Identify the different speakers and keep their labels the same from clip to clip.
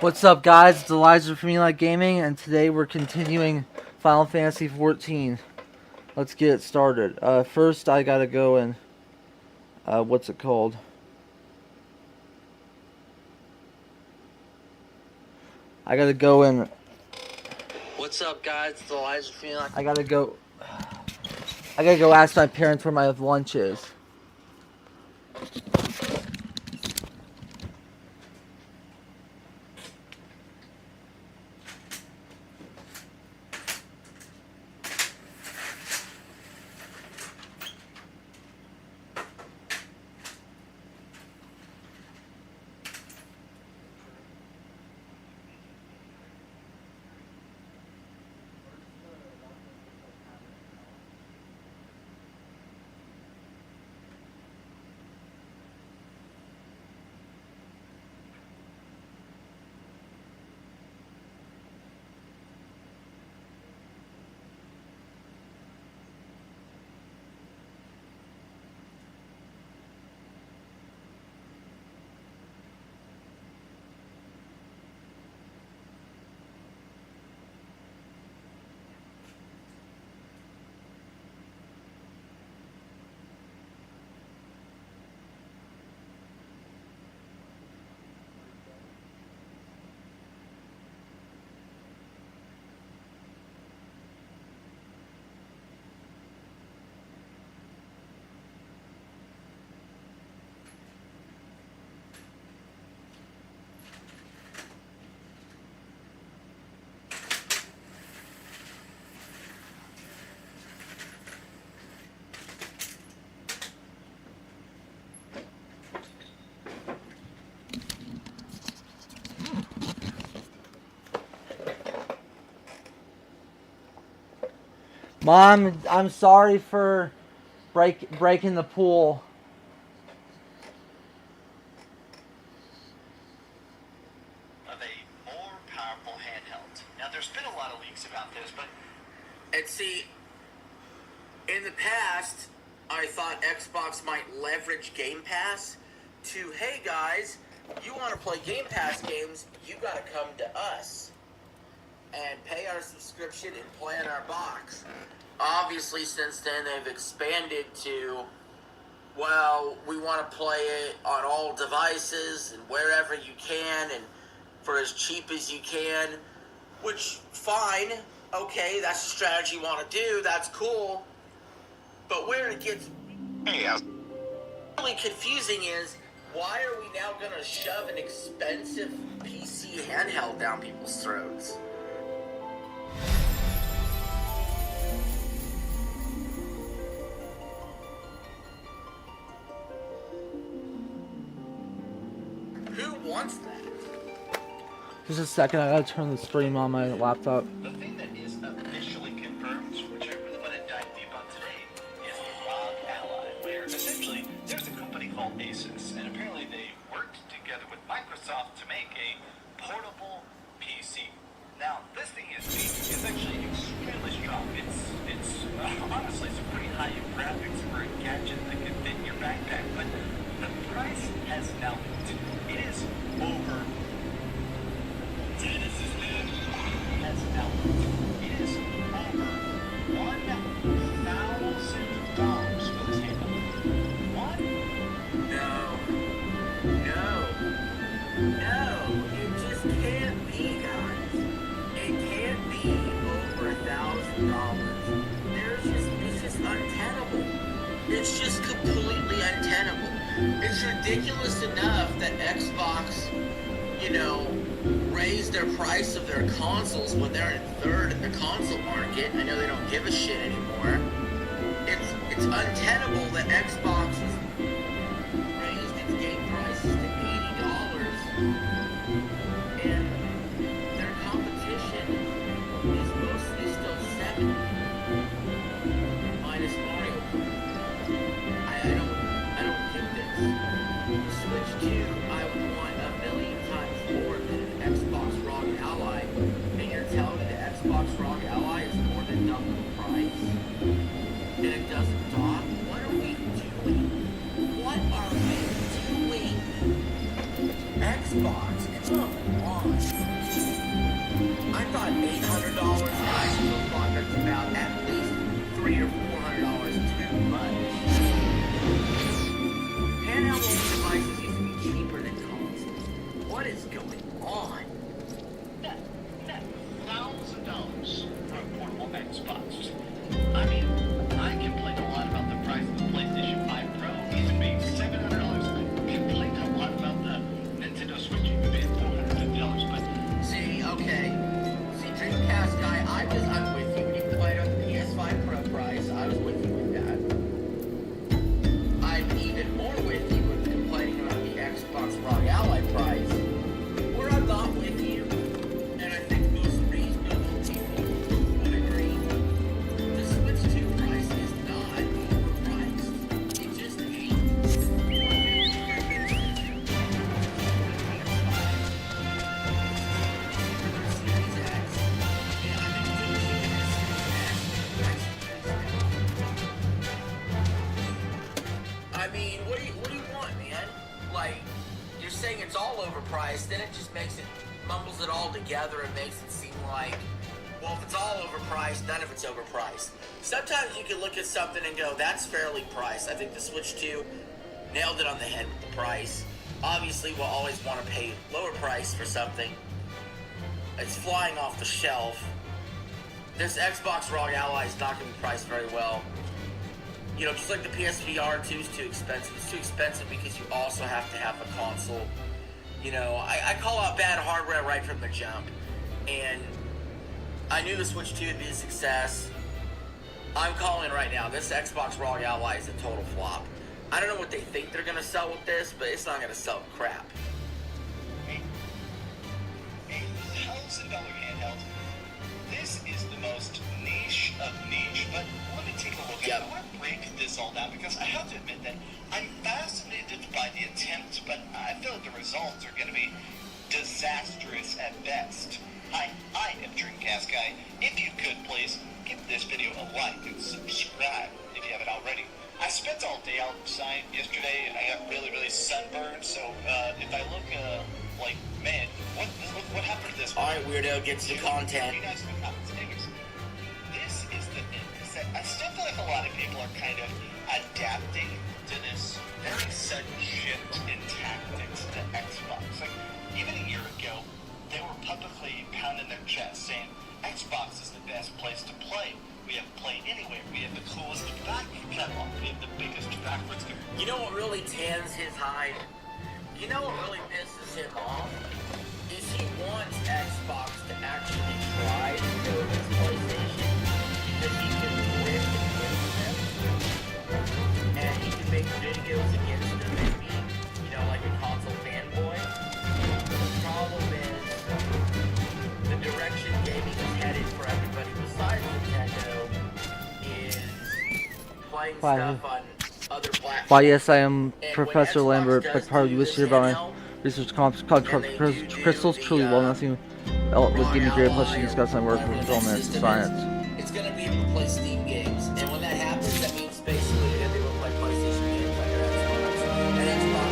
Speaker 1: What's up, guys? It's Elijah from Eli Gaming, and today we're continuing Final Fantasy 14. Let's get it started. First, I gotta go and what's it called? I gotta go and. What's up, guys? It's Elijah from Eli. I gotta go ask my parents where my lunch is. Mom, I'm sorry for breaking the pool.
Speaker 2: Of a more powerful handheld. Now, there's been a lot of leaks about this, but...
Speaker 3: And see, in the past, I thought Xbox might leverage Game Pass to, hey guys, you want to play Game Pass games, you gotta come to us and pay our subscription and play in our box. Obviously, since then, they've expanded to, well, we want to play it on all devices and wherever you can and for as cheap as you can, which, fine, okay, that's the strategy you want to do, that's cool. But where it gets really confusing is, why are we now going to shove an expensive PC handheld down people's throats? Who wants that?
Speaker 1: Just a second, I gotta turn the stream on my laptop.
Speaker 2: The thing that is officially confirmed, which I really want to dive deep on today, is ROG Ally, where essentially there's a company called Asus, and apparently they worked together with Microsoft to make a portable PC. Now, this thing is actually extremely strong. It's honestly some pretty high-end graphics for a gadget that can fit in your backpack, but the price has now moved. It is over. Has now moved. It is over $1,000 for this handheld. What?
Speaker 3: No, it just can't be, guys. It can't be over $1,000. It's just untenable. It's just completely untenable. It's ridiculous enough that Xbox, raised their price of their consoles when they're in third in the console market. I know they don't give a shit anymore. It's untenable that Xbox has raised its game prices to $80, and their competition is mostly still $70, minus Mario. I don't get this. The Switch 2, I would want a million times more than an Xbox ROG Ally, and you're telling me the Xbox ROG Ally is more than double the price, and it doesn't dock? What are we doing? What are we doing? Xbox, come on. all overpriced, then it just mumbles it all together and makes it seem like, well, if it's all overpriced, none of it's overpriced. Sometimes you can look at something and go, that's fairly priced. I think the Switch 2 nailed it on the head with the price. Obviously, we'll always want to pay lower price for something. It's flying off the shelf. This Xbox ROG Ally is not going to be priced very well. You know, just like the PSVR 2 is too expensive. It's too expensive because you also have to have a console. You know, I call out bad hardware right from the jump. And I knew the Switch 2 would be a success. I'm calling right now, this Xbox ROG Ally is a total flop. I don't know what they think they're going to sell with this, but it's not going to sell crap.
Speaker 2: $1,000 handheld. This is the most niche of niche, but let me take a look.
Speaker 3: Yep.
Speaker 2: I want to break this all down because I have to admit that I'm fascinated by the attempt, but I feel like the results are going to be disastrous at best. Hi, I am Dreamcast Guy. If you could, please give this video a like and subscribe if you haven't already. I spent all day outside yesterday and I got really sunburned, so if I look like, man, what happened to this?
Speaker 3: Alright, weirdo, get to the content.
Speaker 2: You guys in the comments. Anyways, this is the thing, is that I still feel like a lot of people are kind of adapting to this very sudden shift in tactics to Xbox. Like, even a year ago, they were publicly pounding their chest saying, Xbox is the best place to play. We have Play Anywhere. We have the coolest back catalog. We have the biggest backwards.
Speaker 3: You know what really tans his hide? You know what really pisses him off? Is he wants Xbox to actually try to go with his PlayStation because he can win against them. And he can make videos against them and be, you know, like a console fanboy. The problem is the direction gaming is headed for everybody besides Nintendo is playing stuff on other platforms.
Speaker 1: Why, yes, I am
Speaker 3: And
Speaker 1: Professor
Speaker 3: when Xbox
Speaker 1: Lambert,
Speaker 3: does
Speaker 1: part of
Speaker 3: do
Speaker 1: you wish
Speaker 3: this
Speaker 1: to hear about my
Speaker 3: handheld,
Speaker 1: research called Crystals, truly well nothing would give me great pleasure to discuss my work with romance and science.
Speaker 3: It's going to be able to play Steam games, and when that happens, that means basically you're going to be able to play PlayStation games on your Xbox,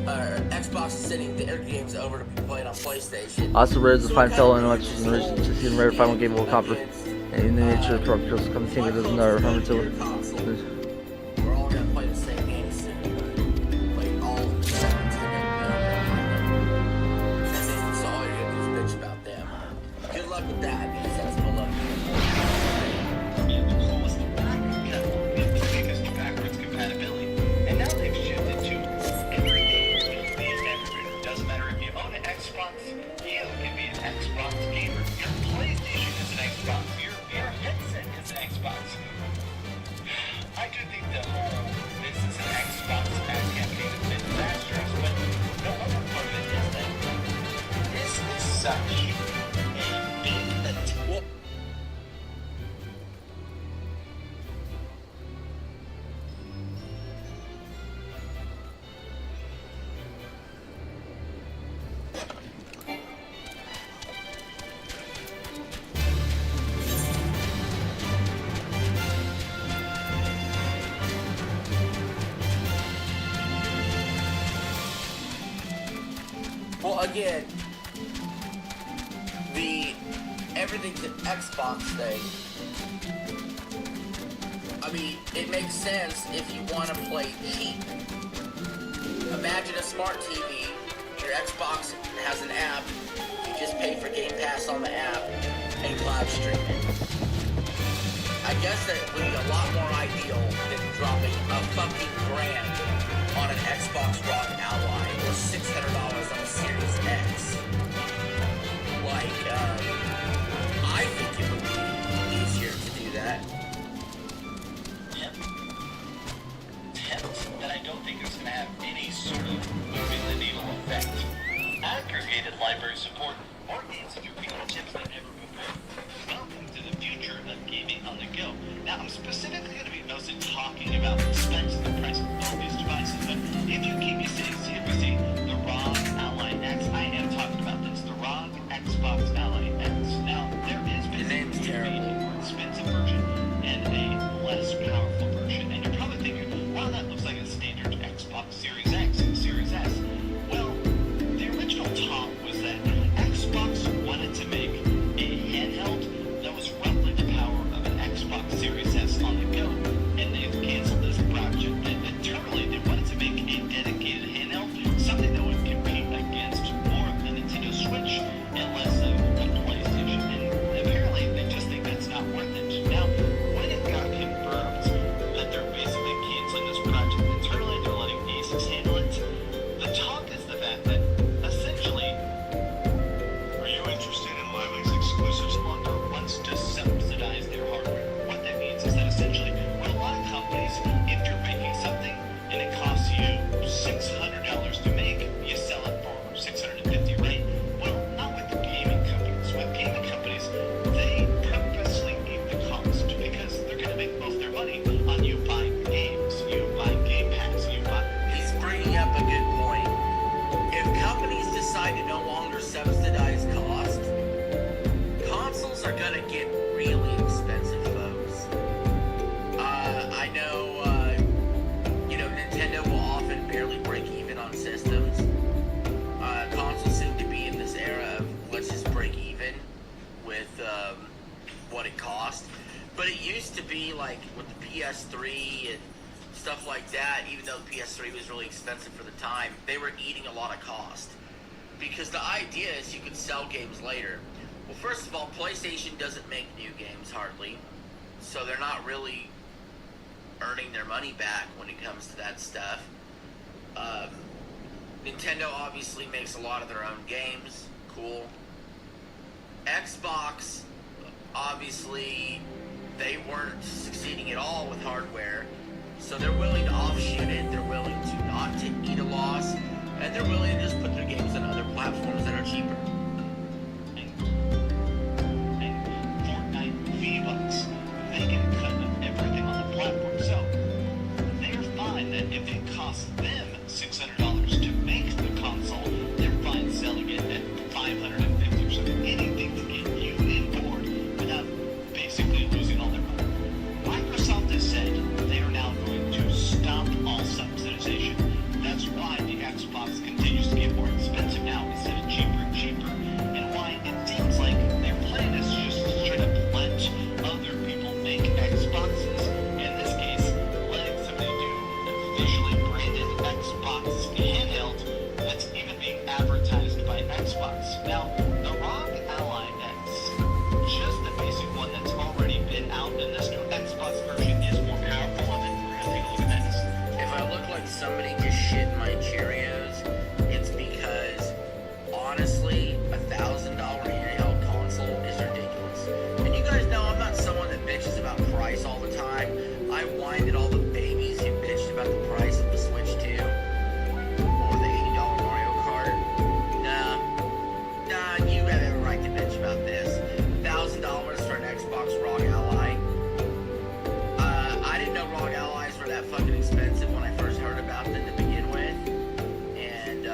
Speaker 3: and Xbox is sending their games over to be played on PlayStation.
Speaker 1: Also, rare to
Speaker 3: So
Speaker 1: find
Speaker 3: it
Speaker 1: fellow
Speaker 3: kinda
Speaker 1: intellectuals
Speaker 3: makes
Speaker 1: and
Speaker 3: it
Speaker 1: to see
Speaker 3: so
Speaker 1: the rare final game will copper.
Speaker 3: against,
Speaker 1: And in the nature of Crystals, come think it doesn't know, remember to.
Speaker 3: We're all going to play the same game soon. Play all of the same Nintendo. And then so all you're going to do is bitch about them. Good luck with that, because that's below
Speaker 2: We have the coolest back catalog. We have the biggest backwards compatibility. And now they've shifted to every game is going to be everywhere. Doesn't matter if you own an Xbox, you can be an Xbox gamer. Your PlayStation is an Xbox. Your headset is an Xbox. I do think the whole this is an Xbox ad campaign has been disastrous, but the other part of it is that this is such a big attempt.
Speaker 3: Well, again, the everything's an Xbox thing. I mean, it makes sense if you want to play cheap. Imagine a smart TV. Your Xbox has an app. You just pay for Game Pass on the app and cloud stream it. I guess that would be a lot more ideal than dropping a fucking grand on an Xbox ROG Ally or $600 on a Series X. Like, I think it would be easier to do that.
Speaker 2: Yep. That I don't think is going to have any sort of moving the needle effect. Aggregated library support or games with your fingertips than ever before. Welcome to the future of gaming on the go. Now, I'm specifically going to be mostly talking about the specs and the price of both these devices, but if you keep me sitting seriously, the ROG Ally X, I am talking about this, the ROG Xbox Ally X. Now, there is basically a more expensive version and a less powerful version, and you're probably thinking, wow, that looks like a standard
Speaker 3: are gonna get really expensive, folks. I know, Nintendo will often barely break even on systems. Consoles seem to be in this era of let's just break even with what it cost. But it used to be like with the PS3 and stuff like that, even though the PS3 was really expensive for the time, they were eating a lot of cost. Because the idea is you could sell games later. Well, first of all, PlayStation doesn't make new games hardly, so they're not really earning their money back when it comes to that stuff. Nintendo obviously makes a lot of their own games. Cool. Xbox, obviously, they weren't succeeding at all with hardware, so they're willing to offshoot it, they're willing to not eat a loss, and they're willing to just put their games on other platforms that are cheaper.
Speaker 2: Fortnite V-Bucks, they can cut everything on the platform, so they're fine that if it costs them $600 to make the console, they're fine selling it at $550 or something. Anything to get you in board without basically losing all their money. Microsoft has said they are now going to stop all subsidization. That's why the Xbox continues to get more expensive now instead of cheaper and cheaper, and why it seems like their plan is just to try to let other people make Xboxes. In this case, letting somebody do officially branded Xbox handheld that's even being advertised by Xbox. Now, the ROG Ally X, just the basic one that's already been out, and this new Xbox version is more powerful of it. We're gonna take a look at this.
Speaker 3: If I look like somebody just shit in my Cheerios, it's because, honestly, $1,000 handheld console is ridiculous. And you guys know I'm not someone that bitches about price all the time. I whine at all the babies who bitched about the price of the Switch 2 or the $80 Mario Kart. Nah, you have every right to bitch about this. $1,000 for an Xbox ROG Ally. I didn't know ROG Allies were that fucking expensive when I first heard about them to begin with, and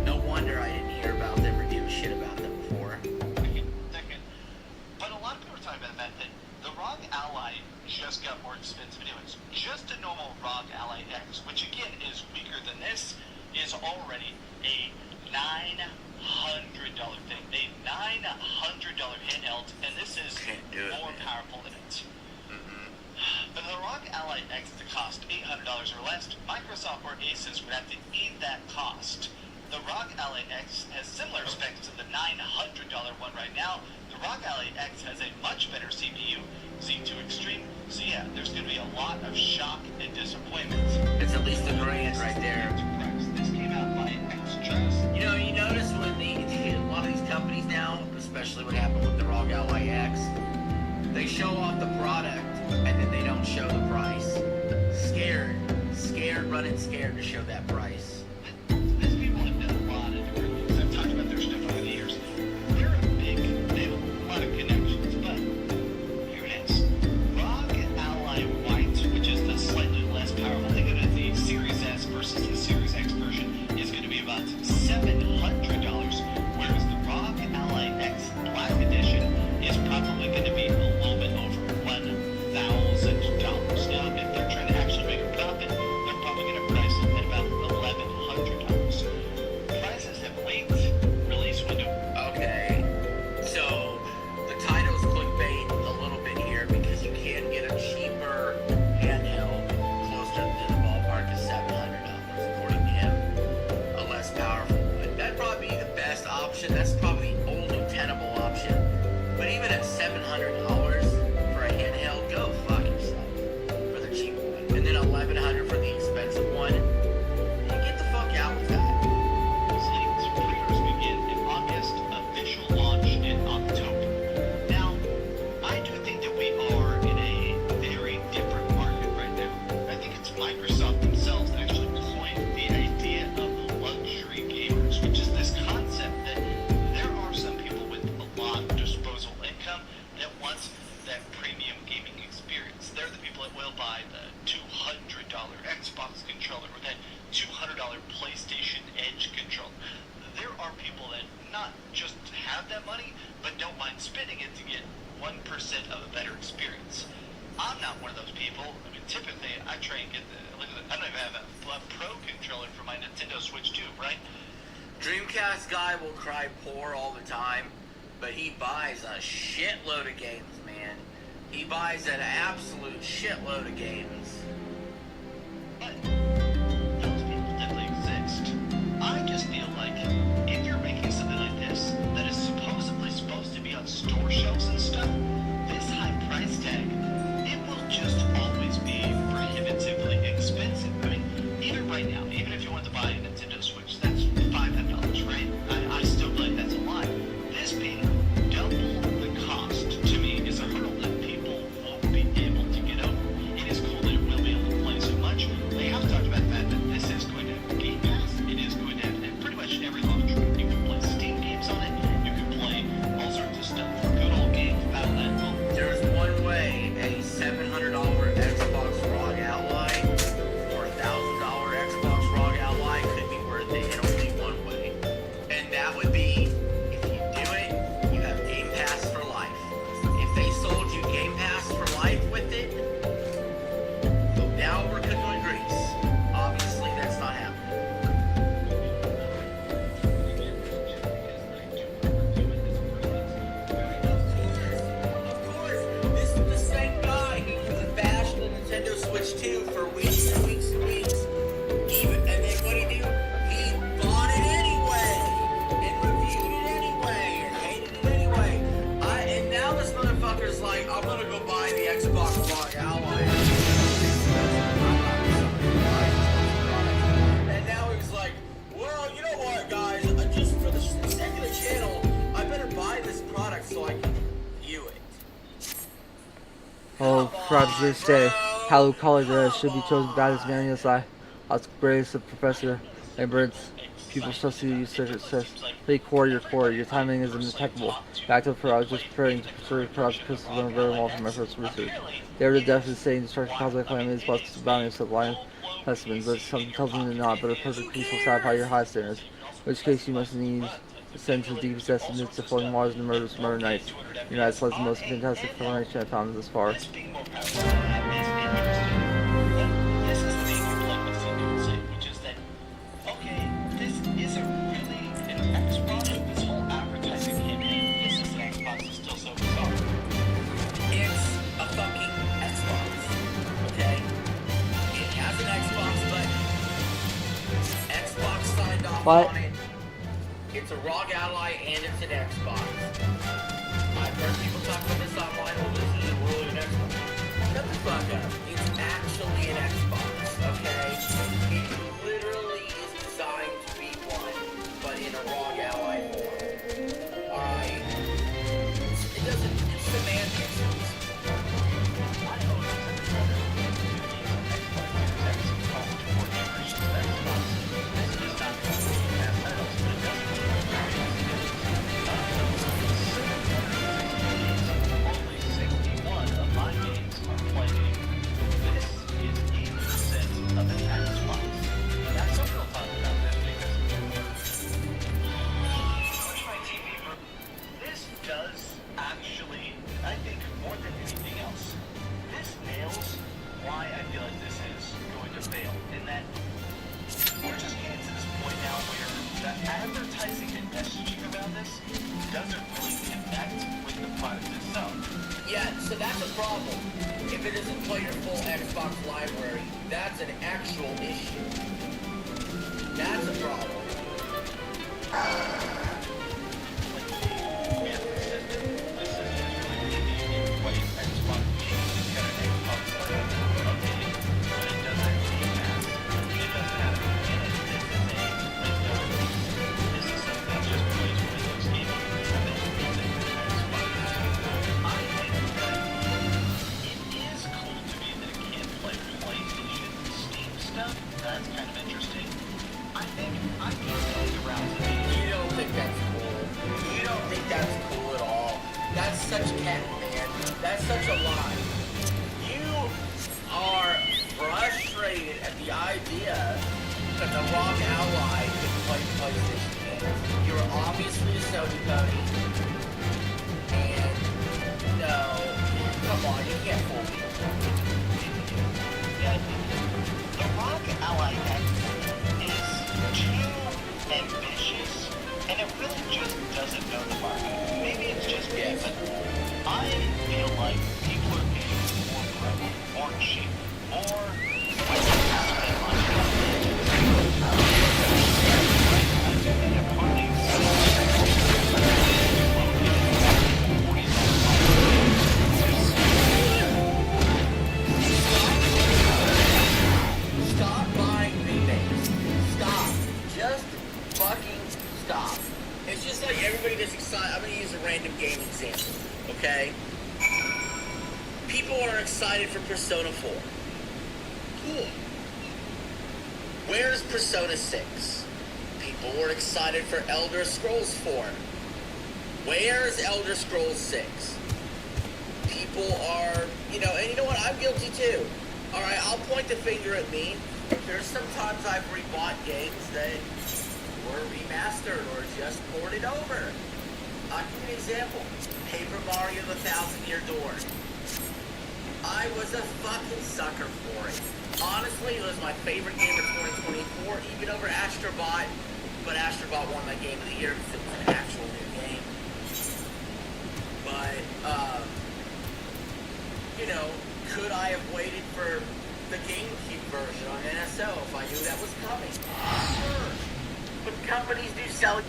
Speaker 3: no wonder I didn't hear about them or give a shit about them before.
Speaker 2: Second. But a lot of people are talking about the fact that the ROG Ally just got more expensive anyways. Just a normal ROG Ally X, which again is weaker than this, is already a $900 thing. A $900 handheld, and this is
Speaker 3: Can't do it,
Speaker 2: more
Speaker 3: man.
Speaker 2: powerful than it. For the ROG Ally X to cost $800 or less, Microsoft or Asus would have to eat that cost. The ROG Ally X has similar specs to the $900 one right now. The ROG Ally X has a much better CPU, Z2 Extreme, so yeah, there's going to be a lot of shock and disappointment.
Speaker 3: It's at least $1,000 right there.
Speaker 2: This came out by extras.
Speaker 3: You notice when a lot of these companies now, especially what happened with the ROG Ally X, they show off the product and then they don't show the price. Running scared to show that price.
Speaker 2: These people have done a lot of different things. I've talked about their stuff over the years. They're they have a lot of connections, but here it is. ROG Ally White, which is the slightly less powerful. Think of it as the Series S versus the Series X version, is going to be about $700, whereas the ROG Ally X Black Edition is probably going to be a little bit over $1,000. Now, if they're trying to actually make a profit, they're probably going to price it at about $1,100. Prices have leaked. Release window.
Speaker 3: Okay, so the title's clickbait a little bit here because you can get a cheaper handheld closer to the ballpark of $700, according to him. A less powerful one. That'd probably be the best option. That's probably the only tenable option. But even at $700 for a handheld, go fuck yourself for the cheap one. And then $1,100 for the expensive one. Get the fuck out with that.
Speaker 2: Pre-orders begin in August, official launch in October. Now, I do think that we are in a very different market right now. I think it's Microsoft themselves that actually coined the idea of luxury gamers, which is this concept that there are some people with a lot of disposable income that wants that premium gaming experience. They're the people that will buy the $200 Xbox controller or that $200 PlayStation Edge controller. There are people that not just have that money, but don't mind spending it to get 1% of a better experience. I'm not one of those people. I mean, typically, I try and get I don't even have a Pro controller for my Nintendo Switch 2, right?
Speaker 3: Dreamcast guy will cry poor all the time, but he buys a shitload of games, man. He buys an absolute shitload of games.
Speaker 2: But those people definitely exist. I just feel like if you're making something like this that is supposedly supposed to be on store shelves and stuff, this high price tag, it will just always be prohibitively expensive. I mean, even right now, even if you want to buy a Nintendo Switch, that's $500, right? I still believe that's a lot. This being double the cost, to me, is a hurdle that people won't be able to get over. It is cool that it will be able to play so much. They have talked about the fact that this is going to have Game Pass. It is going to have pretty much every launcher. You can play Steam games on it. You can play all sorts of stuff. Good old games, Battle.net.
Speaker 3: There's one way a $700 Xbox ROG Ally or $1,000 Xbox ROG Ally could be worth it in only one way. And that would be, if you do it, you have Game Pass for life. If they sold you Game Pass for life with it, now we're cooking with grease. Obviously, that's not happening. Of course, this is the same guy who was bashed the Nintendo Switch 2 for weeks and weeks and weeks. And then what did he do? He bought it anyway, and reviewed it anyway, and hated it anyway. And now this motherfucker's like, I'm gonna go buy the Xbox ROG Ally. And now he's like, well, you know what, guys? Just for the sake of the channel, I better buy this product so I can view it.
Speaker 1: Oh, perhaps this day, Halloween College should be chosen guidance manual by Oscar Brace, the professor, and Brent's pupil substitute use circuit says, play core your core, your timing is impeccable. Back to I was just preparing to preserve perhaps crystals on very well from my first research. They were the death of saying destruction causes calamities, plus the bounty of sublime specimens, but something tells me they're not, but a perfect peace will satisfy your high standards. In which case you must need descend to the deepest estimates of floating waters and murderous murder nights. United States the most fantastic formation I've found thus far.
Speaker 2: This being more powerful, it's interesting. But this is the thing like what some people say, which is that, okay, this isn't really an Xbox. This whole advertising campaign, this is an Xbox, is still so bizarre.
Speaker 3: It's a fucking Xbox, okay? It has an Xbox button. Xbox signed off
Speaker 1: What?
Speaker 3: on it. It's a ROG Ally and it's an Xbox. I've heard people talk about this online. Well, this isn't really an Xbox. Shut the fuck up. It's actually an Xbox, okay? It literally is designed to be one, but in a ROG Ally form. Alright? It doesn't, it's semantics.
Speaker 2: This does actually, I think, more than anything else, this nails why I feel like this is going to fail. In that we're just getting to this point now where the advertising and messaging around this doesn't really connect with the product itself.
Speaker 3: Yeah, so that's a problem. If it doesn't play your full Xbox library, that's an actual issue. That's a problem.
Speaker 2: That's kind of interesting. I think I can play around with it.
Speaker 3: You don't think that's cool. You don't think that's cool at all. That's such cat, man. That's such a lie. You are frustrated at the idea that the ROG Ally can play PlayStation games. You're obviously a Sony pony. And,
Speaker 2: like people are paying more for orange shape, or when you spend money on they're funding
Speaker 3: Stop buying remakes. Stop. Just fucking stop. It's just like everybody gets excited. I'm going to use a random game example, okay? People are excited for Persona 4. Cool. Where's Persona 6? People were excited for Elder Scrolls 4. Where's Elder Scrolls 6? People are, and you know what? I'm guilty too. Alright, I'll point the finger at me. There's sometimes I've rebought games that were remastered or just ported over. I'll give you an example. Paper Mario The 1,000-Year Door. I was a fucking sucker for it. Honestly, it was my favorite game of 2024, even over Astrobot. But Astrobot won my Game of the Year because it was an actual new game. But, could I have waited for the GameCube version on NSO if I knew that was coming? Sure. But companies do sell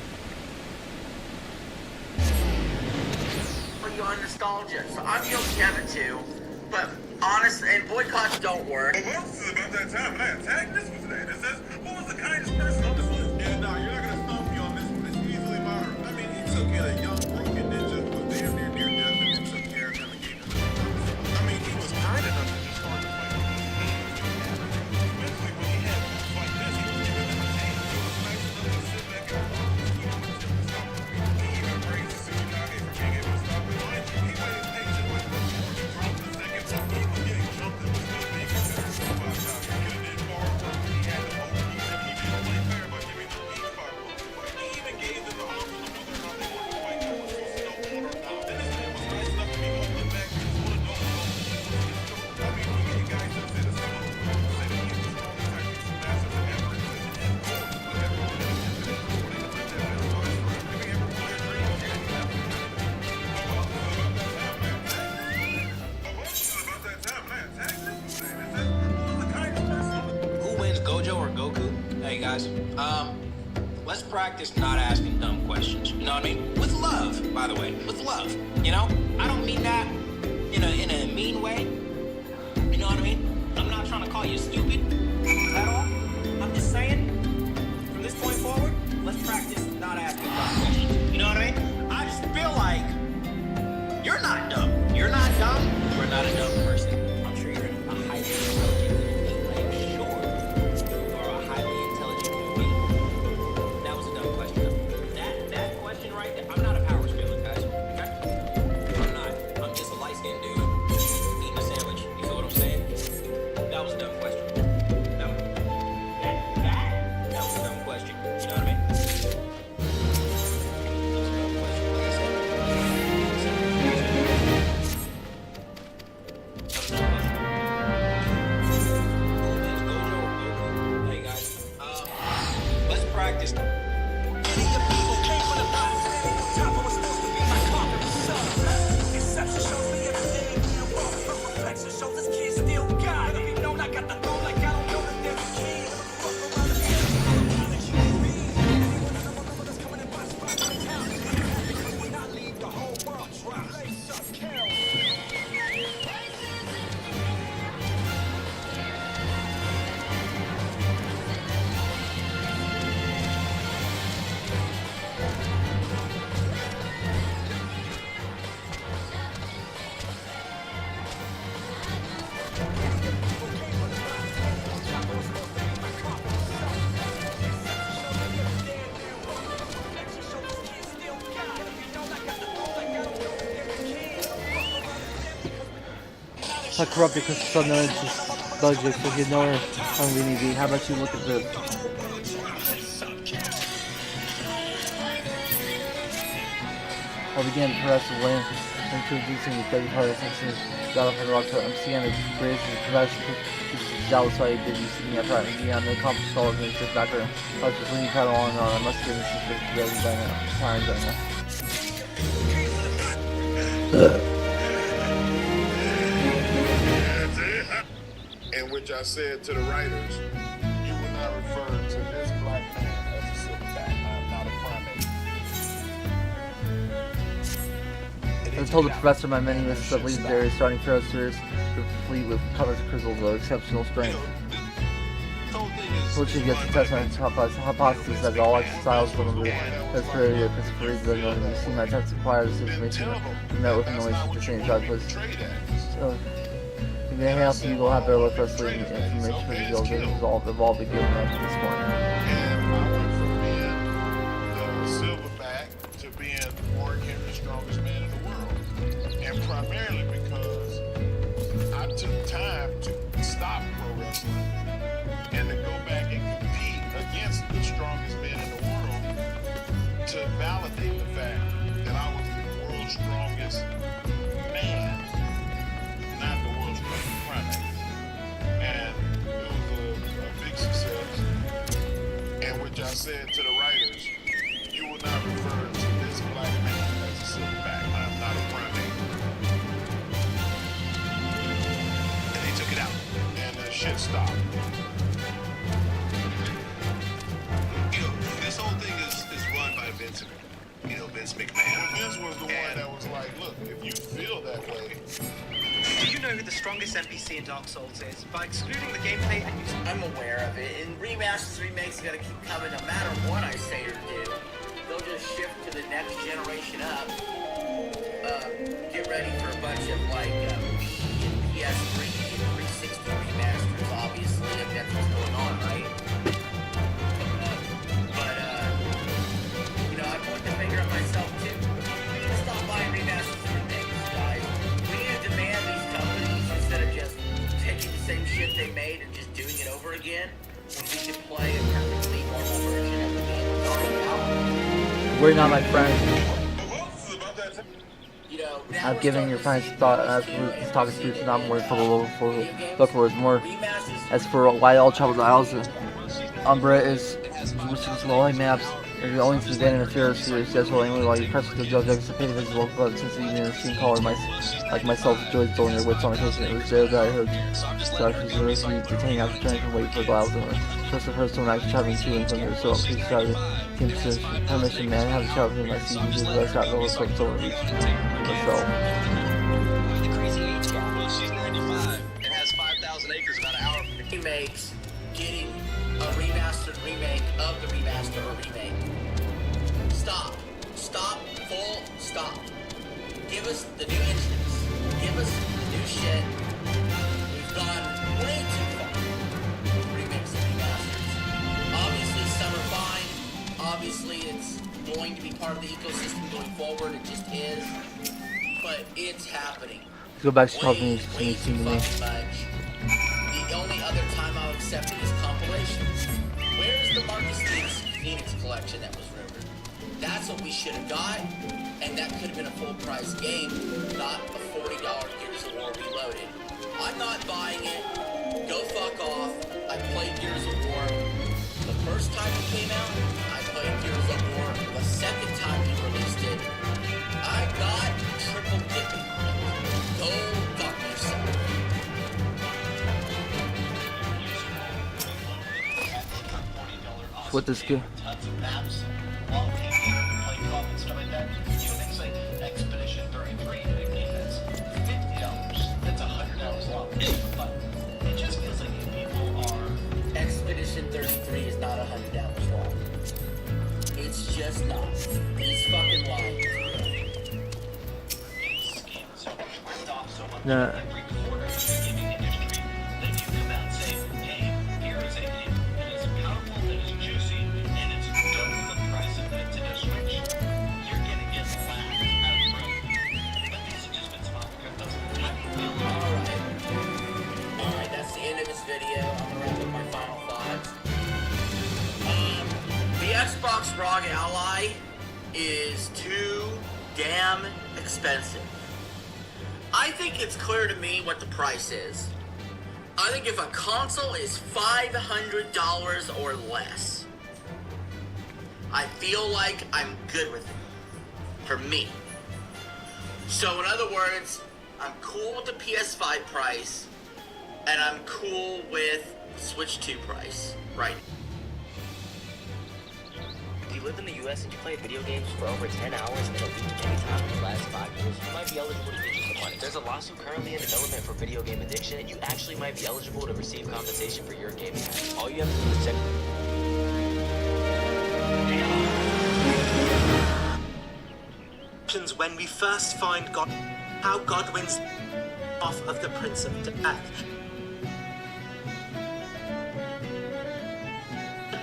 Speaker 3: you on nostalgia. So I'm guilty of it too. But honest, and boycotts don't work.
Speaker 4: Well, this is about that time, and I attacked this one today. It says, who was the kindest person on this list? Yeah, no, you're not going to stump me on this one. It's easily modern. I mean, he took in a young, broken ninja who was damn near death and then took care of him and gave him the I mean, he was kind enough to just start to fight with especially when he had moves like this, he was giving them a chance. It was nice enough to sit back and watch. He even praised Tsunade for being able to stop behind you. He waited patiently before he dropped the second one. He was getting jumped and was still being considered so by the time he could have did far worse. He had them overused and he didn't play fair by giving them each 5 bucks. He even gave them the option of whether or not they wanted to fight him with his snow. Then this man was nice enough to be holding back just one of those. I mean, you guys have said it's said that he was the strongest techniques masters have ever existed and goals to put everyone in his infinite recording to live that advice for giving everyone their dreams. Well, it's about that time, and I attacked this one. It says, who was the kindest person on the
Speaker 5: Who wins, Gojo or Goku? Hey guys, let's practice not asking dumb questions. You know what I mean? With love, by the way, with love. I don't mean that in a mean way. You know what I mean? I'm not trying to call you stupid at all. I'm just saying, from this point forward, let's practice not asking dumb questions. You know what I mean? I just feel like you're not dumb. You're not dumb. You're not a dumb person. I'm sure you're a highly intelligent human being. I'm sure you are a highly intelligent human being. That was a dumb question. That question right there. I'm not a power scaler, guys. Okay? I'm not. I'm just a light-skinned dude eating a sandwich. You feel what I'm saying? That was a dumb question. That was a dumb question. You know what I mean? That was a dumb question. Like I said. Hey guys, let's practice.
Speaker 1: Not corrupted because it's unknown budget, so you know on VDV. How about you look at this? I began progressive way introducing the Betty Party since Battle for the Rock. I'm seeing the greatest progressive. This is jealous why I did you see me at right. Yeah, they accomplished all of this background. I was just leaning pedal on and on. I must get this together by now. Tired by now.
Speaker 4: I said to the writers, you will not refer to this black man as a silverback. I am not a primate.
Speaker 1: I told the professor my many misses of legendary starting Pharaoh series, complete with covers of crystals of exceptional strength. Which you get to test my hypothesis that all styles from the best period of Christopher Reed, and you see my attempts to acquire this information met with noise at the same time. So, if they have to, you will have better look for information for the deal that evolved and given up at this point.
Speaker 4: And I went from being the silverback to being Warren Henry, strongest man in the world. And primarily because I took time to stop pro wrestling and to go back and compete against the strongest men in the world to validate the fact that I was the world's strongest man, not the world's strongest primate. And it was a big success. And which I said to the writers, you will not refer to this black man as a silverback. I am not a primate. And they took it out. And the shit stopped.
Speaker 6: This whole thing is run by Vince McMahon.
Speaker 4: Vince was the one that was like, look, if you feel that way.
Speaker 7: Do you know who the strongest NPC in Dark Souls is? By excluding the gameplay and using...
Speaker 3: I'm aware of it. And remasters, remakes gotta keep coming no matter what I say or do. They'll just shift to the next generation up. Get ready for a bunch of like PS3 and 360 remasters, obviously, if that's what's going on, right? I'm going to figure it myself too. We need to stop buying remasters and remakes, guys. We need to demand these companies, instead of just taking the same shit they made and just doing it over again, when we can play a perfectly normal version of the game that's already out.
Speaker 1: Worry not, my friend.
Speaker 3: Now
Speaker 1: I'm giving your friends thought as for talking to you, not more for the look for more. As for why all troubled isles, Umbra is slowing maps. If you only see the interference to your schedule anyway while you press with the judge anticipating visible but since you even seen caller like myself enjoyed stolen your wits on occasion. It was there that I heard doctors were detained after trying to wait for Glyles and just the first one actually traveling to and from there, so please try to give permission, man. I have a chat with him. I see you do the rest out of the so reach myself.
Speaker 5: The crazy age gap. Well, she's 95 and has 5,000 acres about an hour.
Speaker 3: remakes, getting a remastered remake of the remaster or remake. Stop. Stop. Full stop. Give us the new entrance. Give us the new shit. We've gone way too far. Remakes and remasters. Obviously, some are fine. Obviously, it's going to be part of the ecosystem going forward. It just is. But it's happening.
Speaker 1: Let's go back to talking
Speaker 3: Way
Speaker 1: to
Speaker 3: too
Speaker 1: me.
Speaker 3: fucking much. The only other time I'll accept it is compilations. Where's the Marcus Phoenix collection that was rumored? That's what we should have got, and that could have been a full price game, not a $40 Gears of War Reloaded. I'm not buying it. Go fuck off. I played Gears of War. The first time it came out, I played Gears of War. The second time he released it, I got triple dipping on it. Go fuck yourself.
Speaker 1: What this good?
Speaker 2: Tons of maps, long campaign, play co-op and stuff like that. Things like Expedition 33, a game that's $50. That's $100 long. But it just feels like if people are...
Speaker 3: Expedition 33 is not $100 long. It's just not. He's fucking lying.
Speaker 1: Nah.
Speaker 2: Every quarter in the gaming industry, they do come out and say, hey, here is a game that is powerful, that is juicy, and it's double the price of the Nintendo Switch. You're gonna get laughed out of the room. But these have just been some cryptos. How do you feel about
Speaker 3: Alright, that's the end of this video. I'm gonna wrap up my final thoughts. The Xbox ROG Ally is too damn expensive. I think it's clear to me what the price is. I think if a console is $500 or less, I feel like I'm good with it. For me. So in other words, I'm cool with the PS5 price. and I'm cool with Switch 2 price right now.
Speaker 8: If you live in the US and you play video games for over 10 hours in a week anytime in the last 5 years, you might be eligible to get you some money. There's a lawsuit currently in development for video game addiction, and you actually might be eligible to receive compensation for your gaming habits. All you have to do is check.
Speaker 7: When we first find God, how God wins off of the Prince of Death.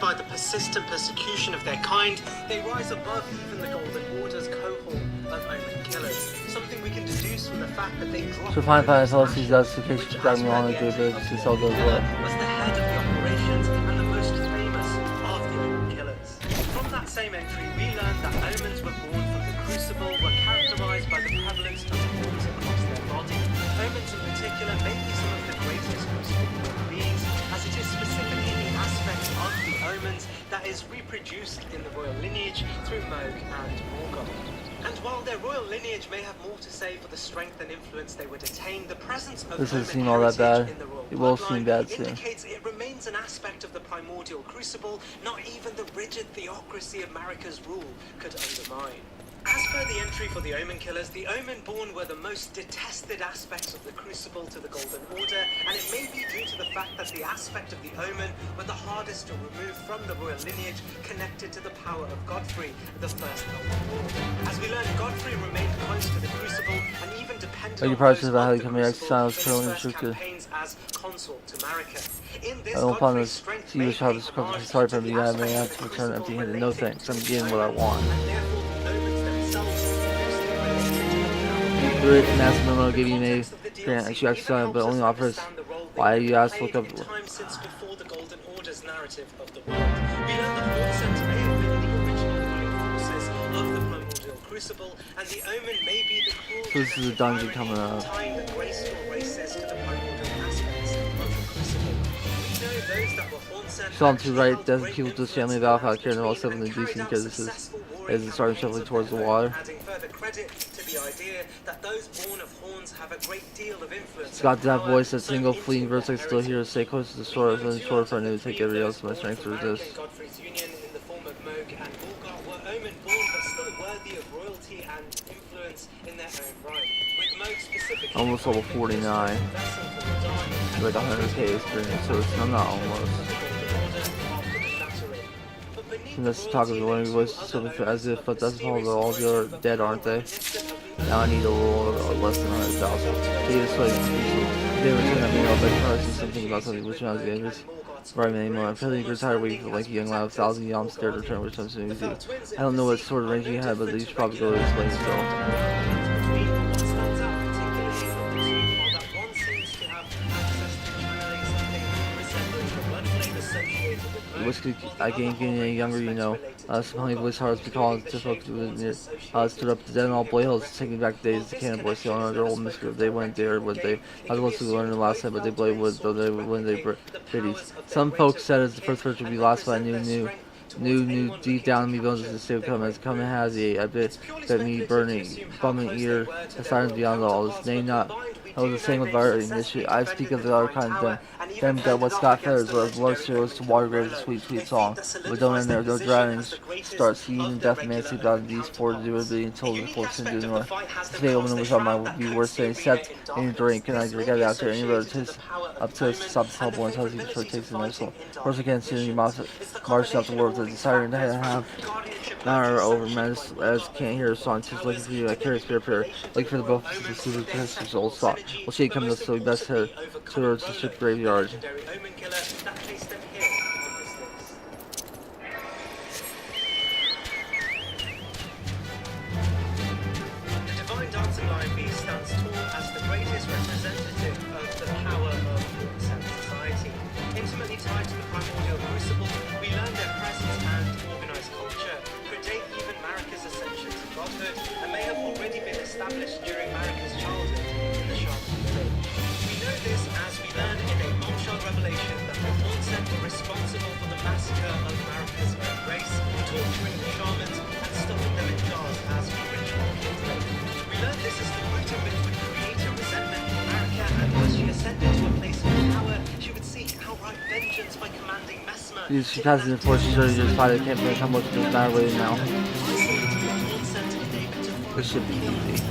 Speaker 7: By the persistent persecution of their kind, they rise above even the Golden Order's cohort of omen killers. Something we can deduce from the fact that they dropped.
Speaker 1: So Final Fantasy policies justification for driving along the good business to sell goes well.
Speaker 7: Was the head of the operations and the most famous of the omen killers. From that same entry, we learned that omens were born from the Crucible were characterized by the prevalence of horns across their body. Omens in particular may be some of the greatest Crucible beings, as it is specifically the aspect of the omens that is reproduced in the royal lineage through Moog and Morgoth. And while their royal lineage may have more to say for the strength and influence they would attain, the presence of
Speaker 1: This doesn't
Speaker 7: omen
Speaker 1: seem all that bad.
Speaker 7: heritage in the royal
Speaker 1: It will
Speaker 7: bloodline
Speaker 1: seem bad soon.
Speaker 7: indicates it remains an aspect of the primordial crucible not even the rigid theocracy of Marika's rule could undermine. As per the entry for the Omen Killers, the Omen-born were the most detested aspects of the Crucible to the Golden Order, and it may be due to the fact that the aspect of the Omen were the hardest to remove from the royal lineage connected to the power of Godfrey, the first Elder Lord. As we learned, Godfrey remained close to the Crucible and even depended on
Speaker 1: prices
Speaker 7: those
Speaker 1: about how
Speaker 7: of
Speaker 1: you
Speaker 7: the
Speaker 1: come here,
Speaker 7: Crucible
Speaker 1: sounds
Speaker 7: in
Speaker 1: currently
Speaker 7: his first
Speaker 1: restricted.
Speaker 7: campaigns as consort to Marika. In this,
Speaker 1: I don't find
Speaker 7: Godfrey's
Speaker 1: this
Speaker 7: strength
Speaker 1: see
Speaker 7: may
Speaker 1: which how
Speaker 7: pay
Speaker 1: this
Speaker 7: homage
Speaker 1: sorry for
Speaker 7: to
Speaker 1: me,
Speaker 7: the
Speaker 1: I may
Speaker 7: aspect
Speaker 1: have
Speaker 7: of
Speaker 1: to
Speaker 7: the
Speaker 1: return
Speaker 7: Crucible
Speaker 1: empty-handed. No
Speaker 7: related
Speaker 1: thanks, I'm
Speaker 7: to the
Speaker 1: getting what I
Speaker 7: Omen,
Speaker 1: want.
Speaker 7: and therefore the omens themselves
Speaker 1: Grit and ask Momo give you a grant and she actually but only offers why you ask look up
Speaker 7: time since before the Golden Order's narrative of the world. We learn the Horn Center may have been the original ruling forces of the primordial crucible, and the omen may be the cruel
Speaker 1: So this is a dungeon
Speaker 7: irony
Speaker 1: coming up.
Speaker 7: tying the graceful races to the primordial aspects of the crucible. We know those that were Horn Center
Speaker 1: So on to
Speaker 7: actually
Speaker 1: right,
Speaker 7: held
Speaker 1: doesn't
Speaker 7: great
Speaker 1: people just
Speaker 7: influence
Speaker 1: family
Speaker 7: in the
Speaker 1: about how
Speaker 7: lands
Speaker 1: Karen all
Speaker 7: between
Speaker 1: seven
Speaker 7: and
Speaker 1: inducing
Speaker 7: carried out
Speaker 1: because this is
Speaker 7: successful warring
Speaker 1: as it starts
Speaker 7: campaigns
Speaker 1: shuffling
Speaker 7: of
Speaker 1: towards the
Speaker 7: their own,
Speaker 1: water.
Speaker 7: adding further credit to the idea that those born of horns have a great deal of influence.
Speaker 1: It's got that
Speaker 7: power
Speaker 1: voice, that
Speaker 7: sewn
Speaker 1: single
Speaker 7: into
Speaker 1: fleeting
Speaker 7: their
Speaker 1: verse I still hear
Speaker 7: heritage.
Speaker 1: say close to the shore, it's only short for I knew to take every else my strength to resist.
Speaker 7: Godfrey's union in the form of Moog and Morgoth were omen-born but still worthy of royalty and influence in their own right. With Moog specifically
Speaker 1: Almost level 49. Like 100k experience, so it's I'm not almost. And this talk of the learning voice simply as if, but that's all they're dead, aren't they? Now I need a little less than 100,000. They just like they were saying that me know, but I see something about something which I was dangerous. Right anymore. I'm feeling retired waiting for like a young loud 1,000 yams scared to return, which I'm assuming is you. I don't know what sort of range you had, but they should probably go to this place still. Whiskey, I gained getting any younger, you know. Some honey voice hearts be calling to folks who stood up to dead and all boy hills, taking back days the cannon boys sailing under their old mystery. They went there, but they I was supposed to learn the last time, but they blade wood, though they when they biddies. Some folks said as the first verse would be last, but I knew deep down in me bones as the state would come as come and has the I bet me burning bumming ear the silence beyond all this name not I was the same with our initiative. I speak of the other kind of them that what Scott Feathers was blood cereals to water grade sweet song. But don't end there, no drownings start seeing and death man sleep out of these four durability until the force and do more. Today opening was on my would be worth saying set and your drink and I get it out there and you taste up to stop the helpful and tells you to taste the next one. Of course I can't see any march out the world with a desire to have now are over man as can't hear a song just looking for you I carry a spirit prayer looking for the both to see the Christmas old thought. Well she come to us so we best head to her to ship graveyard.
Speaker 7: Divine Dancing Lion Beast stands tall as the greatest representative of the power of Horn society. Intimately tied to the primordial crucible, we learn their presence and organized culture predate even Marika's ascension to godhood and may have already been established during Marika's childhood in the Shaman village. We know this as we learn in a bombshell revelation that the Horn were responsible for the massacre of Marika's own race, torturing the shamans and stuffing them in jars as ritual killed them. We learn this is the root of which would create a resentment for Marika and as she ascended to a place of power outright vengeance by commanding Messmer.
Speaker 1: These she passes in force, she's already just fighting, can't really come with this matter with it now. This should be easy.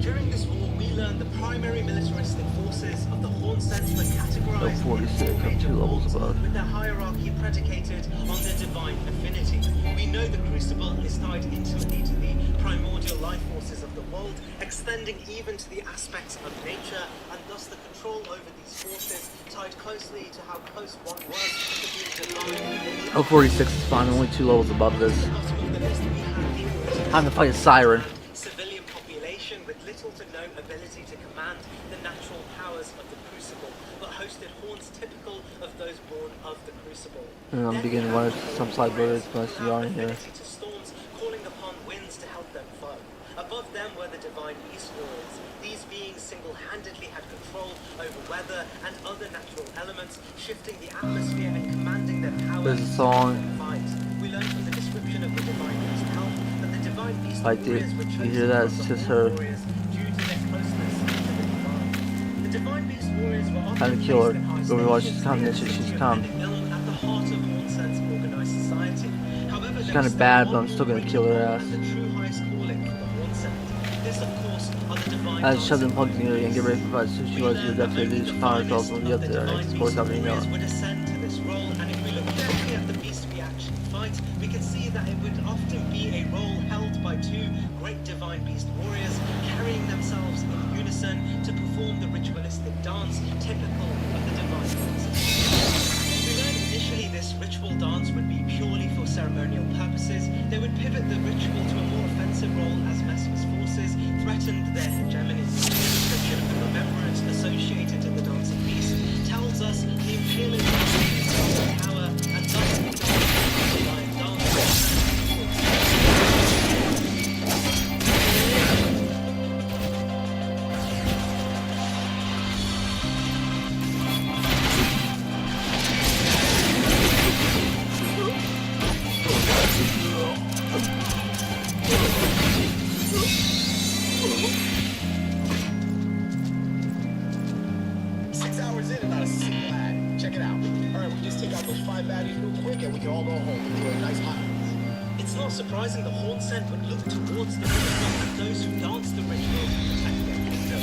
Speaker 7: During this war, we learned the primary militaristic forces of the Hornsent were categorized
Speaker 1: ff14, I'm 2 levels above.
Speaker 7: with their hierarchy predicated on their divine affinity. We know the Crucible is tied intimately to the primordial life forces of the world, extending even to the aspects of nature, and thus the control over these forces tied closely to how close one was to being divine.
Speaker 1: ff46 is fine, only 2 levels above this.
Speaker 7: Bottom of the list, we have the
Speaker 1: Time to fight a siren.
Speaker 7: civilian population with little to no ability to command the natural powers of the Crucible, but hosted horns typical of those born of the Crucible.
Speaker 1: And I'm beginning to run some side birds, but you are in here.
Speaker 7: Ability to storms, calling upon winds to help them foe. Above them were the divine beast warriors. These beings single-handedly had control over weather and other natural elements, shifting the atmosphere and commanding their powers.
Speaker 1: There's a song.
Speaker 7: We learned from the description of the divine beast help that the divine beast
Speaker 1: Like, dude,
Speaker 7: warriors were
Speaker 1: you
Speaker 7: chosen
Speaker 1: hear that?
Speaker 7: from
Speaker 1: It's
Speaker 7: the
Speaker 1: just
Speaker 7: Horn
Speaker 1: her.
Speaker 7: warriors due to their closeness to the divine. The divine beast warriors were often
Speaker 1: Time to kill her.
Speaker 7: placed in high
Speaker 1: Go watch,
Speaker 7: stations,
Speaker 1: she's coming,
Speaker 7: leading
Speaker 1: she's
Speaker 7: to
Speaker 1: come.
Speaker 7: impending ill at the heart of Hornsent's organized society. However,
Speaker 1: She's
Speaker 7: there
Speaker 1: kinda
Speaker 7: was
Speaker 1: bad,
Speaker 7: still
Speaker 1: but I'm still gonna
Speaker 7: one
Speaker 1: kill her
Speaker 7: great
Speaker 1: ass.
Speaker 7: and the true highest calling for the Hornsent. This, of course, are the divine
Speaker 1: I just shove them
Speaker 7: dancing
Speaker 1: plugs in here and get ready for fight. So she was your depth here, these found herself when we up there. And of course, I'm gonna know.
Speaker 7: would ascend to this role, and if we look carefully at the beast we actually fight, we can see that it would often be a role held by two great divine beast warriors, carrying themselves in unison to perform the ritualistic dance typical of the divine dances. We learned initially this ritual dance would be purely for ceremonial purposes. They would pivot the ritual to a more offensive role as Messmer's forces threatened their hegemony. The description of the remembrance associated to the dancing beast tells us the imperial power and thus the divine dance.
Speaker 6: 6 hours in and not a single ad. Check it out. All right, we just take out those 5 baddies real quick and we can all go home. Enjoy a nice hot.
Speaker 7: It's not surprising the Hornsent would look towards the ritual and those who dance the ritual to protect their kingdom.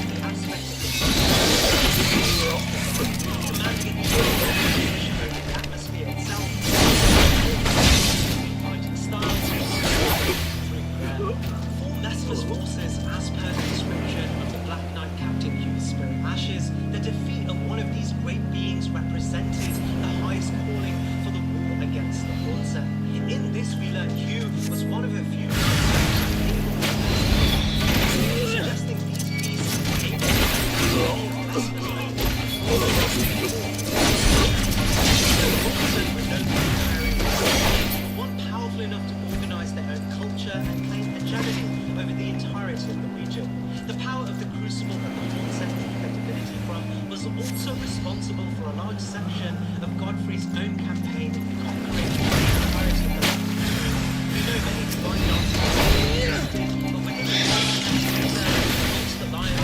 Speaker 7: The aspect of the commanding the atmosphere itself, fighting styles, for Messmer's forces, as per the description of the Black Knight Captain Hugh's Spirit Ashes, the defeat of one of these great beings represented the highest calling for the war against the Hornsent. In this, we learn Hugh was one of a few suggesting these beasts able one powerful enough to organize their own culture and claim hegemony over the entirety of the region. The power of the Crucible that the Hornsent took credibility from was also responsible for a large section of Godfrey's own campaign in conquering the entirety of the land. We know many divine dancers existed, but within the lion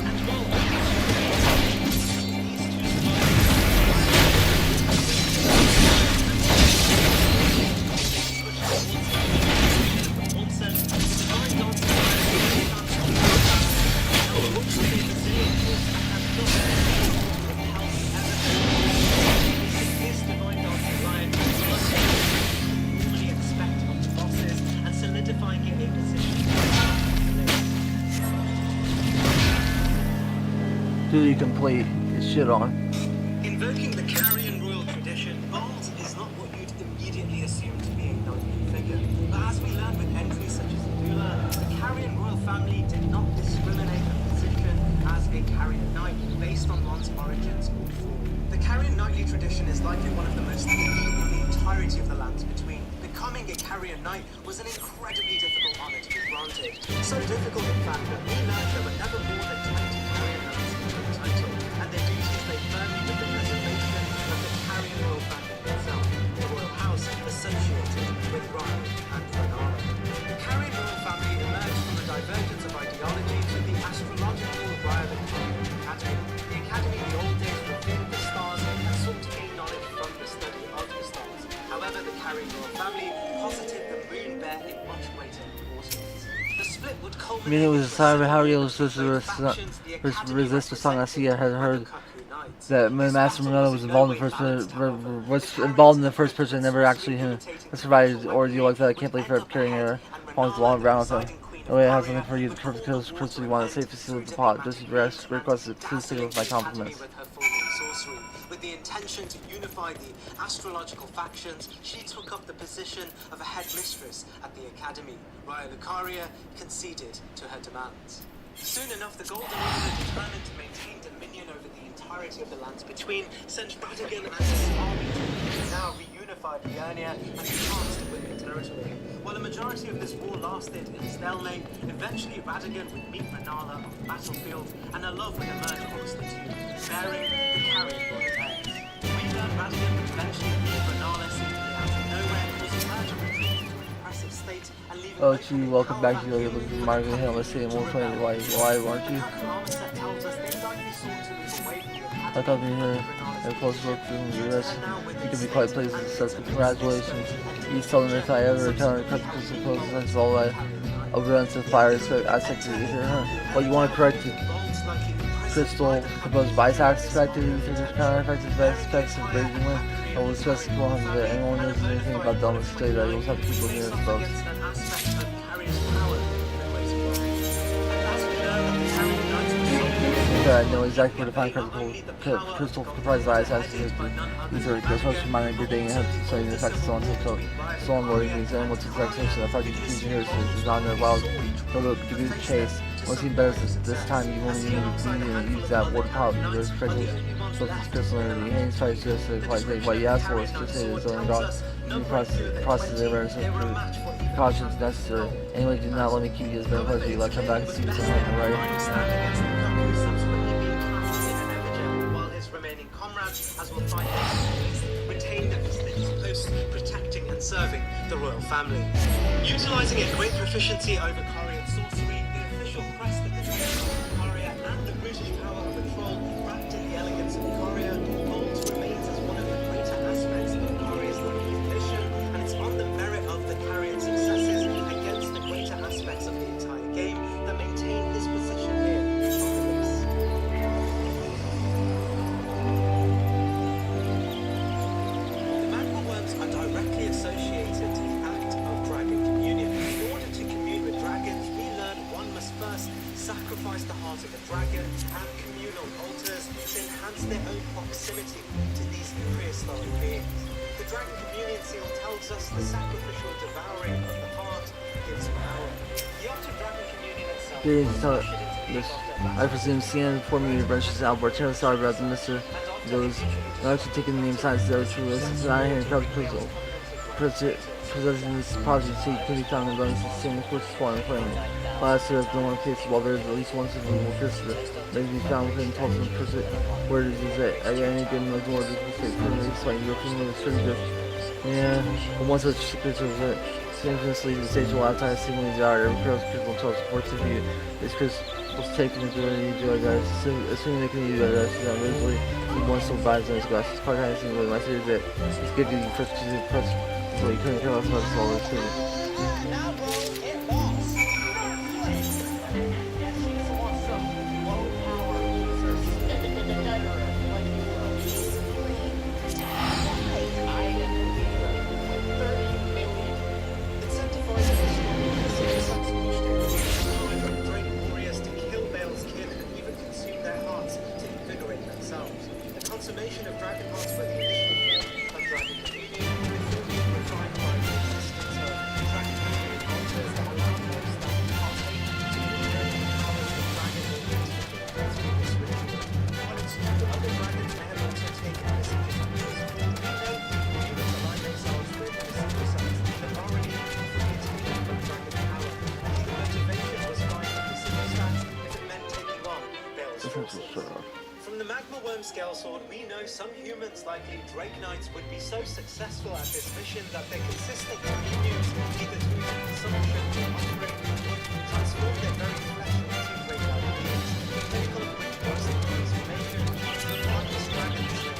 Speaker 7: and while
Speaker 1: Duty complete. Get shit on.
Speaker 7: Invoking the Carrion royal tradition, Barnes is not what you'd immediately assume to be a knightly figure. But as we learn with entries such as Adula, the Carrion royal family did not discriminate a position as a Carrion knight based on one's origins or form. The Carrion knightly tradition is likely one of the most elite in the entirety of the lands between. Becoming a Carrion knight was an incredibly difficult honor to be granted. So difficult, in fact, that we learned there were never more than 20 Carrion knights in the title, and their duties lay firmly with the preservation of the Carrion royal family itself, the royal house associated with Ryan and Renara. carrying royal family posited the moon bear in much greater proportions. The split would
Speaker 1: I
Speaker 7: culminate
Speaker 1: mean, it was a
Speaker 7: into
Speaker 1: sign of how
Speaker 7: assembly
Speaker 1: real
Speaker 7: of the
Speaker 1: resist
Speaker 7: factions the Academy
Speaker 1: resist the song. I see. I had heard
Speaker 7: Cuckoo Knights.
Speaker 1: that
Speaker 7: This
Speaker 1: Master
Speaker 7: battle
Speaker 1: Minota
Speaker 7: was
Speaker 1: was
Speaker 7: in
Speaker 1: involved
Speaker 7: no
Speaker 1: in the
Speaker 7: way
Speaker 1: first
Speaker 7: balanced, however.
Speaker 1: was
Speaker 7: The
Speaker 1: involved in the
Speaker 7: Carriers
Speaker 1: first person, never actually him. Survived the ordeal like that. I can't believe for carrying her along the long round with him. The way I have something for you. The perfect kills. Crystal, you want to safely seal the pot. Just requested. Please take it with my compliments.
Speaker 7: With her falling sorcery. With the intention to unify the astrological factions, she took up the position of a headmistress at the Academy. Raya Lucaria conceded to her demands. Soon enough, the Golden Order, determined to maintain dominion over the entirety of the lands between, sent Radagon and his army to now reunify Liurnia and enhanced Wiccan territory. While a majority of this war lasted in stalemate, eventually Radagon would meet Renala on the battlefield, and a love would emerge amongst the two, bearing the carrion royal eggs. We learned Radagon would eventually leave Renala seemingly out of nowhere, causing her to retreat into an impressive state, and leaving
Speaker 1: Oh, gee, welcome back to your looking Margaret Hill. Let's see, more 20. Why aren't you? I thought we were a close look to the rest. You can be quite pleased with the success. Congratulations. You told me if I ever return to cut the crystal close, that's all I'll run to fire. I said to you here, huh? Well, you want to correct it. Crystal composed by tax effective, you think there's counter effects of raging wind. I will discuss the components of it. Anyone knows anything about Delma state, I will have people near us both. I know exactly where to find crystal comprised eyes has to be either the source of mind every day and have studying the effects so on so on loading things and what's exact solution. I thought you could here is not in a wild to do the chase. What's even better this time you won't even use that water power to those crystals. So this crystal energy hangs tries to like what you asked for is just say it's own god. You process the awareness of precautions necessary. Anyway, do not let me keep you as bad pleasure. You let come back and see what's happening, right?
Speaker 7: Remaining comrades, as we'll find out, retained at these posts, protecting and serving the royal family. Utilising a great proficiency over Carian sorcery, the official crest of the nation of Caria and the British power of the troll, wrapped in the elegance of Caria, gold remains as one of the greater aspects of Caria's mission, and it's on the merit of the Carian successes against the greater aspects of the entire game that maintain this position here on the list. Directly associated to the act of dragon communion. In order to commune with dragons, we learn one must first sacrifice the heart of a dragon and communal altars to enhance their own proximity to these prehistoric beings. The dragon communion seal tells us the sacrificial devouring of the heart gives power. The act of dragon communion itself.
Speaker 1: I presume CNN before me branches out. We're terribly sorry about the Mr. Those not actually taking the name signs that are true lists. And I hear crowd possessing this project so you can be found in runs the same course spawn and flame. Last year, no one case while there is at least one survivable Christopher. They can be found within 12 of the where it is at. I any given no more this mistake permanently explain your opinion is pretty good. Yeah, but one such secret is that infamously the stage will outside signaling the art every critical tells supports of you. This Chris was taken into the enjoy guys. Assuming they can use that originally one still buys those glasses. Quite kind of thing with my theory that it's good to you first to the press so you couldn't kill us about this all this too.
Speaker 7: From the magma worm scale sword, we know some humans, likely Drake Knights, would be so successful at this mission that their consistent continues either through consumption or offering would transform their very flesh into great beings. The pinnacle of which was the transformation into the largest dragon slain.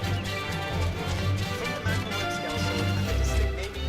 Speaker 7: From the magma worm scale sword and the distinct naming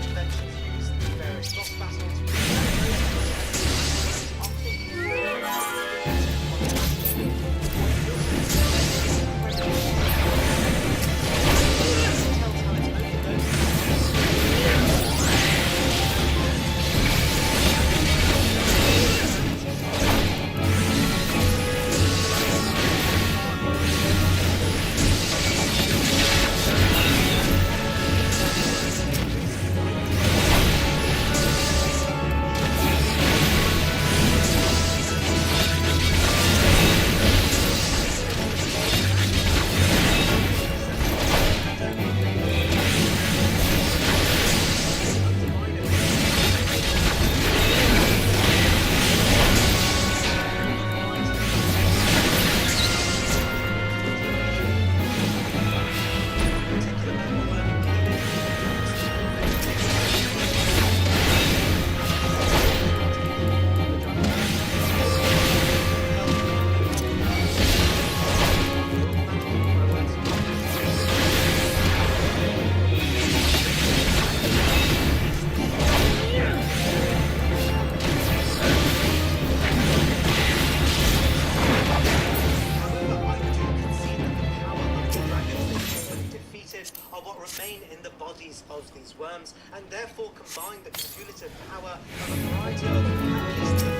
Speaker 7: are what remain in the bodies of these worms, and therefore combine the cumulative power of a variety of catalysts and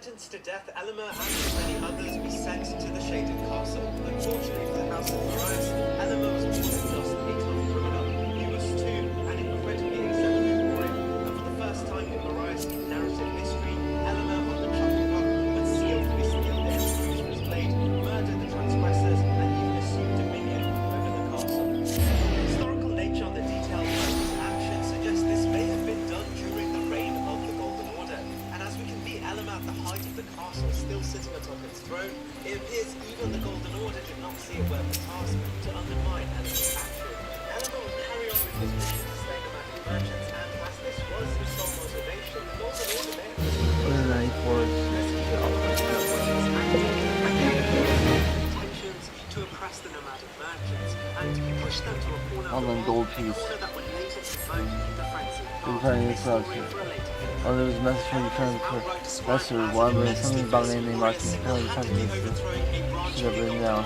Speaker 7: sentenced to death, Elmer and many others were sent to the Shaded Castle. Unfortunately for the House of Marias, Elmer was more than just a tough criminal. He was too an incredibly exemplary warrior. And for the first time in Marias' narrative history, Elmer on the chopping block, when sealed with his executioner's blade, murdered the transgressors and even assumed dominion over the castle. The historical nature of the details of his actions suggests this may have been done during the reign of the Golden Order. And as we can see Elmer at the height of the castle still sitting atop its throne, it appears even the Golden Order did not see it worth the task to undermine Elmer's action. Elmer would carry on with his mission to slay the magic merchants, and as this was his sole motivation, the Golden Order may have intentions to oppress the nomadic merchants and push them to a corner
Speaker 1: All them gold piece.
Speaker 7: that would later provoke the frenzy.
Speaker 1: Returning instruction. Oh, there was a message from returning professor. One was something about a name named Martin. Apparently, something should have written down.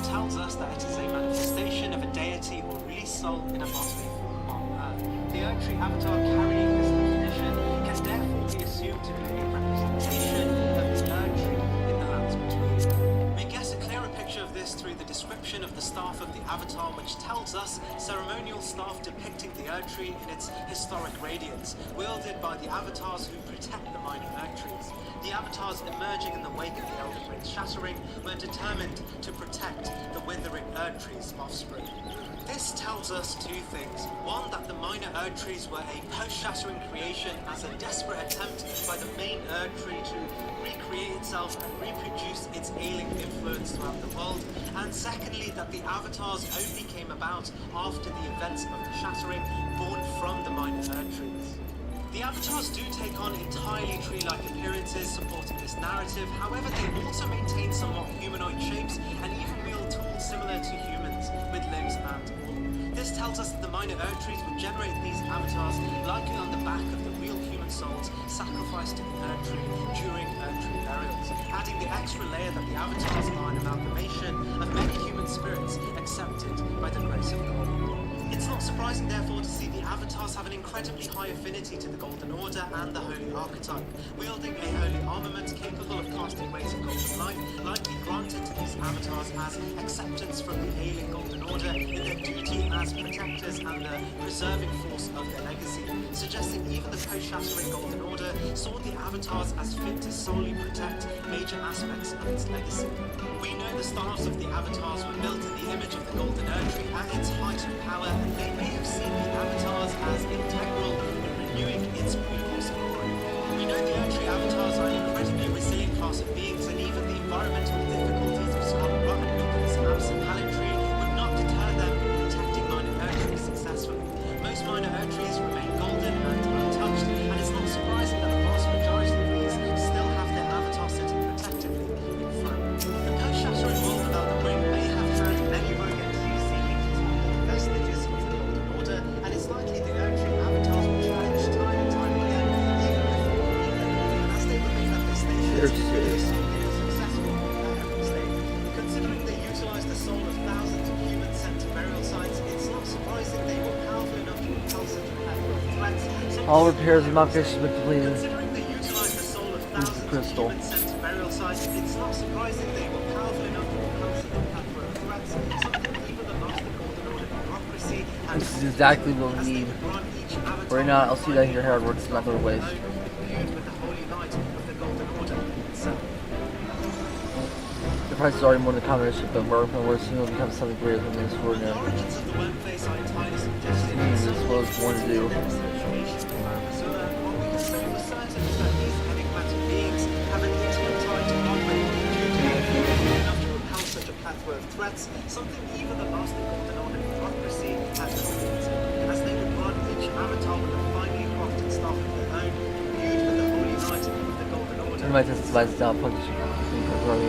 Speaker 7: Tells us that it is a manifestation of a deity or released soul in a bodily form on Earth. The Erdtree avatar carrying this definition can therefore be assumed to be a representation of the Erdtree in the lands between. We get a clearer picture of this through the description of the staff of the avatar, which tells us ceremonial staff depicting the Erdtree in its historic radiance, wielded by the avatars who protect the minor Erdtrees. The avatars emerging in the wake of the Elden Ring's shattering were determined to protect the withering Erdtree's offspring. This tells us two things. One, that the minor Erdtrees were a post-shattering creation as a desperate attempt by the main Erdtree to recreate itself and reproduce its ailing influence throughout the world. And secondly, that the avatars only came about after the events of the shattering, born from the minor Erdtrees. The avatars do take on entirely tree-like appearances supporting this narrative, however they also maintain somewhat humanoid shapes and even wield tools similar to humans, with limbs and all. This tells us that the minor Erdtrees would generate these avatars likely on the back of the real human human souls sacrificed to the Erdtree during Erdtree burials, adding the extra layer that the avatars are an amalgamation of many human spirits accepted by the grace of God. It's not surprising, therefore, to see the avatars have an incredibly high affinity to the Golden Order and the Holy Archetype, wielding a holy armament capable of casting rays of golden light, likely granted to these avatars as acceptance from the ailing Golden Order in their duty as protectors and the preserving force of their legacy, suggesting even the post-shattering Golden Order saw the avatars as fit to solely protect major aspects of its legacy. We know the stars of the avatars were built in the image of the Golden Erdtree at its height of power, and they may have seen the avatars as integral in renewing its previous glory. We know the Erdtree avatars are an incredibly resilient class of beings, and even the environmental difficulties of Scott Rotten with its absent Erdtree would not deter them from protecting minor Erdtrees successfully. Most minor Erdtrees remain golden and untouched, and it's not surprising that the vast majority of these still have their avatar sitting protectively in front. The post-shattering world without the ring may have had many rogue entities seeking to take the vestiges of the Golden Order, and it's likely the Erdtree avatars will challenge time and time again, even before defeating them. And as they remain at this station,
Speaker 1: They're
Speaker 7: it's
Speaker 1: serious.
Speaker 7: successful at every stage. Considering they utilize the soul of thousands of humans sent to burial sites, it's not surprising they were powerful enough to repel such a plethora of threats.
Speaker 1: All repairs and modifications have been completed.
Speaker 7: Considering they utilize the soul of thousands of
Speaker 1: crystal.
Speaker 7: humans sent to burial sites, it's not surprising they were powerful enough to repel such a plethora of threats. Something even the master Golden Order bureaucracy and
Speaker 1: This is exactly what we
Speaker 7: as they
Speaker 1: need.
Speaker 7: would grant each avatar
Speaker 1: Right now, I'll see that in your hair works in other ways.
Speaker 7: imbued with the holy light of the Golden Order itself.
Speaker 1: The price is already more than the combination, but we're soon will become something greater than this
Speaker 7: The
Speaker 1: extraordinary.
Speaker 7: origins of the worm face are entirely suggestive.
Speaker 1: This is what I was born to do.
Speaker 7: What we can say for certain is that these enigmatic beings have an intimate tie to Godwin due to their ability enough to repel such a plethora of threats, something even the master Golden Order bureaucracy has committed, as they would grant each avatar with a finely crafted staff of their own, imbued with the holy light of the Golden Order.
Speaker 1: I might just advise down punch.
Speaker 7: Well, the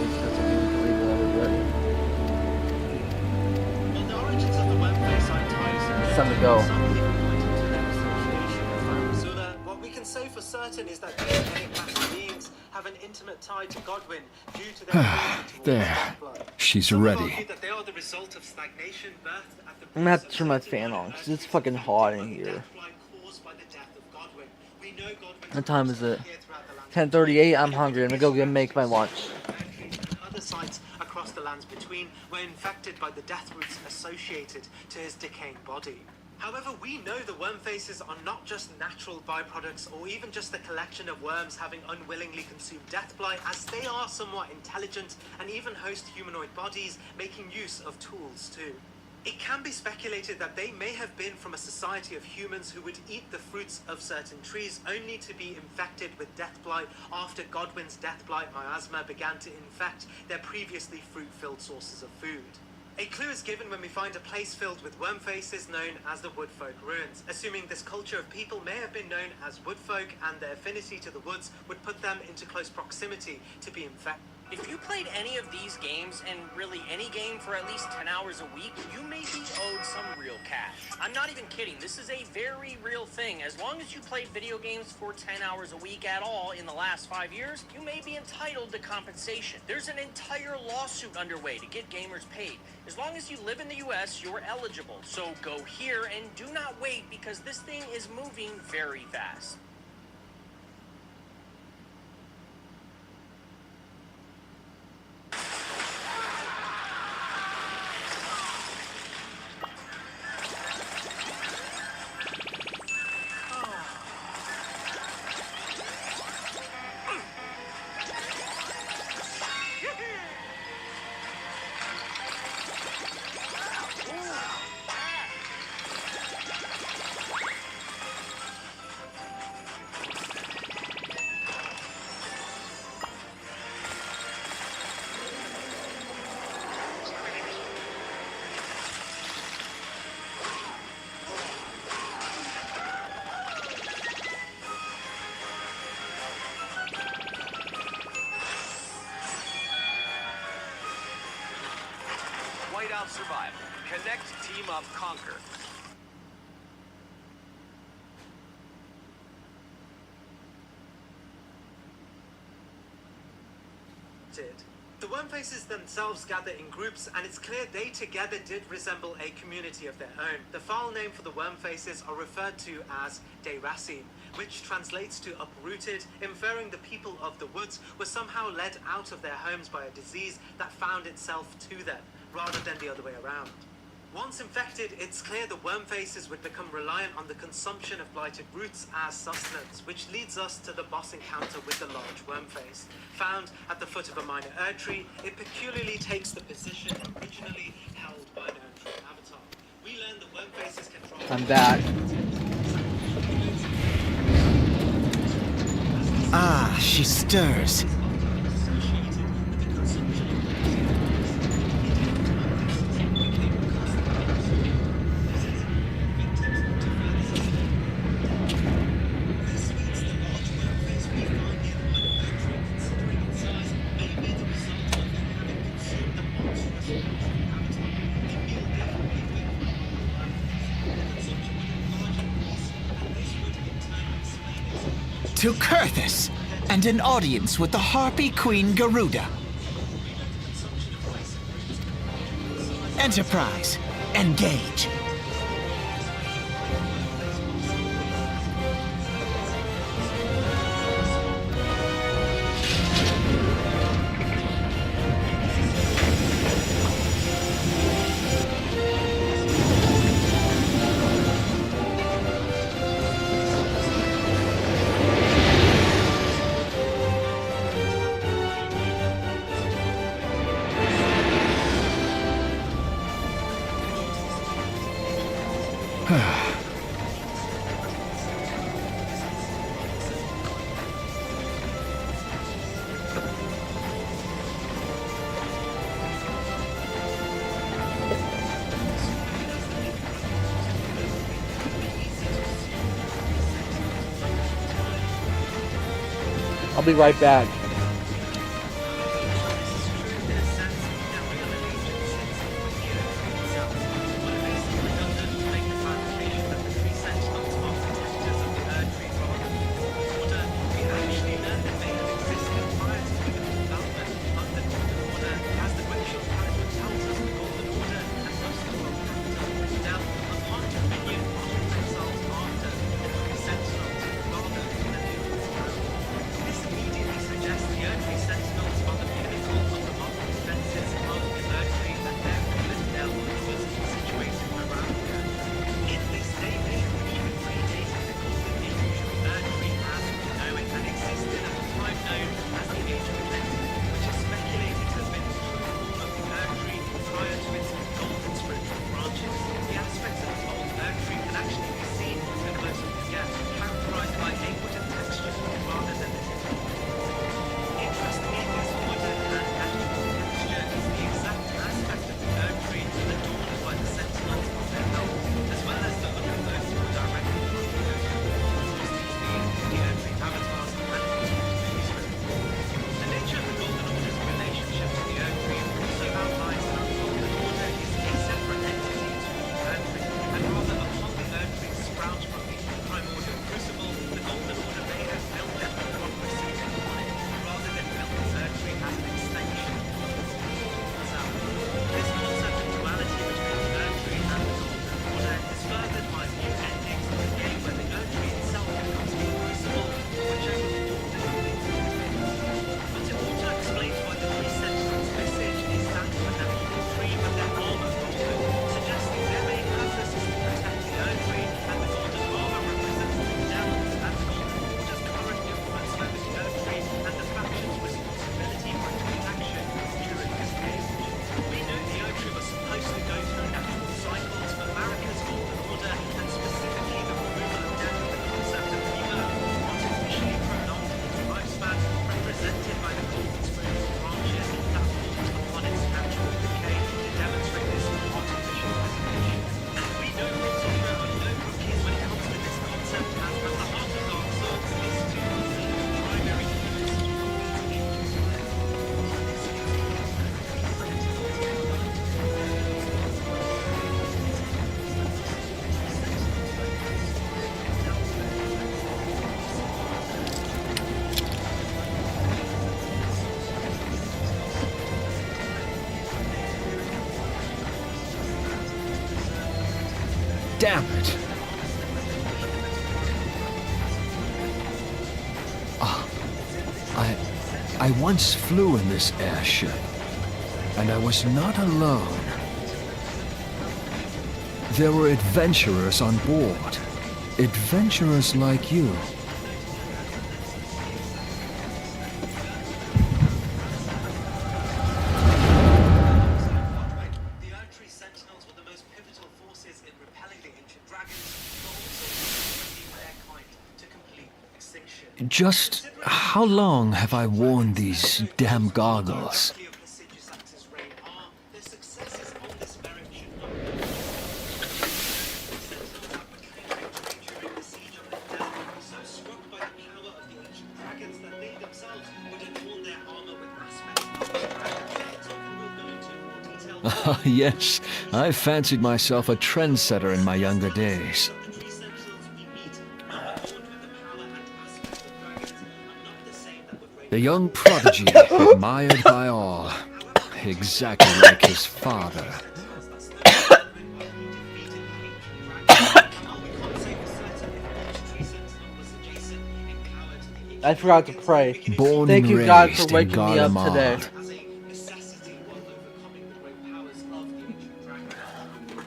Speaker 7: origins of the worm face are entirely
Speaker 1: It's time to go.
Speaker 7: Some people pointing to their association with Farasula. What we can say for certain is that these enigmatic beings have an intimate tie to Godwin due to their affinity towards
Speaker 9: There.
Speaker 7: Deathblood.
Speaker 9: She's
Speaker 7: Some have
Speaker 9: ready.
Speaker 7: argued that they are the result of stagnation birthed at the
Speaker 1: I'm gonna have to
Speaker 7: base
Speaker 1: turn my
Speaker 7: of certain
Speaker 1: fan on,
Speaker 7: minor
Speaker 1: 'cause it's
Speaker 7: Erdtrees
Speaker 1: fucking hot in here.
Speaker 7: Deathblood caused by the death of Godwin. We know Godwin's
Speaker 1: What time is it?
Speaker 7: appeared throughout the land.
Speaker 1: 10:38. I'm hungry. I'm gonna go make my lunch.
Speaker 7: And other sites across the lands between were infected by the death roots associated to his decaying body. However, we know the worm faces are not just natural byproducts or even just a collection of worms having unwillingly consumed deathblight, as they are somewhat intelligent and even host humanoid bodies, making use of tools too. It can be speculated that they may have been from a society of humans who would eat the fruits of certain trees only to be infected with deathblight after Godwin's deathblight miasma began to infect their previously fruit-filled sources of food. A clue is given when we find a place filled with worm faces known as the Woodfolk Ruins, assuming this culture of people may have been known as Woodfolk and their affinity to the woods would put them into close proximity to be infected.
Speaker 10: If you played any of these games, and really any game for at least 10 hours a week, you may be owed some real cash. I'm not even kidding, this is a very real thing. As long as you played video games for 10 hours a week at all in the last 5 years, you may be entitled to compensation. There's an entire lawsuit underway to get gamers paid. As long as you live in the US, you're eligible. So go here and do not wait, because this thing is moving very fast.
Speaker 11: Whiteout survival. Connect, team up, conquer.
Speaker 7: did. The worm faces themselves gather in groups, and it's clear they together did resemble a community of their own. The file name for the worm faces are referred to as Deirasi, which translates to uprooted, inferring the people of the woods were somehow led out of their homes by a disease that found itself to them, rather than the other way around. Once infected, it's clear the worm faces would become reliant on the consumption of blighted roots as sustenance, which leads us to the boss encounter with the large worm face. Found at the foot of a minor Erd tree, it peculiarly takes the position originally held by an Erd tree avatar. We learn the worm faces control...
Speaker 1: I'm back.
Speaker 9: Ah, she stirs. To Kurthus, and an audience with the Harpy Queen Garuda. Enterprise, engage.
Speaker 1: I'll be right back.
Speaker 7: This immediately suggests
Speaker 12: damn it. I once flew in this airship, and I was not alone. There were adventurers on board. Adventurers like you.
Speaker 7: The Erdtree Sentinels were the most pivotal forces in repelling the ancient dragons, but also keeping their kind to complete extinction.
Speaker 12: Just how long have I worn these damn goggles? Ah, yes, I fancied myself a trendsetter in my younger days. The young prodigy, admired by all, exactly like his father.
Speaker 1: I forgot to pray.
Speaker 12: Born
Speaker 1: Thank
Speaker 12: and
Speaker 1: you, God,
Speaker 12: raised
Speaker 1: for waking me up
Speaker 12: in
Speaker 1: today.
Speaker 12: Garlemald.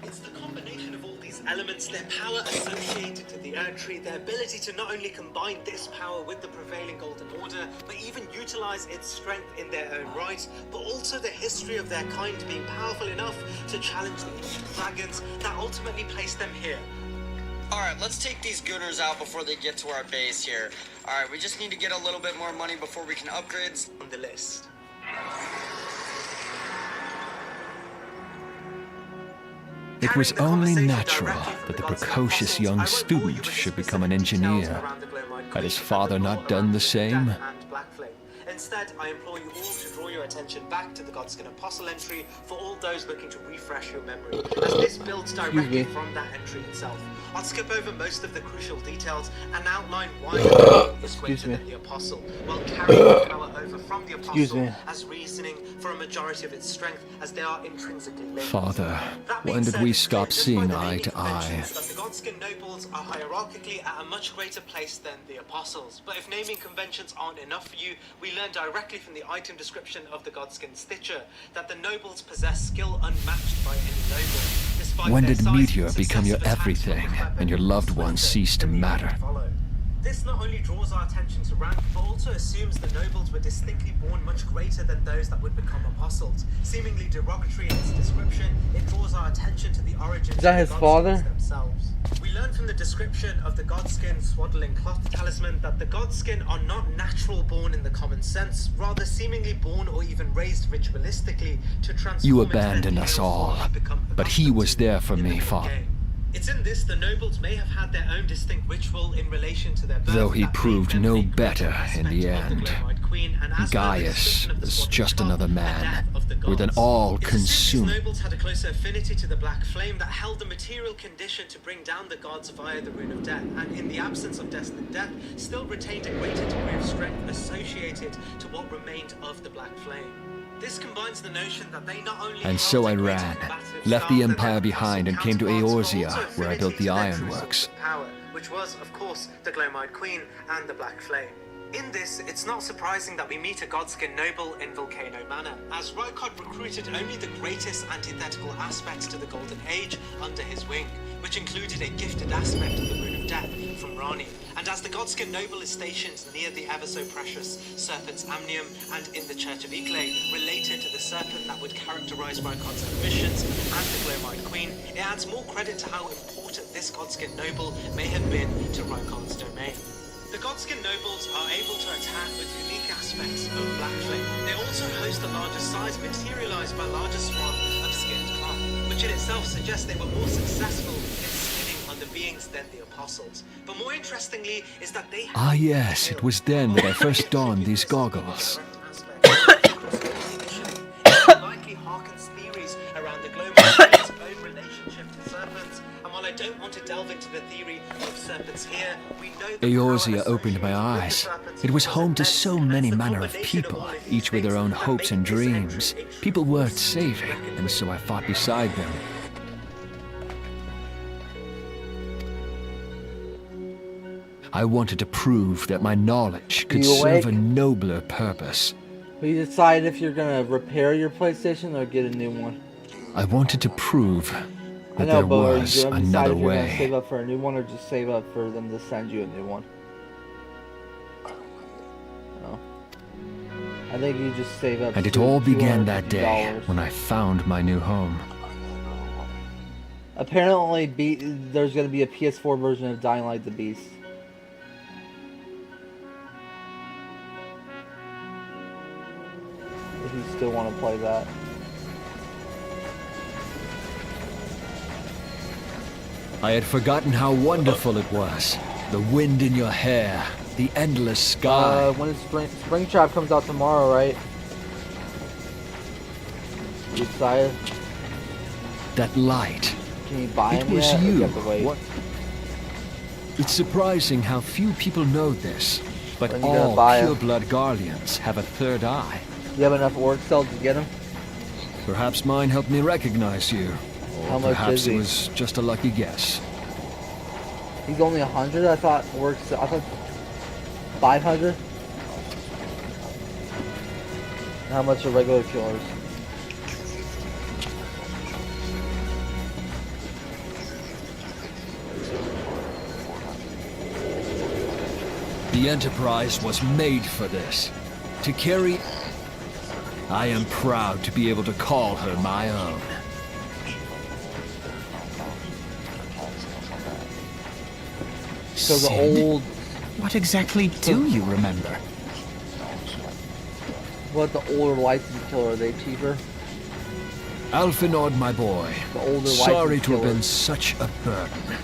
Speaker 7: It's the combination of all these elements, their power associated to the Erdtree, their ability to not only combine this power with the prevailing Golden Order, but even utilize its strength in their own right, but also the history of their kind being powerful enough to challenge the ancient dragons that ultimately placed them here.
Speaker 13: Alright, let's take these gooners out before they get to our base here. Alright, we just need to get a little bit more money before we can upgrade
Speaker 7: On the list.
Speaker 12: It was only natural that the precocious young student should become an engineer. Had his father not done the same?
Speaker 7: Instead, I implore you all to draw your attention back to the Godskin Apostle entry for all those looking to refresh your memory, as this builds directly from that entry itself. I'll skip over most of the crucial details and outline why the Godskin is greater than the Apostle, while carrying the power over from the Apostle as reasoning for a majority of its strength, as they are intrinsically linked.
Speaker 12: Father, when did we stop seeing eye to eye?
Speaker 7: That the Godskin nobles are hierarchically at a much greater place than the Apostles. But if naming conventions aren't enough for you, we learn directly from the item description of the Godskin Stitcher that the nobles possess skill unmatched by any noble. Despite
Speaker 12: When
Speaker 7: their
Speaker 12: did
Speaker 7: size,
Speaker 12: Meteor become your
Speaker 7: successive attacks
Speaker 12: everything,
Speaker 7: from the weapon
Speaker 12: and your loved ones cease to matter?
Speaker 7: This not only draws our attention to rank, but also assumes the nobles were distinctly born much greater than those that would become apostles. Seemingly derogatory in its description, it draws our attention to the origins
Speaker 1: Is that
Speaker 7: of
Speaker 1: his
Speaker 7: the
Speaker 1: father?
Speaker 7: Godskins themselves. We learn from the description of the Godskin swaddling cloth talisman that the Godskin are not natural born in the common sense, rather seemingly born or even raised ritualistically to transform
Speaker 12: You
Speaker 7: into their
Speaker 12: abandoned us
Speaker 7: pale
Speaker 12: all,
Speaker 7: form and become
Speaker 12: but he was there for
Speaker 7: in the
Speaker 12: me,
Speaker 7: new
Speaker 12: Father.
Speaker 7: game. It's in this the nobles may have had their own distinct ritual in relation to their birth.
Speaker 12: Though he
Speaker 7: that made
Speaker 12: proved
Speaker 7: them
Speaker 12: no
Speaker 7: the
Speaker 12: better in the
Speaker 7: aspect of
Speaker 12: end.
Speaker 7: Glamorite Queen, and as per the
Speaker 12: Gaius
Speaker 7: description of the
Speaker 12: was
Speaker 7: swaddling
Speaker 12: just
Speaker 7: cloth,
Speaker 12: another
Speaker 7: the
Speaker 12: man,
Speaker 7: death of the
Speaker 12: with an
Speaker 7: gods. It's
Speaker 12: all-consuming...
Speaker 7: these nobles had a closer affinity to the Black Flame that held the material condition to bring down the gods via the Rune of Death, and in the absence of destined death, still retained a greater degree of strength associated to what remained of the Black Flame. This combines the notion that they not only
Speaker 12: And so I
Speaker 7: held a greater
Speaker 12: ran,
Speaker 7: combative
Speaker 12: left
Speaker 7: style
Speaker 12: the
Speaker 7: than
Speaker 12: Empire
Speaker 7: their
Speaker 12: behind and
Speaker 7: apostle
Speaker 12: came to
Speaker 7: counterparts, but
Speaker 12: Eorzea,
Speaker 7: also
Speaker 12: where I
Speaker 7: affinity
Speaker 12: built the
Speaker 7: to their true
Speaker 12: ironworks.
Speaker 7: source of power, which was, of course, the Glomide Queen and the Black Flame. In this, it's not surprising that we meet a Godskin noble in Volcano Manor, as Rykard recruited only the greatest antithetical aspects to the Golden Age under his wing, which included a gifted aspect of the Rune of Death from Rani. And as the Godskin noble is stationed near the ever-so-precious Serpent's Amnium and in the Church of Icle, related to the serpent that would characterize Rykard's ambitions and the Glomide Queen, it adds more credit to how important this Godskin noble may have been to Rykard's domain. The Godskin nobles are able to attack with unique aspects of Black Flame. They also host a larger size materialized by larger swath of skinned cloth, which in itself suggests they were more successful in skinning other beings than the apostles. But more interestingly is that they
Speaker 12: Ah yes, it was then that I first donned these goggles.
Speaker 7: It likely harkens theories around the Glomide own relationship to serpents, and while I don't want to delve into the theory of serpents here, we know the
Speaker 12: Eorzea opened my eyes. It was home to so many manner of people, each with their own hopes and dreams. People worth saving, and so I fought beside them. I wanted to prove that my knowledge could
Speaker 1: You awake?
Speaker 12: serve a nobler purpose.
Speaker 1: Will you decide if you're gonna repair your PlayStation or get a new one?
Speaker 12: I wanted to prove
Speaker 1: I
Speaker 12: that
Speaker 1: know,
Speaker 12: there
Speaker 1: but are
Speaker 12: was
Speaker 1: you gonna decide
Speaker 12: another
Speaker 1: if you're gonna save
Speaker 12: way.
Speaker 1: up for a new one or just save up for them to send you a new one? No. I think you just save up.
Speaker 12: And it all began that
Speaker 1: $250.
Speaker 12: day when I found my new home.
Speaker 1: Apparently, there's gonna be a PS4 version of Dying Light the Beast. If you still want to play that.
Speaker 12: I had forgotten how wonderful it was. The wind in your hair, the endless sky.
Speaker 1: When Springtrap comes out tomorrow, right? You excited?
Speaker 12: That light.
Speaker 1: Can you buy
Speaker 12: It
Speaker 1: them
Speaker 12: was
Speaker 1: yet? Or
Speaker 12: you.
Speaker 1: you have to wait?
Speaker 12: What? It's surprising how few people know this, but
Speaker 1: When you gonna
Speaker 12: all
Speaker 1: buy 'em?
Speaker 12: pureblood Guardians have a third eye.
Speaker 1: You have enough orc cells to get them?
Speaker 12: Perhaps mine helped me recognize you.
Speaker 1: How
Speaker 12: Or
Speaker 1: much
Speaker 12: perhaps
Speaker 1: is he?
Speaker 12: it was just a lucky guess.
Speaker 1: He's only 100. I thought orcs. I thought 500. How much are regular killers?
Speaker 12: The Enterprise was made for this. To carry... I am proud to be able to call her my own.
Speaker 1: So the
Speaker 9: Sid?
Speaker 1: old,
Speaker 9: What exactly do you remember?
Speaker 1: what the older licensed killer, are they cheaper?
Speaker 12: Alphinord, my boy.
Speaker 1: The older
Speaker 12: Sorry
Speaker 1: licensed
Speaker 12: to have been
Speaker 1: killers.
Speaker 12: such a burden.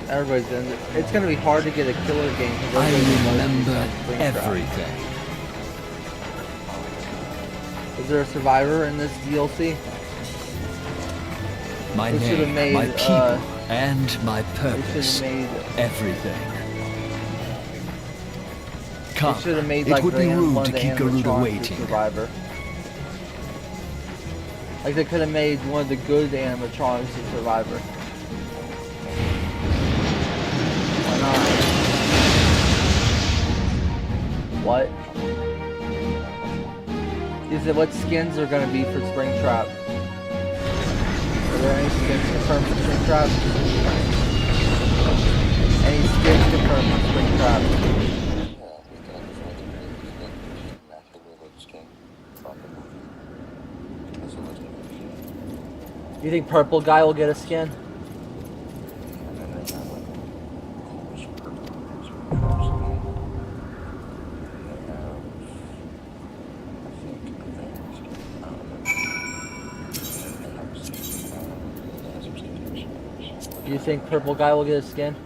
Speaker 1: Everybody's in it. It's gonna be hard to get a killer game. 'Cause
Speaker 12: I
Speaker 1: everybody's in
Speaker 12: remember
Speaker 1: Springtrap.
Speaker 12: everything.
Speaker 1: Is there a survivor in this DLC?
Speaker 12: My
Speaker 1: They should've
Speaker 12: name,
Speaker 1: made,
Speaker 12: my people, and my
Speaker 1: They
Speaker 12: purpose.
Speaker 1: should have made.
Speaker 12: Everything.
Speaker 1: They
Speaker 12: Come,
Speaker 1: should have made
Speaker 12: it
Speaker 1: like
Speaker 12: would be
Speaker 1: one
Speaker 12: rude
Speaker 1: of
Speaker 12: to
Speaker 1: the
Speaker 12: keep Garuda
Speaker 1: animatronics
Speaker 12: waiting.
Speaker 1: Survivor. Like they could have made one of the good animatronics in Survivor. Why not? What? He said, what skins are gonna be for Springtrap? Are there any skins confirmed for Springtrap? Any skins confirmed for Springtrap? You think Purple Guy will get a skin? You think Purple Guy will get a skin?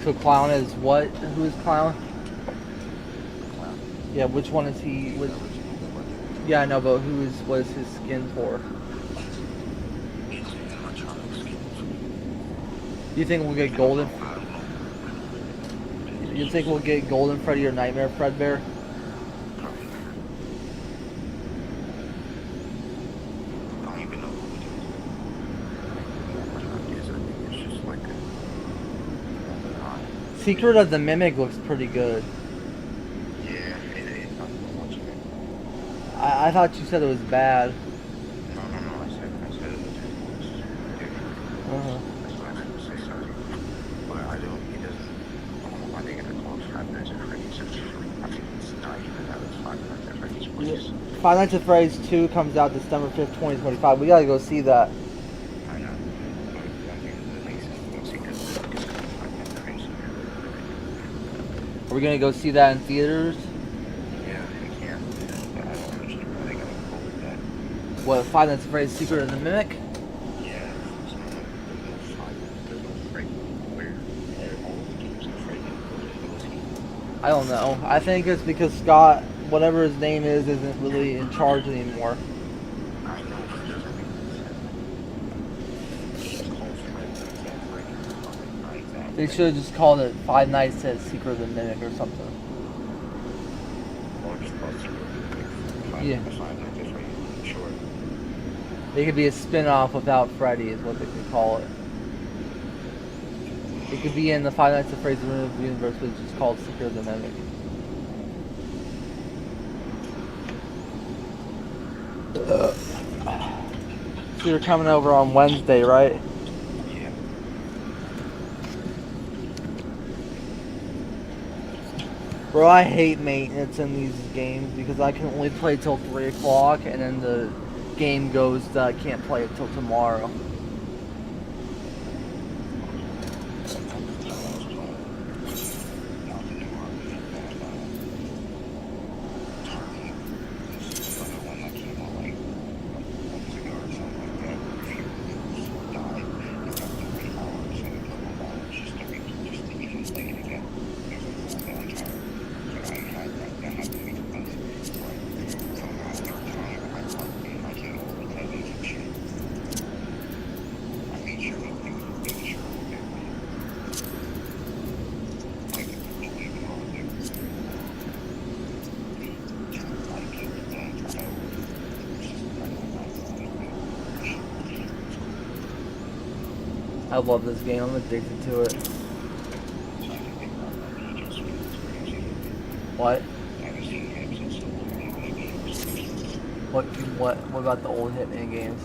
Speaker 1: So Clown is what? Who is Clown? Yeah, which one is he? Yeah, I know, but what is his skin for? You think we'll get Golden? You think we'll get Golden Freddy or Nightmare Fredbear? Secret of the Mimic looks pretty good. I thought you said it was bad. Uh-huh. Five Nights at Freddy's 2 comes out December 5th, 2025. We gotta go see that. Are we gonna go see that in theaters? What, Five Nights at Freddy's Secret of the Mimic? I don't know. I think it's because Scott, whatever his name is, isn't really in charge anymore. They should have just called it Five Nights at Secret of the Mimic or something.
Speaker 14: Or just call it Secret of the Mimic.
Speaker 1: Yeah.
Speaker 14: Five Nights at Freddy's, sure.
Speaker 1: They could be a spin-off without Freddy is what they could call it. It could be in the Five Nights at Freddy's universe, but it's just called Secret of the Mimic. So you're coming over on Wednesday, right?
Speaker 14: Yeah.
Speaker 1: Bro, I hate maintenance in these games because I can only play till 3 o'clock and then the game goes that I can't play it till tomorrow. I love this game. I'm addicted to it. What? What about the old Hitman games?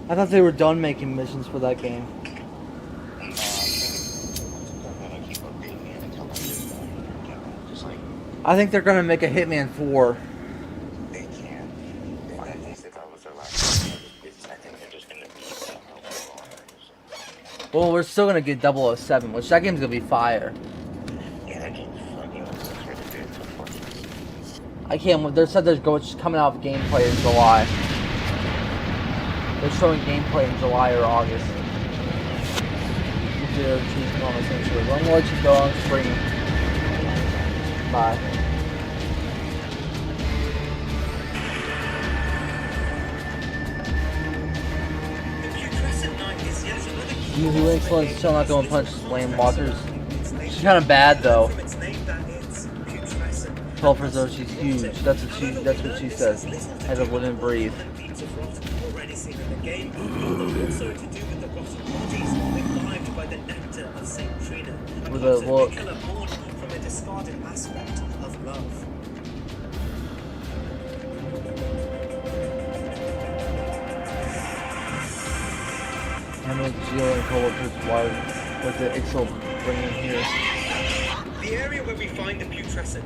Speaker 1: I thought they were done making missions for that game. I think they're gonna make a Hitman 4. Well, we're still gonna get 007, which that game's gonna be fire.
Speaker 14: Yeah, that game's fucking
Speaker 1: I can't. They said there's coming out of gameplay in July. They're showing gameplay in July or August. I'm gonna let you go on screen. Bye. You who influenced shall not go and punch landwalkers. She's kind of bad though. Tell her though she's huge. That's what she says. As it wouldn't breathe. With a look.
Speaker 7: From a discarded aspect of love.
Speaker 1: Hamlet, Geo, and co-workers, why was the Ixel bringing here?
Speaker 7: The area where we find the putrescent.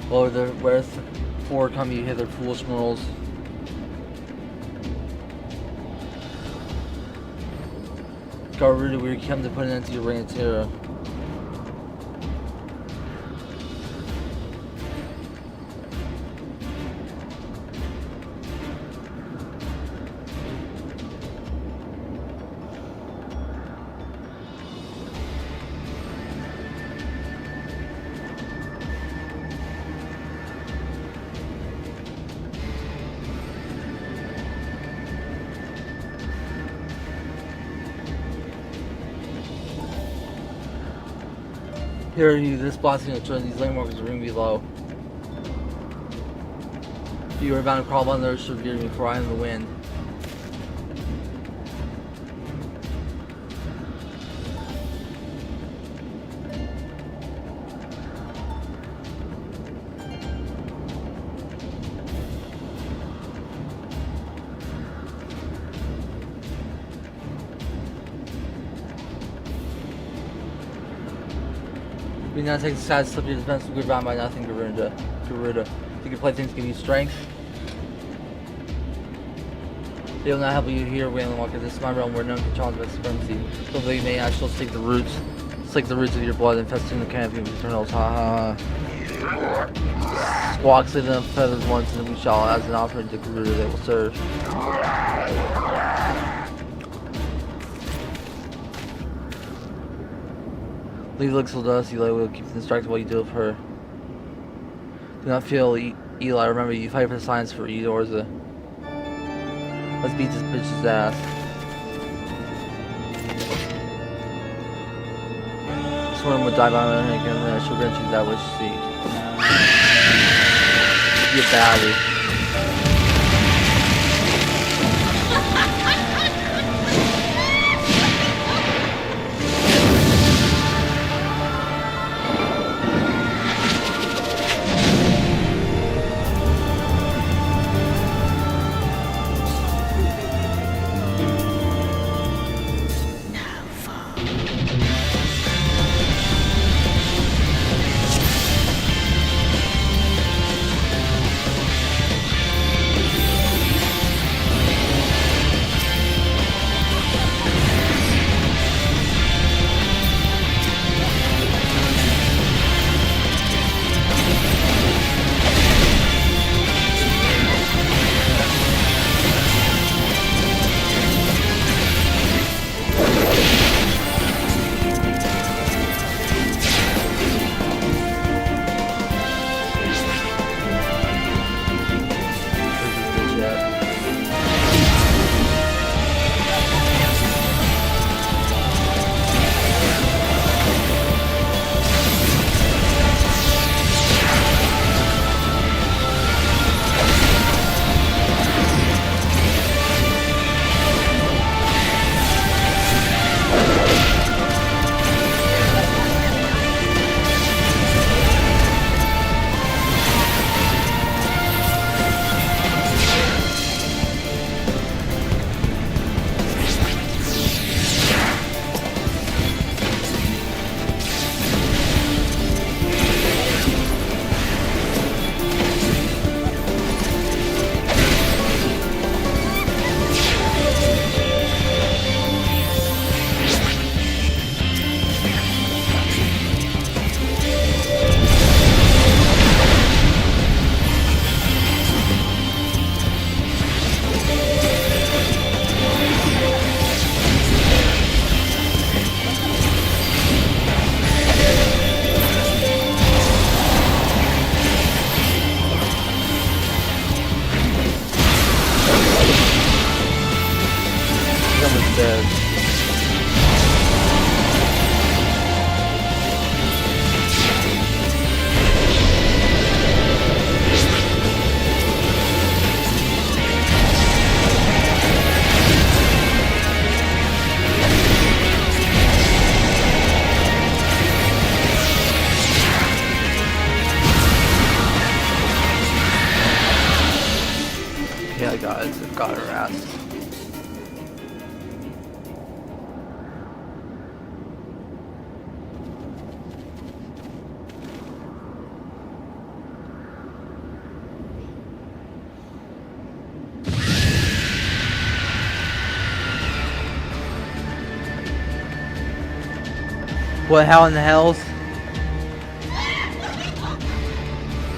Speaker 1: Well, where's four come you hither, foolish mortals? Garuda, we come to put an end to your reign of terror. Here you, this blasting will turn these landmarks ring below. You are bound to crawl on the earth severe me, for I am the wind. We now take the sad slip your defense will be bound by nothing, Garuda. You can play things give you strength. They will not help you here, Wayland Walker. This is my realm where none can challenge my supremacy. So that you may actually stick the roots of your blood, infesting the canopy of eternals. Ha ha. Squawks leave them feathers once, and we shall, as an offering to Garuda, they will serve. Leave Lixel to us, Eli will keep the distracted while you deal with her. Do not feel Eli, remember you fight for the science for Eorza. Let's beat this bitch's ass. I swear I'm gonna die by my own again, and then she'll grant you that which you seek. You baddie. Dead. Yeah, guys, it got her ass. What, how in the hells?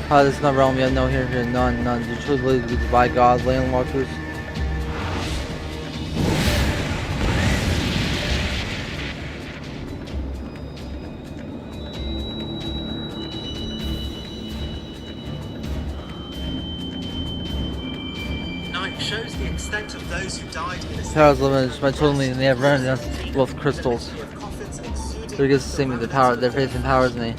Speaker 1: Oh, this is not realm. We have no here, none. Do you truly believe we by God, landwalkers?
Speaker 7: Shows the extent of those who died in this.
Speaker 1: Powers limited. My children, they have run us both crystals. So it gives to me the power, their faith and powers in me.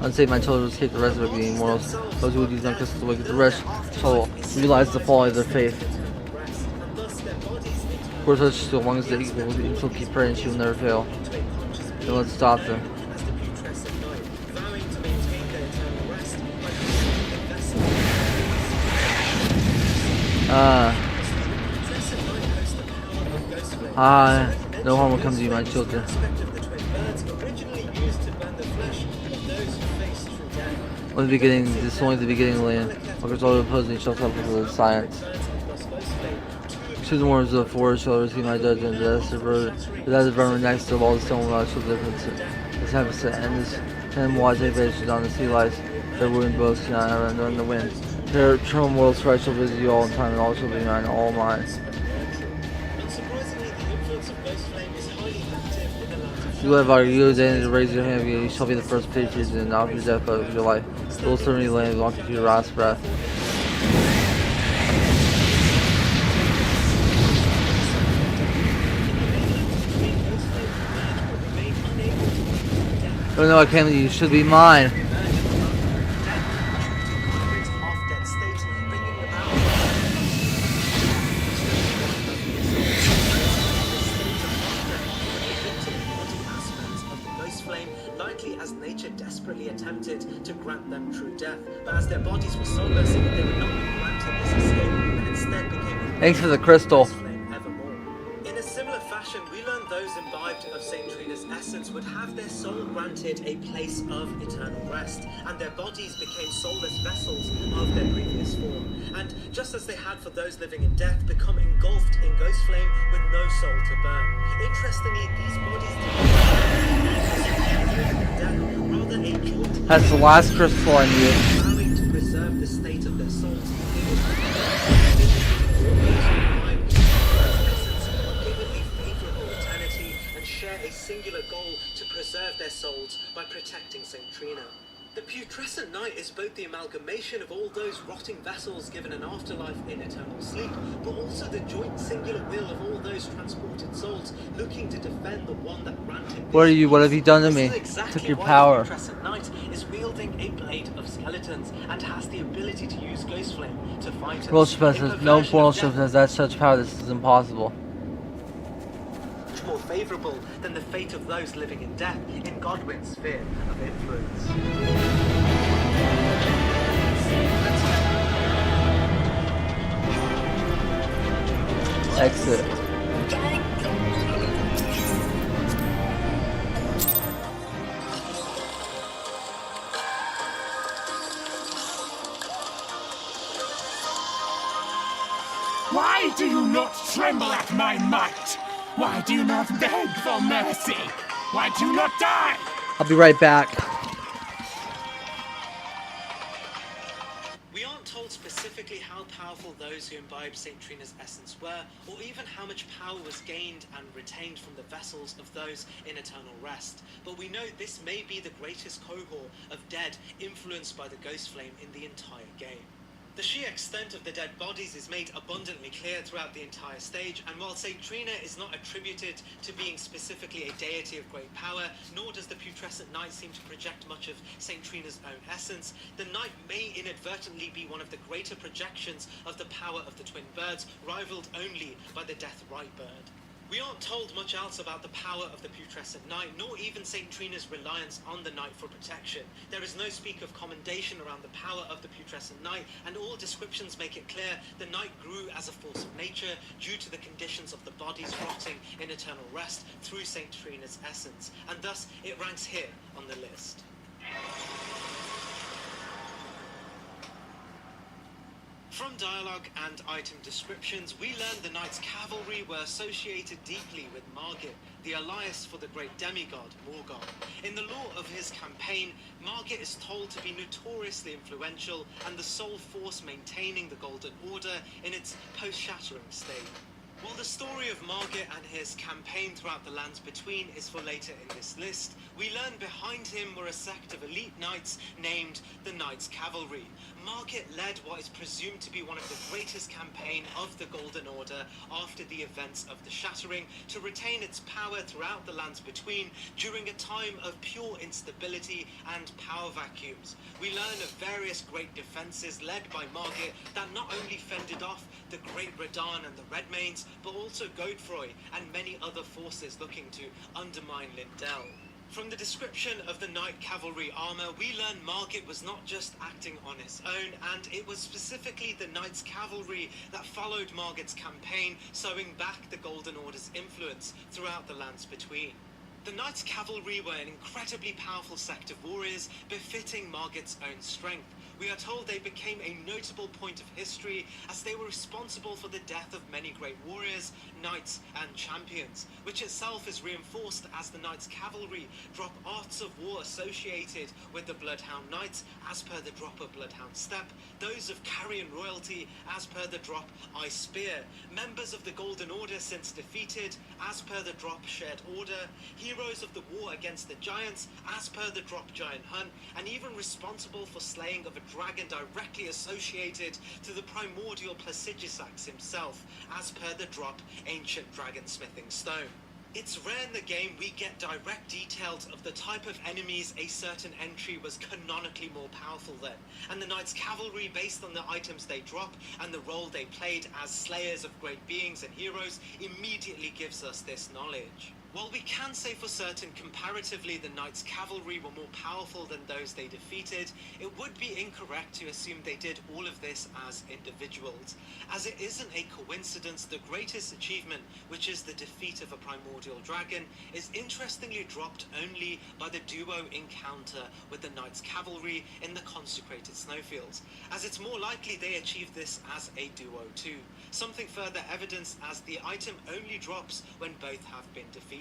Speaker 1: Unsaved my children will escape the resurrected being immortals. Those who would use my crystals will get the rest shall realize the folly of their faith. Of course, such so long as the evil will still keep praying, she will never fail. Then let's stop them. No harm will come to you, my children. Only the beginning, this is only the beginning, land. Walkers all opposing shall suffer for the science. To the warriors of the forest shall receive my judgment. That is the vermin next to all the stone shall difference. This happens to end this. 10 wise vacations on the sea lies. Their wound bows cannot render in the wind. Their eternal mortal strife shall visit you all in time, and all shall be mine, all mine. You live our years and to raise your hand, you shall be the first patriots and not your death of your life. You will serve me land belong to your last breath. Oh no, I can't leave. You should be mine.
Speaker 7: Half-dead state, bringing about aspects of the ghost flame, likely as nature desperately attempted to grant them true death. But as their bodies were soulless, they would not be granted this escape, and instead became
Speaker 1: Thanks for the crystal.
Speaker 7: evermore. In a similar fashion, we learn those imbibed of Saint Trina's essence would have their soul granted a place of eternal rest, and their bodies became soulless vessels of their previous form. And just as they had for those living in death, become engulfed in ghost flame with no soul to burn. Interestingly, these bodies rather a joint.
Speaker 1: That's the last crystal I need.
Speaker 7: Allowing to preserve the state of their souls. And share a singular goal to preserve their souls by protecting Saint Trina. The putrescent night is both the amalgamation of all those rotting vessels given an afterlife in eternal sleep, but also the joint singular will of all those transported souls looking to defend the one that granted.
Speaker 1: What are you? What have you done to me?
Speaker 7: Exactly
Speaker 1: Took your
Speaker 7: why
Speaker 1: power.
Speaker 7: The putrescent night is wielding a blade of skeletons and has the ability to use ghost flame to fight us.
Speaker 1: World Ship says no world ship has that such power. This is impossible.
Speaker 7: More favorable than the fate of those living in death in Godwin's sphere of influence.
Speaker 1: Exit.
Speaker 9: Why do you not tremble at my might? Why do you not beg for mercy? Why do you not die?
Speaker 1: I'll be right back.
Speaker 7: We aren't told specifically how powerful those who imbibed Saint Trina's essence were, or even how much power was gained and retained from the vessels of those in eternal rest. But we know this may be the greatest cohort of dead influenced by the ghost flame in the entire game. The sheer extent of the dead bodies is made abundantly clear throughout the entire stage, and while Saint Trina is not attributed to being specifically a deity of great power, nor does the putrescent night seem to project much of Saint Trina's own essence, the night may inadvertently be one of the greater projections of the power of the twin birds, rivaled only by the death right bird. We aren't told much else about the power of the putrescent night, nor even Saint Trina's reliance on the night for protection. There is no speak of commendation around the power of the putrescent night, and all descriptions make it clear the night grew as a force of nature due to the conditions of the bodies rotting in eternal rest through Saint Trina's essence, and thus it ranks here on the list. From dialogue and item descriptions, we learn the Knight's cavalry were associated deeply with Margit, the alias for the great demigod, Morgoth. In the lore of his campaign, Margit is told to be notoriously influential and the sole force maintaining the Golden Order in its post-shattering state. While the story of Margit and his campaign throughout the lands between is for later in this list, we learn behind him were a sect of elite knights named the Knights Cavalry. Margit led what is presumed to be one of the greatest campaign of the Golden Order after the events of the Shattering to retain its power throughout the lands between during a time of pure instability and power vacuums. We learn of various great defences led by Margit that not only fended off the Great Redan and the Redmanes, but also Godfroy and many other forces looking to undermine Lindell. From the description of the Knight Cavalry armour, we learn Margit was not just acting on its own, and it was specifically the Knights Cavalry that followed Margit's campaign, sowing back the Golden Order's influence throughout the lands between. The Knights Cavalry were an incredibly powerful sect of warriors, befitting Margit's own strength. We are told they became a notable point of history as they were responsible for the death of many great warriors, knights and champions, which itself is reinforced as the Knights Cavalry drop arts of war associated with the Bloodhound Knights as per the drop of Bloodhound Step, those of Carrion Royalty as per the drop Ice Spear, members of the Golden Order since defeated as per the drop Shared Order, heroes of the war against the Giants as per the drop Giant Hunt, and even responsible for slaying of a dragon directly associated to the primordial Placidusax himself, as per the drop Ancient Dragon Smithing Stone. It's rare in the game we get direct details of the type of enemies a certain entry was canonically more powerful than, and the Knights Cavalry, based on the items they drop and the role they played as slayers of great beings and heroes, immediately gives us this knowledge. While we can say for certain comparatively the Knights Cavalry were more powerful than those they defeated, it would be incorrect to assume they did all of this as individuals, as it isn't a coincidence the greatest achievement, which is the defeat of a primordial dragon, is interestingly dropped only by the duo encounter with the Knights Cavalry in the consecrated snowfields, as it's more likely they achieved this as a duo too, something further evidenced as the item only drops when both have been defeated.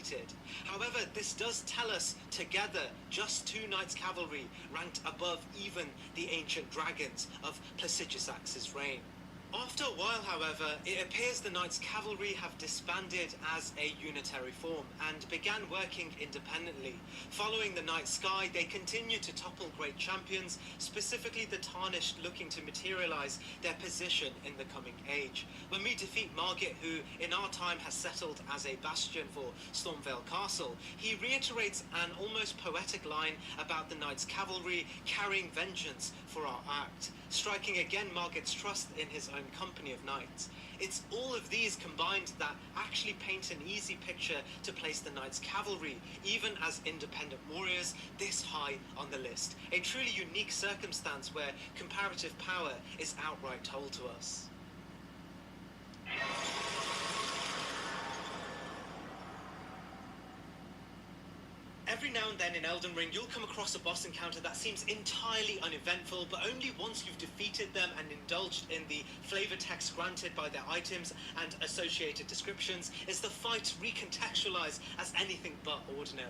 Speaker 7: However, this does tell us, together, just 2 Knights Cavalry ranked above even the ancient dragons of Placidusax's reign. After a while, however, it appears the Knights Cavalry have disbanded as a unitary form and began working independently. Following the Night Sky, they continued to topple great champions, specifically the Tarnished, looking to materialize their position in the coming age. When we defeat Margit, who in our time has settled as a bastion for Stormvale Castle, he reiterates an almost poetic line about the Knights Cavalry carrying vengeance for our act, striking again Margit's trust in his own company of knights. It's all of these combined that actually paint an easy picture to place the Knights Cavalry, even as independent warriors, this high on the list. A truly unique circumstance where comparative power is outright told to us. Every now and then in Elden Ring, you'll come across a boss encounter that seems entirely uneventful, but only once you've defeated them and indulged in the flavor text granted by their items and associated descriptions is the fight recontextualized as anything but ordinary.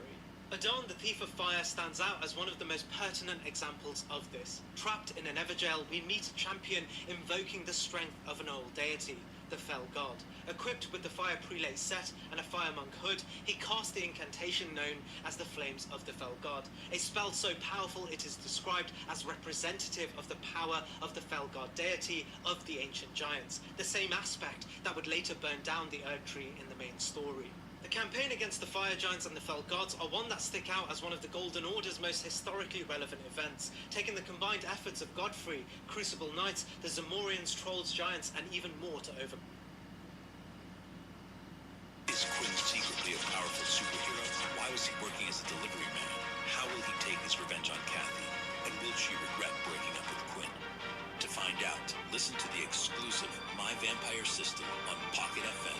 Speaker 7: Adon, the Thief of Fire, stands out as one of the most pertinent examples of this. Trapped in an Evergaol, we meet a champion invoking the strength of an old deity, the Fell God. Equipped with the Fire Prelate set and a Fire Monk hood, he casts the incantation known as the Flames of the Fell God, a spell so powerful it is described as representative of the power of the Fell God deity of the ancient giants, the same aspect that would later burn down the Erd Tree in the main story. The campaign against the Fire Giants and the Fell Gods are one that stick out as one of the Golden Order's most historically relevant events, taking the combined efforts of Godfrey, Crucible Knights, the Zamorians, Trolls, Giants, and even more to over...
Speaker 15: Is Quinn secretly a powerful superhero? Why was he working as a delivery man? How will he take his revenge on Kathy? And will she regret breaking up with Quinn? To find out, listen to the exclusive My Vampire System on Pocket FM.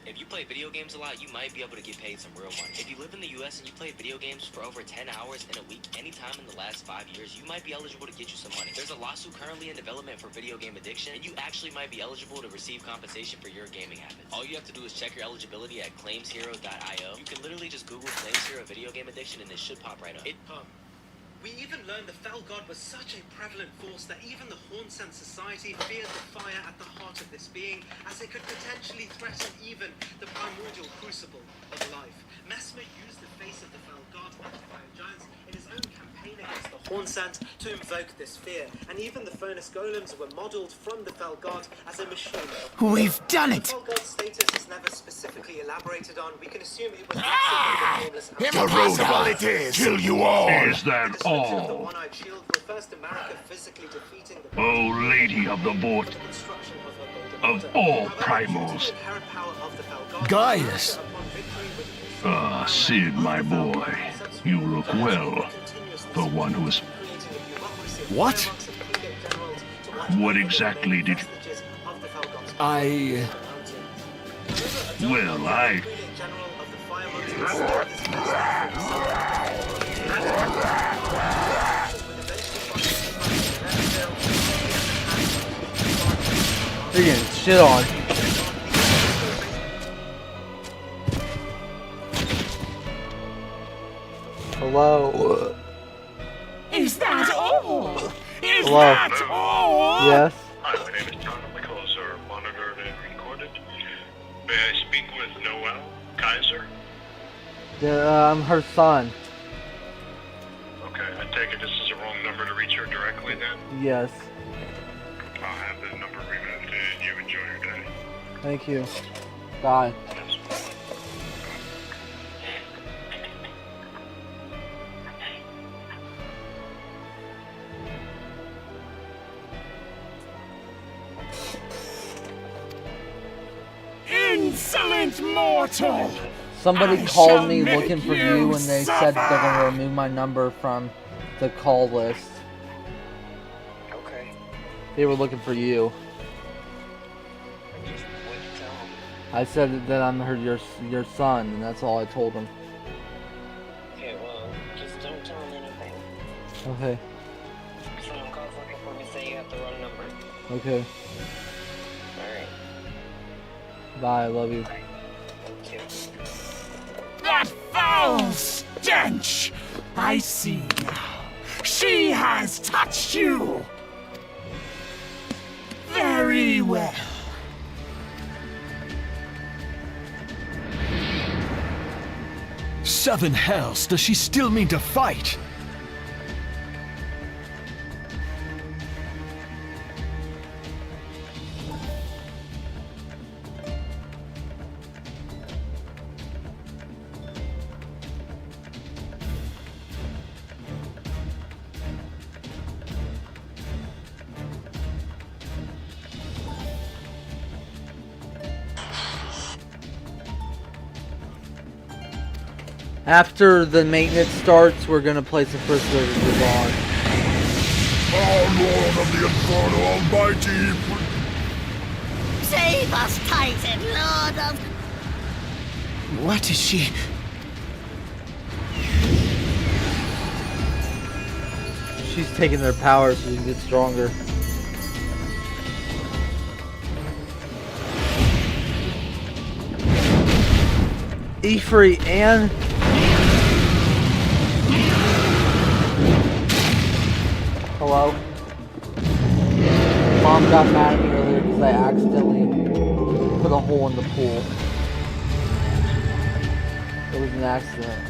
Speaker 8: If you play video games a lot, you might be able to get paid some real money. If you live in the US and you play video games for over 10 hours in a week, anytime in the last 5 years, you might be eligible to get you some money. There's a lawsuit currently in development for video game addiction, and you actually might be eligible to receive compensation for your gaming habits. All you have to do is check your eligibility at claimshero.io. You can literally just Google Claims Hero video game addiction and it should pop right up.
Speaker 7: We even learned the Fell God was such a prevalent force that even the Hornsent Society feared the fire at the heart of this being, as it could potentially threaten even the primordial crucible of life. Messmer used the face of the Fell God and the Fire Giants in his own campaign against the Hornsent to invoke this fear, and even the Furnace Golems were modelled from the Fell God as a machine of...
Speaker 9: We've done it!
Speaker 7: The Fell God's status is never specifically elaborated on. We can assume it was nameless.
Speaker 9: Impossible it is! Kill you all!
Speaker 16: Is that all? O Lady of the Vault, of all primals.
Speaker 12: Guide us!
Speaker 16: Ah, Sid, my boy, you look well for one who is...
Speaker 12: What?
Speaker 16: What exactly did you... Well,
Speaker 1: They're getting shit on. Hello.
Speaker 9: Is that all? Is
Speaker 1: Hello.
Speaker 9: that all?
Speaker 1: Yes.
Speaker 17: Hi, my name is Tom. My calls are monitored and recorded. May I speak with Noel Kaiser?
Speaker 1: I'm her son.
Speaker 17: Okay, I take it this is a wrong number to reach her directly. 10?
Speaker 1: Yes.
Speaker 17: I'll have the number removed and you enjoy your day.
Speaker 1: Thank you. Bye.
Speaker 9: Insolent mortal!
Speaker 1: Somebody
Speaker 9: I
Speaker 1: called
Speaker 9: shall
Speaker 1: me
Speaker 9: make
Speaker 1: looking for
Speaker 9: you
Speaker 1: you, and they said they're
Speaker 9: suffer.
Speaker 1: gonna remove my number from the call list.
Speaker 14: Okay.
Speaker 1: They were looking for you.
Speaker 14: Just what you tell him.
Speaker 1: I said that I'm your son, and that's all I told them.
Speaker 14: Okay, well, just don't tell him anything.
Speaker 1: Okay.
Speaker 14: Someone calls looking for me, say you have the wrong number.
Speaker 1: Okay.
Speaker 14: Alright.
Speaker 1: Bye. I love you.
Speaker 14: Thank you.
Speaker 9: That foul stench! I see now. She has touched you! Very well.
Speaker 12: Seven hells, does she still mean to fight?
Speaker 1: After the maintenance starts, we're gonna play some first services on.
Speaker 9: Oh, Lord of the Inferno Almighty!
Speaker 18: Save us, Titan, Lord of...
Speaker 9: What is she?
Speaker 1: She's taking their power so she can get stronger. Ifrit and hello? Mom got mad at me earlier because I accidentally put a hole in the pool. It was an accident.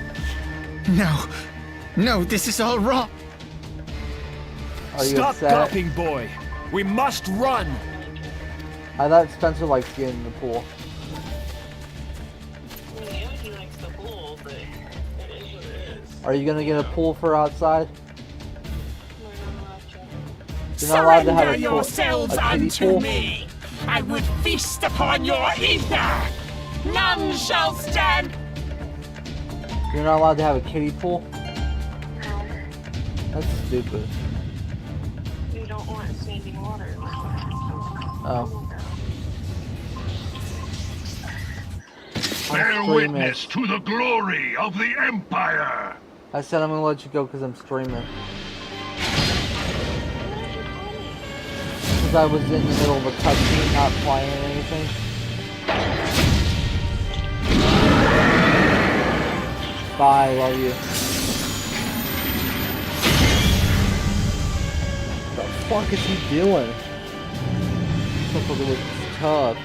Speaker 9: No, this is all wrong.
Speaker 1: Are you
Speaker 12: Stop
Speaker 1: upset?
Speaker 12: gawping, boy. We must run.
Speaker 1: I thought Spencer likes getting in the pool.
Speaker 14: Yeah, he likes the pool, but it is what it is.
Speaker 1: Are you gonna get a pool for outside?
Speaker 14: We're not allowed to.
Speaker 1: You're not allowed to have
Speaker 9: Surrender
Speaker 1: a pool,
Speaker 9: yourselves
Speaker 1: a kiddie
Speaker 9: unto
Speaker 1: pool?
Speaker 9: me. I would feast upon your ether. None shall stand.
Speaker 1: You're not allowed to have a kiddie pool?
Speaker 14: No,
Speaker 1: That's stupid.
Speaker 14: we don't want standing water.
Speaker 1: Oh.
Speaker 16: Bear
Speaker 1: I'm
Speaker 16: witness
Speaker 1: streaming.
Speaker 16: to the glory of the Empire!
Speaker 1: I said I'm gonna let you go because I'm streaming. Because I was in the middle of a cutscene, not playing anything. Bye, love you. What the fuck is he doing? This motherfucker looks tough.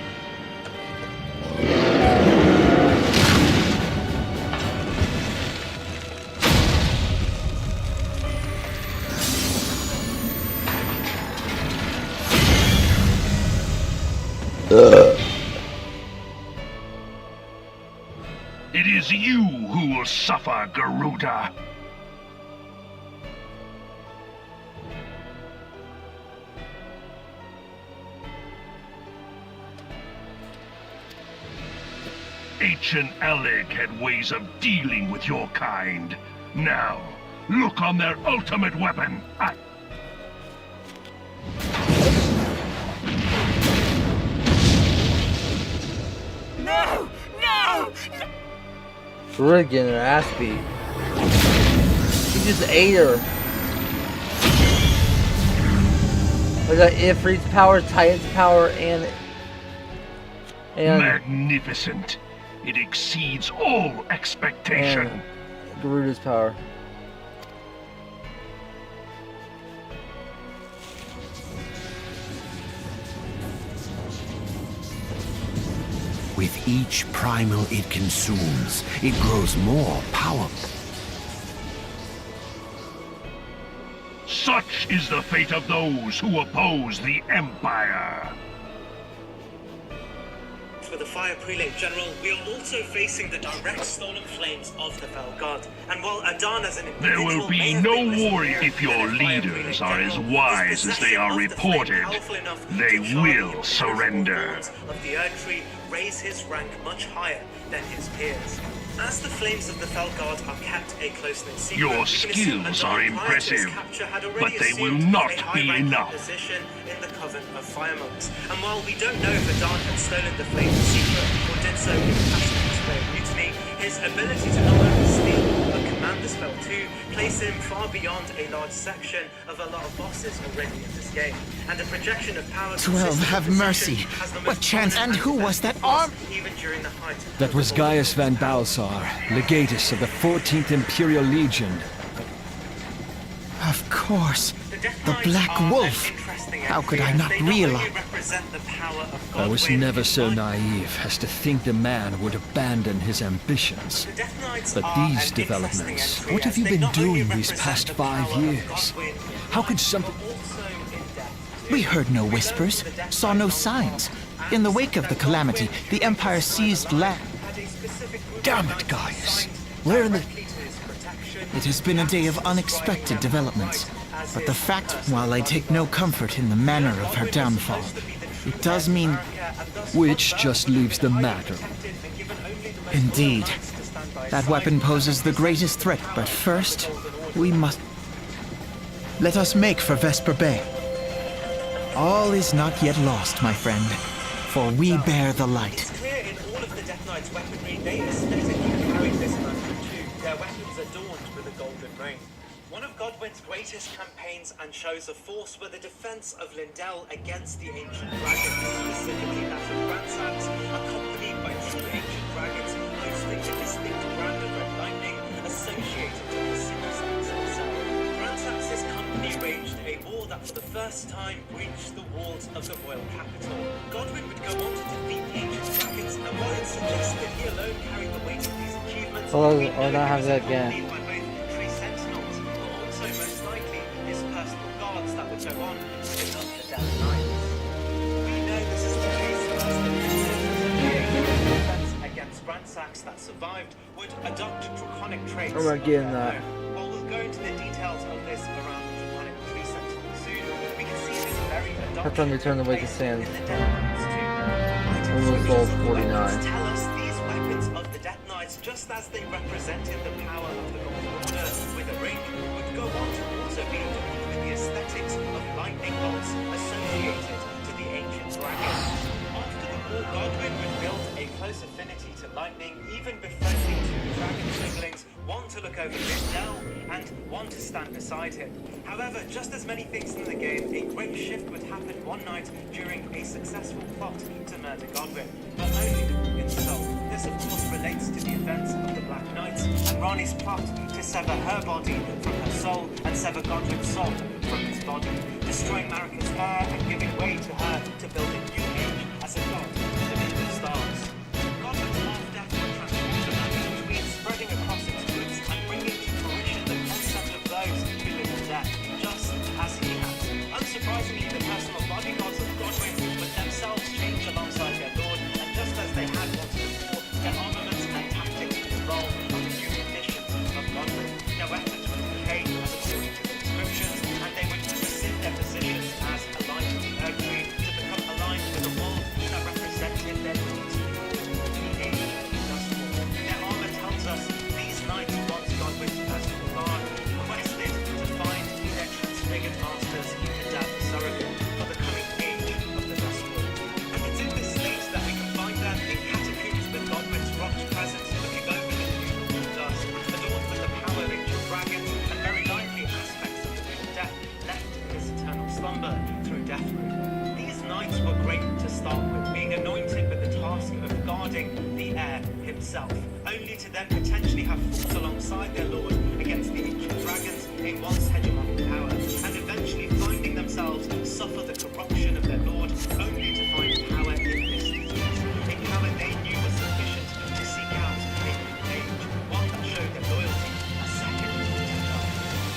Speaker 16: It is you who will suffer, Garuda. Ancient Alec had ways of dealing with your kind. Now, look on their ultimate weapon.
Speaker 9: No!
Speaker 1: We're getting her ass beat. He just ate her. We got Ifrit's power, Titan's power, and
Speaker 16: Magnificent. It exceeds all expectation.
Speaker 1: and Garuda's power.
Speaker 19: With each primal it consumes, it grows more powerful.
Speaker 16: Such is the fate of those who oppose the Empire.
Speaker 7: For the Fire Prelate General, we are also facing the direct stolen flames of the Fell God. And while Adan as an
Speaker 16: There will be no warrior if your leaders are as wise as they are reported. They will surrender.
Speaker 7: Of the Erd Tree raise his rank much higher than his peers. As the flames of the Fell God are kept a close-knit secret,
Speaker 16: Your skills are impressive, but they will not be enough.
Speaker 7: Position in the Coven of Firemonks. And while we don't know if Adan had stolen the flames secret or did so in past display of mutiny, his ability to not only steal but command the spell too place him far beyond a large section of a lot of bosses already in this game. And the projection of power
Speaker 20: 12, have mercy. What chance? And who was that arm?
Speaker 7: Even during the height.
Speaker 12: That was Gaius van Balsar, legatus of the 14th Imperial Legion.
Speaker 20: Of course. The Black Wolf. How could I not realize?
Speaker 12: I was never so naive as to think the man would abandon his ambitions. But these developments, what have you been doing these past 5 years? How could something...
Speaker 20: We heard no whispers, saw no signs. In the wake of the calamity, the Empire seized land.
Speaker 12: Damn it, Gaius. Where in the...
Speaker 20: It has been a day of unexpected developments. But the fact, while I take no comfort in the manner of her downfall, it does mean...
Speaker 12: Which just leaves the matter.
Speaker 20: Indeed. That weapon poses the greatest threat, but first, we must... Let us make for Vesper Bay. All is not yet lost, my friend, for we bear the light.
Speaker 7: It's clear in all of the Death Knight's weaponry, they aesthetically carry this mantle too. Their weapons adorned with a golden ring. One of Godwin's greatest campaigns and shows of force were the defense of Lindell against the ancient dragons, specifically that of Grandsax, accompanied by two ancient dragons boasting a distinct brand of red lightning associated with the city sites itself. Grandsax's company waged a war that for the first time breached the walls of the royal capital. Godwin would go on to defeat the ancient dragons, and while it's suggested he alone carried the weight of these achievements,
Speaker 1: Oh, I don't have that again.
Speaker 7: most likely his personal guards that would go on to pick up the Death Knights. We know this is the case as the defense against Grandsax that survived would adopt draconic traits.
Speaker 1: I'm not getting that.
Speaker 7: While we'll go into the details of this around the draconic tree sentinel soon, we can see this very
Speaker 1: That's when we turn the way to sand.
Speaker 7: Knights
Speaker 1: Almost gold 49.
Speaker 7: tell us these weapons of the Death Knights, just as they represented the power of the Golden Order with a ring, would go on to also be adorned with the aesthetics of lightning bolts associated to the ancient dragon. After the war, Godwin would build a close affinity to lightning, even befriending two dragon siblings, one to look over Lindell and one to stand beside him. However, just as many things in the game, a great shift would happen one night during a successful plot to murder Godwin, but only in soul. This of course relates to the events of the Black Knights and Rani's plot to sever her body from her soul and sever Godwin's soul from his body, destroying Marika's heir and giving way to her to build a new age as a god beneath the stars. Godwin's half-death would transform the magic between spreading across its roots and bringing to fruition the concept of those who live in death, just as he had. Unsurprisingly, the personal bodyguards of Godwin would themselves change alongside their lord, and just as they had once before, their armaments and tactics would evolve on the new conditions of Godwin. Their weapons would decay according to the descriptions, and they would rescind their positions as aligned with the Erd Tree to become aligned with a wall that represented their beliefs. The age of the Dust Wall. Their armor tells us these knights once Godwin's personal guard quested to find their transfigured masters and dab the surrogate for the coming age of the Dust Wall. And it's in this state that we can find them in catacombs with Godwin's rocked presence looking over the new dust, adorned with the power of ancient dragons and very likely aspects of the new death left in his eternal slumber through Deathloop. These knights were great to start with, being anointed with the task of guarding the heir himself, only to then potentially have fought alongside their lord against the ancient dragons in once hegemonic power, and eventually finding themselves suffer the corruption of their lord, only to find power in this disease, a power they knew was sufficient to seek out a new age, one that showed their loyalty a second to none.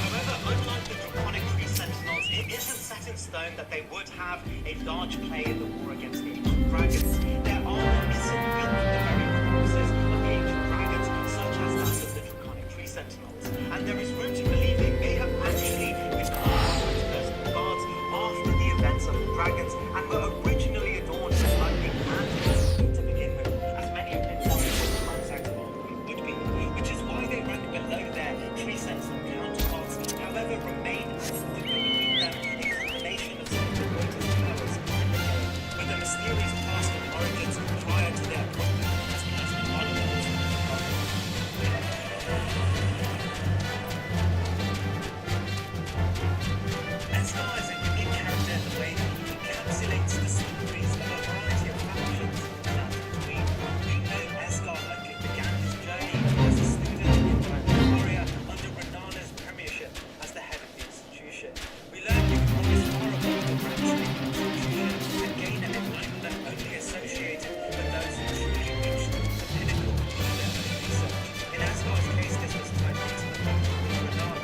Speaker 7: However, unlike the draconic tree It isn't set in stone that they would have a large play in the war against the ancient dragons. Their armor isn't built from the very corpses of the ancient dragons, such as that of the draconic tree sentinels. And there is room to believe they may have actually become personal guards after the events of the dragons and were originally adorned with lightning and to begin with, as many of the concepts of armory would be, which is why they rank below their tree sentinel counterparts, however, remain at the point where we meet them a combination of some of the greatest powers in the game, with a mysterious past and origins prior to their appointment as personal bodyguards. Escar is a unique character in the way that he encapsulates the stories of a variety of factions and that between. We know Escar likely began his journey as a student in Valyria under Renana's premiership as the head of the institution. We learn he can rise far above the ranks of the institution and gain an enlightenment only associated with those who truly reached the pinnacle of their own research. In Escar's case, this was tied intimately with Renana.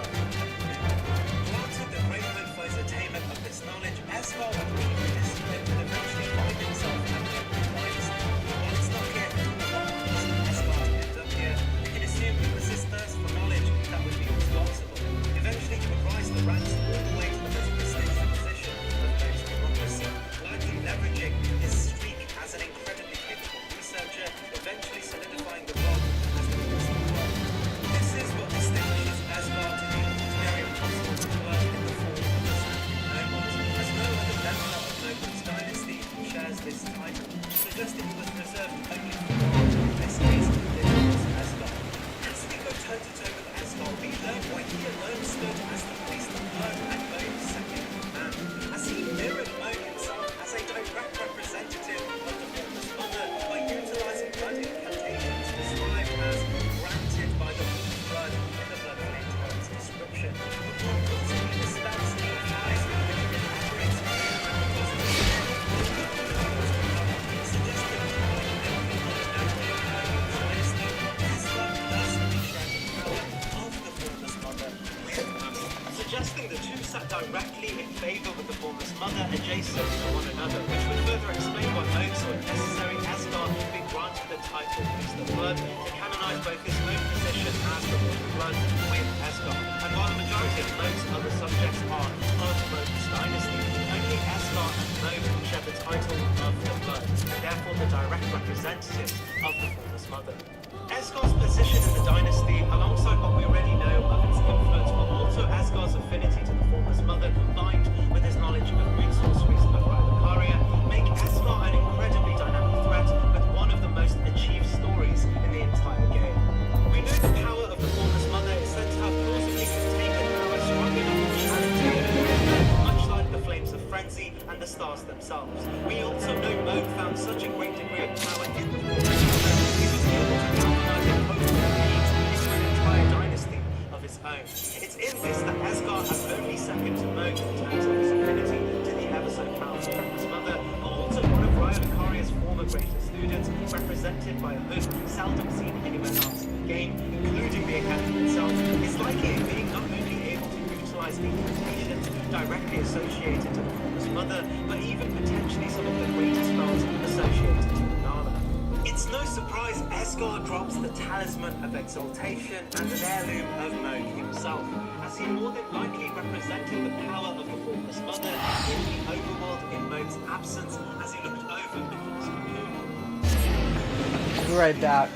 Speaker 7: Granted the great hope for his attainment of this knowledge, Escar would be disciplined and eventually find himself at the dynasty. While it's not clear who or what caused Escar to end up here, we can assume it was his thirst for knowledge that would be responsible. Eventually he would rise the ranks all the way to the most prestigious position of most democracy, likely leveraging his streak as an incredibly capable researcher, eventually solidifying the role as the first of the world. This is what distinguishes Escar to the ordinary apostle of blood in the form of the Sanguine Nobles, as no other member of Noble's dynasty shares this title, suggesting he was preserved only for God. In this case, it was Escar. As we go toe-to-toe with Escar, we learn why he alone stood as the priest of blood and Moan's second man, as he mirrored Moan himself as a direct representative of the Formless Mother by utilizing blood incantations described as granted by the blood in the Bloodflame Torrent's description. The blood ultimately dispels the eyes which elaborates on the suggesting suggesting the two sat directly in favor with the Formless Mother adjacent to one another, which would further explain why Moan saw it necessary Escar being granted the title Priest of Blood to canonize both his own position as the Lord of Blood with Escar. And while the majority of Moan's other subjects are of Moan's dynasty, only Escar and Moan share the title of the Blood, and therefore the direct representatives of the Formless Mother. Escar's position in the dynasty, alongside what we already know of its influence, but also Escar's affinity to the Formless Mother, combined with his knowledge of rune sorceries of Valyria, make Escar an incredibly dynamic threat with one of the most achieved stories in the entire game. We know the power of the Formless Mother is said to have plausibly contained power strong enough to challenge the Earth, much like the Flames of Frenzy and the stars themselves. We also know Moan found such a great degree of power in the Formless Mother, he was able to galvanize a host of beings into an entire dynasty of his own. It's in this that Escar has only second to Moan in terms of his affinity to the ever so powerful Formless Mother, but also one of Valyria's former greatest students, represented by a host seldom seen anywhere else in the game, including the Academy itself, is likely a being not only able to utilize incantations directly associated to the Formless Mother, but even potentially some of the greatest spells associated to Renana. It's no surprise Escar drops the Talisman of Exaltation and an heirloom of Moan himself, as he more than likely represented the power of the Formless Mother in the overworld in Moan's absence as he looked over Nicholas Cocoon.
Speaker 1: Be right back.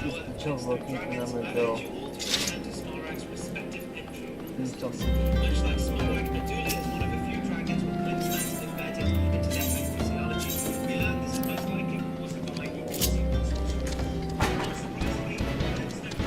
Speaker 1: Just chill looking and I'm gonna go.
Speaker 7: Much like Smaragd, Medulla is one of a few dragons with twin stones embedded into their own physiology. We learn this is most likely caused by sequence. Unsurprisingly, twin stone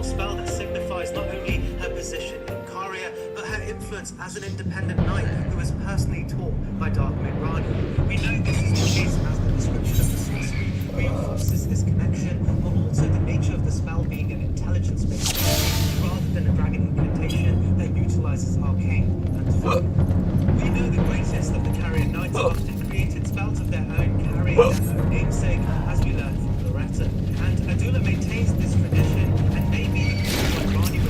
Speaker 7: or spell that signifies not only her position in Caria, but her influence as an independent knight who was personally taught by Dark Rani. We know this is the case as the description of the sorcery reinforces this connection, but also the nature of the spell being an intelligence-based spell rather than a dragon incantation that utilizes arcane and fog. We know the greatest of the Carrier Knights often created spells of their own, carrying their own namesake, as we learned from Loretta. And Adula maintains this tradition, and may be the reason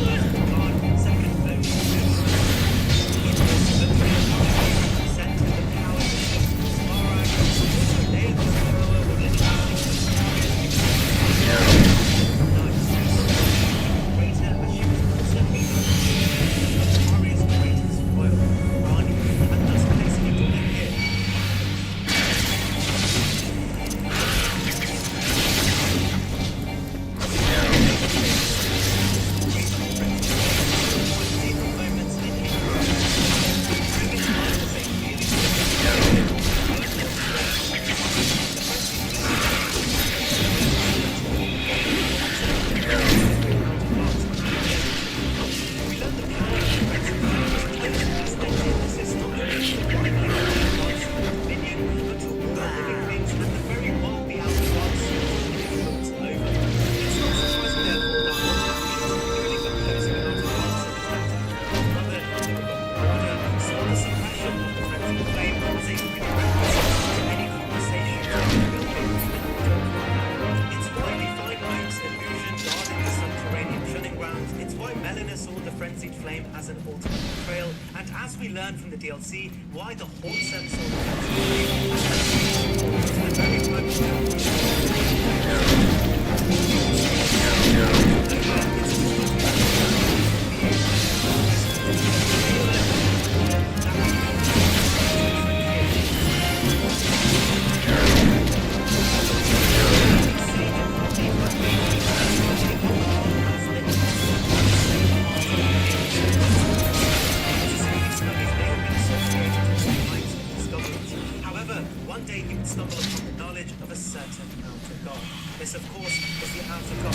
Speaker 7: why Rani would take the second only to centered the power of the Smaragd, also layered this power within the greater as she was also made of Caria's greatest foil, Rani, and thus placing Adula here. DLC, why the whole sense of the very one day you would stumble upon the knowledge of a certain outer god. This, of course, is the outer god.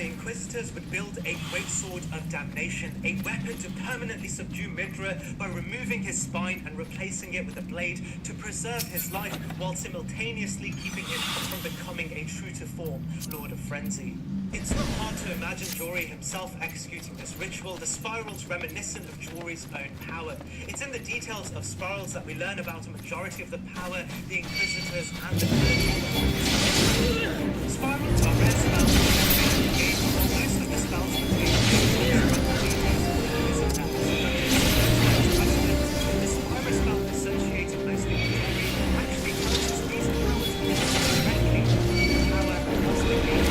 Speaker 21: the Inquisitors would build a great sword of damnation, a weapon to permanently subdue Midra by removing his spine and replacing it with a blade to preserve his life while simultaneously keeping him from becoming a true to form Lord of Frenzy. It's not hard to imagine Jory himself executing this ritual. The spiral's reminiscent of Jory's own power. It's in the details of spirals that we learn about a majority of the power the Inquisitors and the Purge. Spirals are rare spells in the game, while most of the spells contain the spiral spell associated mostly with Jory actually uses these powers directly to power and lost the game.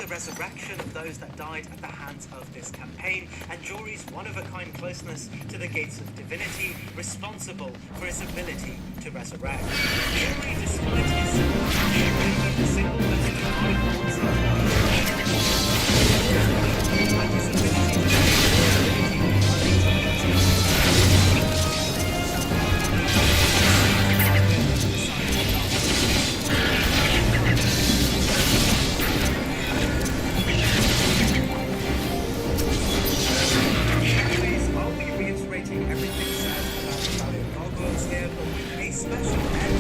Speaker 21: Resurrection of those that died at the hands of this campaign, and Jory's one-of-a-kind closeness to the gates of divinity, responsible for his ability to resurrect. Jory, despite his single message and his ability everything said about the Valiant Gargoyles here, but with a special edge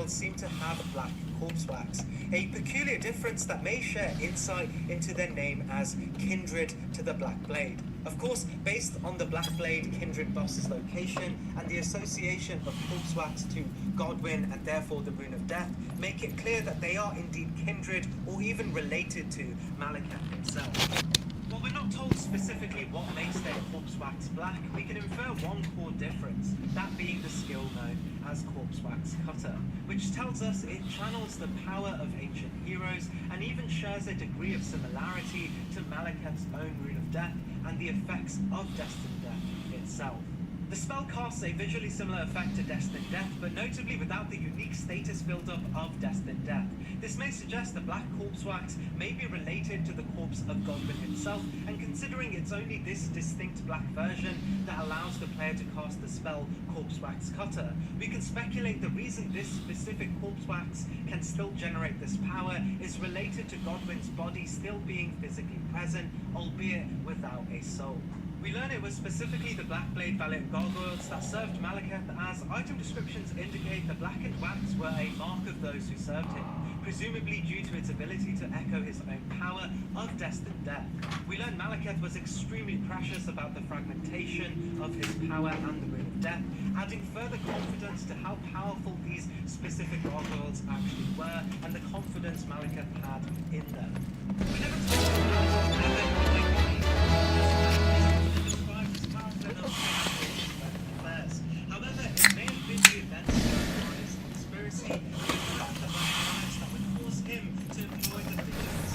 Speaker 21: seem to have black corpse wax, a peculiar difference that may share insight into their name as kindred to the Black Blade. Of course, based on the Black Blade kindred boss's location and the association of corpse wax to Godwyn and therefore the Rune of Death, make it clear that they are indeed kindred or even related to Malekith himself. While we're not told specifically what makes their corpse wax black, we can infer one core difference, that being the skill known as Corpse Wax Cutter, which tells us it channels the power of ancient heroes and even shares a degree of similarity to Malekith's own Rune of Death and the effects of Destined Death itself. The spell casts a visually similar effect to Destined Death, but notably without the unique status build-up of Destined Death. This may suggest the black corpse wax may be related to the corpse of Godwyn himself, and considering it's only this distinct black version that allows the player to cast the spell Corpse Wax Cutter, we can speculate the reason this specific corpse wax can still generate this power is related to Godwyn's body still being physically present, albeit without a soul. We learn it was specifically the Black Blade Valiant Gargoyles that served Malekith, as item descriptions indicate the blackened wax were a mark of those who served him, presumably due to its ability to echo his own power of Destined Death. We learn Malekith was extremely precious about the fragmentation of his power and the Rune of Death, adding further confidence to how powerful these specific gargoyles actually were and the confidence Malekith had in them. We never talked about however, it may have been the events of his conspiracy and the fact that that would cause him to employ the vigilance.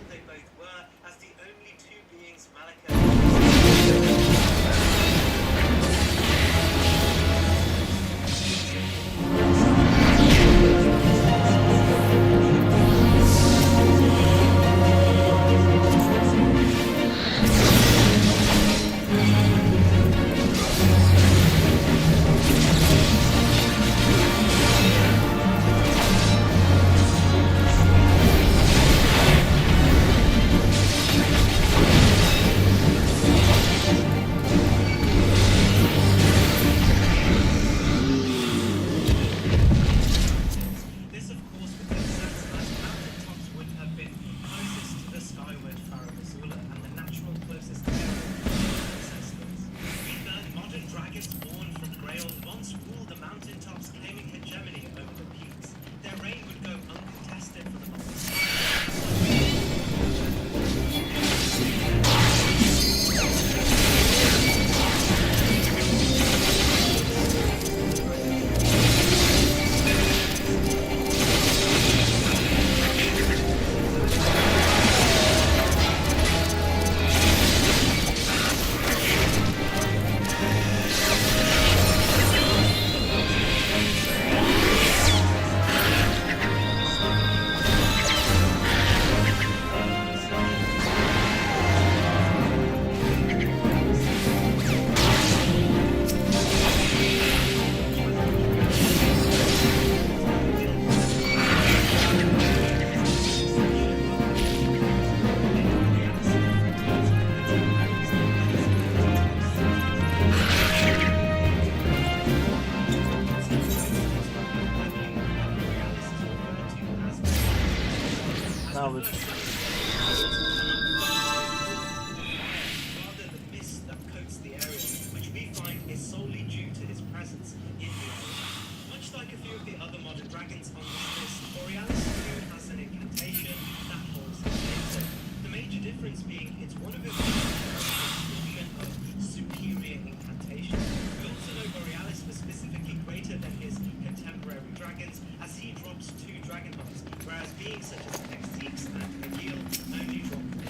Speaker 21: They both were, as the only two beings Malika. This, of course, would make sense as mountaintops would have been closest to the skyward Pharaoh Missoula and the natural closest area to their ancestors. We learn modern dragons born from Grail once ruled the mountaintops, claiming hegemony over the peaks. Their reign would go uncontested for the longest time.
Speaker 1: Now we
Speaker 21: Rather, the mist that coats the area, which we find is solely due to his presence in the area. Much like a few of the other modern dragons on this list, Borealis too has an incantation that holds his data. The major difference being it's one of his description of superior incantation. We also know Borealis was specifically greater than his contemporary dragons, as he drops 2 dragon hearts, whereas beings such as Xtex and Hegel only drop 1.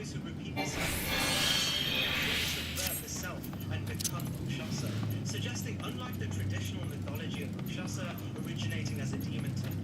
Speaker 21: those who repeat the subvert the self and become Rakshasa, suggesting unlike the traditional mythology of Rakshasa originating as a demon type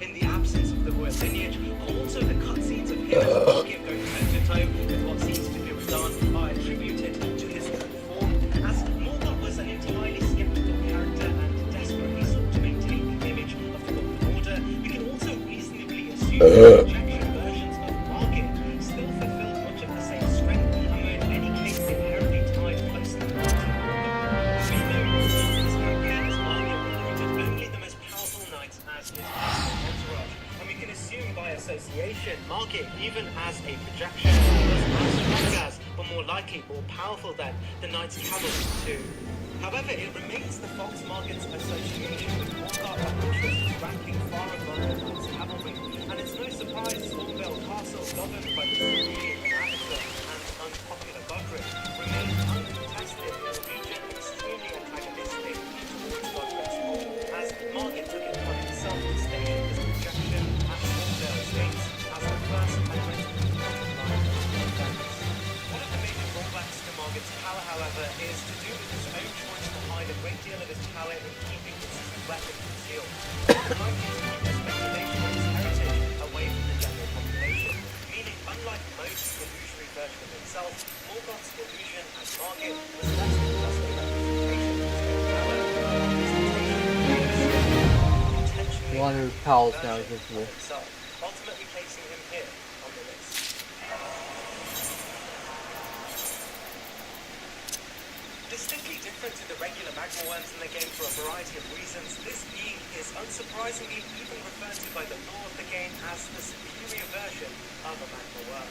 Speaker 21: in the absence of the royal lineage, also the cutscenes of him as Margit going toe-to-toe with what seems to be projection versions of Margit still fulfilled much of the same strength and were in many cases inherently tied closely to the we know Martin's campaign as Margit recruited only the most powerful knights as his personal entourage, and we can assume by association Margit, even as a projection, was as strong as, or more likely more powerful than, the Knights Cavalry too. However, it remains the Fox Margit's association with Morgoth of interest ranking far above the Knights Cavalry, and it's no surprise Stormvale Castle, governed by the civilian amateur and unpopular Godric, remained uncontested in a region extremely antagonistic towards Godric's rule, as Margit took it upon himself to station his projection at Stormvale Estates as the first element of the front line of defense. One of the major drawbacks to Margit's power, however, is to do with his own choice to hide a great deal of his power in keeping his weapon concealed, trying to keep the speculation of his heritage away from the general population, meaning unlike most illusory version of himself, Morgoth's illusion as Margit was less than just a representation of his own power, intentionally
Speaker 1: One of his pals now is
Speaker 21: version
Speaker 1: visible.
Speaker 21: of himself, ultimately placing him here on the list. Distinctly different to the regular magma worms in the game for a variety of reasons, this being is unsurprisingly even referred to by the lore of the game as the superior version of a magma worm.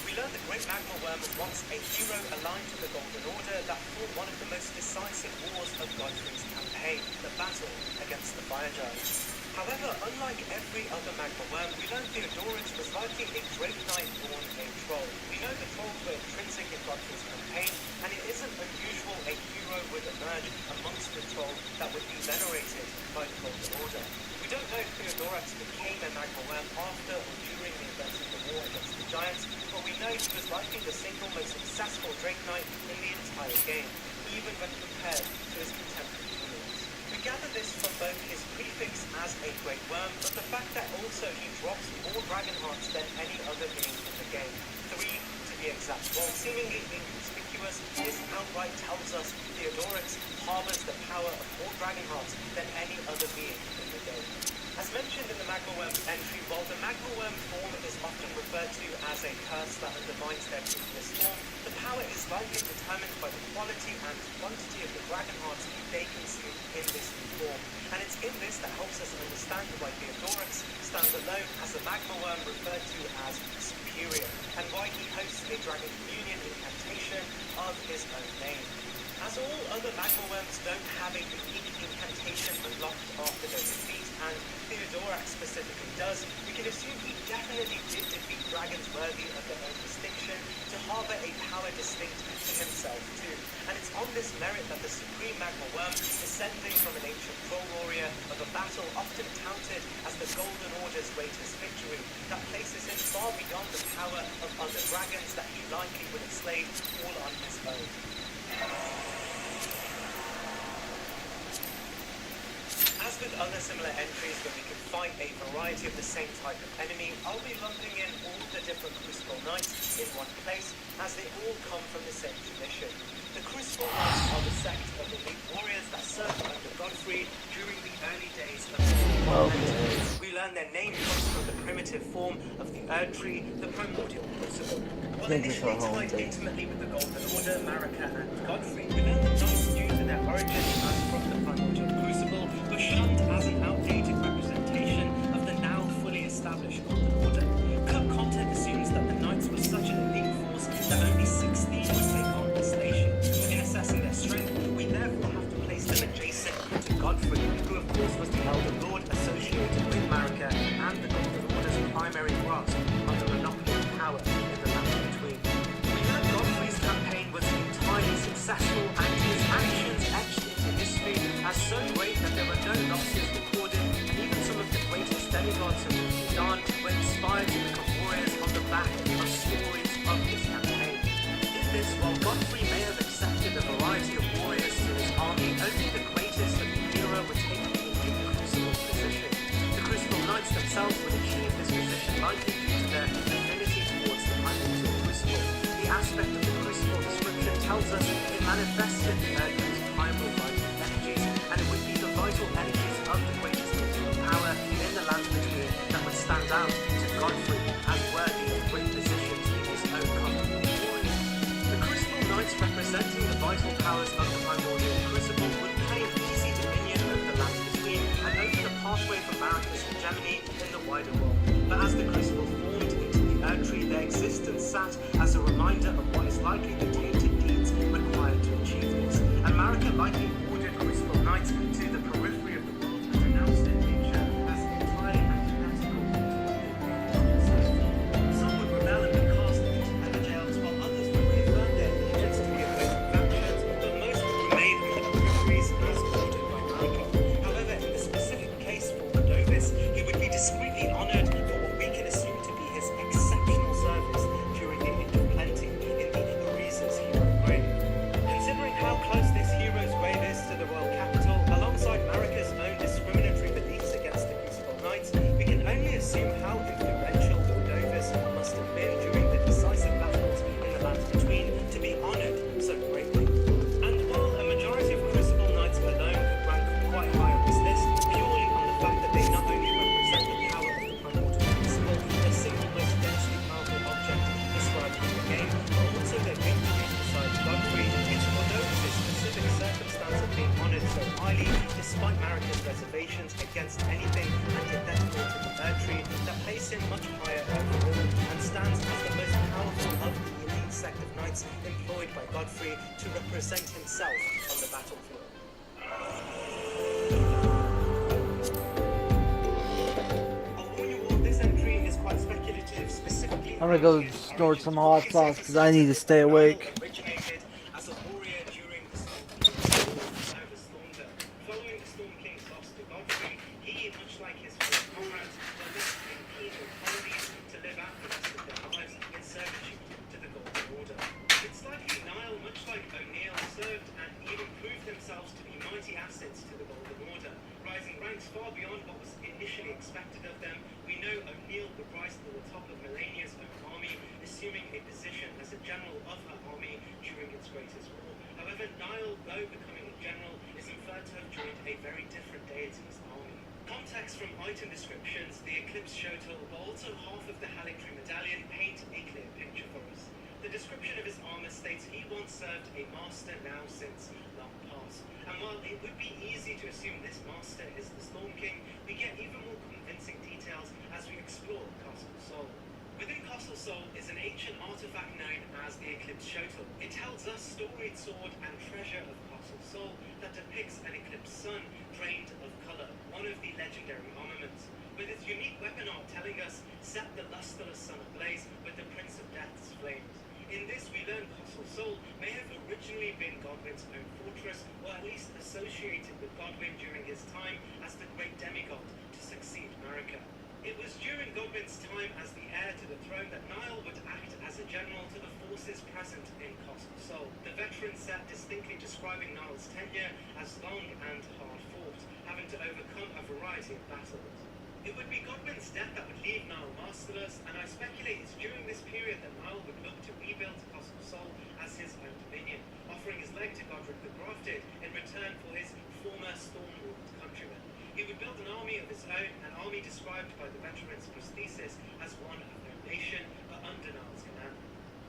Speaker 21: We learn the great magma worm was once a hero aligned to the Golden Order that fought one of the most decisive wars of Godfrey's campaign, the battle against the Fire Giants. However, unlike every other magma worm, we learn Theodorix was likely a great knight born a troll. We know the trolls were intrinsic in Godfrey's campaign, and it isn't unusual a hero would emerge amongst the trolls that would be venerated by the Golden Order. We don't know if Theodorix became a magma worm after or during the events of the war against the Giants, but we know he was likely the single most successful Drake Knight in the entire game, even when compared to his contemporary heroes. We gather this from both his prefix as a Great Worm, but the fact that also he drops more Dragon Hearts than any other being in the game. 3 to be exact. While seemingly inconspicuous, this outright tells us Theodorix harbors the power of more Dragon Hearts than any other being in the game. As mentioned in the Magma Worm's entry, while the Magma Worm form is often referred to as a curse that undermines their previous form, the power is likely determined by the quality and quantity of the Dragon Hearts they consume in this new form. And it's in this that helps us understand why Theodorix stands alone as a Magma Worm referred to as superior, and why he hosts a Dragon Communion incantation of his own name. As all other Magma Worms don't have a unique incantation unlocked after their defeat, and Theodorax specifically does, we can assume he definitely did defeat dragons worthy of their own distinction to harbour a power distinct to himself too. And it's on this merit that the Supreme Magma Worm, descending from an ancient troll warrior of a battle often touted as the Golden Order's greatest victory, that places him far beyond the power of other dragons that he likely would have slayed all on his own. As with other similar entries where we can fight a variety of the same type of enemy, I'll be lumping in all the different Crucible Knights in one place, as they all come from the same tradition. The Crucible Knights are the sect of elite warriors that served under Godfrey during the early days of the We learn their name comes from the primitive form of the Erd Tree, the primordial Crucible. While initially tied intimately with the Golden Order, Marika and Godfrey, we learn the Knights due to their origin as from the primordial Crucible, were shunned as an outdated representation of the now fully established Golden Order. Club content assumes that the Knights were such an elite force that only 16 would take on the station. In assessing their strength, we therefore have to place them adjacent to Godfrey, who of course was the Elder Lord associated with Marika and the Golden Order's primary grasp of the monopoly of power in the land between. We learn Godfrey's campaign was entirely successful, and his actions etched into history as so great that there were no losses recorded. Even some of the greatest demigods of Sudan were inspired to become warriors on the back of stories of his campaign. In this, while Godfrey may have accepted a variety of warriors to his army, only the greatest of the era would take the elite Crucible position. The Crucible Knights themselves would achieve this position likely due to their affinity towards the primordial Crucible. The aspect of the Crucible description tells us it manifested the Erdman's primal vital energies, and it would be the vital energies of the greatest of power in the land between that would stand out to Godfrey as worthy of great positions in his own company of warriors. The Crucible Knights, representing the vital powers of the primordial crucible, would claim easy dominion over the lands between and open a pathway for Marika's hegemony in the wider world. But as the Crucible formed into the Erdtree, their existence sat as a reminder of what is likely the tainted deeds required to achieve this. And Marika likely ordered Crucible Knights to the periphery of the world and denounced their nature as entirely antithetical to the Some would rebel and be cast into ever jails, while others would reaffirm their allegiance to the opposing factions, but most would remain in the peripheries as ordered by Marika. However, in the specific case for Godovis, he would be discreetly honoured for what we can assume to be his exceptional service during the Age of Plenty in the Ariza's hero grave. Considering how close this hero's grave is to the royal capital, alongside Marika's own discriminatory beliefs against the Crucible Knights, we can only assume how influential Godovis must have been during the decisive battles in the lands between to be honoured so greatly. And while a majority of Crucible Knights alone could rank quite high on this list, purely on the fact that they not only represent the power of the primordial crucible, the single most densely powerful object described in the game, but also their victories beside Godfrey, it's Godovis' specific circumstance of being honoured so highly, despite Marika's reservations against anything antithetical to the Erdtree, that place him much higher overall, and stands as the most powerful of the elite sect of knights employed by Godfrey to represent himself on the battlefield. I'll warn you all, this entry is quite speculative, specifically
Speaker 1: I'm gonna go snort some hot sauce because I need to stay awake.
Speaker 21: originated as a warrior during the Storm King's war over Stormdale. Following the Storm King's loss to Godfrey, he, much like his fellow comrades, were left in penal colonies to live out the rest of their lives in servitude to the Golden Order. It's likely Niall, much like O'Neill, served and even proved themselves to be mighty assets to the Golden Order, rising ranks far beyond what was initially expected of them. We know O'Neill would rise to the top of Melania's own army, assuming a position as a general of her army during its greatest war. However, Niall, though becoming a general, is inferred to have joined a very different deity's army. Context from item descriptions, the Eclipse Shotel, but also half of the Halictree medallion paint a clear picture for us. The description of his armor states he once served a master now since long past. And while it would be easy to assume this master is the Storm King, we get even more convincing details as we explore Castle Sol. Within Castle Sol is an ancient artifact known as the Eclipse Shotel. It tells us storied sword and treasure of Castle Sol that depicts an eclipsed sun drained of colour, one of the legendary armaments, with its unique weapon art telling us, set the lustreless sun ablaze with the Prince of Death's flames. In this, we learn Castle Sol may have originally been Godwyn's own fortress, or at least associated with Godwyn during his time as the great demigod to succeed Marika. It was during Godwyn's time as the heir to the throne that Niall would act as a general to the forces present in Castle Sol, the veteran set distinctly describing Niall's tenure as long and hard fought, having to overcome a variety of battles. It would be Godwyn's death that would leave Niall masterless, and I speculate it's during this period that Niall would look to rebuild Castle Sol as his own dominion, offering his leg to Godric the Grafted in return for his former Stormlord countrymen. He would build an army of his own, an army described by the veteran's prosthesis as one of no nation, but under Niall's command.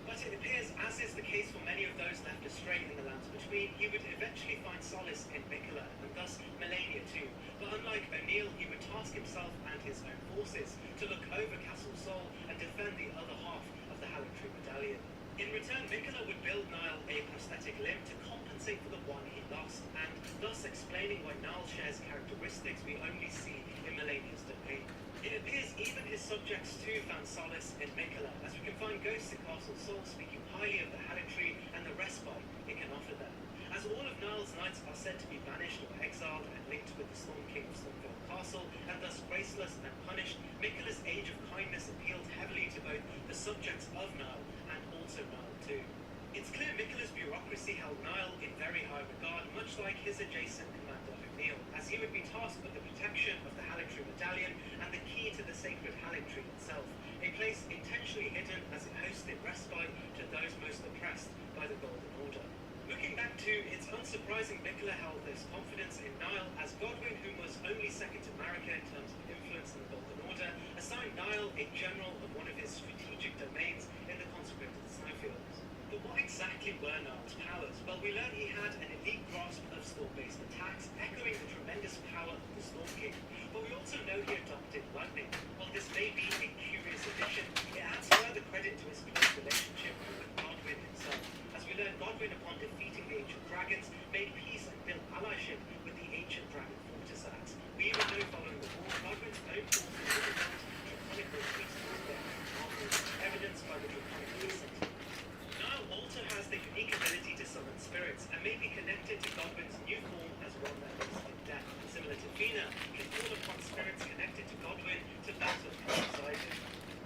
Speaker 21: But it appears, as is the case for many of those left astray in the lands between, he would eventually find solace in Mikola, and thus Melania too. But unlike O'Neill, he would task himself and his own forces to look over Castle Sol and defend the other half of the Halictree medallion. In return, Mikola would build Niall a prosthetic limb to compensate for the one he lost, and thus explaining why Niall shares characteristics we only see in Melania's domain. It appears even his subjects too found solace in Mikola, as we can find ghosts in Castle Sol speaking highly of the Halictree and the respite it can offer them. As all of Niall's knights are said to be banished or exiled and linked with the Storm King of Stormvale Castle, and thus graceless and punished, Mikola's age of kindness appealed heavily to both the subjects of Niall and also Niall too. It's clear Mikola's bureaucracy held Niall in very high regard, much like his adjacent commander O'Neill, as he would be tasked with the protection of the Halictree medallion and the key to the sacred Halictree itself, a place intentionally hidden as it hosted respite to those most oppressed by the Golden Order. Looking back to, it's unsurprising Mikola held this confidence in Niall, as Godwyn, who was only second to Marika in terms of influence in the Golden Order, assigned Niall a general exactly were Nara's powers? Well, we learn he had an elite grasp of storm-based attacks, echoing the tremendous power of the Storm King. But we also know he adopted lightning. While this may be a curious addition, it adds further credit to his close relationship with Godwyn himself. As we learn, Godwyn, upon defeating the ancient dragons, made peace and built allyship with the ancient dragon Fortisans. We even know following the war, Godwyn's own forces were draconic release towards them, evidenced by the draconic recent. Nile also has the unique ability to summon spirits and may be connected to Godwyn's new form as one that lives in death. Similar to Fina, can call upon spirits connected to Godwyn to battle alongside him.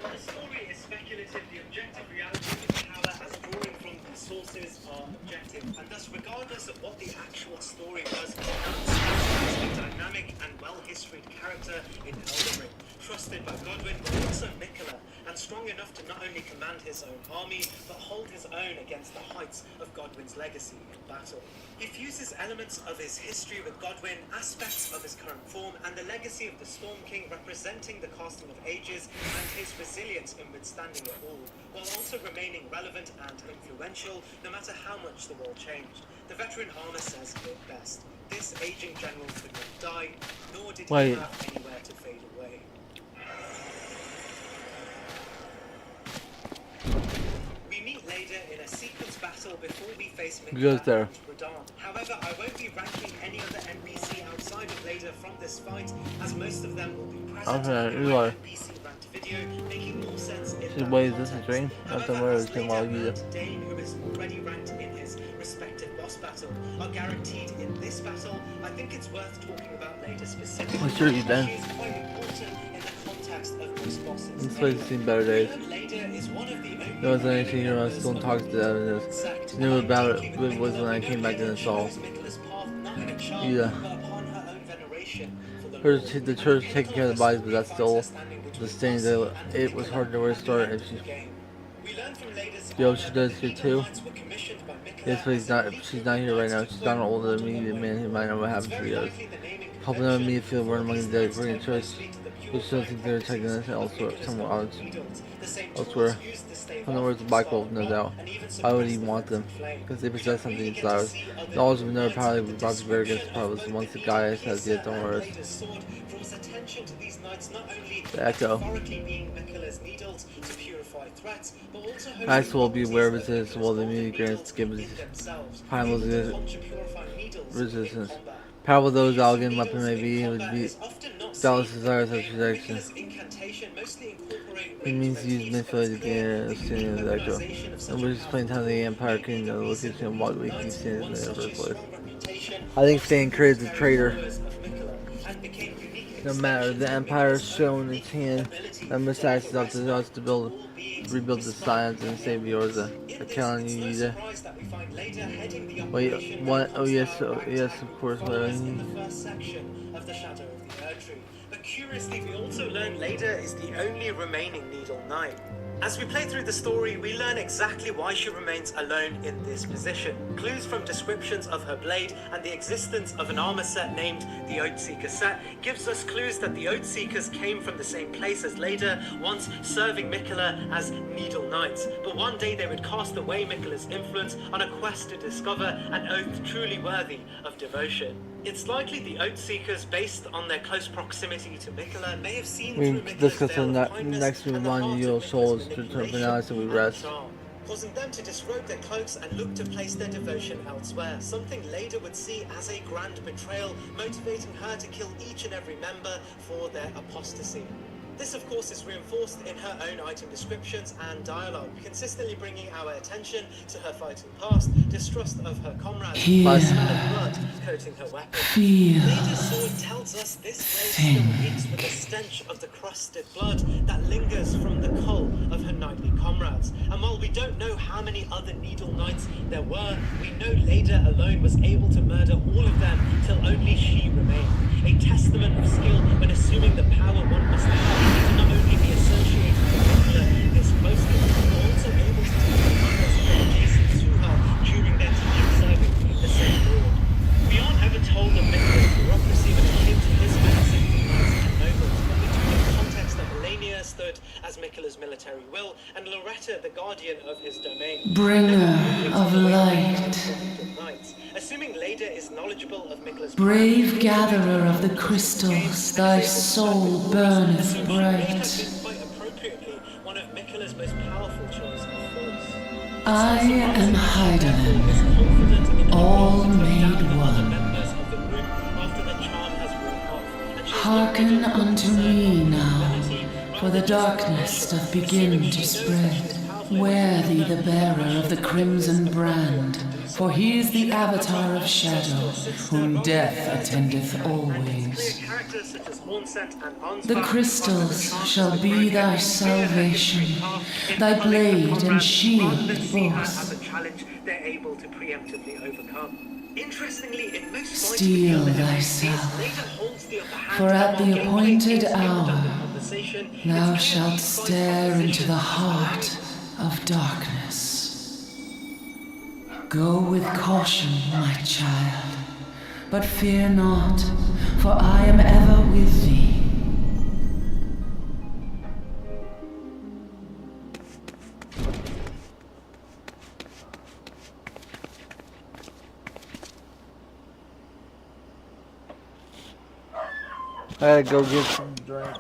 Speaker 21: While the story is speculative, the objective reality of his power as drawing from these sources are objective, and thus regardless of what the actual story was, Nile is a dynamic and well-historied character in Elden Ring, trusted by Godwyn but also Miquella, and strong enough to not only command his own army, but hold his own against the heights of Godwyn's legacy in battle. He fuses elements of his history with Godwyn, aspects of his current form, and the legacy of the Storm King representing the casting of ages and his resilience in withstanding it all, while also remaining relevant and influential no matter how much the world changed. The veteran armor says it best. This aging general could not die, nor did he have anywhere to fade away. We meet later in a sequence battle before we face Miquella and Radahn. However, I won't be ranking any other NPC outside of Leda from this fight, as most of them will be present in my NPC ranked video, making more sense in that context. However, as Leda and Dane, who is already ranked in his respective boss battle, are guaranteed in this battle, I think it's worth talking about Leda specifically.
Speaker 1: I'm sure you done.
Speaker 21: She is quite important in the context of most bosses.
Speaker 1: This place has seen better days.
Speaker 21: Leda is one of the only
Speaker 1: There wasn't anything here when I was still in talks to them. Knew about it was when I came back in the Saul. Yeah. The church taking care of the bodies, but that's still the stain that it was hard to restore if she. Yo, she does here too. Yes, but she's not here right now. She's not an older immediate man who might know what happened to the others. Helping them immediate field run among the dead, bringing church. Which doesn't think they're taking us elsewhere, somewhere elsewhere. From the words of Black Wolf, no doubt. Why would he want them? Because they possess something inside us. Knowledge of another power that we brought to bear against the problems once the Gaius has yet don't hurt us. The Echo. Gaius will be aware of resistance while the immunity grants give primal resistance. Powerful those elegant weapon may be, it would be zealous desires of protection. It means to use manipulated to gain a understanding of the Echo. And we're just playing time of the Empire King, the location of what we keep seeing in the first place. I think Stan created the traitor. No matter, the Empire has shown its hand that Messiah is up to us to rebuild the science and save Yorza. I count on you, Yuda. Wait, what? Oh yes, of course.
Speaker 21: But curiously, we also learn Leda is the only remaining Needle Knight. As we play through the story, we learn exactly why she remains alone in this position. Clues from descriptions of her blade and the existence of an armor set named the Oathseeker set gives us clues that the Oathseekers came from the same place as Leda, once serving Miquella as Needle Knights. But one day they would cast away Miquella's influence on a quest to discover an oath truly worthy of devotion. It's likely the Oathseekers, based on their close proximity to Miquella, may have seen through Miquella's veil of kindness
Speaker 1: next move on your souls to turn for now, so we rest.
Speaker 21: Causing them to disrobe their cloaks and look to place their devotion elsewhere, something Leda would see as a grand betrayal, motivating her to kill each and every member for their apostasy. This, of course, is reinforced in her own item descriptions and dialogue, consistently bringing our attention to her fighting past, distrust of her comrades, the smell of blood coating her weapon. Leda's sword tells us this blade still reeks with the stench of the crusted blood that lingers from the cull of her knightly comrades. And while we don't know how many other Needle Knights there were, we know Leda alone was able to murder all of them till only she remained. A testament of skill when assuming the power one must have to not only be associated with Miquella this closely, but also able to take the others adjacent to her during their time serving the same lord. We aren't ever told of Miquella's bureaucracy when it came to his menacing knights and nobles, but we do know the context that Melania stood as Miquella's military will, and Loretta, the guardian of his domain.
Speaker 4: Bringer of light,
Speaker 21: Assuming Leda is knowledgeable of Mikla's
Speaker 4: brave gatherer of the crystals, thy soul burneth bright.
Speaker 21: quite appropriately one of Mikula's most powerful choice of force.
Speaker 4: I am Heidelin, all made one. Hearken unto me now, for the darkness doth begin to spread. Wear thee the bearer of the crimson brand, for he is the avatar of shadow, whom death attendeth always. The crystals shall be thy salvation, thy blade and shield both. Steel thyself, for at the appointed hour thou shalt stare into the heart of darkness. Go with caution, my child, but fear not, for I am ever with thee.
Speaker 1: I gotta go get some drink.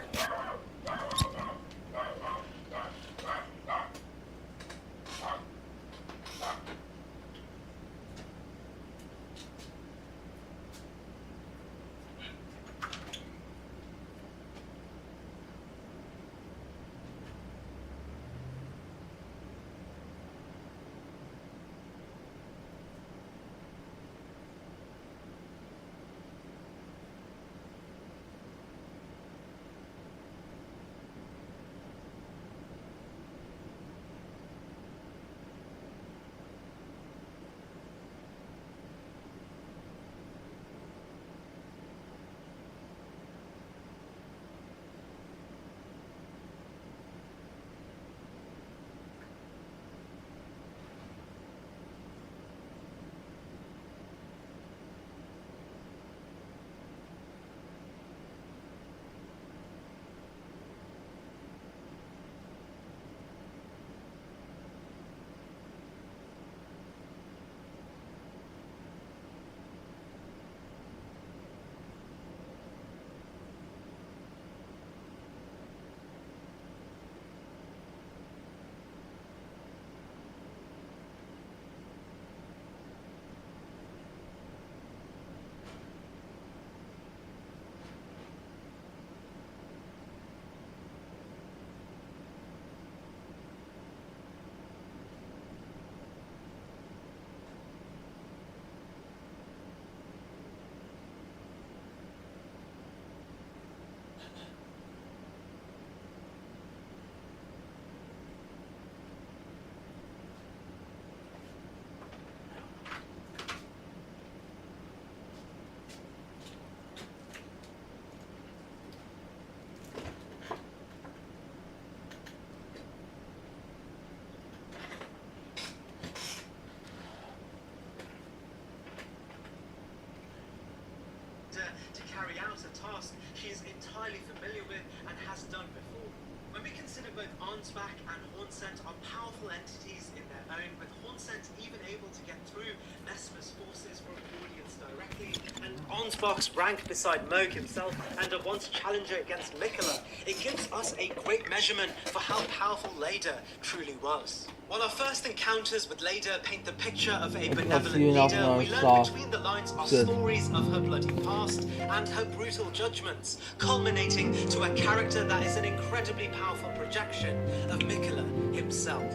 Speaker 21: To carry out a task she is entirely familiar with and has done before. When we consider both Arnsbach and Hornsent are powerful entities in their own, with Hornsent even able to get through Nesmer's forces for an audience directly, and Arnsbach's rank beside Moog himself and a once challenger against Mikula, it gives us a great measurement for how powerful Leda truly was. While our first encounters with Leda paint the picture of a benevolent leader, we learn between the lines are stories of her bloody past and her brutal judgments, culminating to a character that is an incredibly powerful projection of Mikula himself.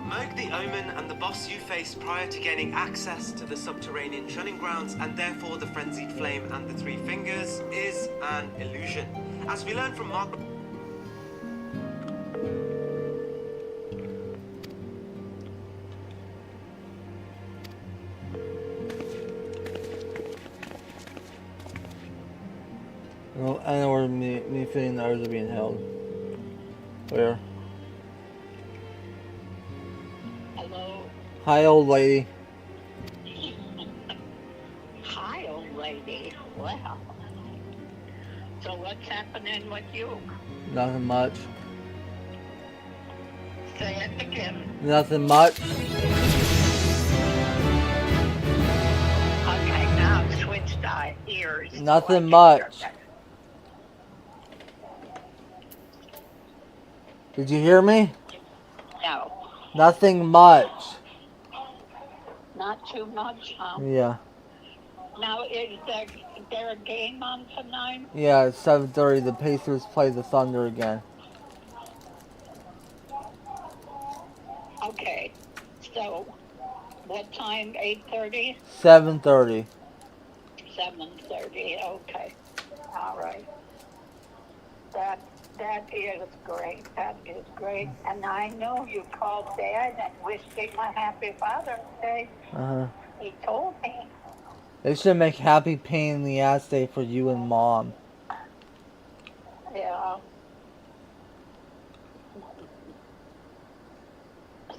Speaker 21: Moog the Omen and the boss you face prior to gaining access to the subterranean shunning grounds and therefore the Frenzied Flame and the Three Fingers is an illusion. As we learn from Mark...
Speaker 1: Well, I know where me fitting the others are being held. Where?
Speaker 14: Hello?
Speaker 1: Hi, old lady.
Speaker 14: Hi, old lady. Well,
Speaker 18: So what's happening with you?
Speaker 1: Nothing much.
Speaker 18: Say it again.
Speaker 1: Nothing much.
Speaker 18: Okay, now switch the ears.
Speaker 1: Nothing much. Did you hear me?
Speaker 18: No.
Speaker 1: Nothing much.
Speaker 18: Not too much, huh?
Speaker 1: Yeah.
Speaker 18: Now, is there a game on tonight?
Speaker 1: Yeah, it's 7:30. The Pacers play the Thunder again.
Speaker 18: Okay. So, what time? 8:30?
Speaker 1: 7:30.
Speaker 18: 7:30. Okay. All right. That is great. That is great. And I know you called Dad and wished him a happy Father's Day.
Speaker 1: Uh-huh.
Speaker 18: He told me.
Speaker 1: They should make Happy Pain in the Ass Day for you and Mom.
Speaker 18: Yeah.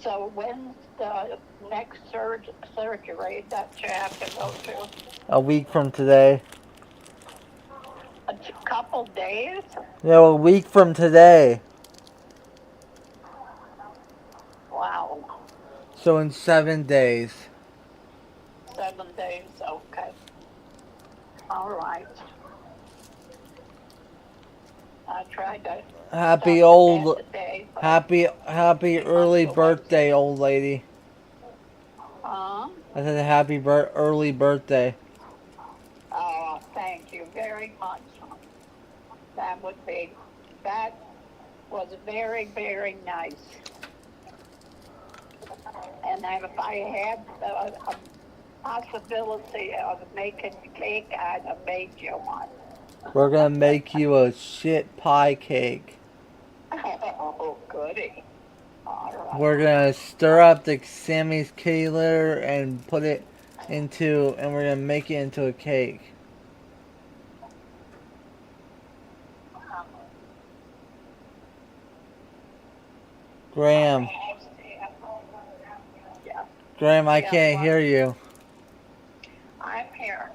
Speaker 18: So when's the next surgery that you have to go to?
Speaker 1: A week from today.
Speaker 18: A couple days?
Speaker 1: No, a week from today.
Speaker 18: Wow.
Speaker 1: So in 7 days.
Speaker 18: 7 days, okay. All right. I tried to
Speaker 1: Happy
Speaker 18: stop
Speaker 1: old,
Speaker 18: it today, but
Speaker 1: happy early birthday, old lady. I said happy early birthday.
Speaker 18: Oh, thank you very much. That was very, very nice. And if I had a possibility of making cake, I'd have made you one.
Speaker 1: We're gonna make you a shit pie cake.
Speaker 18: Oh, goody. All right.
Speaker 1: We're gonna stir up the Sammy's kitty litter and put it into, and we're gonna make it into a cake. Graham. Graham, I can't hear you.
Speaker 18: I'm here.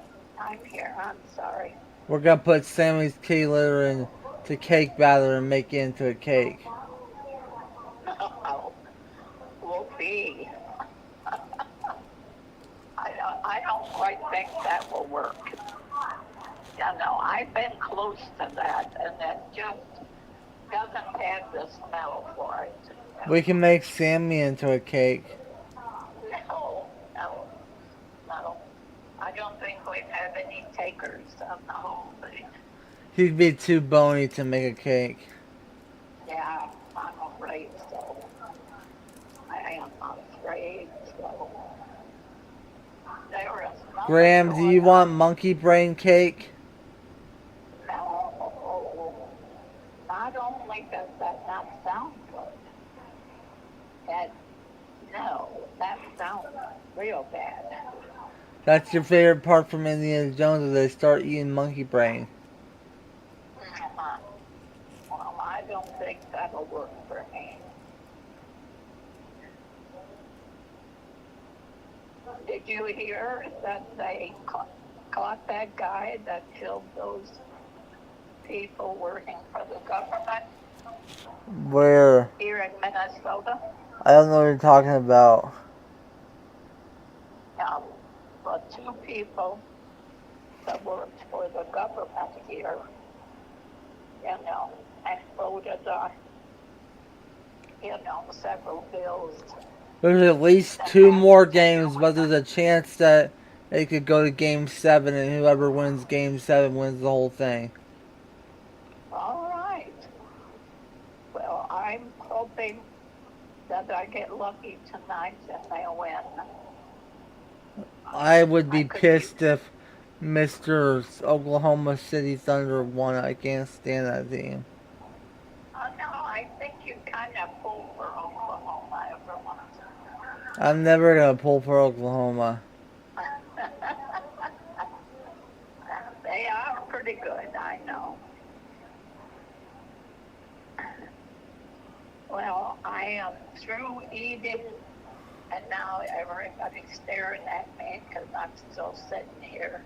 Speaker 18: I'm sorry.
Speaker 1: We're gonna put Sammy's kitty litter into cake batter and make it into a cake.
Speaker 18: Oh, whoopee. I don't quite think that will work. You know, I've been close to that, and it just doesn't have the smell for it.
Speaker 1: We can make Sammy into a cake.
Speaker 18: No. I don't think we have any takers on the whole thing.
Speaker 1: He'd be too bony to make a cake.
Speaker 18: Yeah, I'm afraid so. I am afraid so. There is nothing
Speaker 1: Graham, do you want monkey brain cake?
Speaker 18: No. Not only does that not sound good, that sounds real bad.
Speaker 1: That's your favorite part from Indiana Jones, where they start eating monkey brain.
Speaker 18: Well, I don't think that'll work for me. Did you hear that they caught that guy that killed those people working for the government?
Speaker 1: Where?
Speaker 18: Here in Minnesota?
Speaker 1: I don't know what you're talking about.
Speaker 18: Yeah, but 2 people that worked for the government here, and voted on, several bills.
Speaker 1: There's at least 2 more games, but there's a chance that it could go to Game 7, and whoever wins Game 7 wins the whole thing.
Speaker 18: All right. Well, I'm hoping that I get lucky tonight and they win.
Speaker 1: I would be pissed if Mr. Oklahoma City Thunder won. I can't stand that team.
Speaker 18: No, I think you kind of pull for Oklahoma every once in a while.
Speaker 1: I'm never going to pull for Oklahoma.
Speaker 18: They are pretty good, I know. Well, I am through eating, and now everybody's staring at me because I'm still sitting here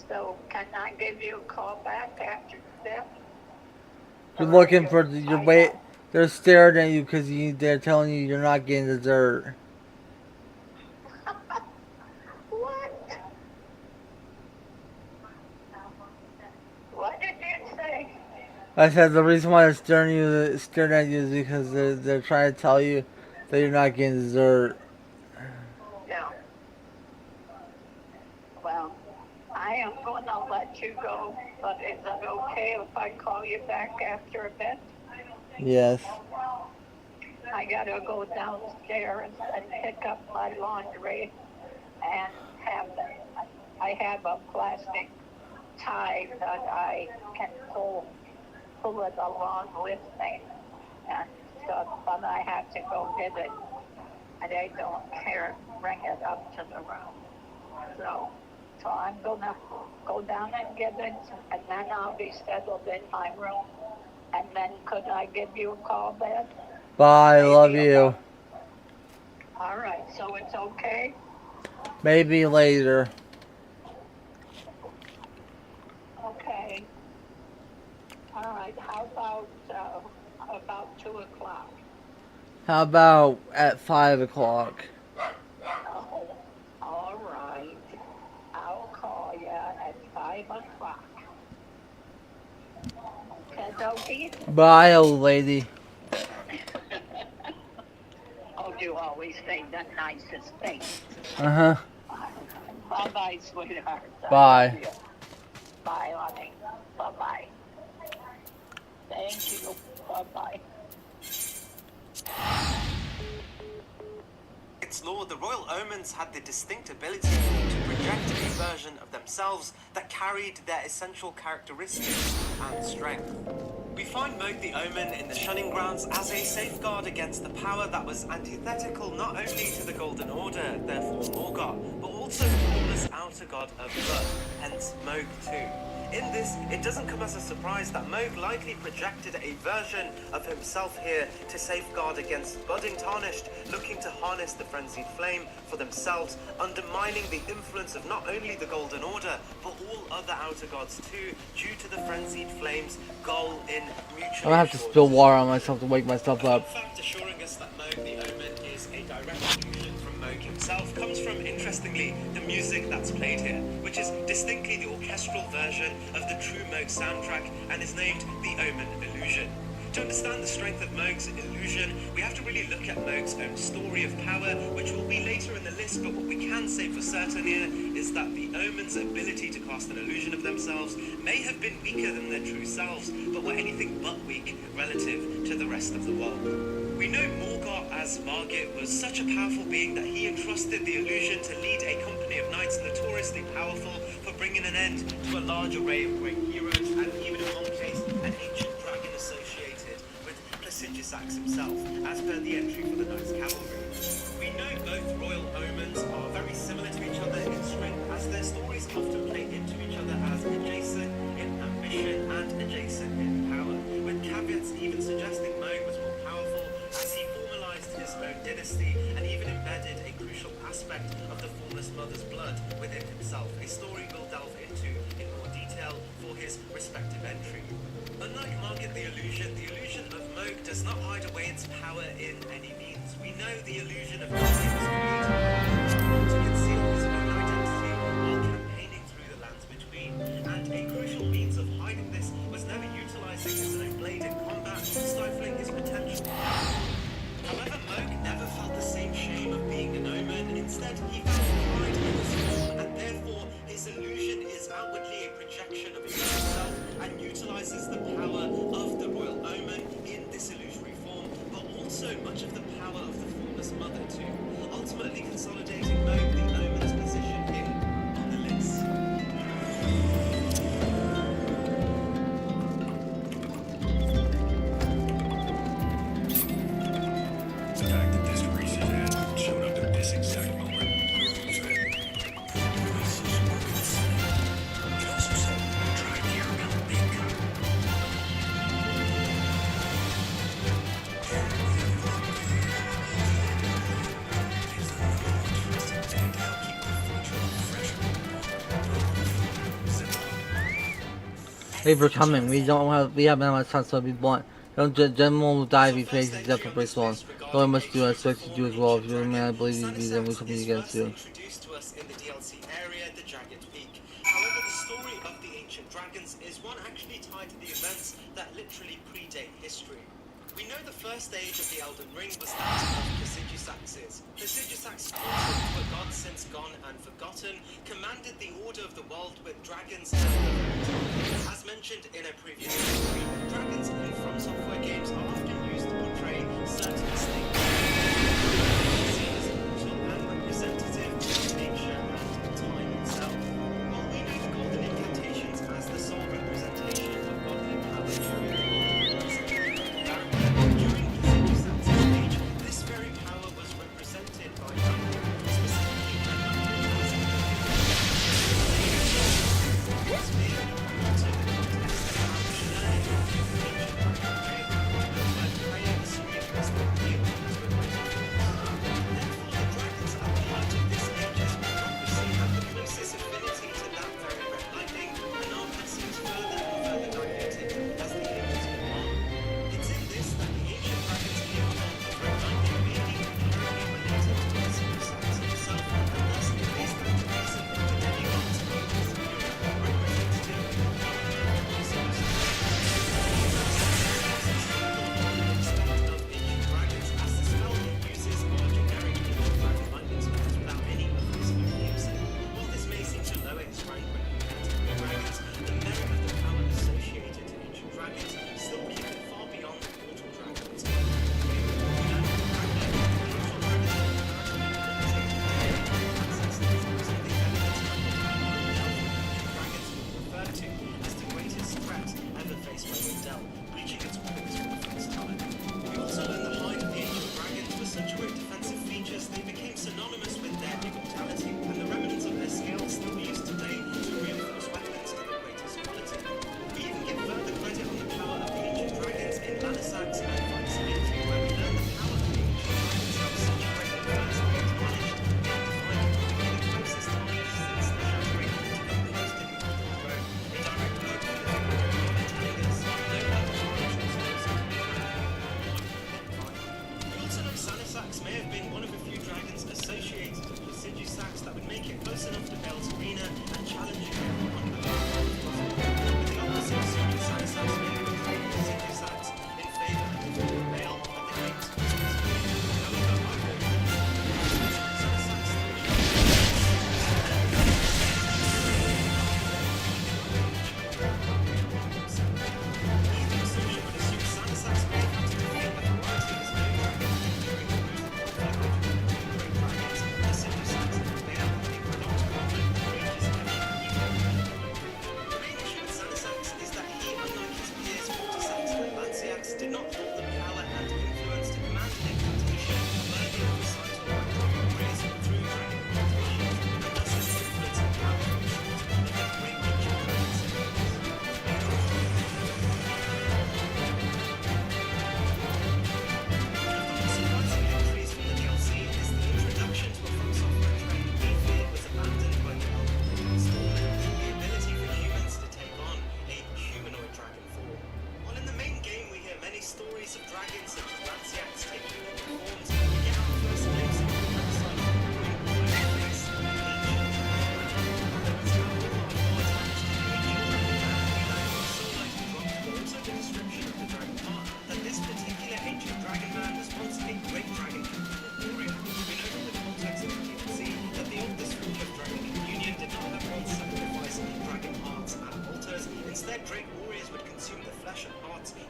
Speaker 18: So can I give you a call back after this?
Speaker 1: You're looking for your wait. They're staring at you because they're telling you you're not getting dessert.
Speaker 18: What? What did you say?
Speaker 1: I said the reason why they're staring at you is because they're trying to tell you that you're not getting dessert.
Speaker 18: Yeah. Well, I am going to let you go, but is it okay if I call you back after a bit?
Speaker 1: Yes.
Speaker 18: I gotta go downstairs and pick up my laundry and I have a plastic tie that I can pull it along with me. And so, but I have to go get it. And I don't care, bring it up to the room. So I'm gonna go down and get it, and then I'll be settled in my room. And then could I give you a call back?
Speaker 1: Bye. Love you.
Speaker 18: All right, so it's okay?
Speaker 1: Maybe later.
Speaker 18: Okay. All right, how about 2 o'clock?
Speaker 1: How about at 5 o'clock?
Speaker 18: Oh, all right. I'll call you at 5 o'clock. Okay,
Speaker 1: Bye, old lady.
Speaker 18: Oh, you always say the nicest things.
Speaker 1: Uh-huh.
Speaker 18: Bye-bye, sweetheart.
Speaker 1: Bye.
Speaker 18: Bye, honey. Bye-bye. Thank you. Bye-bye.
Speaker 21: Its law, the Royal Omens had the distinct ability to project a version of themselves that carried their essential characteristics and strength. We find Moog the Omen in the Shunning Grounds as a safeguard against the power that was antithetical not only to the Golden Order, therefore Morgoth, but also the formless outer god of blood, hence Moog too. In this, it doesn't come as a surprise that Moog likely projected a version of himself here to safeguard against budding Tarnished looking to harness the frenzied flame for themselves, undermining the influence of not only the Golden Order, but all other outer gods too, due to the frenzied flame's goal in mutually
Speaker 1: I'm gonna have to spill water on myself to wake myself up.
Speaker 21: The fact assuring us that Moog the Omen is a direct allusion from Moog himself comes from, interestingly, the music that's played here, which is distinctly the orchestral version of the true Moog soundtrack and is named The Omen Illusion. To understand the strength of Moog's illusion, we have to really look at Moog's own story of power, which will be later in the list, but what we can say for certain here is that the Omen's ability to cast an illusion of themselves may have been weaker than their true selves, but were anything but weak relative to the rest of the world. We know Morgoth as Margit was such a powerful being that he entrusted the illusion to lead a company of knights notoriously powerful for bringing an end to a large array of great heroes, and even in one case, an ancient dragon associated with Placidusax himself, as per the entry for the Knights Cavalry. We know both royal omens are very similar to each other in strength, as their stories often play into each other as adjacent in ambition and adjacent in power, with caveats even suggesting Moog was more powerful as he formalized his own dynasty and even embedded a crucial aspect of the Formless Mother's blood within himself, a story we'll delve into in more detail for his respective entry. Unlike Margit the illusion of Moog does not hide away its power in any means. We know the illusion of Margit was created to conceal his own identity while campaigning through the lands between, and a crucial means of hiding this was never utilizing his own blade in combat, stifling his potential. However, Moog never felt the same shame of being an omen. Instead, he found pride in his form, and therefore his illusion is outwardly a projection of himself and utilizes the power of the royal omen in this illusory form, but also much of the power of the Formless Mother too, ultimately consolidating Moog the omen's position here on the list.
Speaker 15: The fact that this Reese's ad showed up at this exact moment proves that Reese's were insane. It also said, try caramel bacon.
Speaker 1: Thank you for coming. We haven't had much time, so be blunt. General will die if he faces death for breaks one. All I must do, I expect you to do as well. If you're the man I believe you to be, then we shall meet again soon.
Speaker 21: Introduced to us in the DLC area, the Jagged Peak. However, the story of the ancient dragons is one actually tied to the events that literally predate history. We know the first age of the Elden Ring was that of Prestigisaxes. Prestigisax, were gods since gone and forgotten, commanded the order of the world with dragons. As mentioned in a previous history, dragons in From Software games are often used to portray certain states. And representative of nature and time itself. While we know the golden incantations as the sole representation of godly power during Prestigisax's age, this very power was represented by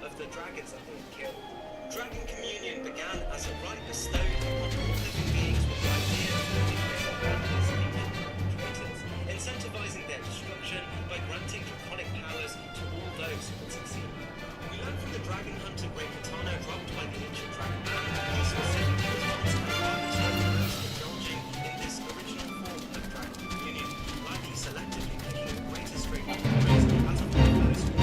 Speaker 21: of the dragons that they had killed. Dragon communion began as a right bestowed upon all living beings with the idea of building their own traitors, incentivizing their destruction by granting draconic powers to all those who would succeed. We learn from the dragon hunter Great Katana dropped by the ancient dragon man, he specifically responds to the arbitrary those indulging in this original form of dragon communion, likely selectively picking the greatest great warriors out of all those who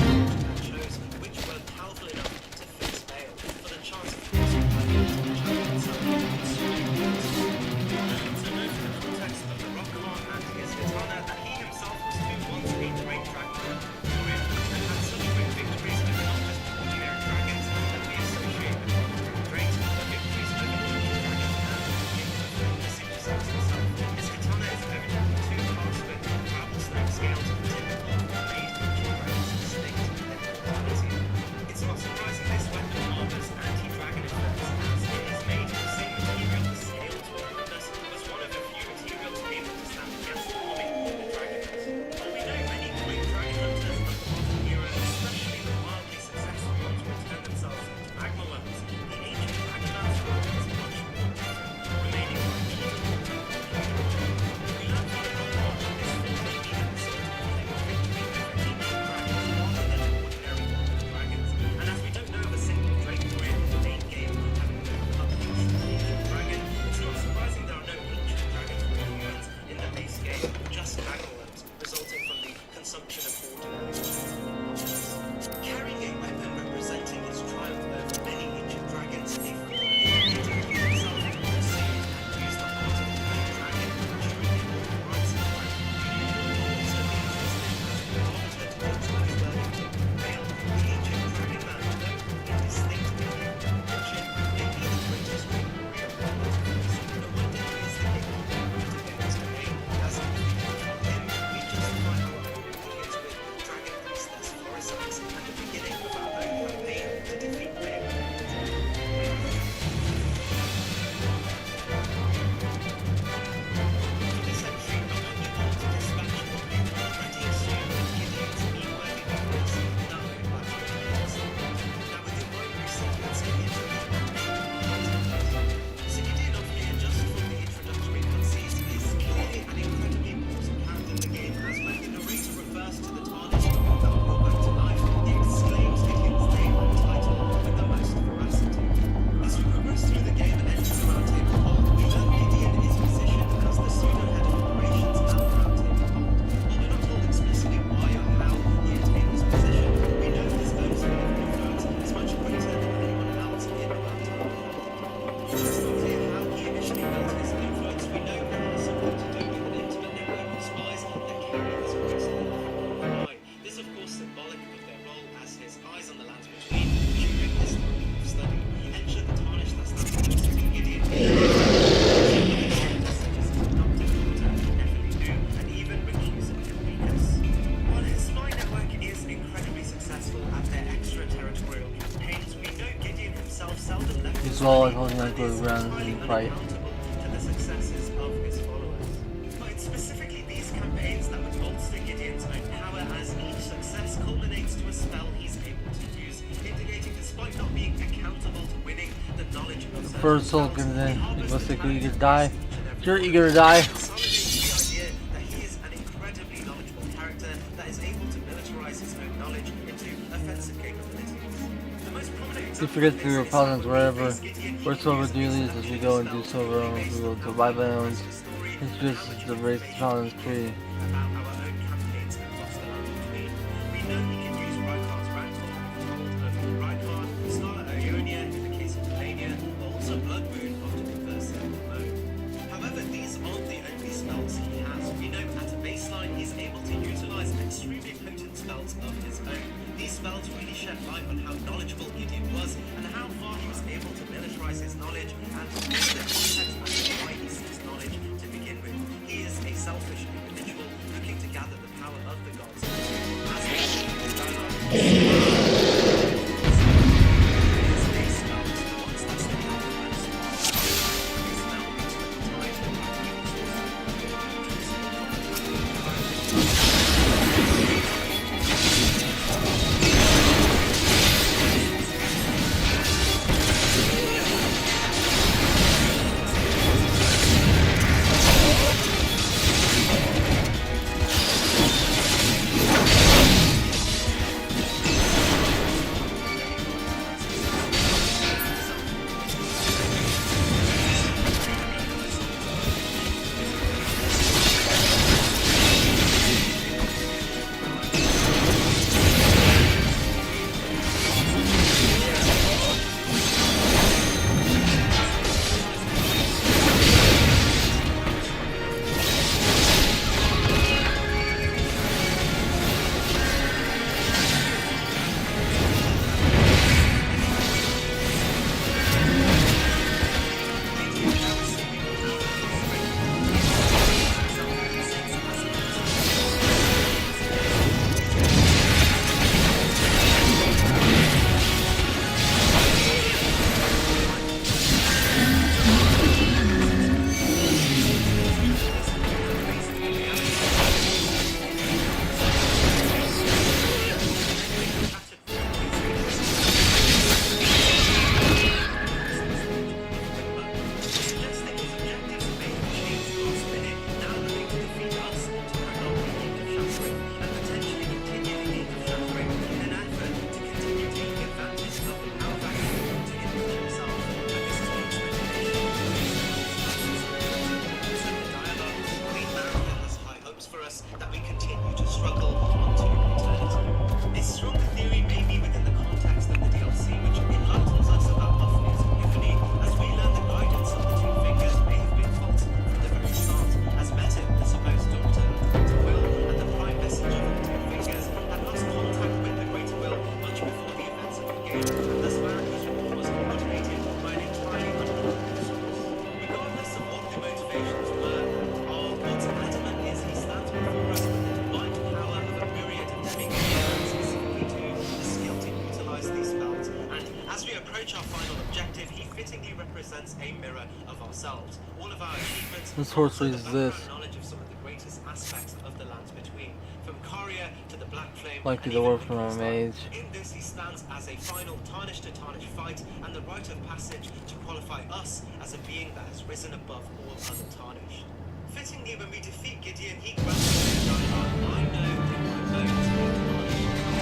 Speaker 21: chose which were powerful enough to fix bail for the chance of forcing the dragon itself.
Speaker 1: goal is holding on to the ground in the fight.
Speaker 21: To the successes of his followers. But it's specifically these campaigns that would bolster Gideon's own power as each success culminates to a spell he's able to use, indicating despite not being accountable to winning, the knowledge of certain
Speaker 1: First soul
Speaker 21: spells,
Speaker 1: comes in,
Speaker 21: he
Speaker 1: you must think
Speaker 21: harvests
Speaker 1: you're eager to die. You're eager to die.
Speaker 21: consolidating the idea that he is an incredibly knowledgeable character that is able to militarize his own knowledge into offensive capabilities. The most prominent
Speaker 1: You forget through your opponents wherever where silver do leads as we go and do silver owns. We will divide by owns. Introduces the race of Talon's tree.
Speaker 21: about our own campaigns across the land between. We know we can use Rykar's Rancor, Rykard, Scarlet Ionia in the case of Melania, but also Blood Moon often in Berserk mode. However, these aren't the only spells he has. We know at a baseline he's able to utilize extremely potent spells of his own. These spells really shed light on how knowledgeable Gideon was and how far he was able to militarize his knowledge and the context as to why he seeks knowledge to begin with. He is a selfish individual looking to gather the power of the gods. That we continue to struggle onto eternity. A stronger theory may be within the context of the DLC, which enlightens us about Ophi's epiphany, as we learn the guidance of the two fingers may have been false from the very start, as Meta, the supposed daughter of the Greater Will, and the prime messenger of the two fingers, had lost contact with the Greater Will much before the events of the game, and thus Varric's war was originated by an entirely unknown source. Regardless of what the motivations were, what's adamant is he stands before us with the divine power of a myriad of demigods, specifically to the skill to utilize these spells. And as we approach our final objective, he fittingly represents a mirror of ourselves. All of our achievements,
Speaker 1: This horse
Speaker 21: also the
Speaker 1: reads this.
Speaker 21: background knowledge of some of the greatest aspects of the lands between, from Caria to the Black Flame,
Speaker 1: Likely
Speaker 21: and
Speaker 1: the
Speaker 21: even
Speaker 1: word from a
Speaker 21: Wittgenstein.
Speaker 1: mage.
Speaker 21: In this, he stands as a final tarnish to tarnish fight and the rite of passage to qualify us as a being that has risen above all other tarnish. Fittingly, when we defeat Gideon, he grants us the dialogue, I know in my bones.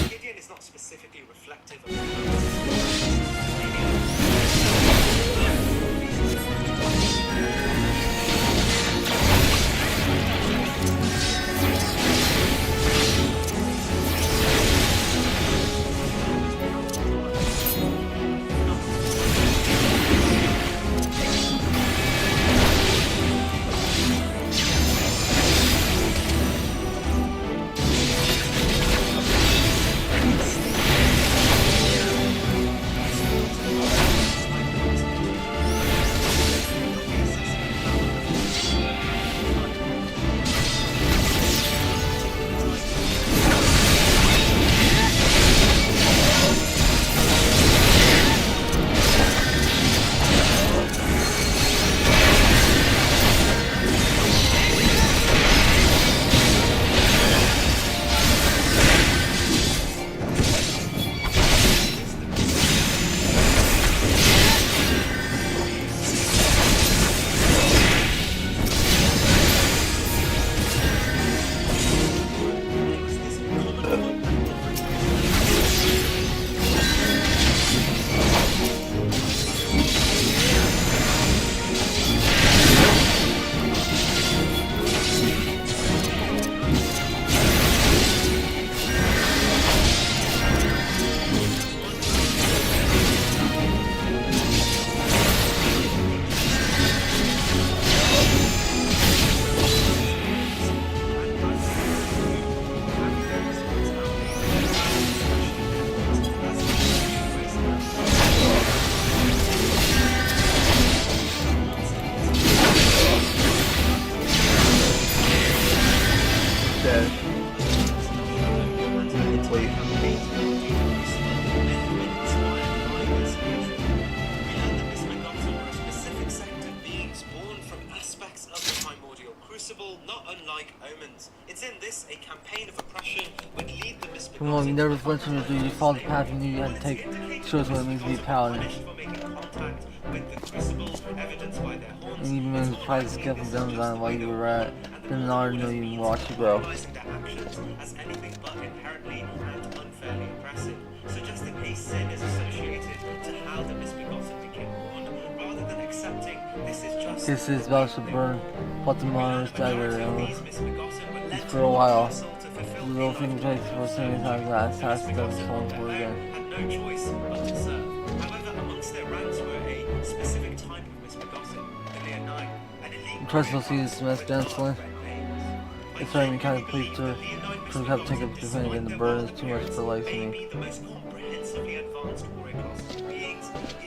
Speaker 21: Gideon is not specifically reflective of Within this, a campaign of oppression would lead the misbegotten.
Speaker 1: Come on, you never flinched from your duty. You followed the path you knew you had to take. Shows what it means to be a paladin. And even men who tried to escape from Dungeon while you were at, didn't honor know you and watch you grow.
Speaker 21: As anything but inherently and unfairly oppressive, suggesting a sin is associated to how the misbegotten became born, rather than accepting this is just.
Speaker 1: This is about to burn, what the monarch's dagger, for a while. The little thing takes for so many times that has to them someone's word again.
Speaker 21: Had no choice but to serve. However, amongst their ranks were a specific type of misbegotten, the Leonine, an elite.
Speaker 1: Trustful see this mess gently. It's not even kind of pleased to have to take up defending again. The burden is too much for life for me.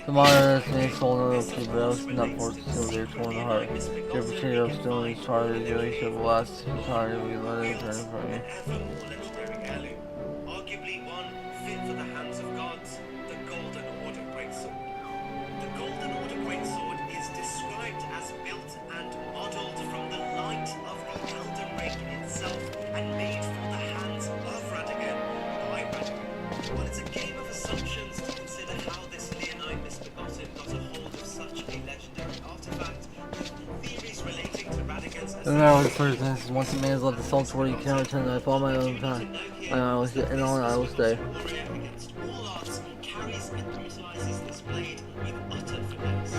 Speaker 1: The monarch may have sold another to but I was not forced to seal their torn heart. The opportunity of still in each part of the relationship will last if you time we let it return from you.
Speaker 21: Arguably one fit for the hands of gods, the Golden Order Greatsword. The Golden Order Greatsword is described as built and modeled from the light of the Elden Ring itself and made for the hands of Radagon by Radagon. Well, it's a game of assumptions to consider how this Leonine misbegotten got a hold of such a legendary artifact, with theories relating to Radagon's.
Speaker 1: No matter what first instance, once a man has left the soul toward you cannot return. I follow my own time. And I will stay.
Speaker 21: Against all odds, carries and utilizes this blade with utter finesse.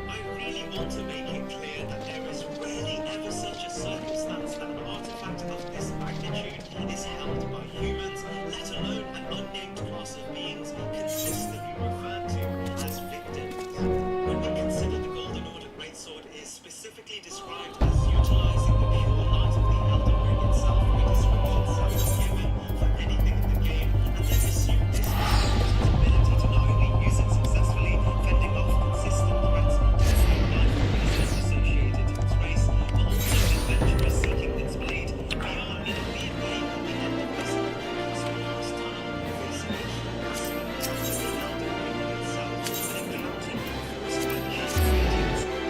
Speaker 21: I really want to make it clear that there is rarely ever such a circumstance that an artifact of this magnitude is held by humans, let alone an unnamed class of beings consistently referred to as victims. When we consider the Golden Order Greatsword is specifically described as utilizing the pure light of the Elden Ring itself, a description seldom given for anything in the game, and then assume this misbegotten ability to not only use it successfully, fending off consistent threats to its own life associated to its race, but also adventurers seeking its blade. We are in a weird way at the end of this last tunnel, facing a massive attack of the Elden Ring itself, and encountering forced by the radiance of the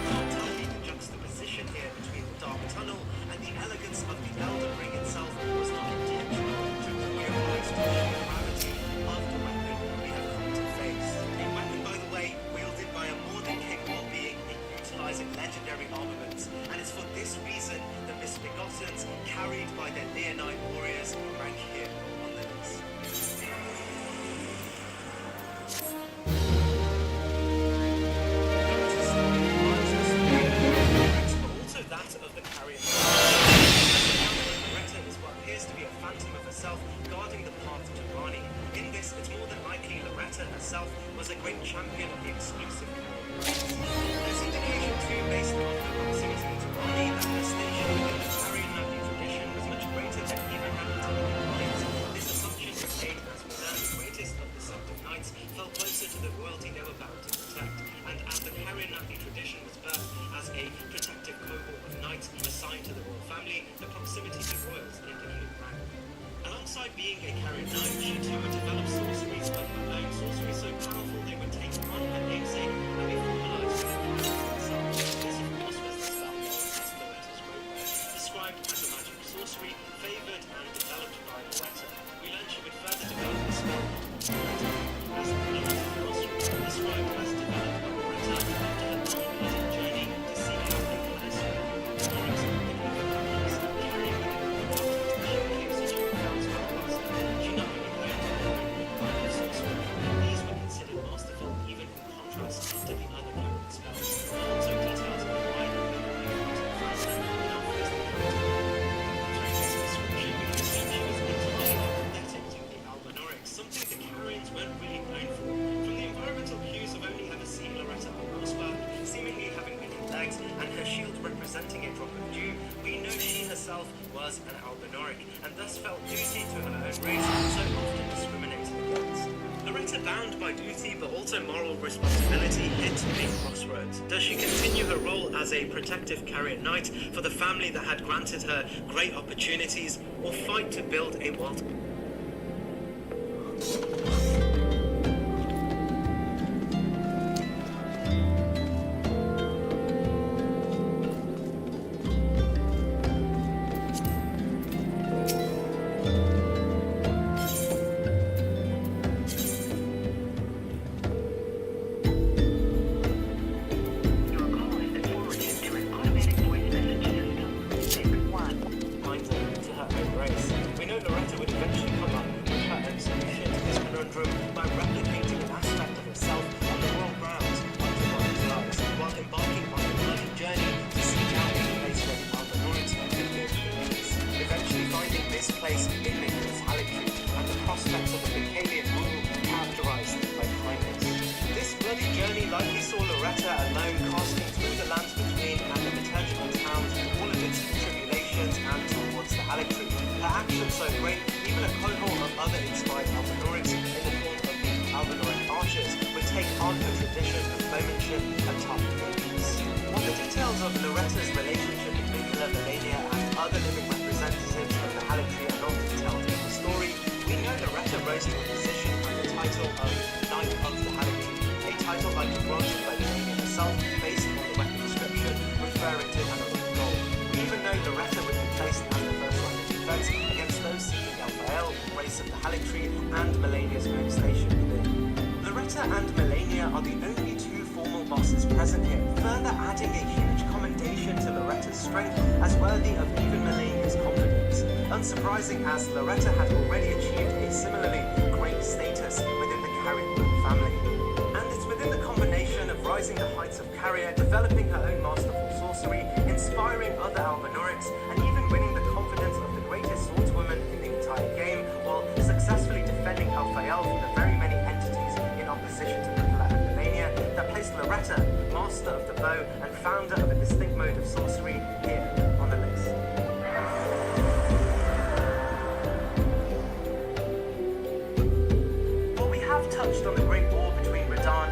Speaker 21: can't tell me the juxtaposition here between the dark tunnel and the elegance of the Elden Ring itself was not intentional to draw your eyes to the sheer gravity of the weapon we have come to face. A weapon, by the way, wielded by a more than capable being in utilizing legendary armaments, and it's for this reason the misbegottens, carried by their Leonine warriors, rank here on the list. Also that of the carrion. Loretta is what appears to be a phantom of herself guarding the path to Rani. In this, it's more than likely Loretta herself was a great champion of the exclusive There's indication too, based on her proximity to Rani, that her station within the carrion Naki tradition was much greater than even her Italian knights. This assumption was made as we learn the greatest of the sect of knights fell closer to the royalty they were bound to protect, and as the carrion Naki tradition was birthed as a protective cohort of knights assigned to the royal family, the proximity to royals indicated rank. Alongside being a carrion knight, she too would develop sorceries of her own, sorceries so powerful they would take on her namesake and be formalized in the carrion itself. This, of course, was the spell known as Loretta's Great Word, described as a magic sorcery favoured and developed by Loretta. We learn she would further develop the spell Loretta as a sorcery, described as developed by Loretta after her long journey to seek out a goddess carrying the she not only learned the sorcery, these were considered masterful even in contrast to the other carrion spells. Also details of why faster and outfits the through this description, we can assume she was intellectually apathetic to the Albinorics, something the carrions weren't really known for. From the environmental cues of only ever seeing Loretta on horseback, seemingly having withered legs, and her shield representing a drop of dew, we know she herself was an Albinoric, and thus felt duty to her own race, so often discriminated against. Loretta, bound by duty but also moral responsibility, hit a crossroads. Does she continue her role as a protective carrion knight for the family that had granted her great opportunities, or fight to build a world? prospects of a Bacalian rule characterized by kindness. This bloody journey likely saw Loretta alone casting through the lands between and the liturgical towns with all of its tribulations and towards the Halictree. Her actions so great, even a cohort of other inspired Alvanorics in the form of the Alvanoric archers would take on her tradition of bowmanship and tough defense. While the details of Loretta's relationship with Nicola, Melania, and other living representatives of the Halictree are not detailed in the story, we know Loretta rose to a position and the title of Knight of the Halictree, a title likely granted by Melania herself based on the weapon description referring to an Olympic goal. We even know Loretta would be placed as the first line of defense against those seeking Alphael, race of the Halictree, and Melania's home station within. Loretta and Melania are the only two formal bosses present here, further adding a huge commendation to Loretta's strength as worthy of even Melania's confidence. Unsurprising, as Loretta had already achieved a similarly great status within the Carrier family. And it's within the combination of rising the heights of Carrier, developing her own masterful sorcery, inspiring other Alvanorics, and even winning the confidence of the greatest swordswoman in the entire game, while successfully defending Alphael from the very many entities in opposition to Nicola and Melania, that placed Loretta, master of the bow and founder of a distinct mode of sorcery, here on the list. While we have touched on the Great War between Radahn,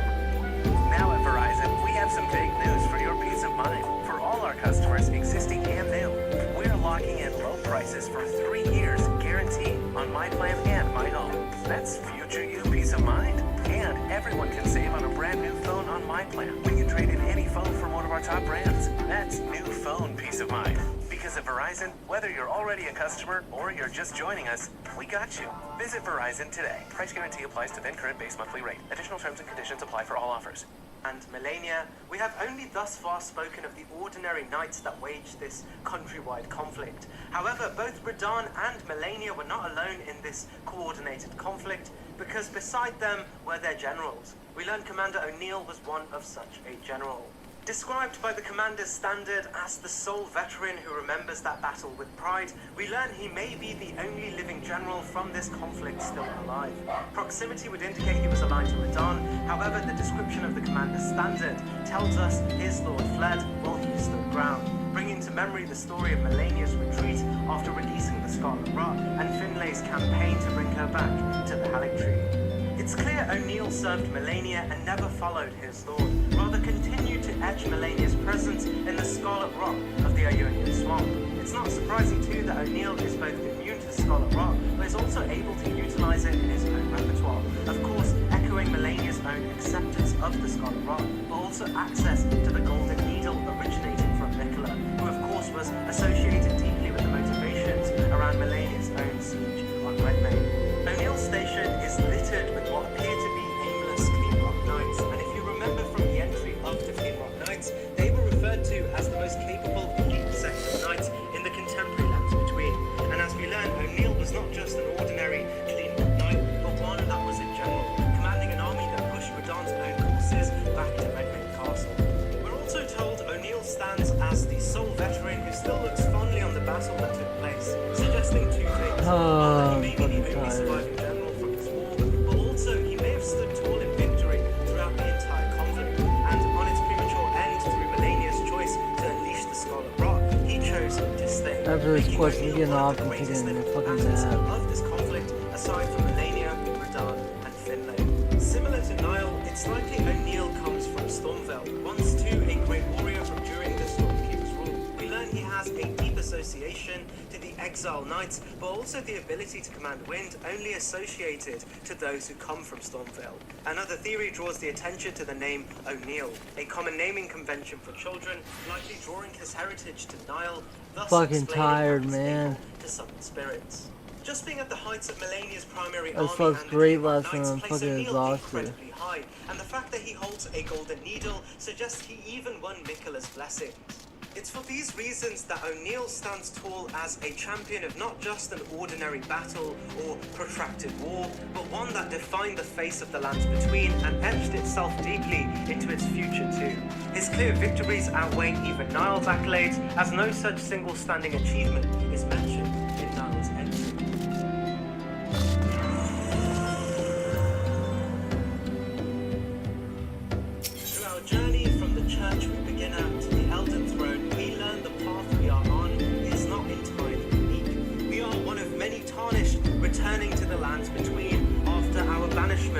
Speaker 2: Now at Verizon, we have some big news for your peace of mind. For all our customers, existing and new, we're locking in low prices for 3 years, guaranteed, on my plan and my home. That's future you peace of mind. And everyone can save on a brand new phone on my plan when you trade in any phone from one of our top brands. That's new phone peace of mind. Because at Verizon, whether you're already a customer or you're just joining us, we got you. Visit Verizon today. Price guarantee applies to then current base monthly rate. Additional terms and conditions apply for all offers.
Speaker 21: And Melania, we have only thus far spoken of the ordinary knights that waged this countrywide conflict. However, both Radahn and Melania were not alone in this coordinated conflict, because beside them were their generals. We learned Commander O'Neill was one of such a general. Described by the commander's standard as the sole veteran who remembers that battle with pride, we learn he may be the only living general from this conflict still alive. Proximity would indicate he was aligned to Radahn, however the description of the commander's standard tells us his lord fled while he stood ground, bringing to memory the story of Melania's retreat after releasing the Scarlet Rot and Finlay's campaign to bring her back to the Halictree. It's clear O'Neill served Melania and never followed his thought, rather continued to etch Melania's presence in the Scarlet Rot of the Ionian Swamp. It's not surprising too that O'Neill is both immune to Scarlet Rot, but is also able to utilize it in his own repertoire, of course echoing Melania's own acceptance of the Scarlet Rot, but also access to the Golden Needle originating from Nicola, who of course was associated deeply with the motivations around Melania's own siege on Redmane. O'Neill's station is littered with what appear to be aimless Clean Rock Knights, and if you remember from the entry of the Clean Rock Knights, they were referred to as the most capable elite sect of knights in the contemporary lands between. And as we learn, O'Neill was not just an ordinary Clean Rock Knight, but one that was a general, commanding an army that pushed Radahn's own forces back to Redmane Castle. We're also told O'Neill stands as the sole veteran who still looks fondly on the battle that took place, suggesting two things. One, that he may be the only surviving general from his war, but also he may have stood tall in victory throughout the entire conflict, and on its premature end through Melania's choice to unleash the Scarlet Rot, he chose to stay.
Speaker 1: After this
Speaker 21: making
Speaker 1: quest, we
Speaker 21: O'Neill
Speaker 1: get
Speaker 21: one of
Speaker 1: off
Speaker 21: the
Speaker 1: and
Speaker 21: greatest
Speaker 1: taking
Speaker 21: living
Speaker 1: fucking
Speaker 21: combatants
Speaker 1: nap.
Speaker 21: of this conflict, aside from Melania, Radahn, and Finlay. Similar to Niall, it's likely O'Neill comes from Stormveld, once too a great warrior from during the Stormkeeper's rule. We learn he has a deep association to the Exile Knights, but also the ability to command wind only associated to those who come from Stormveld. Another theory draws the attention to the name O'Neill, a common naming convention for children, likely drawing his heritage to Niall, thus
Speaker 1: Fucking
Speaker 21: explaining
Speaker 1: tired,
Speaker 21: how he's
Speaker 1: man.
Speaker 21: able to summon spirits. Just being at the heights of Melania's primary
Speaker 1: That
Speaker 21: army
Speaker 1: fuck's
Speaker 21: and the
Speaker 1: great
Speaker 21: Clean Rock
Speaker 1: last time.
Speaker 21: Knights
Speaker 1: I'm
Speaker 21: place
Speaker 1: fucking
Speaker 21: O'Neill
Speaker 1: exhausted.
Speaker 21: incredibly high, and the fact that he holds a golden needle suggests he even won Nicola's blessings. It's for these reasons that O'Neill stands tall as a champion of not just an ordinary battle or protracted war, but one that defined the face of the lands between and etched itself deeply into its future too. His clear victories outweigh even Niall's accolades, as no such single standing achievement is mentioned in Niall's entry.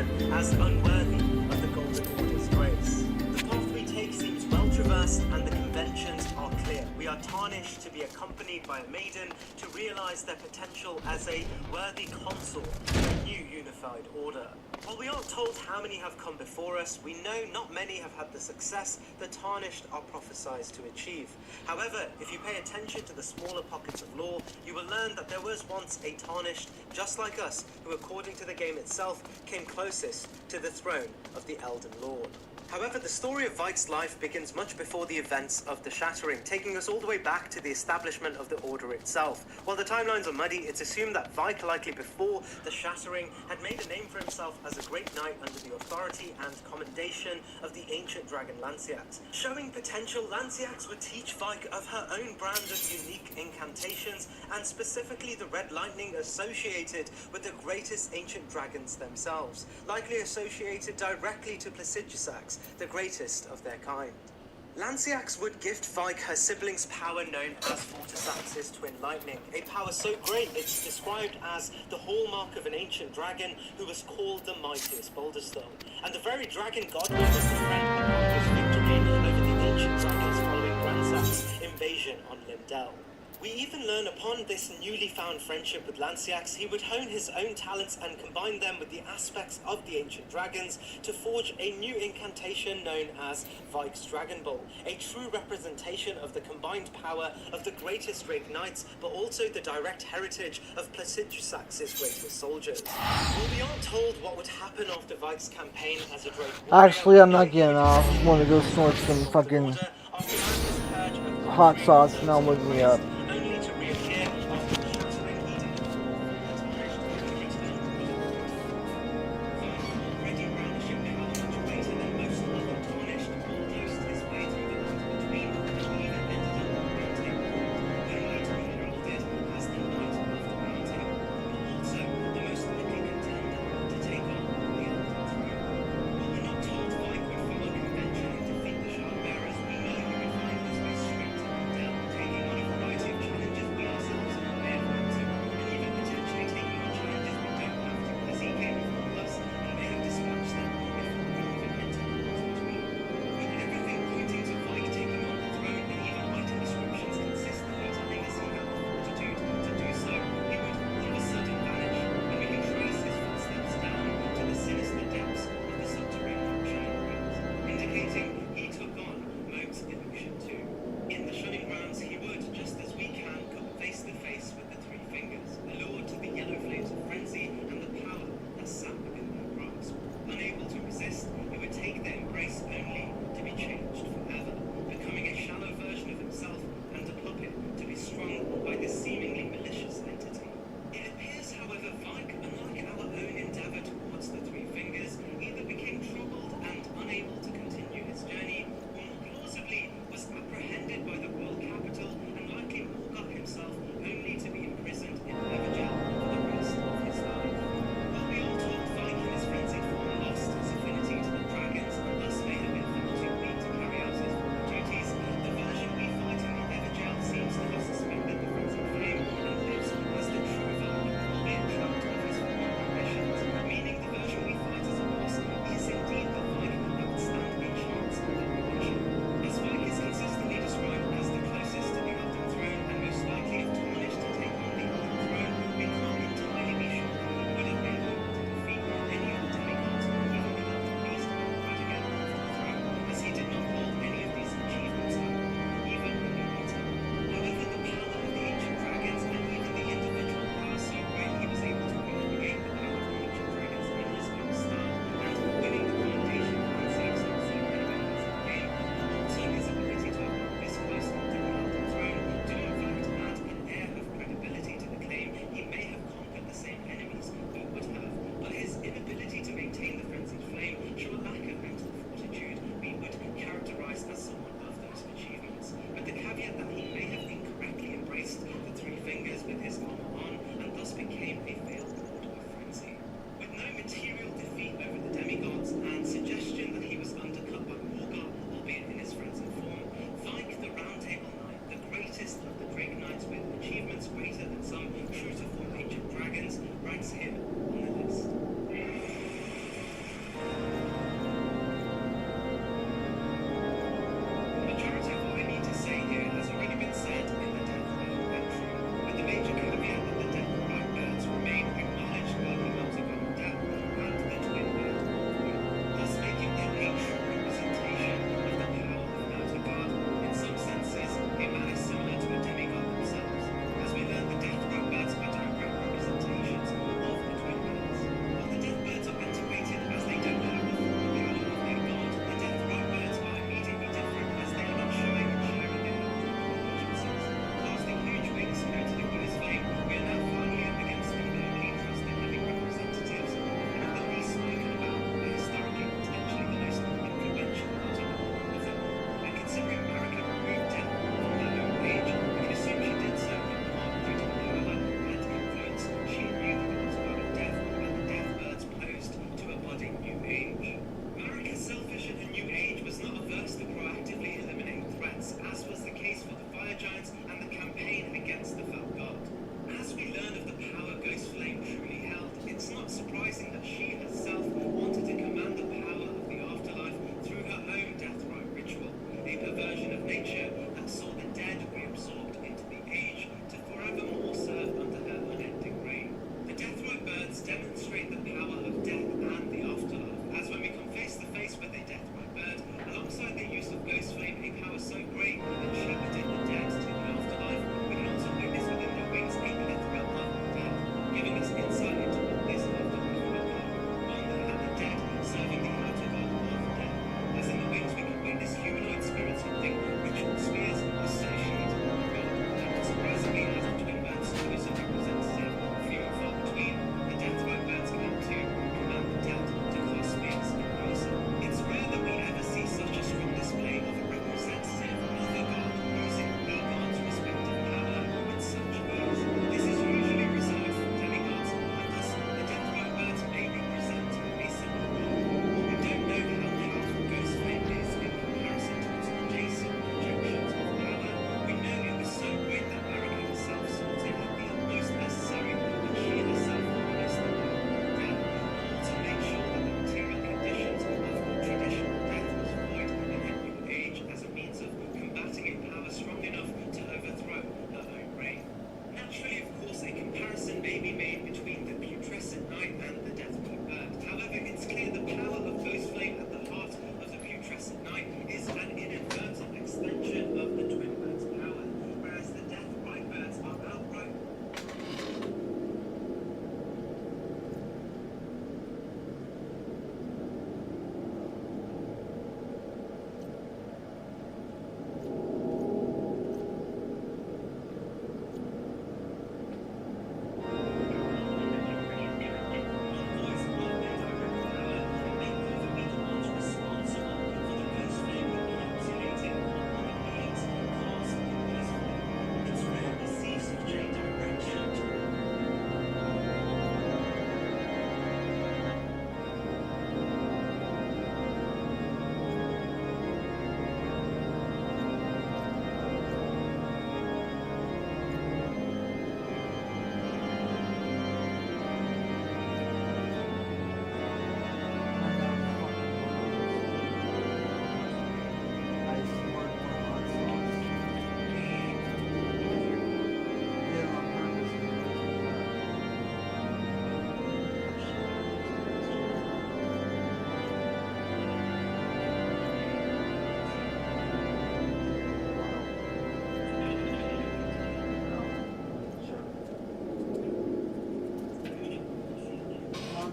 Speaker 21: judgment as unworthy of the Golden Order's grace. The path we take seems well traversed and the conventions are clear. We are tarnished to be accompanied by a maiden to realize their potential as a worthy consort of a new unified order. While we aren't told how many have come before us, we know not many have had the success the tarnished are prophesied to achieve. However, if you pay attention to the smaller pockets of lore, you will learn that there was once a tarnished, just like us, who according to the game itself, came closest to the throne of the Elden Lord. However, the story of Vike's life begins much before the events of the Shattering, taking us all the way back to the establishment of the Order itself. While the timelines are muddy, it's assumed that Vike, likely before the Shattering, had made a name for himself as a great knight under the authority and commendation of the ancient dragon Lanciax. Showing potential, Lanciax would teach Vike of her own brand of unique incantations, and specifically the red lightning associated with the greatest ancient dragons themselves, likely associated directly to Placidjusax, the greatest of their kind. Lanciax would gift Vike her sibling's power known as Fortisax's Twin Lightning, a power so great it's described as the hallmark of an ancient dragon who was called the mightiest Boulderstone, and the very dragon god was the friend upon his victory over the ancient dragons following Ransack's invasion on Lindell. We even learn upon this newly found friendship with Lanciax, he would hone his own talents and combine them with the aspects of the ancient dragons to forge a new incantation known as Vike's Dragon Ball, a true representation of the combined power of the greatest Drake Knights, but also the direct heritage of Placidjusax's greatest soldiers. While we aren't told what would happen after Vike's campaign as a Drake warrior,
Speaker 1: Actually, I'm not getting off. I just want to go snort some fucking hot sauce. Now wake me up.
Speaker 21: only to reappear after the Shattering Edict. Already around the ship power much greater than most other tarnished, almost his way through the war between, and even ended up on the Round Table, only to be heralded as the Knight of the Round Table, but also the most likely contender to take on the Elden Throne. While we're not told Vike would follow convention and defeat the Shardbearers, we know he would find his way straight to Lindell, taking on a variety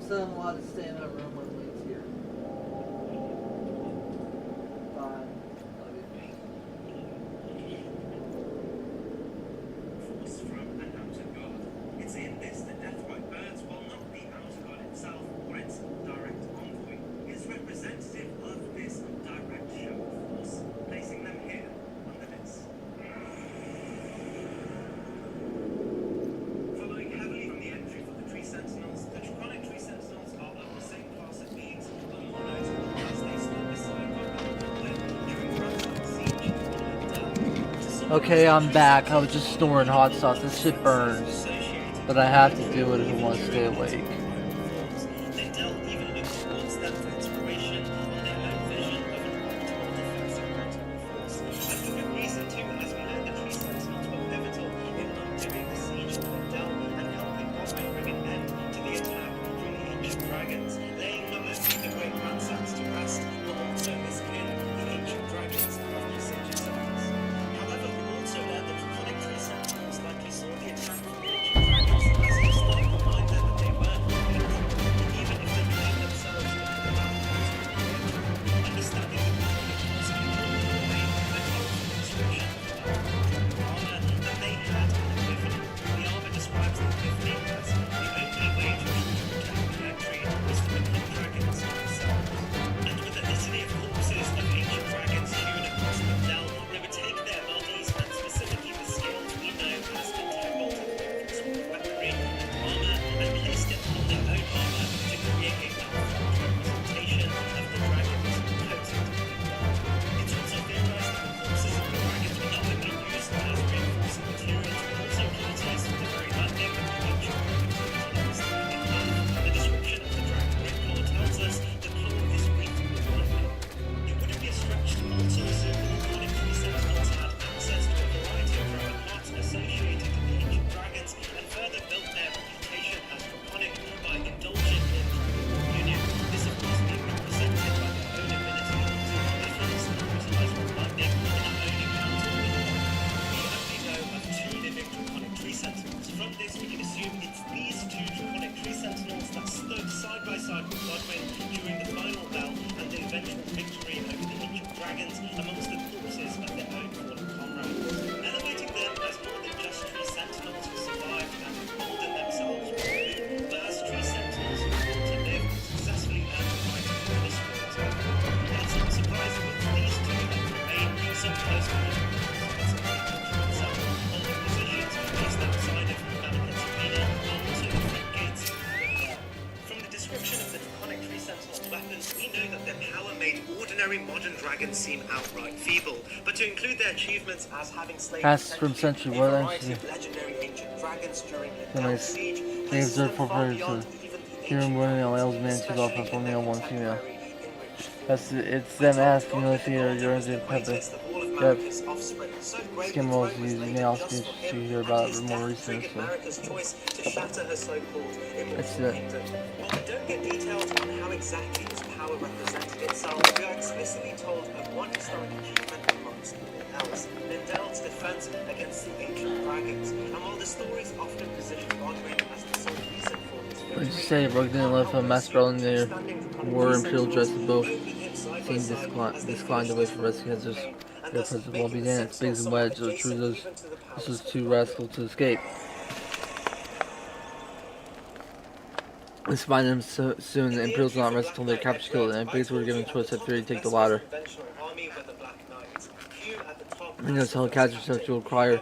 Speaker 1: Most of them want to stay in our room when we leave here. Bye. Love you.
Speaker 21: Force from an outer god. It's in this that Deathrite Birds, while not the outer god itself or its direct envoy, is representative of this direct show of force, placing them here under this. Following heavily from the entry for the Tree Sentinels, the Draconic Tree Sentinels are of the same class of beings, but more notable as they stood beside Robin during Ramsay's siege on Lindell.
Speaker 1: Okay, I'm back. I was just storing hot sauce. This shit burns. But I have to do it if I want to stay awake.
Speaker 21: Lindell even looked towards them for inspiration on their own vision of an optimal defensive quantum force. And for good reason too, as we learned the Tree Sentinels were pivotal in undoing the siege of Lindell and helping Boswell bring an end to the attack from the ancient dragons, laying not only the great ransacs to rest, but also his kin, the ancient dragons of Usage surface. However, we also learned that Draconic Tree Sentinels likely saw the attack from the ancient dragons as a stark reminder that they weren't perfect, even if they claimed themselves to be the battlefields of the future. Understanding the conflict was a important way that told the description of the armor that they had an epiphany. The armor describes the epiphany as the only way to protect the entry was to become dragons themselves. And with a litany of corpses of ancient dragons hewn across the Dell, they would take their bodies and specifically the scales we know as integral to the reinforcement of weaponry and armor, and placed it on their own armor to create a malformed representation of the dragons closest to the Dell. It's also theorized that the corpses of the dragons were not only used as reinforcing materials, but also utilized for the very landing of the ancient dragons utilized. In fact, the description of the dragon ripcord tells us the color is wreathed with lightning. It wouldn't be a stretch to also assume that the Draconic Tree Sentinels had access to a variety of rare parts associated with the ancient dragons, and further built their reputation as draconic by indulging in dragon union. This, of course, being represented by their own ability to weapons utilized for lightning and not only counter with one. We only know of two living Draconic Tree Sentinels. From this, we can assume it's these two Draconic Tree Sentinels that stood side by side with Godwyn during the final bell and the eventual victory over the ancient dragons amongst the corpses of their own fallen comrades. Elevating them as more than just Tree Sentinels who survived and emboldened themselves with blue, but as Tree Sentinels who fought to live and successfully earned the right to call this world over. And it's not surprising that these two that remain so close to the itself, on the positions just outside of Malekith's arena, are also the front gates of Lindell. From the description of the Draconic Tree Sentinels' weapons, we know that their power made ordinary modern dragons seem outright feeble, but to include their achievements as having slain
Speaker 1: Ask from Century, what
Speaker 21: variety
Speaker 1: actually
Speaker 21: of legendary ancient dragons during
Speaker 1: nice.
Speaker 21: Lindell's siege,
Speaker 1: They
Speaker 21: places
Speaker 1: observe
Speaker 21: them
Speaker 1: four
Speaker 21: far
Speaker 1: players
Speaker 21: beyond
Speaker 1: to
Speaker 21: even the
Speaker 1: hear
Speaker 21: ancient
Speaker 1: one
Speaker 21: dragons,
Speaker 1: males, man, two alpha,
Speaker 21: especially
Speaker 1: four
Speaker 21: in
Speaker 1: male,
Speaker 21: their
Speaker 1: one female.
Speaker 21: contemporary enriched
Speaker 1: That's
Speaker 21: form.
Speaker 1: it's them asking
Speaker 21: Until
Speaker 1: if you're
Speaker 21: Godwyn
Speaker 1: in the pepper.
Speaker 21: greatest of all of
Speaker 1: Yep.
Speaker 21: Marika's offspring, so great
Speaker 1: Skim
Speaker 21: the
Speaker 1: rolls
Speaker 21: throne was
Speaker 1: you
Speaker 21: laid
Speaker 1: may
Speaker 21: up
Speaker 1: also
Speaker 21: just for
Speaker 1: to
Speaker 21: him,
Speaker 1: hear
Speaker 21: and
Speaker 1: about
Speaker 21: his
Speaker 1: it more
Speaker 21: death
Speaker 1: recently.
Speaker 21: triggered
Speaker 1: So
Speaker 21: Marika's choice to shatter her so-called
Speaker 1: that's
Speaker 21: immortal
Speaker 1: it.
Speaker 21: kingdom. While we don't get details on how exactly his power represented itself, we are explicitly told of one historic achievement amongst all else, Lindell's defense against the ancient dragons. And while the stories often position Godwyn as the sole reason for his
Speaker 1: What did you
Speaker 21: victory,
Speaker 1: say? Broke down left a mass sprawling there. War and Imperial dress of both seemed disclined away from rescue hazards. Their presence will be damned. Spigs and wedge or through those. This was too rascal to escape. Let's find them soon. The Imperials will not rest until they're captured, killed, and Bigs were given choice at Fury take the latter. You know, tell the casualties to require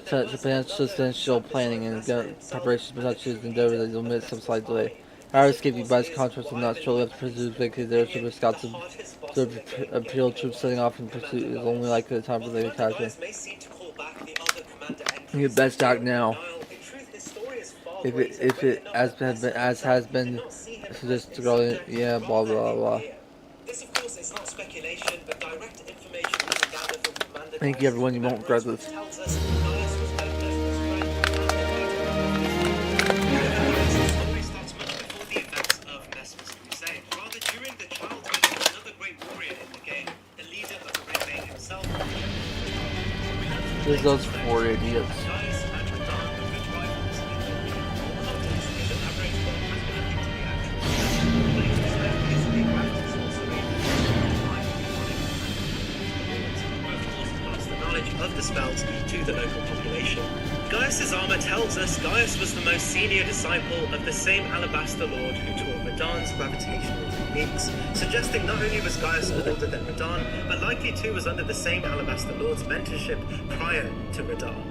Speaker 1: substantial planning and preparations, but such as endeavor that you'll miss some slight delay. Harris gave you by his contrast of not shortly after pursuit vacated their ship with scouts observed Imperial troops setting off in pursuit is only likely the time for the attack. You best act now. If it as has been suggested to go, yeah, blah blah blah.
Speaker 21: This, of course, is not speculation, but direct information we can gather from Commander
Speaker 1: Thank you, everyone. You won't regret this.
Speaker 21: tells us Gaius was owned as the story starts much before the events of Nesmus Crusade, rather during the childhood of another great warrior in the game, the leader of the Red Bane himself.
Speaker 1: There's those four idiots.
Speaker 21: Gaius and Radahn were good rivals in the war. All context is elaborated on has been looking to the actual spells to the local population. Gaius' armor tells us Gaius was the most senior disciple of the same Alabaster Lord who taught Radahn's gravitational techniques, suggesting not only was Gaius older than Radahn, but likely too was under the same Alabaster Lord's mentorship prior to Radahn.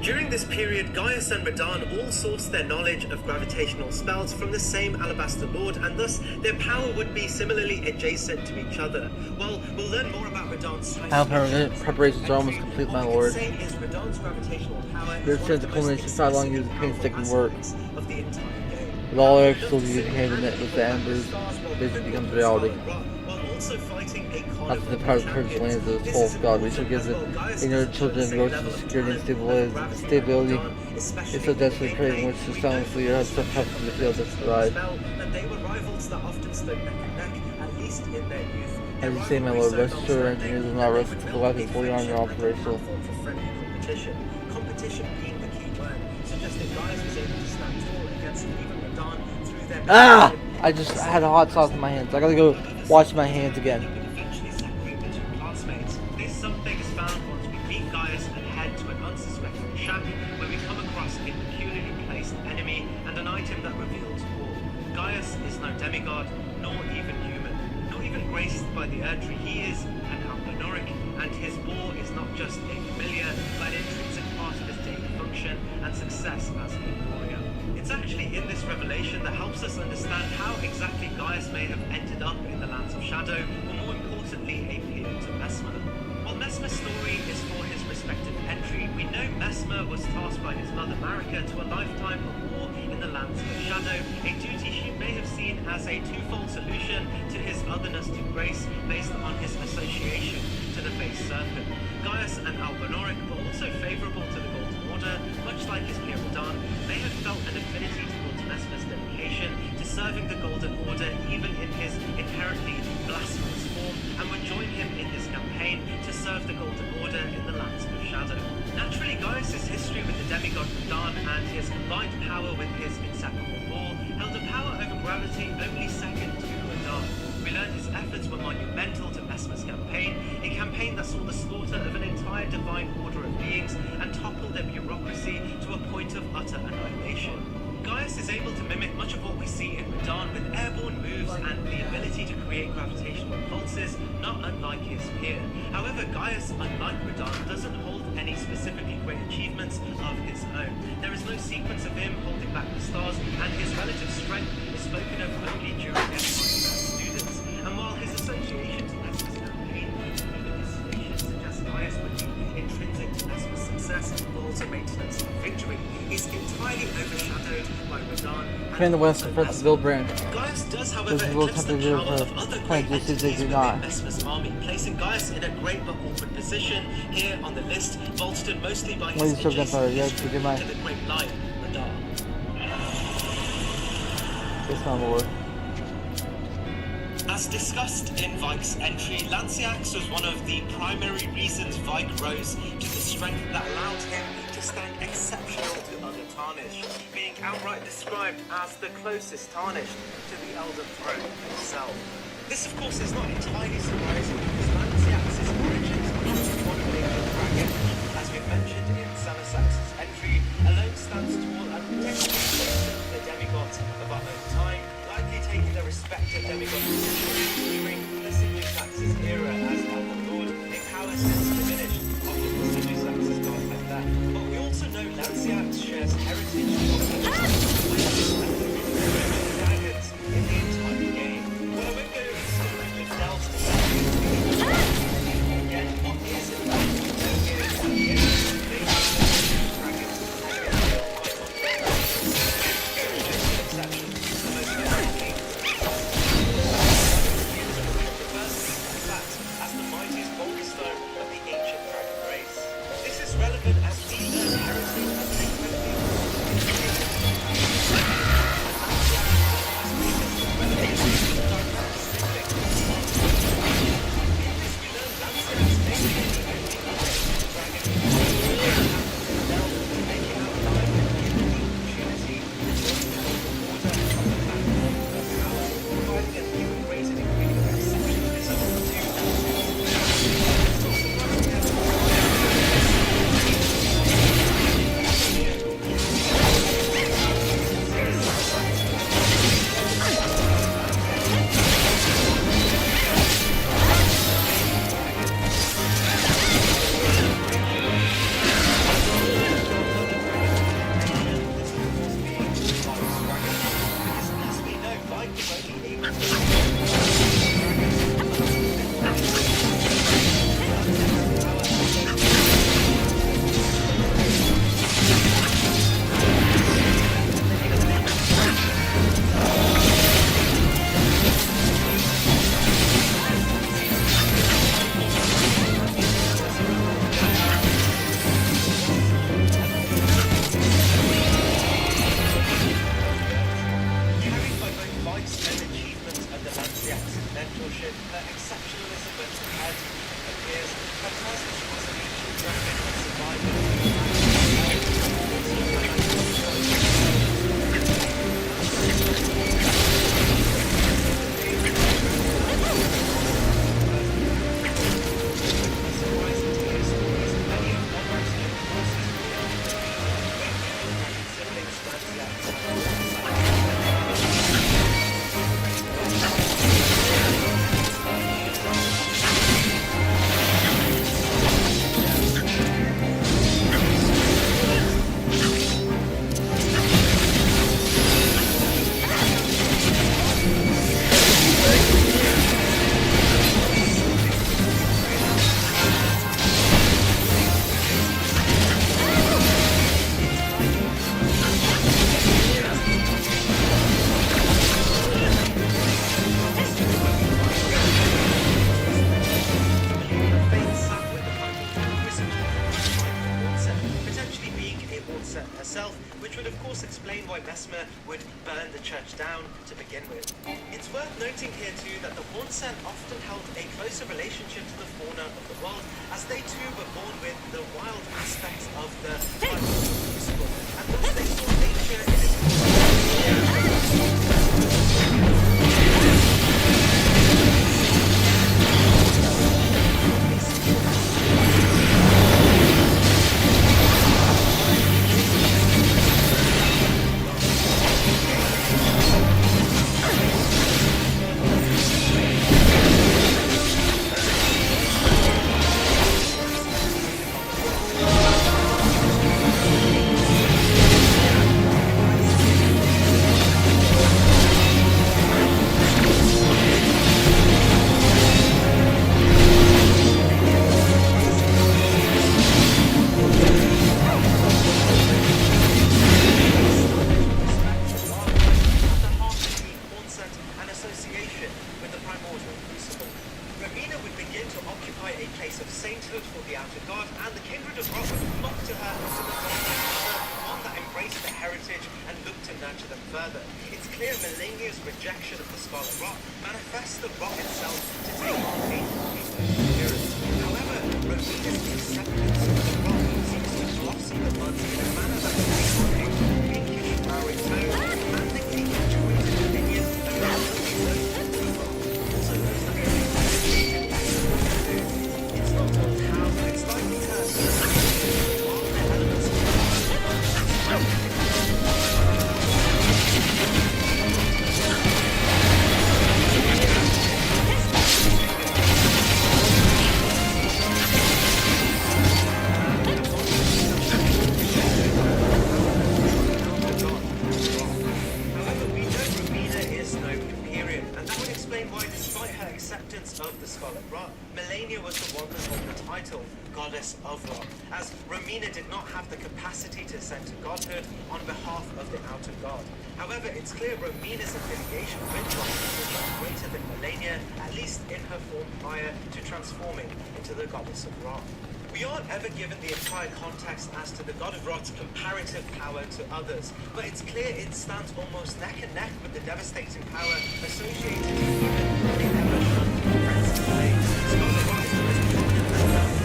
Speaker 21: During this period, Gaius and Radahn all sourced their knowledge of gravitational spells from the same Alabaster Lord, and thus their power would be similarly adjacent to each other. Well, we'll learn more about Radahn's
Speaker 1: preparations are almost complete, my lord. There's the culmination of how long years of painstaking work. With all our souls using hand in it with the embers, vision becomes reality. After the power of purge lands of the false god, we shall give the ignorant children road to the security and stability. It's so desperately craving which to silently or have some help to the field to survive. As you say, my lord, rest assured engineers will not rest until the weapons fully armed and operational.
Speaker 21: Competition being the key word, suggesting Gaius was able to stand tall against even Radahn through their
Speaker 1: I just had a hot sauce in my hands. I gotta go wash my hands again.
Speaker 21: eventually separate the two classmates. This something is found once we beat Gaius and head to an unsuspecting shack where we come across a peculiarly placed enemy and an item that reveals all. Gaius is no demigod, nor even human, nor even graced by the Erdtree. He is an Albinoric, and his bore is not just a familiar, but an intrinsic part of his daily function and success as a warrior. It's actually in this revelation that helps us understand how exactly Gaius may have ended up in the Lands of Shadow, or more importantly, a peer to Messmer. While Messmer's story is for his respective entry, we know Messmer was tasked by his mother Marika to a lifetime of war in the Lands of Shadow, a duty she may have seen as a twofold solution to his otherness to grace based on his association to the Face Serpent. Gaius and Albinoric were also favourable to the Golden Order, much like his peer Radahn. They had felt an affinity towards Messmer's dedication to serving the Golden Order even in his inherently blasphemous form, and would join him in his campaign to serve the Golden Order in the Lands of Shadow. Naturally, Gaius' history with the demigod Radahn and his combined power with his inseparable bore held a power over gravity only second to Radahn. We learned his efforts were monumental to Messmer's campaign, a campaign that saw the slaughter of an entire divine order of beings and toppled their bureaucracy to a point of utter annihilation. Gaius is able to mimic much of what we see in Radahn with airborne moves and the ability to create gravitational pulses, not unlike his peer. However, Gaius, unlike Radahn, doesn't hold any specifically great achievements of his own. There is no sequence of him holding back the stars, and his relative strength is spoken of only during their time as students. And while his association to Messmer's campaign, even his station suggests Gaius would be intrinsic to Messmer's success, but also maintenance of victory, is entirely overshadowed by Radahn
Speaker 1: Command the West and Prince Vilbrand.
Speaker 21: Gaius does, however,
Speaker 1: This is a little
Speaker 21: eclipse the
Speaker 1: tempting to
Speaker 21: power
Speaker 1: do
Speaker 21: of other
Speaker 1: for
Speaker 21: great
Speaker 1: Planet
Speaker 21: entities
Speaker 1: they do
Speaker 21: within
Speaker 1: not.
Speaker 21: Messmer's army, placing Gaius in a great but awkward position here on the list, bolstered mostly by his
Speaker 1: Ladies of Empire, yeah,
Speaker 21: adjacency
Speaker 1: forgive my.
Speaker 21: to the great lion, Radahn.
Speaker 1: Yes, my lord.
Speaker 21: As discussed in Vike's entry, Lanciax was one of the primary reasons Vike rose to the strength that allowed him to stand exceptional to other Tarnished, being outright described as the closest Tarnished to the Elden Throne itself. This, of course, is not entirely surprising because Lanciax's origins are not one major dragon. As we've mentioned in Sanasax's entry, alone stands tall and protects the demigods of our own time, likely taking the respective demigod position during the Sinusax's era as Elden Lord, a power since diminished after the Sinusax's god had left. But we also know Lanciax shares heritage with the dragons in the entire game. Well, I won't go into some of the delves to that. Again, what is it that we know here is that the dragons herself, which would of course explain why Vesmer would burn the church down to begin with. It's worth noting here too that the Hornsen often held a closer relationship to the fauna of the world, as they too were born with the wild aspects of the crucible, and thus they saw nature in its as to the god of Rot's comparative power to others, but it's clear it stands almost neck and neck with the devastating power associated to even the ever-shunned Prince of Flames. Scott of Rot is the most prominent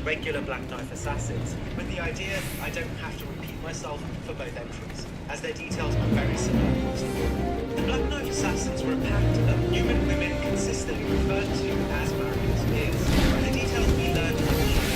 Speaker 21: regular Black Knife Assassins, with the idea I don't have to repeat myself for both entries, as their details are very similar across the board. The Black Knife Assassins were a pact of human women consistently referred to as Marion's peers. The details we learned from the show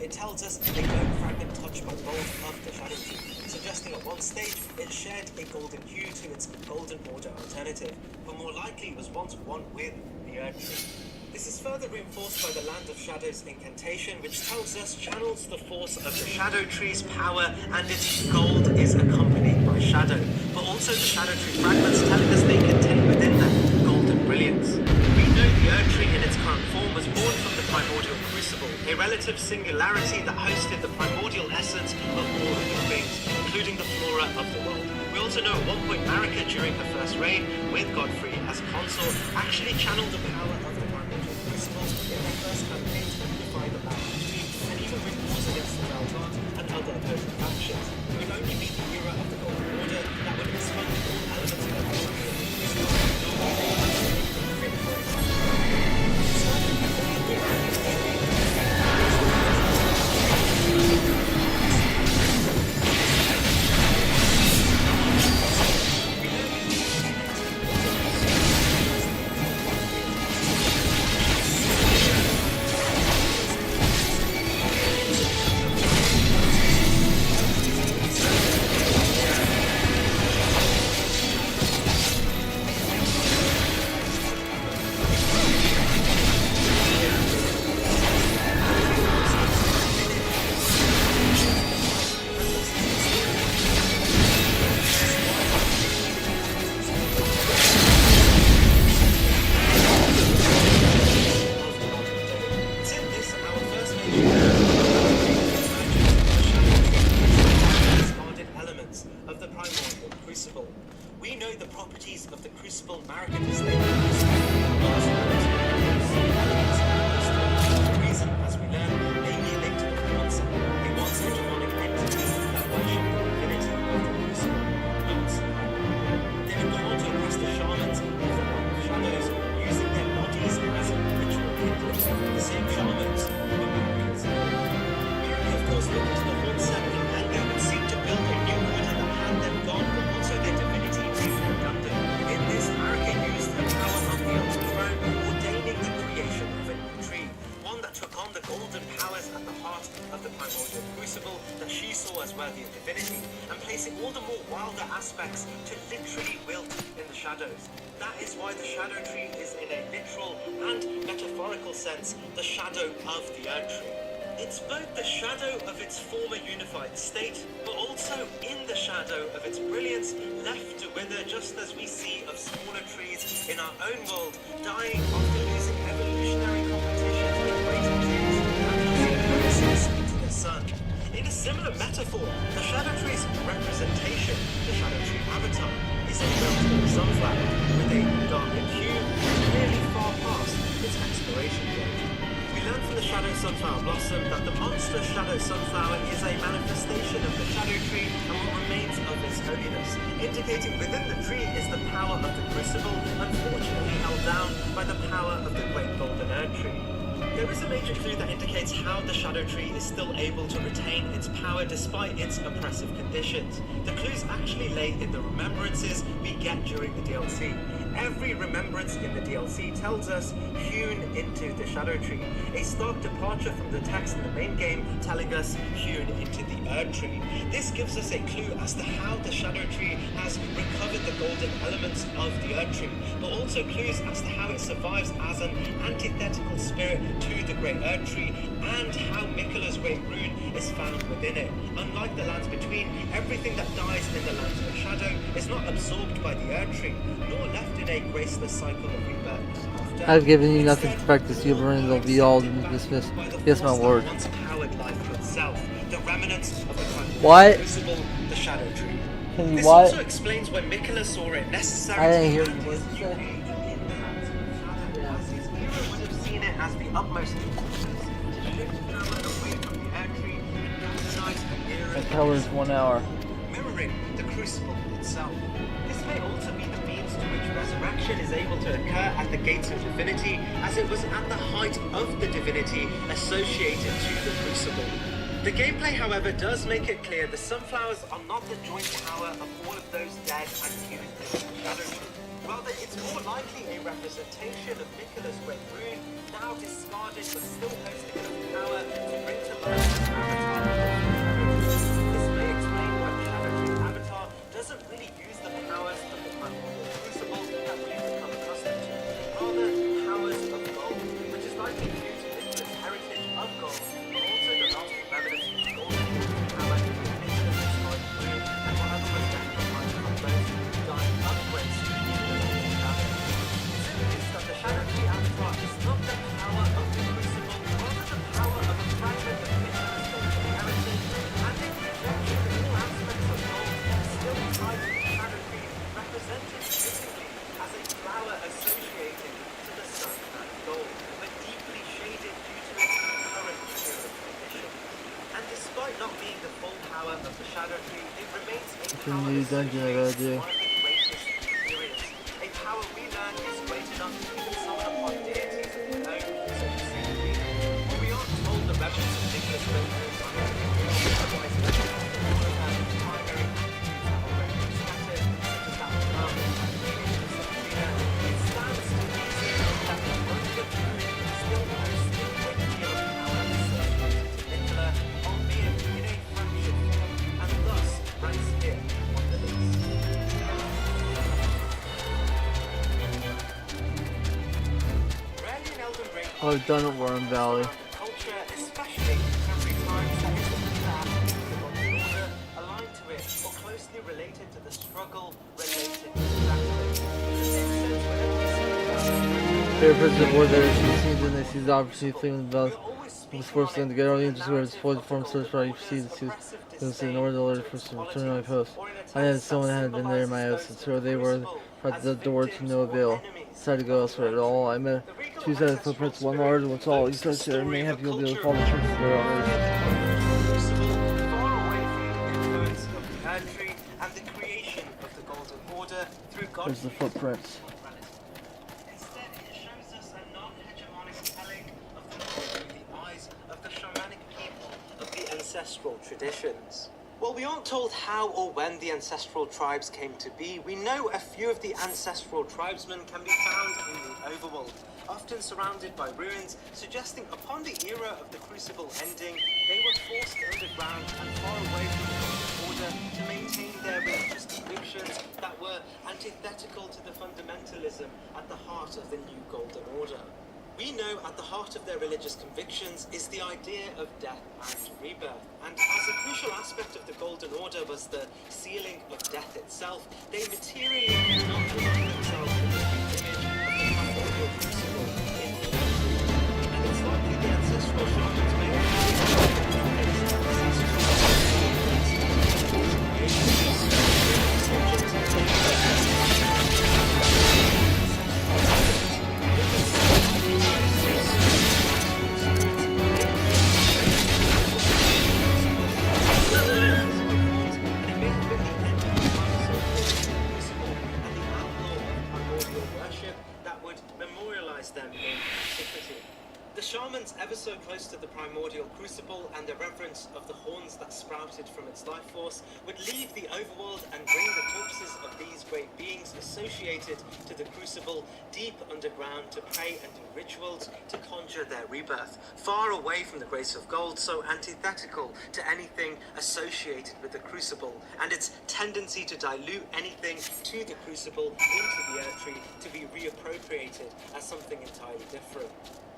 Speaker 21: It tells us a bone fragment touched by mold of the Shadow Tree, suggesting at one stage it shared a golden hue to its golden border alternative, but more likely was once one with the Earth Tree. This is further reinforced by the Land of Shadows incantation, which tells us channels the force of the Shadow Tree's power and its gold is accompanied by shadow, but also the Shadow Tree fragments telling us they contain within them golden brilliance. We know the Earth Tree in its current form was born from the primordial crucible, a relative singularity that hosted the primordial essence of all living things, including the flora of the world. We also know at one point Marika, during her first reign, with Godfrey as consort, actually channeled the power of the primordial crucible in their first campaign to unify the Black Tree, and even bring wars against the Valjon and other opposing factions. It would only be the era of the Golden Order that would expunge all elements of the saw as worthy of divinity, and placing all the more wilder aspects to literally wilt in the shadows. That is why the shadow tree is in a literal and metaphorical sense the shadow of the Erd Tree. It's both the shadow of its former unified state, but also in the shadow of its brilliance, left to wither just as we see of smaller trees in our own world dying after losing evolutionary competitions with greater trees and losing access to the sun. In a similar metaphor, the shadow tree's representation, the shadow tree avatar, is a well-taught sunflower with a darkened hue and clearly far past its expiration date. We learn from the shadow sunflower blossom that the monstrous shadow sunflower is a manifestation of the shadow tree and what remains of its holiness, indicating within the tree is the power of the crucible, unfortunately held down by the power of the great golden Erd Tree. There is a major clue that indicates how the shadow tree is still able to retain its power despite its oppressive conditions. The clues actually lay in the remembrances we get during the DLC. Every remembrance in the DLC tells us hewn into the shadow tree, a stark departure from the text in the main game telling us hewn into the Erd Tree. This gives us a clue as to how the shadow tree has recovered the golden elements of the Erd Tree, but also clues as to how it survives as an antithetical spirit to the great Erd Tree, and how Miquella's great rune is found within it. Unlike the lands between, everything that dies in the lands of shadow is not absorbed by the Erd Tree, nor left in a graceless cycle of rebirth.
Speaker 1: I've given you nothing to practice, you burn will be all dismissed. Yes, my lord.
Speaker 21: Once powered life itself, the remnants of the
Speaker 1: What?
Speaker 21: crucible, the shadow tree.
Speaker 1: Can you
Speaker 21: This
Speaker 1: what?
Speaker 21: also explains why Miquella saw it necessary
Speaker 1: I didn't hear
Speaker 21: to
Speaker 1: you.
Speaker 21: plant his new age in the lands of shadow, as his hero would have seen it as the utmost importance to shift power away from the Erd Tree and galvanize the era
Speaker 1: That covers 1 hour.
Speaker 21: mirroring the crucible itself. This may also be the means to which resurrection is able to occur at the gates of divinity, as it was at the height of the divinity associated to the crucible. The gameplay, however, does make it clear the sunflowers are not the joint power of all of those dead and hewn into the shadow tree. Rather, it's more likely a representation of Miquella's great rune, now discarded but still hosting enough power to bring to life the avatar of the shadow tree. This may explain why the shadow tree avatar doesn't really use the powers of the primordial crucible that we've become accustomed to, rather powers of gold, which is likely due to Miquella's heritage of gold, but also the lasting remnants of golden power in Miquella's historic rune, and whatever was left behind from those who died of grace in the Lord's shadow. This that the shadow tree avatar is not the power of the crucible, rather the power of a fragment of Miquella's golden heritage, and a projection of all aspects of gold still tied to the shadow tree, represented physically as a flower associated to the sun and gold, but deeply shaded due to its current material condition. And despite not being the full power of the shadow tree, it remains a power
Speaker 1: New dungeon I gotta do.
Speaker 21: associated with one of the greatest experience. A power we learn is great enough to even summon upon deities of their own, such as Saint Rita. But we aren't told the remnants of Nicholas Wilkins are otherwise legends of all of her primary attributes are already scattered, such as that of love and healing to Saint Rita. It stands to reason that the Roman rune still hosts a great deal of power associated to Nicola, albeit in a fraction form, and thus ranks here on the list. Rarely in Elden Ring
Speaker 1: I've done it, Worm Valley.
Speaker 21: culture, especially contemporary times, that is the path of the Golden Order, aligned to it, or closely related to the struggle related to that. In the same sense, whenever we see
Speaker 1: Favorite person of war there, she sees and they see the opportunity fleeing the bells. Was forced to get all the angels who are deployed from search for you see the northern alert for some return on my post. I had someone had been there in my absence, so they were at the door to no avail. Decided to go elsewhere at all. I met two sets of footprints, one large and one tall. You search there and may have you'll be able to follow the churches there on earth.
Speaker 21: far away from the influence of the Erd Tree and the creation of the Golden Order through God.
Speaker 1: There's the footprints.
Speaker 21: Instead, it shows us a non-hegemonic telling of the world through the eyes of the shamanic people of the ancestral traditions. While we aren't told how or when the ancestral tribes came to be, we know a few of the ancestral tribesmen can be found in the overworld, often surrounded by ruins, suggesting upon the era of the Crucible ending, they were forced underground and far away from were antithetical to the fundamentalism at the heart of the New Golden Order. We know at the heart of their religious convictions is the idea of death and rebirth, and as a crucial aspect of the Golden Order was the sealing of death itself, they materially did not align themselves with the image of the primordial crucible in the earth. And it's likely the ancestral shamans may them in antiquity. The shamans, ever so close to the primordial crucible and the reverence of the horns that sprouted from its life force, would leave the overworld and bring the corpses of these great beings associated to the crucible deep underground to pray and do rituals to conjure their rebirth, far away from the grace of gold, so antithetical to anything associated with the crucible, and its tendency to dilute anything to the crucible into the earth tree to be reappropriated as something entirely different.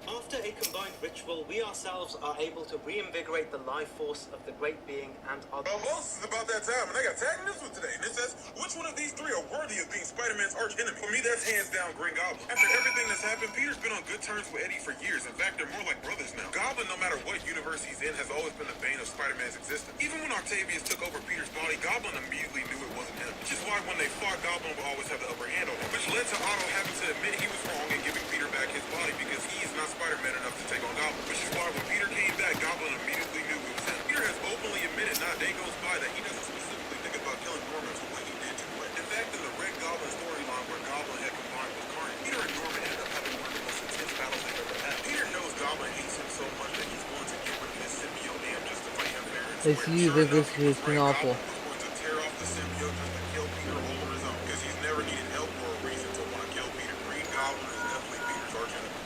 Speaker 21: After a combined ritual, we ourselves are able to reinvigorate the life force of the great being and others.
Speaker 5: Almost is about that time, and I got tagged in this one today. And it says, which one of these three are worthy of being Spider-Man's arch enemy? For me, that's hands down Green Goblin. After everything that's happened, Peter's been on good terms with Eddie for years. In fact, they're more like brothers now. Goblin, no matter what universe he's in, has always been the bane of Spider-Man's existence. Even when Octavius took over Peter's body, Goblin immediately knew it wasn't him. Which is why when they fought, Goblin would always have the upper hand on him. Which led to Otto having to admit he was wrong in giving Peter back his body because he is not Spider-Man enough to take on Goblin. Which is why when Peter came back, Goblin immediately knew it was him. Peter has openly admitted not a day goes by that he doesn't specifically think about killing Norman for what he did to Gwen. In fact, in the Red Goblin storyline where Goblin had combined with Carnage, Peter and Norman ended up having one of the most intense battles they've ever had. Peter knows Goblin hates him so much that he's willing to get rid of his symbiote and just to fight him fair and
Speaker 1: It's you think this is been awful.
Speaker 5: going to tear off the symbiote just to kill Peter all on his own because he's never needed help or a reason to want to kill Peter. Green Goblin is definitely Peter's arch enemy.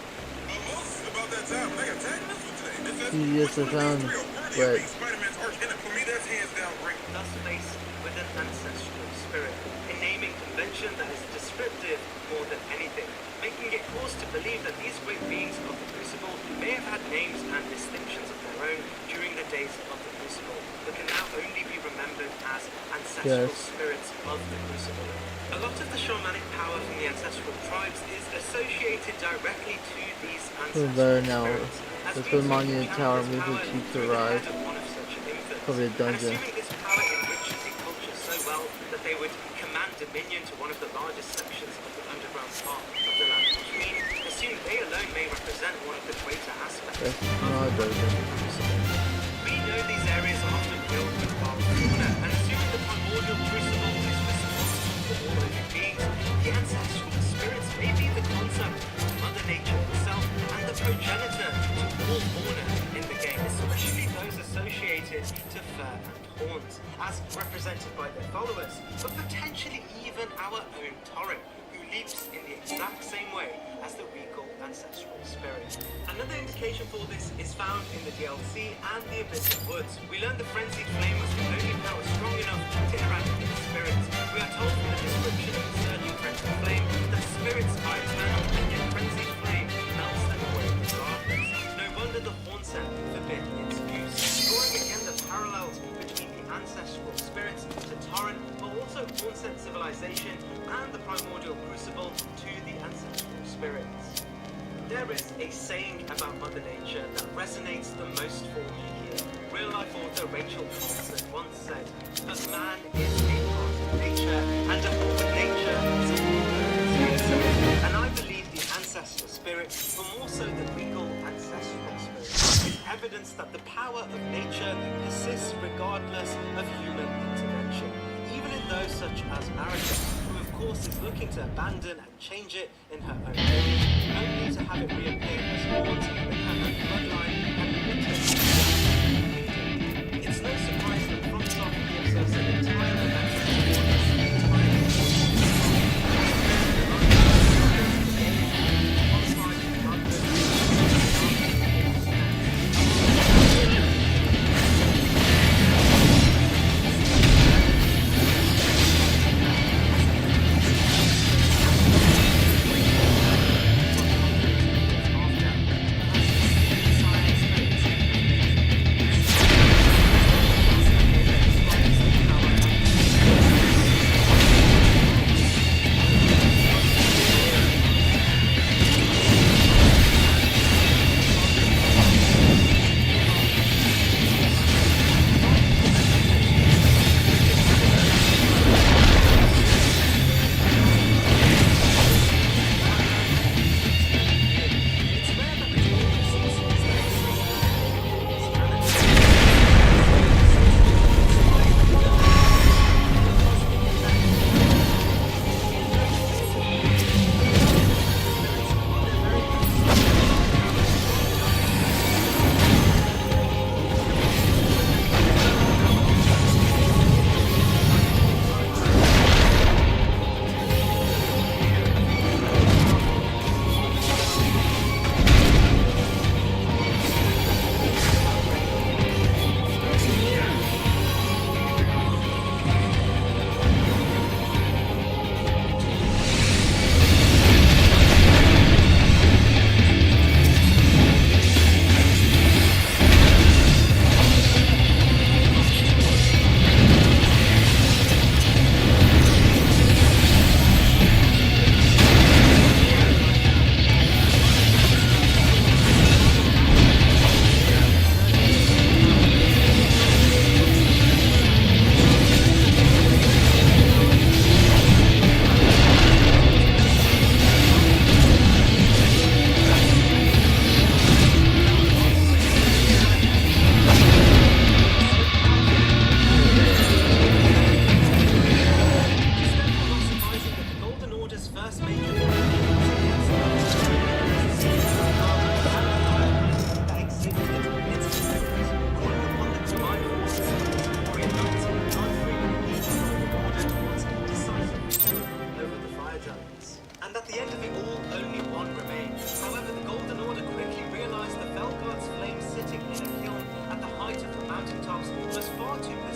Speaker 5: Almost is about that time, and I got tagged in this one today. It says,
Speaker 1: He just found, but
Speaker 5: Spider-Man's arch enemy. For me, that's hands down Green.
Speaker 21: Thus faced with an ancestral spirit, a naming convention that is descriptive more than anything, making it cause to believe that these great beings of the Crucible may have had names and distinctions of their own during the days of the Crucible, but can now only be remembered as ancestral spirits of the Crucible. A lot of the shamanic power from the ancestral tribes is associated directly to these ancestral spirits.
Speaker 1: the good monument tower moved the chief to arrive over the dungeon.
Speaker 21: Assuming this power enriches the culture so well that they would command dominion to one of the largest sections of the underground part of the land between, assume they alone may represent one of the greater aspects of the Crucible. We know these areas are often filled with wild fauna, and assuming the primordial Crucible is responsible for all living beings, the ancestral spirits may be the concept of Mother Nature herself and the progenitor to all fauna in the game, especially those associated to fur and horns, as represented by their followers, but potentially even our own Torrent, who leaps in the exact same way as the regal ancestral spirit. Another indication for this is found in the DLC and the Abyss of Woods. We learn the Frenzied Flame was the only power strong enough to eradicate spirits. We are told from the description of the surging Frenzied Flame that spirits are eternal, and yet Frenzied Flame melts them away regardless. No wonder the horn set forbid its use, drawing again the parallels between the ancestral spirits to Torrent, but also Hornset civilization and the primordial crucible to the ancestral spirits. There is a saying about Mother Nature that resonates the most for me here. Real-life author Rachel Thompson once said that man is a part of nature, and a part of nature is a part of nature. And I believe the ancestral spirit, but more so the regal ancestral spirit, is evidence that the power of nature persists regardless of human intervention, even in those such as Marika, who of course is looking to abandon and change it in her own image, only to have it reappear as horns in her own bloodline and return. It's no surprise that FromSoft gives us an entire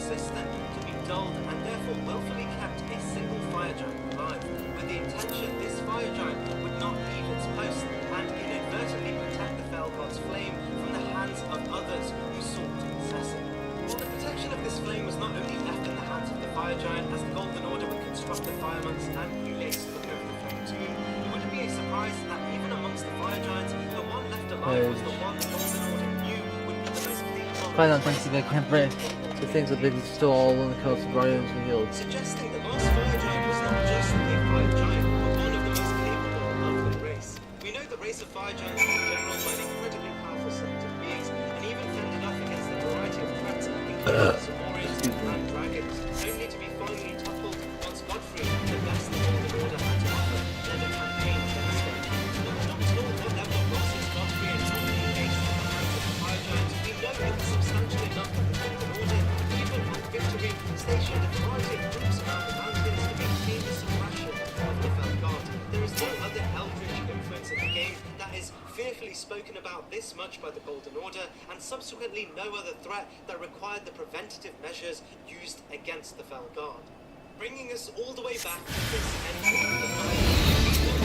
Speaker 21: persistent to be dulled and therefore willfully kept a single fire giant alive, with the intention this fire giant would not leave its post and inadvertently protect the fell god's flame from the hands of others who sought to possess it. While the protection of this flame was not only left in the hands of the fire giant, as the Golden Order would construct the fire monks and prelates to remove the flame too, it wouldn't be a surprise that even amongst the fire giants, the one left alive was the one the Golden Order knew would be the most capable.
Speaker 1: Find out thanks to the campaign. The things that they still all on the coast of Guardians and Healed.
Speaker 21: Suggesting the last fire giant was not just a fire giant, but one of the most capable of the race. We know the race of fire giants in general were an incredibly powerful set of beings, and even fended off against a variety of threats, including Zamorians and dragons, only to be finally toppled once Godfrey, the best the Golden Order had to offer, led a campaign against them. Not at all what level of losses Godfrey and company faced at the hands of the fire giants, we know it was substantial enough that the Golden Order, even on victory, stationed a variety of groups around the mountains to maintain the suppression of the fell god. There is no other eldritch influence in the game that is fearfully spoken about this much by the Golden Order, and subsequently no other threat that required the preventative measures used against the fell god. Bringing us all the way back to this entry of the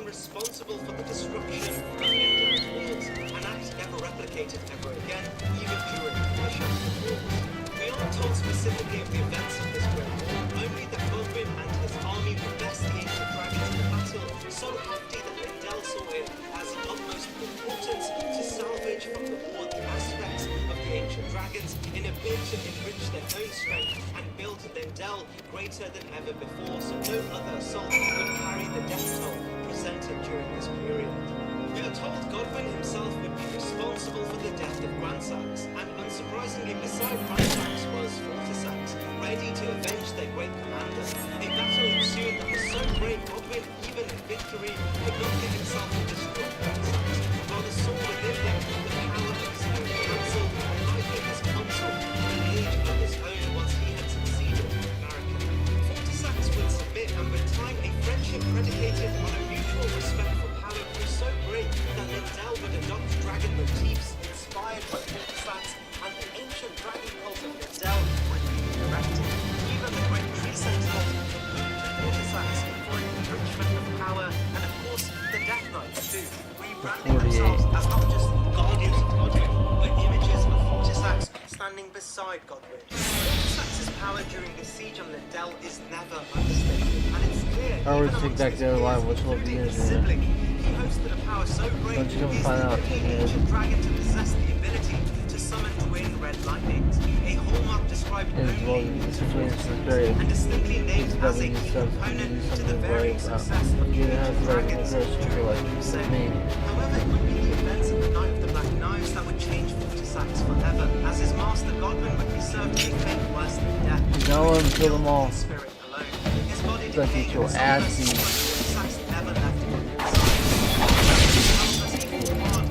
Speaker 21: responsible for the destruction of Lindell's walls, an act never replicated ever again, even during the Shattered Wars. We aren't told specifically of the events of this great war, only that Godwin and his army would best the ancient dragons in battle, so hefty that Lindell saw it as of utmost importance to salvage from the war the aspects of the ancient dragons in a bid to enrich their own strength and build Lindell greater than ever before, so no other assault would carry the death toll presented during this period. We are told Godwin himself would be responsible for the death of Grandsax, and unsurprisingly beside Grandsax was Fortisax, ready to avenge their great commander. A battle ensued that was so great Godwin, even in victory, could not get himself to destroy Grandsax, while the saw within him the power of his own council, and liking his counsel, an age of his own once he had succeeded in America. Fortisax would submit, and with time a friendship predicated on a mutual respect for power grew so great that Lindell would adopt dragon motifs inspired by Fortisax, and the ancient dragon cult of Lindell would be erected. Even the great tree sentinels would look to Fortisax for an enrichment of power, and of course the Death Knights too, rebranding themselves as not just guardians of Godwin, but images of Fortisax standing beside Godwin. Fortisax's power during the siege on Lindell is never understated, and it's clear
Speaker 1: I always take back the other line, which will be in
Speaker 21: his sibling, he hosted a power so great
Speaker 1: Don't you come
Speaker 21: he's
Speaker 1: find
Speaker 21: the
Speaker 1: out,
Speaker 21: only ancient dragon to possess the ability to summon twin red lightnings, a hallmark described only in his voice, and distinctly named as a key component to the varying success of the dragons during the Crusade. However, it would be the events of the Night of the Black Knives that would change Fortisax forever, as his master Godwin would be served a fate worse than death.
Speaker 1: Now let him kill them all.
Speaker 21: Spirit alone. His body
Speaker 1: Like
Speaker 21: decayed
Speaker 1: your
Speaker 21: and
Speaker 1: ass beat.
Speaker 21: Fortisax never left Godwin's side. As he fought on,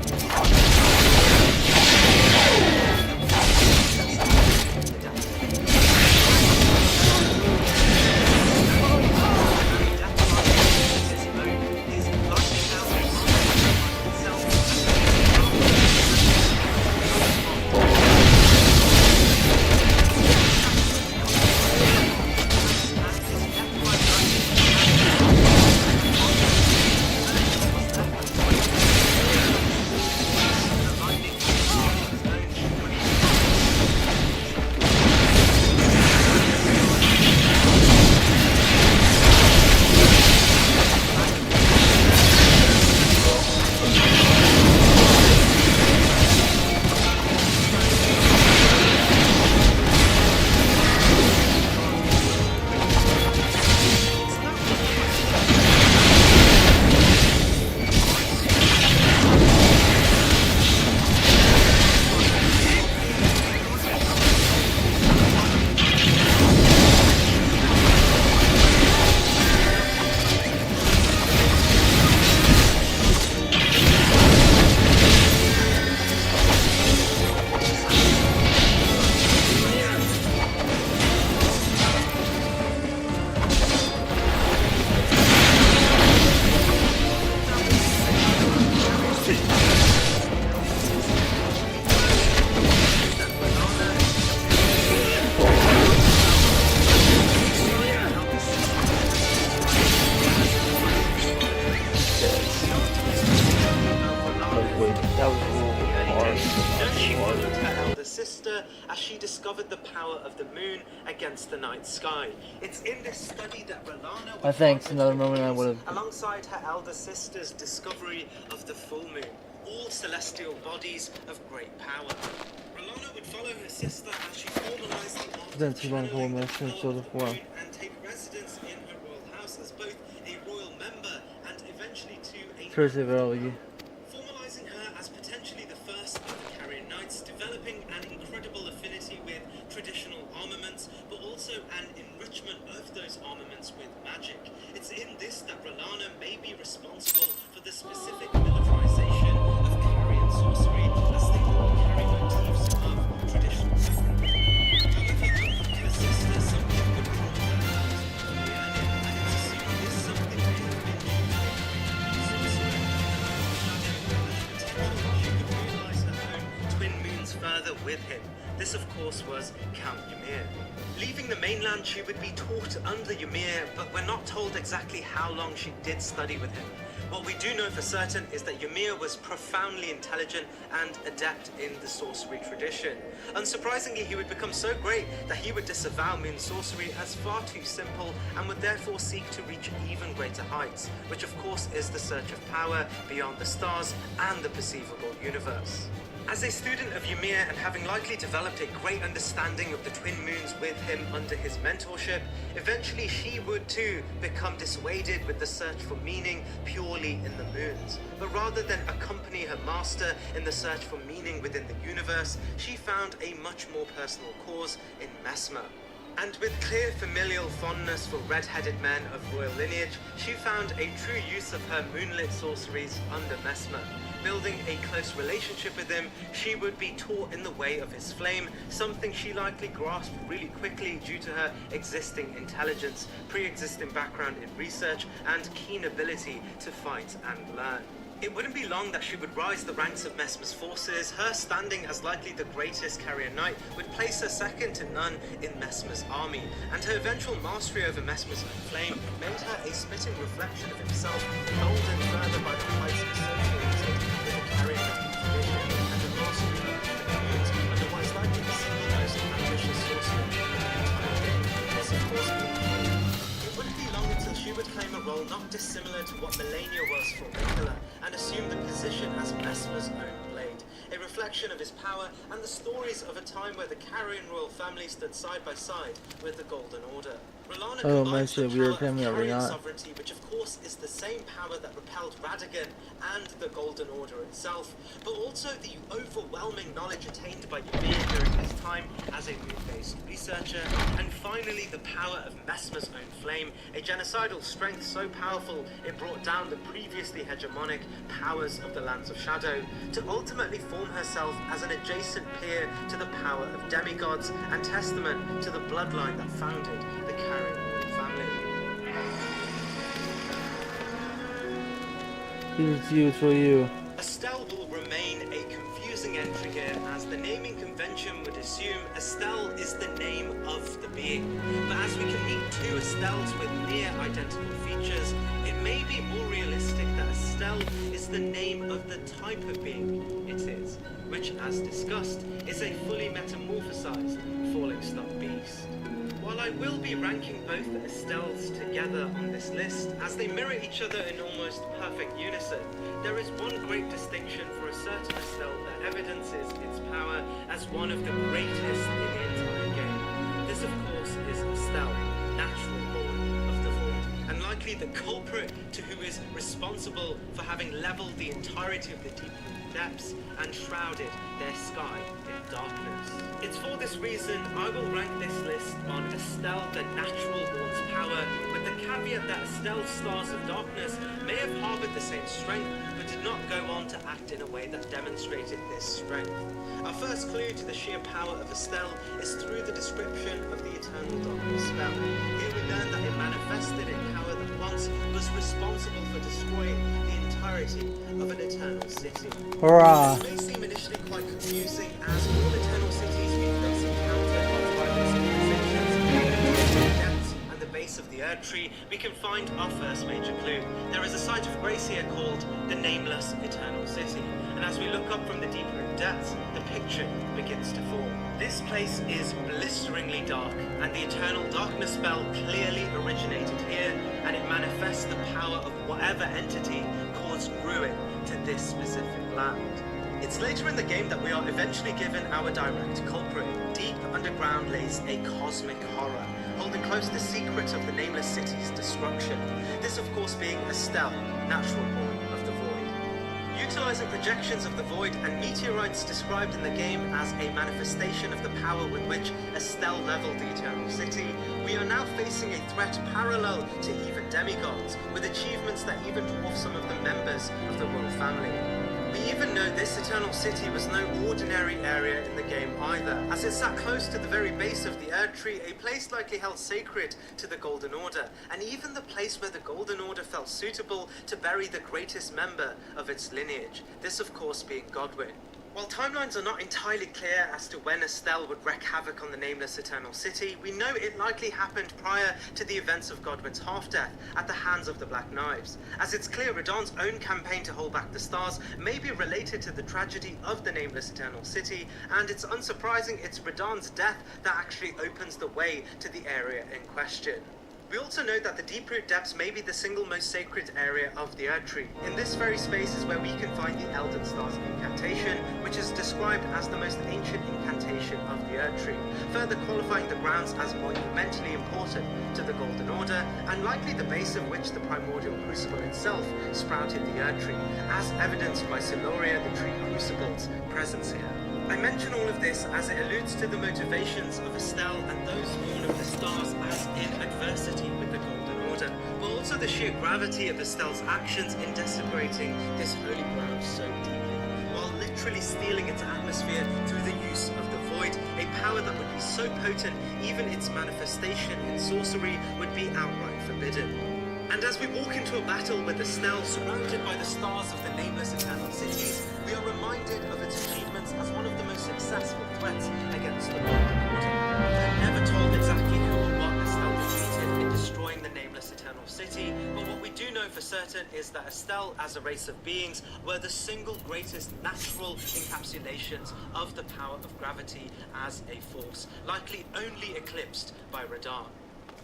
Speaker 7: followed her elder sister as she discovered the power of the moon against the night sky. It's in this study that Rolana
Speaker 1: I think it's another moment I would have.
Speaker 7: alongside her elder sister's discovery of the full moon, all celestial bodies of great power. Rolana would follow her sister as she formalized the art
Speaker 1: Then too long for my since so before.
Speaker 7: and take residence in her royal house as both a royal member and eventually to a formalizing her as potentially the first of the Carrion Knights, developing an incredible affinity with traditional armaments, but also an enrichment of those armaments with magic. It's in this that Rolana may be responsible for the specific militarization of Carrion sorcery as they all carry motifs of traditional weaponry. However, unlike her sister, something would draw her out of the learning, and it's assumed this something may have been due to sorcerer. She could realize her own twin moons further with him. This, of course, was Count Ymir. Leaving the mainland, she would be taught under Ymir, but we're not told exactly how long she did study with him. What we do know for certain is that Ymir was profoundly intelligent and adept in the sorcery tradition. Unsurprisingly, he would become so great that he would disavow moon sorcery as far too simple and would therefore seek to reach even greater heights, which of course is the search of power beyond the stars and the perceivable universe. As a student of Ymir and having likely developed a great understanding of the twin moons with him under his mentorship, eventually she would too become dissuaded with the search for meaning purely in the moons. But rather than accompany her master in the search for meaning within the universe, she found a much more personal cause in Mesmer. And with clear familial fondness for red-headed men of royal lineage, she found a true use of her moonlit sorceries under Mesmer. Building a close relationship with him, she would be taught in the way of his flame, something she likely grasped really quickly due to her existing intelligence, pre-existing background in research, and keen ability to fight and learn. It wouldn't be long that she would rise the ranks of Mesmer's forces. Her standing as likely the greatest Carrion Knight would place her second to none in Mesmer's army, and her eventual mastery over Mesmer's flame made her a spitting reflection of himself, golden further by the heights associated with the Carrion Knight tradition and the mastery of the moons, otherwise likely the single most ambitious sorcerer in the entire game. This, of course, being it wouldn't be long until she would claim a role not dissimilar to what Melania was for Nicola, and assume the position as Mesmer's own blade, a reflection of his power and the stories of a time where the Carrion royal family stood side by side with the Golden Order. Rolana combines the power of Carrion sovereignty, which of course is the same power that repelled Radagon and the Golden Order itself, but also the overwhelming knowledge attained by Ymir during his time as a moon-based researcher, and finally the power of Mesmer's own flame, a genocidal strength so powerful it brought down the previously hegemonic powers of the Lands of Shadow, to ultimately form herself as an adjacent peer to the power of demigods and testament to the bloodline that founded the Carrion royal family.
Speaker 1: Here's you for you.
Speaker 7: Estelle will remain a confusing entry here, as the naming convention would assume Estelle is the name of the being. But as we can meet two Estelles with near identical features, it may be more realistic that Estelle is the name of the type of being it is, which, as discussed, is a fully metamorphosized falling star beast. While I will be ranking both Estelles together on this list, as they mirror each other in almost perfect unison, there is one great distinction for a certain Estelle that evidences its power as one of the greatest in the entire game. This, of course, is Estelle, natural born of the Void, and likely the culprit to who is responsible for having leveled the entirety of the deep depths and shrouded their sky in darkness. It's for this reason I will rank this list on Estelle the natural born's power, with the caveat that Estelle's stars of darkness may have harbored the same strength, but did not go on to act in a way that demonstrated this strength. Our first clue to the sheer power of Estelle is through the description of the Eternal Darkness spell. Here we learn that it manifested a power that once was responsible for destroying the entirety of an eternal city.
Speaker 1: Hurrah!
Speaker 7: This may seem initially quite confusing, as all eternal cities we've thus encountered are private civilizations, the depths and the base of the the Erd Tree, we can find our first major clue. There is a site of grace here called the Nameless Eternal City, and as we look up from the deeper depths, the picture begins to form. This place is blisteringly dark, and the Eternal Darkness spell clearly originated here, and it manifests the power of whatever entity caused ruin to this specific land. It's later in the game that we are eventually given our direct culprit. Deep underground lays a cosmic horror, holding close the secret of the Nameless City's destruction. This, of course, being Estelle, natural born of the Void. Utilizing projections of the Void and meteorites described in the game as a manifestation of the power with which Estelle leveled the Eternal City, we are now facing a threat parallel to even demigods, with achievements that even dwarf some of the members of the royal family. We even know this Eternal City was no ordinary area in the game either, as it sat close to the very base of the Erd Tree, a place likely held sacred to the Golden Order, and even the place where the Golden Order felt suitable to bury the greatest member of its lineage, this of course being Godwyn. While timelines are not entirely clear as to when Estelle would wreak havoc on the Nameless Eternal City, we know it likely happened prior to the events of Godwyn's half-death at the hands of the Black Knives, as it's clear Radahn's own campaign to hold back the stars may be related to the tragedy of the Nameless Eternal City, and it's unsurprising it's Radahn's death that actually opens the way to the area in question. We also know that the Deeproot Depths may be the single most sacred area of the Erd Tree. In this very space is where we can find the Elden Star's incantation, which is described as the most ancient incantation of the Erd Tree, further qualifying the grounds as monumentally important to the Golden Order, and likely the base of which the primordial crucible itself sprouted the Erd Tree, as evidenced by Siloria, the Tree Crucible's presence here. I mention all of this as it alludes to the motivations of Estelle and those born of the stars as in adversity with the Golden Order, but also the sheer gravity of Estelle's actions in desecrating this holy ground so deeply, while literally stealing its atmosphere through the use of the Void, a power that would be so potent even its manifestation in sorcery would be outright forbidden. And as we walk into a battle with Estelle surrounded by the stars of the Nameless Eternal Cities, we are reminded of its achievements as one of the most successful threats against the Golden Order. We're never told exactly who or what Estelle defeated in destroying the Nameless Eternal City, but what we do know for certain is that Estelle, as a race of beings, were the single greatest natural encapsulations of the power of gravity as a force, likely only eclipsed by Radahn.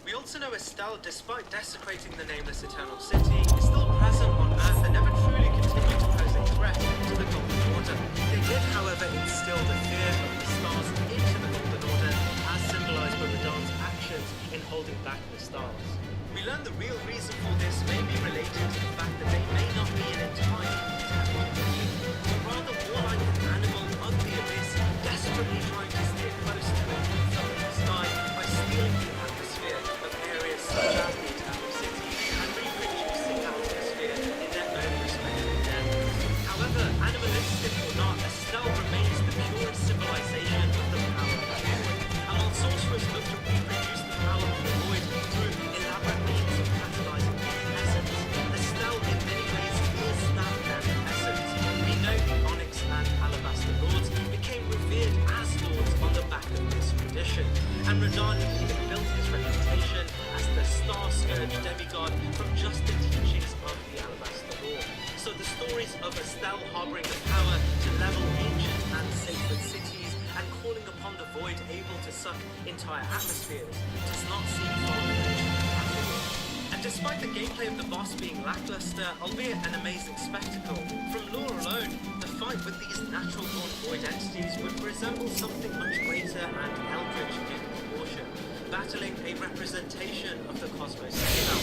Speaker 7: We also know Estelle, despite desecrating the Nameless Eternal City, is still present on Earth and never truly continued to pose a threat to the Golden Order. They did, however, instill the fear of the stars into the Golden Order, as symbolized by Radahn's actions in holding back the stars. We learn the real reason for this may be related to the fact that they may not be an entirely intelligent being, but rather more like an animal of the abyss, desperately trying to steer close to the southern sky by stealing the atmosphere of areas such as the Eternal City and reproducing that atmosphere in their own respective depths. However, animalistic or not, Estelle remains the purest symbolization of the power of the Void, and while sorcerers look to reproduce the power of the Void through elaborate means of catalyzing its essence, Estelle in many ways is that very essence. We know the Onyx and Alabaster Lords became revered as lords on the back of this tradition, and Radahn even built his reputation as the star-scourge demigod from just the teachings of the Alabaster Lord. So the stories of Estelle harboring the power to level ancient and sacred cities and calling upon the Void able to suck entire atmospheres does not seem far-fetched at all. And despite the gameplay of the boss being lackluster, albeit an amazing spectacle, from lore alone, the fight with these natural-born Void entities would resemble something much greater and eldritch in proportion, battling a representation of the cosmos itself,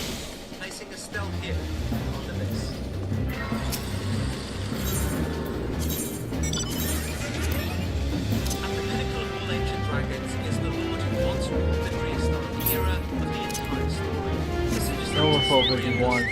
Speaker 7: placing Estelle here on the list. At the pinnacle of all ancient dragons is the Lord who once ruled the prehistoric era of the entire story.
Speaker 1: Overfocus in one.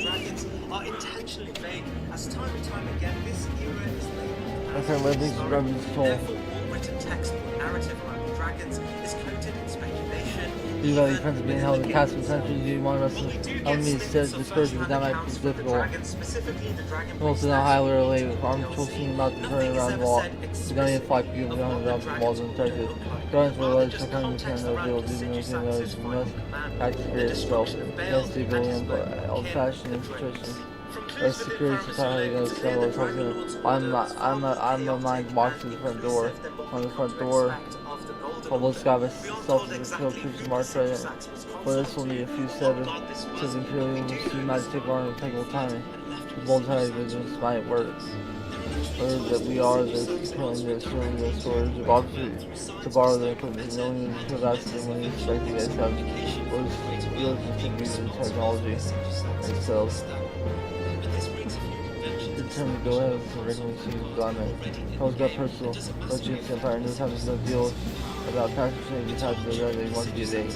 Speaker 7: Dragons are intentionally vague, as time and time again this era is labeled
Speaker 1: That's our living Rebel's soul.
Speaker 7: Therefore, all written text or narrative around the dragons is coated in speculation.
Speaker 1: These are the defense being held in past centuries. You want us to enemy dispersion, but that might be difficult. Also, now highly related with armed trolls seen about the turning around the wall. We don't need to fight because we don't have the walls in the Guns for life, sometimes you can't know deal, even though you know you must activate yourself. Yes, you go in, but old-fashioned situations. Or security society against several something. I'm a mind box in the front door. On the front door, Almost got myself in the field cruise march right in. For this will need a few says Imperial Cinematic Art and impeccable timing. The bold-hearted visions might work. Or that we are this appealing this serving the storage of opportunity to borrow the equipment, knowing the capacity when you expect you guys have was really continues in technology and sales. Determined to go ahead with the regular season garment. Cole's got personal, but Jinx Empire knows how to deal about cash percentage you have to go there they want to be today.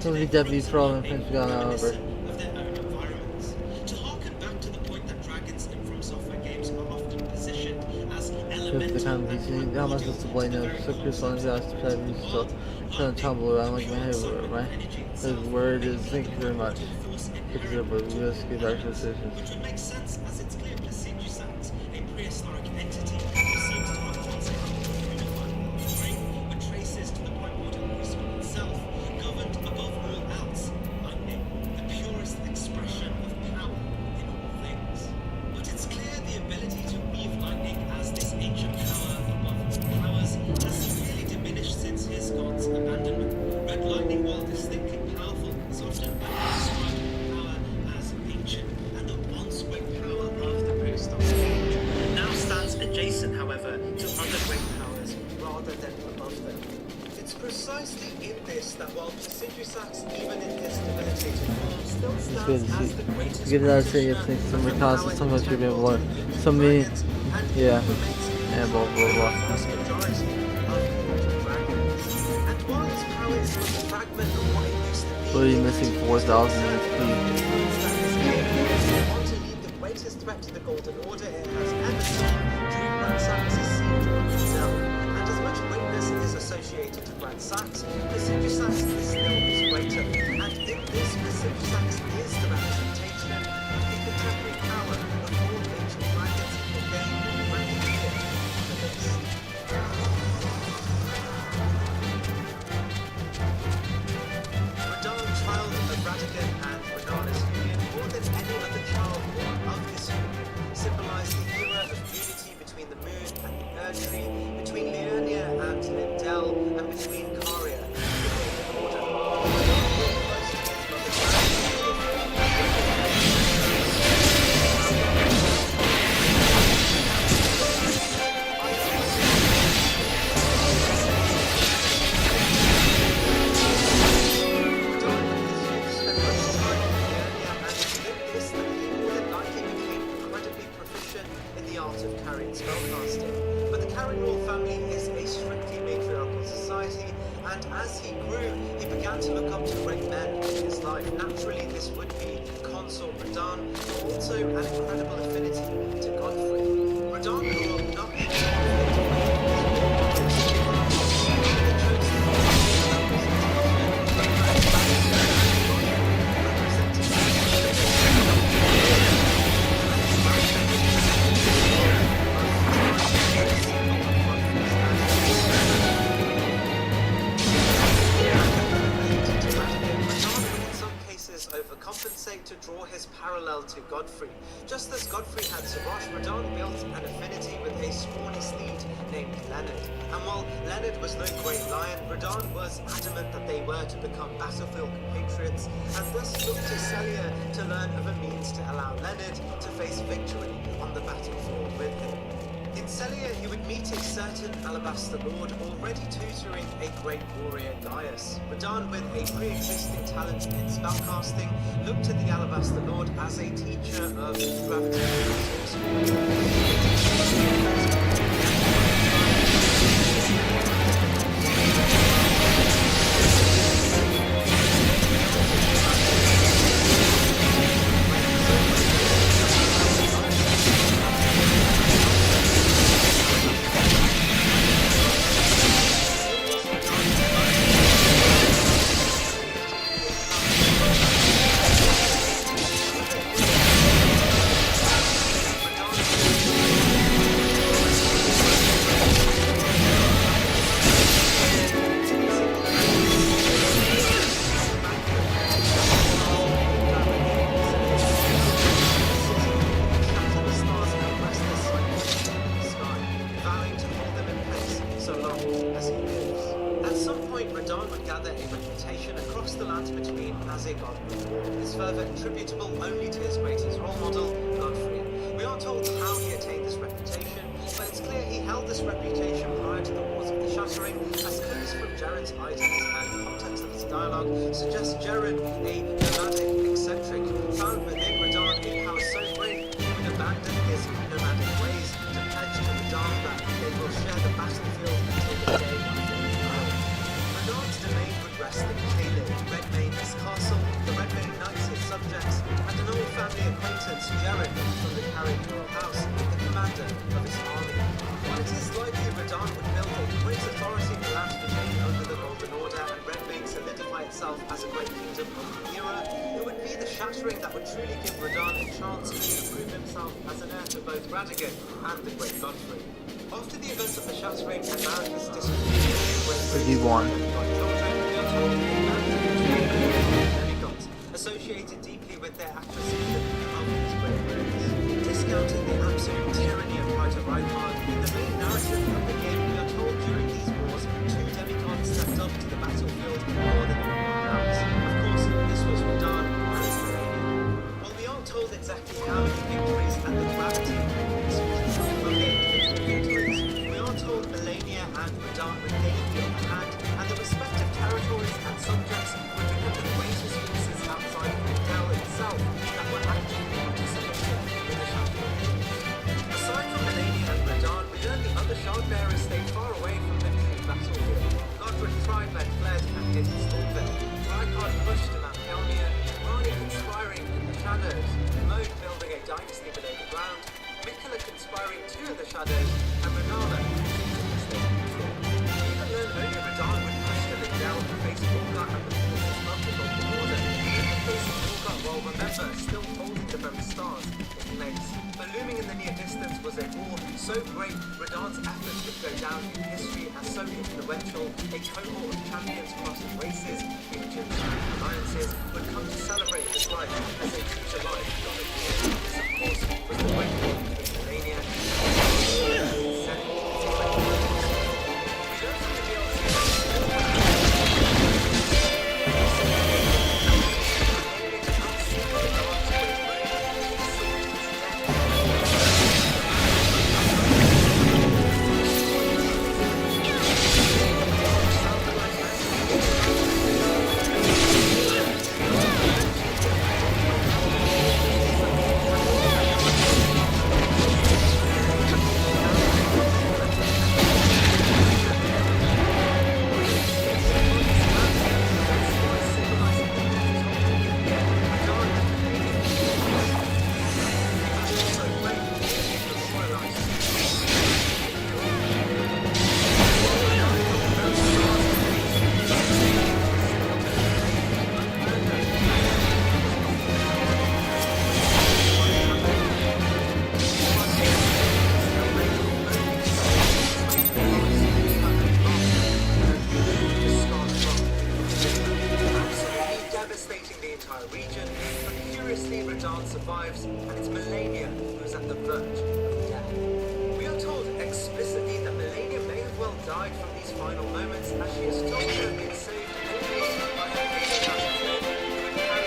Speaker 1: So we definitely throw them things we got over. Shift the kind of PC. How am I supposed to blame them? So Chris on his ass to play me stuff. Trying to tumble around like my head my word is thank you very much. Pick it up, but we just get back to the station.
Speaker 21: Which would make sense as it's clear Placidusat, a prehistoric entity who seems to have consequently unified spring, but traces to the primordial crucible itself, governed above all else, lightning, the purest expression of power in all things. But it's clear the ability to weave lightning as this ancient power above all powers has severely diminished since his god's abandonment. Red lightning, while distinctly powerful, is often described precisely in this that while Sidrisax, even in his debilitated form, still
Speaker 1: It's good
Speaker 21: stands
Speaker 1: to
Speaker 21: as
Speaker 1: see.
Speaker 21: the greatest
Speaker 1: Give that city
Speaker 21: practitioner
Speaker 1: some
Speaker 21: of the
Speaker 1: reconnaissance.
Speaker 21: power
Speaker 1: Sometimes you'll be able to learn. Some me, yeah, and blah blah blah.
Speaker 21: vast majority of mortal dragons. And while his power is but a fragment of what it used to be,
Speaker 1: What are you missing? 4,000
Speaker 21: certain
Speaker 1: XP.
Speaker 21: influence that his game will want to lead the greatest threat to the Golden Order it has ever seen, Drew Brad Sax's siege of Dell. And as much greatness is associated to Brad Sax, Sidrisax is still his greater. And in this, Sidrisax is the representation of the contemporary power of all ancient dragons in the game when we hear the list. Radahn, child of Radagon and Renana's union, more than any other child born of this union, symbolized the era of unity between the moon and the Erdtree, between Liurnia and Lindell, and between Caria and the Golden Order. Radahn grew close to his mother's spellcasting. But the Carringall family is a strictly matriarchal society, and as he grew, he began to look up to great men in his life. Naturally, this would be Consort Radahn, but also an incredible affinity to Godfrey. Radahn grew up not in overcompensate to draw his parallel to Godfrey. Just as Godfrey had Siraj, Radahn built an affinity with a scrawny steed named Leonard. And while Leonard was no great lion, Radahn was adamant that they were to become battlefield compatriots, and thus looked to Celia to learn of a means to allow Leonard to face victory on the battlefield with him. In Celia, he would meet a certain Alabaster Lord already tutoring a great warrior Gaius. Radahn, with a pre-existing talent in spellcasting, looked to the Alabaster Lord as a teacher of gravitational sorcery. As a great kingdom of the era, it would be the shattering that would truly give Radahn a chance to prove himself as an heir to both Radagon and the great Godfrey. After the events of the shattering and Marika's distribution,
Speaker 1: He won.
Speaker 21: demigods associated deeply with their acquisition of these great runes. Discounting the absolute tyranny of Praetor Reinhard, in the main narrative of the game, we are told during these wars, 2 demigods stepped up to the battlefield more than anyone else. Of course, this was Radahn and Melania. While we aren't told exactly how many victories and the gravity of their individual victories, we are told Melania and Radahn regained the upper hand, and the respective However, still holding the very stars in place. But looming in the near distance was a war so great, Radahn's efforts would go down in history as so influential. A cohort of champions crossing races, regions, and alliances would come to celebrate his life as a future life. This, of course, was the great war between Melania region, but curiously Radahn survives, and it's Melania who is at the verge of death. We are told explicitly that Melania may have well died from these final moments, as she is told to have been saved only by her patient who would carry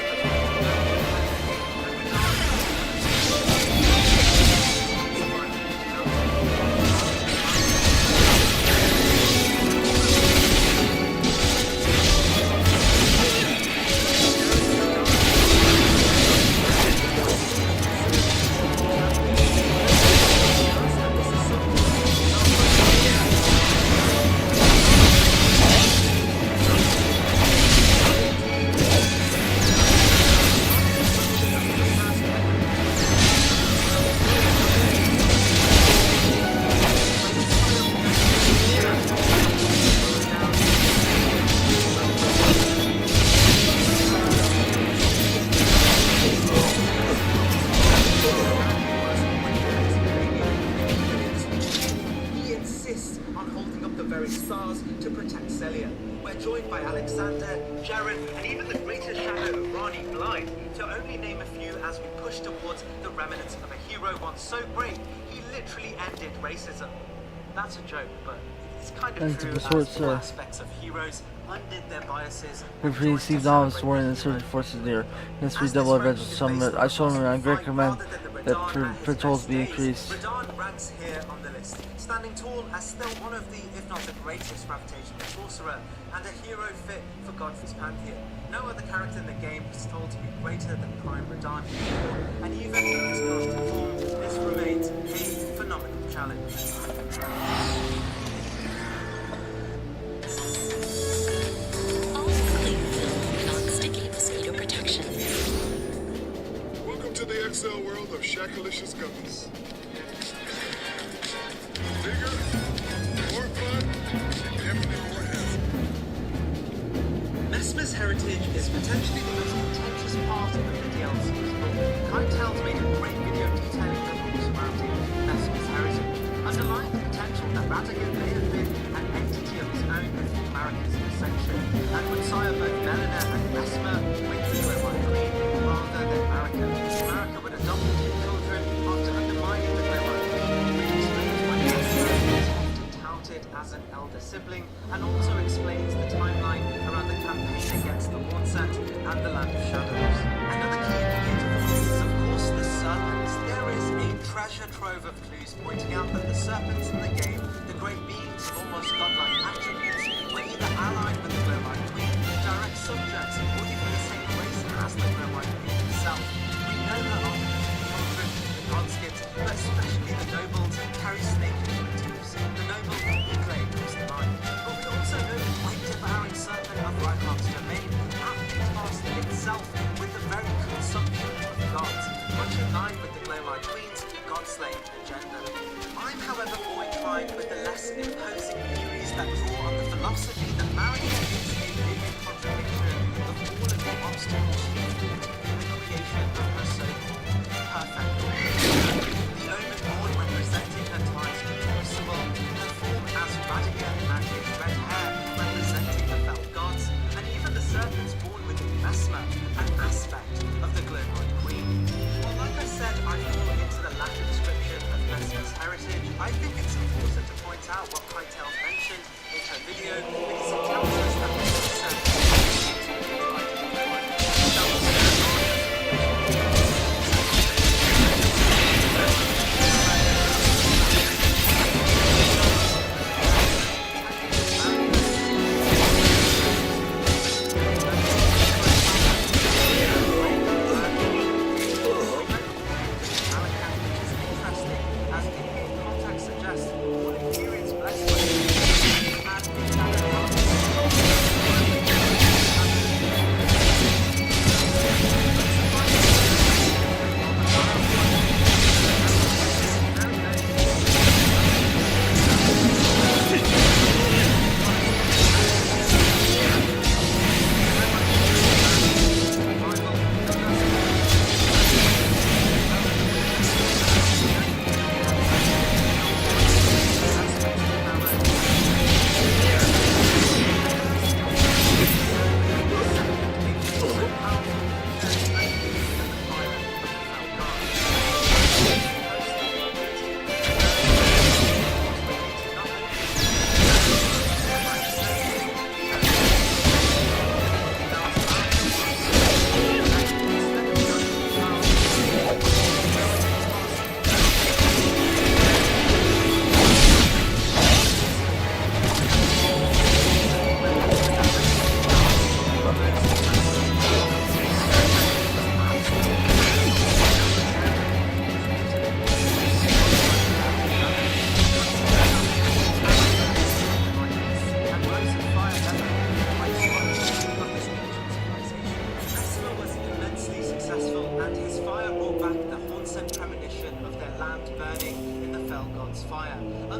Speaker 21: the stars to protect Celia. We're joined by Alexander, Jaren, and even the greater shadow of Rani Blind, to only name a few as we push towards the remnants of a hero once so great, he literally ended racism. That's a joke, but it's kind of true as all aspects of heroes undid their biases.
Speaker 1: We've received all of sworn and insurgent forces near. Hence redouble adventure summit. I show them a great command that patrols be increased.
Speaker 21: Radahn ranks here on the list, standing tall as still one of the, if not the greatest gravitational sorcerer, and a hero fit for Godfrey's pantheon. No other character in the game is told to be greater than Prime Radahn, and even in his constant form, this remains a phenomenal challenge.
Speaker 5: Welcome to the XL world of Shackalicious Gummies. Bigger, more fun, and definitely more happy.
Speaker 21: Mesmer's heritage is potentially the most contentious part of the DLC's lore. Kitehel's made a great video detailing the rules surrounding Mesmer's heritage, underlying the potential that Radagon may have been an entity of his own before Marika's ascension, and would sire both Melina and Mesmer with the Glowlight Queen rather than Marika. Marika would adopt the two children after undermining the Glowlight Queen, which explains why Mesmer is often touted as an elder sibling, and also explains the timeline around the campaign against the Hornset and the Land of Shadows. Another key indicator is, of course, the serpents. There is a treasure trove of clues pointing out that the serpents in the game, the great beings of almost godlike attributes, were either allied with the Glowlight Queen, direct subjects, or even the same race as the Glowlight Queen itself. We know that after the children, the Godskins, but especially the nobles, carry snake-like motifs. The noble Eagle comes to mind. But we also know the weight-devouring serpent of Reichart's domain aptly tasked itself with the very consumption of gods, much in line with the Glowlight Queen's God-slaying agenda. I'm, however, more inclined with the less imposing theories that draw on the philosophy that marriage is a living contradiction of all of the an aspect of the Glowmite Queen. Well, like I said, I fall into the latter description of Mesmer's heritage. I think it's important to point out what Pytel's mentioned in her video because it tells us that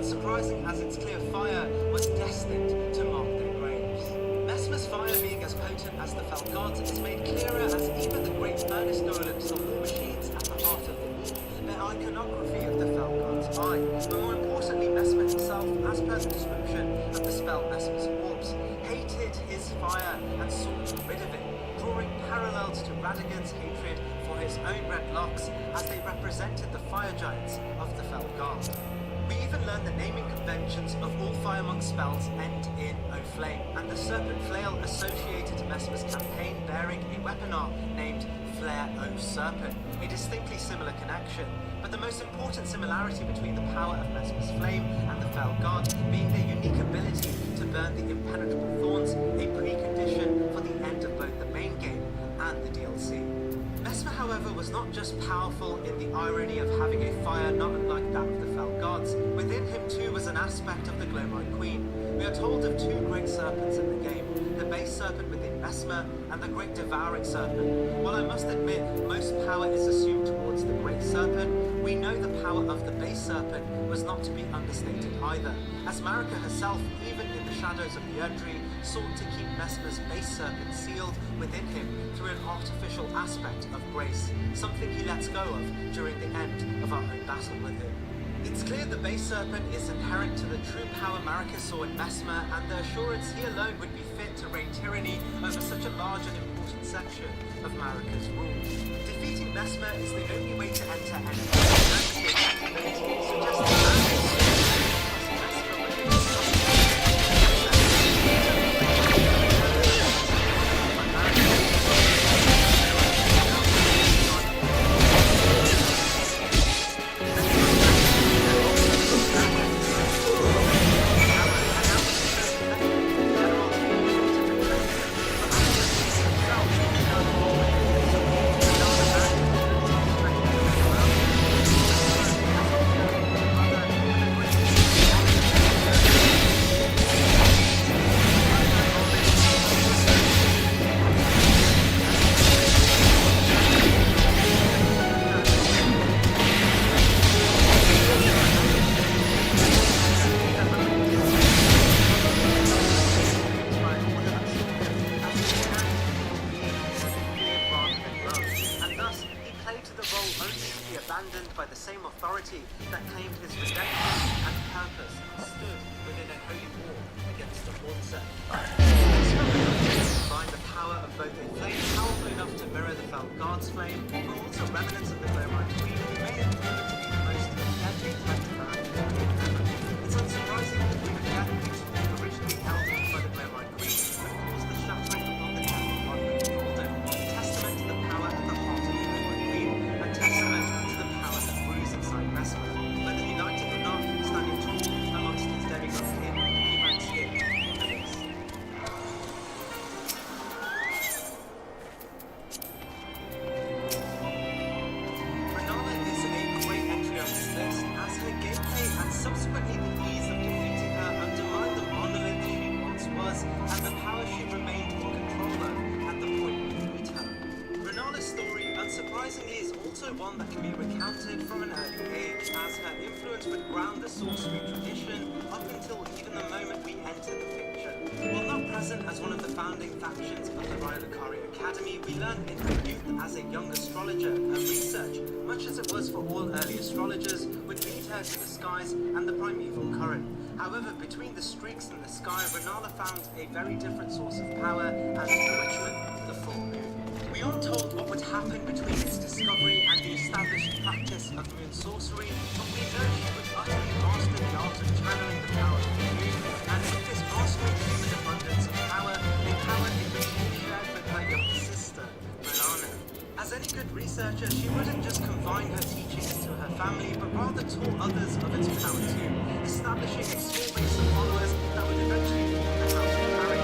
Speaker 21: unsurprising as its clear fire was destined to mark their graves. Mesmer's fire being as potent as the fell gods is made clearer as even the great furnace golems or war machines at the heart of the war bear iconography of the fell god's eye, but more importantly Mesmer himself, as per the description of the spell Mesmer's Orbs, hated his fire and sought rid of it, drawing parallels to Radagon's hatred for his own red locks as they represented the fire giants of the fell god. We even learn the naming conventions of all Firemonk spells end in O Flame, and the serpent flail associated to Mesmer's campaign bearing a weaponar named Flare O Serpent, a distinctly similar connection, but the most important similarity between the power of Mesmer's flame and the fell god being their unique ability to burn the impenetrable thorns, a precondition for the end of both the main game and the DLC. Mesmer, however, was not just powerful in the irony of having a fire not unlike that of the fell gods. Within him too was an aspect of the Glowmite Queen. We are told of two great serpents in the game, the base serpent within Mesmer and the great devouring serpent. While I must admit most power is assumed towards the great serpent, we know the power of the base serpent was not to be understated either, as Marika herself, even in the shadows of the Erdtree, sought to keep Mesmer's base serpent sealed within him through an artificial aspect of grace, something he lets go of during the end of our own battle with him. It's clear the base serpent is inherent to the true power Marika saw in Mesmer, and the assurance he alone would be fit to reign tyranny over such a large and important section of Marika's rule. Defeating Mesmer is the only way to enter any dynasty, suggesting abandoned by the same authority that claimed his redemption and purpose stood within a holy war against the monster. Combine the power of both a flame powerful enough to mirror the fell god's flame, but also remnants of the Glowmite Queen who may have proven to be the most deadly threat to humanity ever. It's unsurprising that the Queen of Death, originally held by the Glowmite Queen, would cause the shattering of the temple god Ronaldo, testament to the power at the heart of the Glowmite Queen, and testament to the power that brews inside Vesper. Whether united or not, standing tall amongst his demigod kin, he ranks here in the list. Renala is a great entry on this list, as her gameplay and subsequently the ease of defeating her undermined the monolith she once was and the power she remained in control of at the point we meet her. Renala's story, unsurprisingly, is also one that can be recounted from an early age, as her influence would ground the sorcery tradition up until even the moment we enter the picture. While not present as one of the founding factions of the Royal Ikari Academy, we learn in her youth as a young astrologer, her research, much as it was for all early astrologers, would lead her to the skies and the primeval current. However, between the streaks in the sky, Renala found a very different source of power and enrichment, the full moon. We aren't told what would happen between its discovery and the established practice of moon sorcery, but we know she would utterly master the art of channeling the power of the moon, and with this mastery came an abundance of power, a power in which she shared with her younger sister, Renana. As any good researcher, she wouldn't just confine her teachings to her family, but rather taught others of its power too, establishing a small base of followers that would eventually form the House of Harry.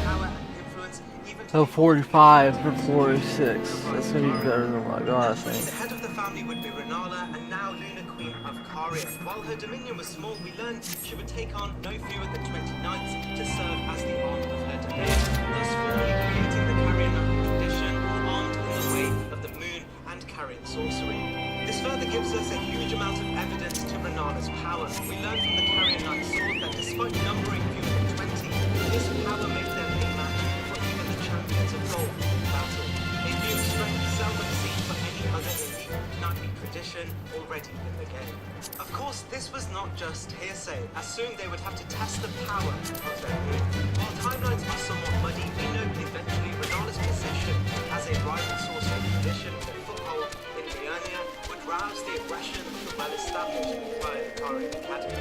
Speaker 21: Power and influence even
Speaker 1: So 45 for 46. That's gonna be better than what I got, I think.
Speaker 21: the head of the family would be Renala, and now Luna Queen of Caria. While her dominion was small, we learned she would take on no fewer than 20 knights to serve as the arm of her domain, thus formally creating the Carian tradition, armed in the way of the moon and Carian sorcery. This further gives us a huge amount of evidence to Renala's power. We learn from the Carian knight's sword that despite numbering fewer than 20, this power made them a match for even the champions of gold in battle. A feat of strength seldom seen for any other elite knightly tradition already in the game. Of course, this was not just hearsay, as soon they would have to test the power of their moon. While timelines are somewhat muddy, we know eventually Renala's position as a rival sorcerer tradition with a foothold in Liurnia would rouse the aggression of the well-established Royal Ikari Academy.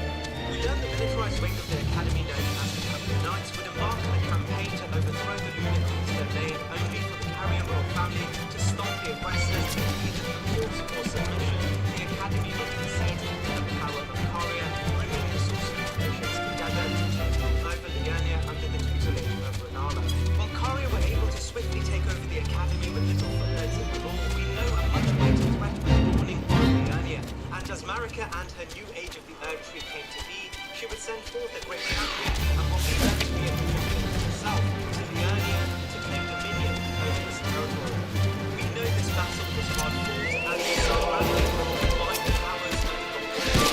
Speaker 21: We learn the militarized wing of the academy known as the Captain Knights would embark on a campaign to overthrow the Luna Queen's domain, only for the Carian royal family to stop the aggressors and either the force or submission. The academy would concede to the power of Caria, bringing the sorcery traditions together to take over Liurnia under the tutelage of Renala. While Caria were able to swiftly take over the academy with little footnotes in the law, we know a much greater threat was dawning on Liurnia, and as Marika and her new age of the Erd Tree came to be, she would send forth a great champion and what we know to be a Egyptian herself to Liurnia to claim dominion over this territory. We know this battle was hard fought, and the sun rallied from the combined powers of the Golden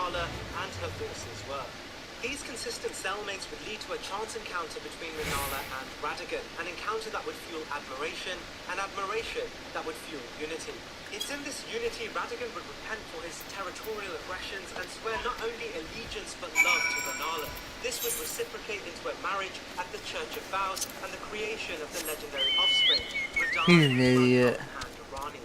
Speaker 21: This and her forces were. These consistent stalemates would lead to a chance encounter between Renala and Radagon, an encounter that would fuel admiration, and admiration that would fuel unity. It's in this unity Radagon would repent for his territorial aggressions and swear not only allegiance but love to Renala. This would reciprocate into a marriage at the Church of Vows and the creation of the legendary offspring,
Speaker 1: He's an idiot.
Speaker 21: and Rani.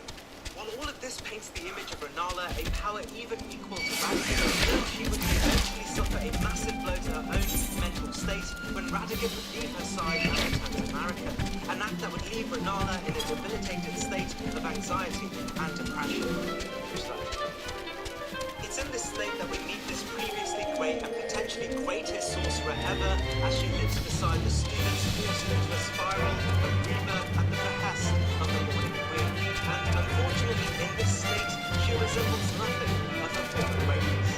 Speaker 21: While all of this paints the image of Renala, a power even equal to Radagon, she would eventually suffer a massive blow to her own mental state when Radagon would leave her side and return to America, an act that would leave Renala in a debilitated state of anxiety and depression. It's in this state that we meet this previously great and potentially greatest sorcerer ever, as she lives beside the students forced into a spiral of rebirth at the behest of the Morning Queen. And unfortunately, in this state, she resembles nothing of her former greatness.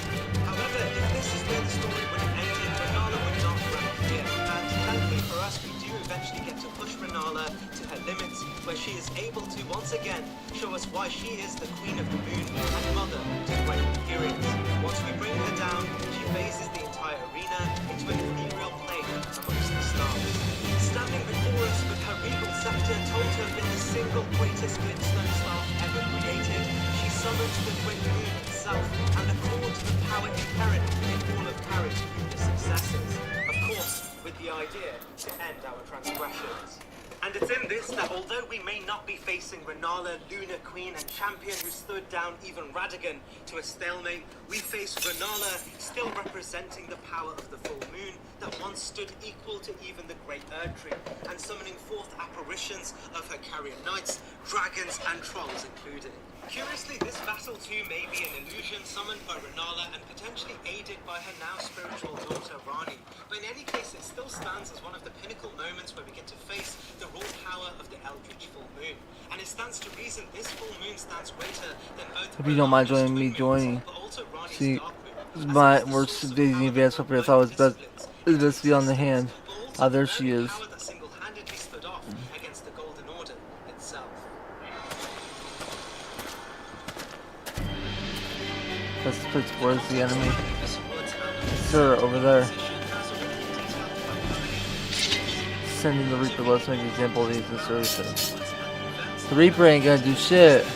Speaker 21: However, if this is where the story would have ended, Renala would not rank here. And thankfully for us, we do eventually get to push Renala Renala to her limits, where she is able to once again show us why she is the Queen of the Moon and mother to great Imperials. Once we bring her down, she phases the entire arena into an ethereal plane amongst the stars. Standing before us with her regal scepter told to have been the single greatest glintstone staff ever created, she summons the great moon itself and the core to the power inherent in all of Paris' previous successors. Of course, with the idea to end our transgressions. And it's in this that although we may not be facing Renala, Lunar Queen, and Champion who stood down even Radagon to a stalemate, we face Renala still representing the power of the full moon that once stood equal to even the great Erdtree, and summoning forth apparitions of her carrier knights, dragons, and trolls included. Curiously, this battle too may be an illusion summoned by Renala and potentially aided by her now spiritual daughter Rani, but in any case it still stands as one of the pinnacle moments where we get to face the raw power of the Eldritch full moon. And it stands to reason this full moon stands greater than both
Speaker 1: If you don't mind joining me, see, my worst Daisy advance up here. I thought it was best to be on the hand. Ah, there she is.
Speaker 21: That single-handedly stood off against the Golden Order itself.
Speaker 1: Let's put towards the enemy. Sir, over there. Sending the Reaper. Let's make an example of these insertions. The Reaper ain't gonna do shit.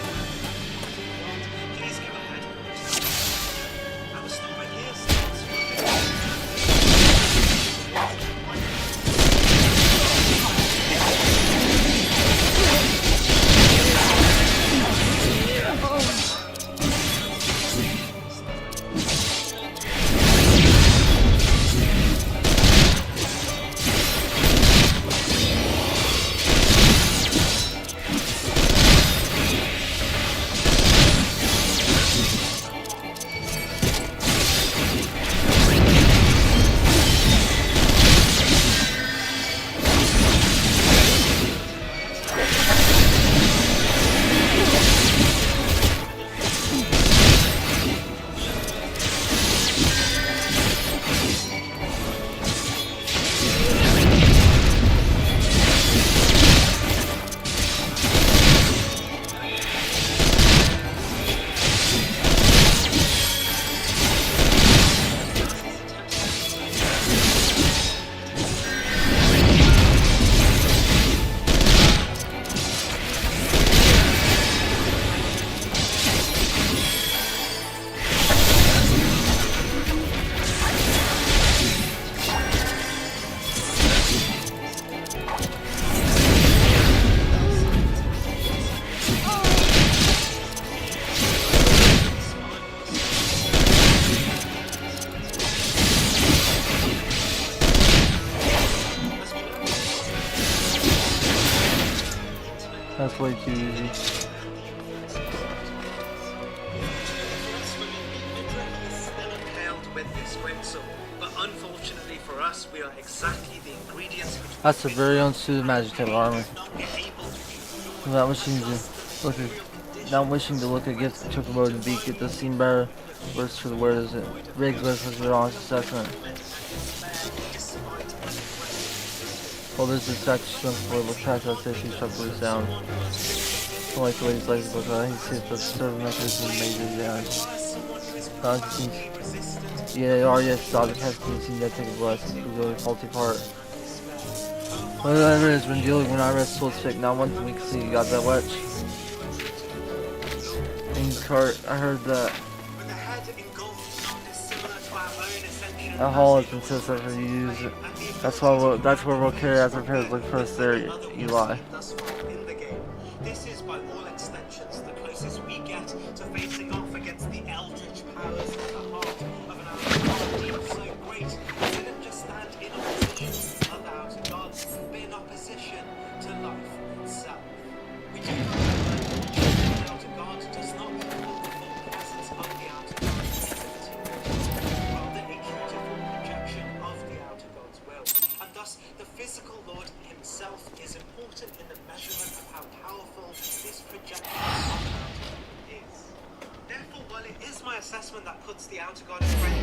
Speaker 1: That's way too easy.
Speaker 21: But unfortunately for us, we are exactly the ingredients which
Speaker 1: That's a very own suit of magic type armor. Not wishing to look at gift took mode and beak it does seem better. Works for the wearers. Rigs with your honest assessment. Well, there's this fact strength for the track of safety sharply sound. I like the way he's like the book. He sees the server mechanism major damage. Yeah, RES object has been seen that take a blast. It's a really faulty part. Whatever has been dealing when IRS soul sick, not one thing we can see. You got that wedge. Things cart, I heard that. That hall has been set up for you to use it. That's where we'll carry as repairs look first there, Eli.
Speaker 21: This is by all extensions the closest we get to facing off against the eldritch powers at the heart of an outer so great it didn't just stand in opposition of the outer gods, but in opposition to life itself. We do not know that the outer god does not equal the full presence of the outer god's activity, rather a beautiful projection of the outer god's will, and thus the physical Lord himself is important in the measurement of how powerful this projection of the outer god is. Therefore, while it is my assessment that puts the outer god at great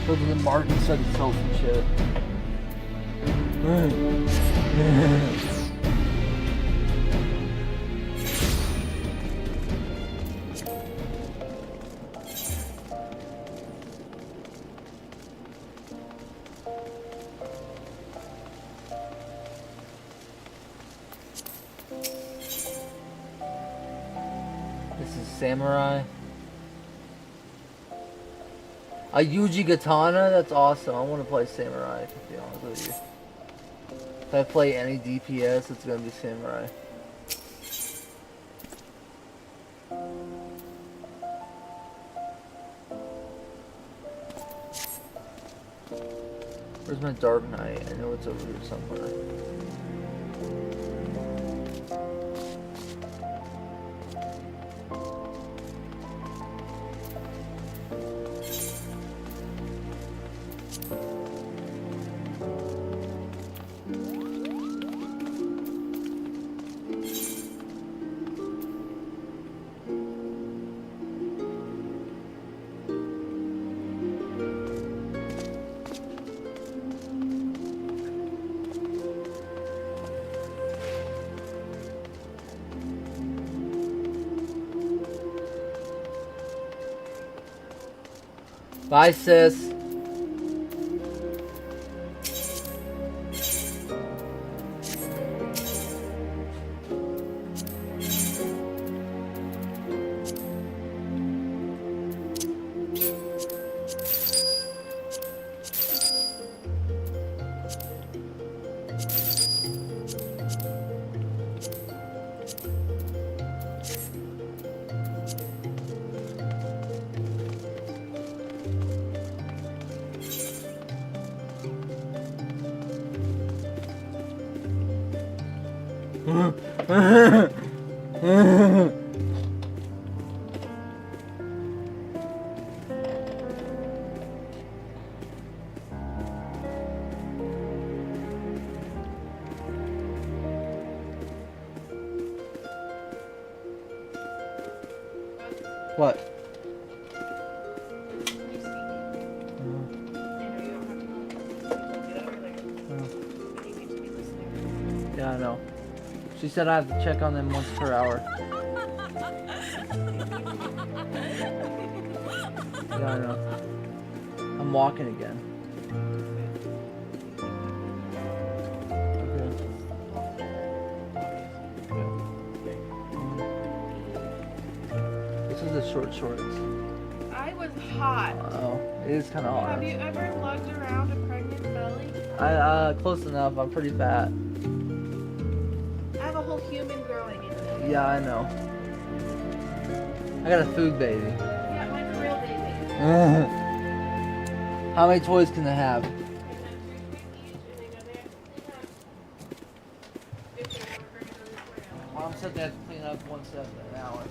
Speaker 1: Building the market study self and shit. This is samurai. A Yuji Katana? That's awesome. I want to play samurai, to be honest with you. If I play any DPS, it's gonna be samurai. Where's my Dark Knight? I know it's over here somewhere. Bye, sis. What? Yeah, I know. She said I have to check on them once per hour. Yeah, I know. I'm walking again. This is the short shorts.
Speaker 3: I was hot.
Speaker 1: Oh, it is kind of hot.
Speaker 3: Have you ever lugged around a pregnant belly?
Speaker 1: Close enough. I'm pretty fat.
Speaker 3: I have a whole human growing in me.
Speaker 1: Yeah, I know. I got a food baby.
Speaker 3: Yeah, mine's a real baby.
Speaker 1: How many toys can they have? Mom said they have to clean up one set an hour.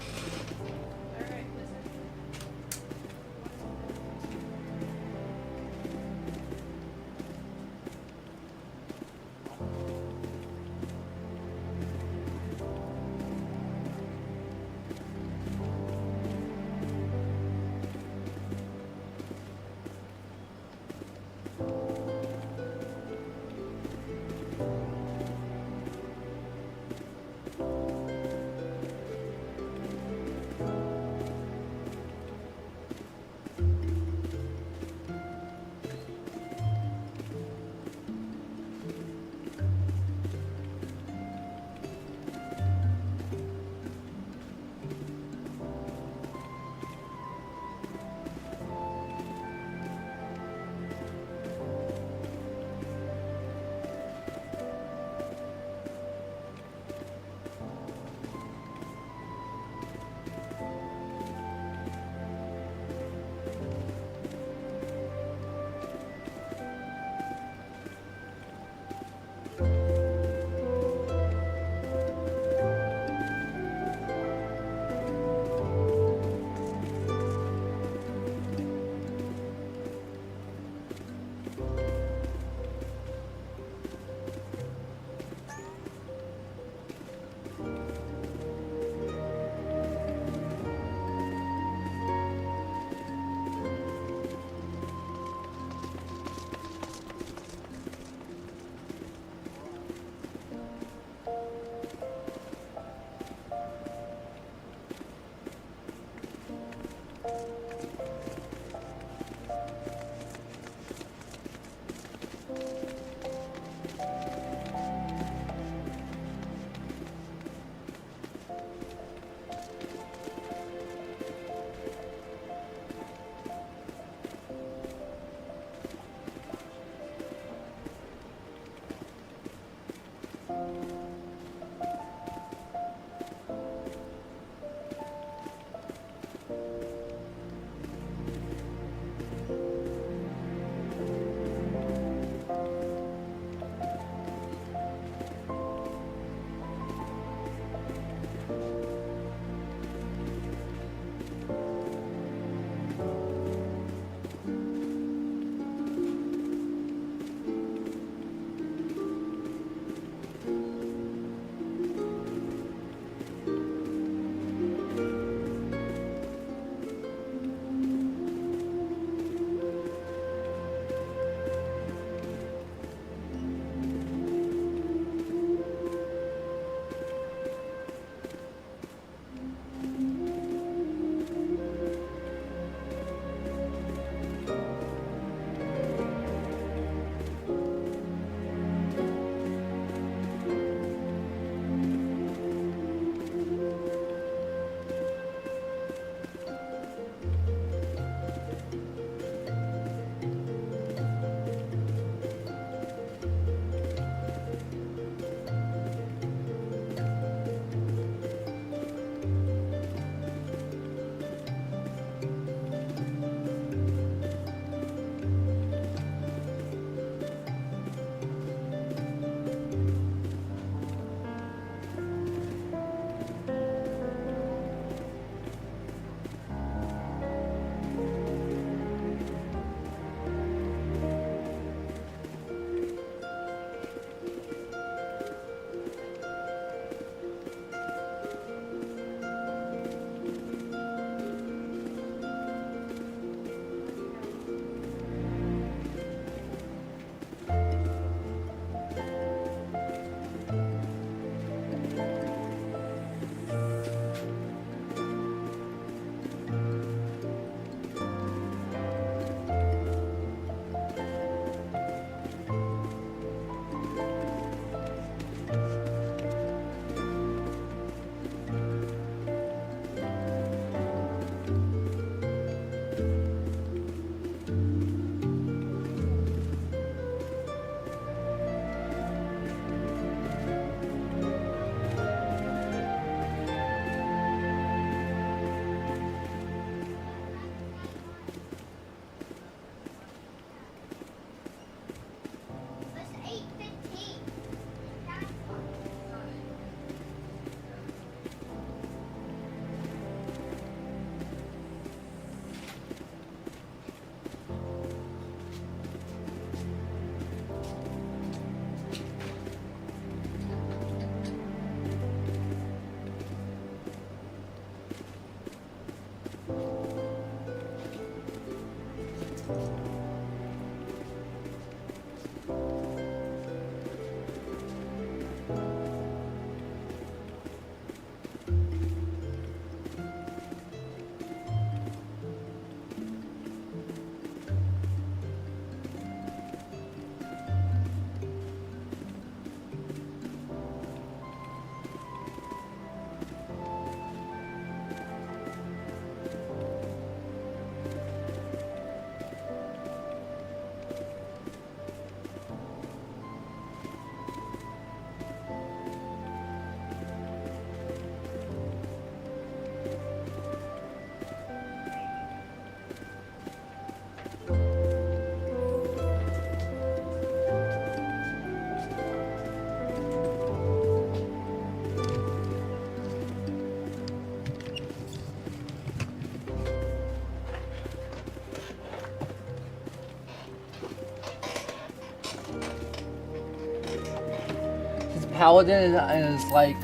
Speaker 1: Paladin is like,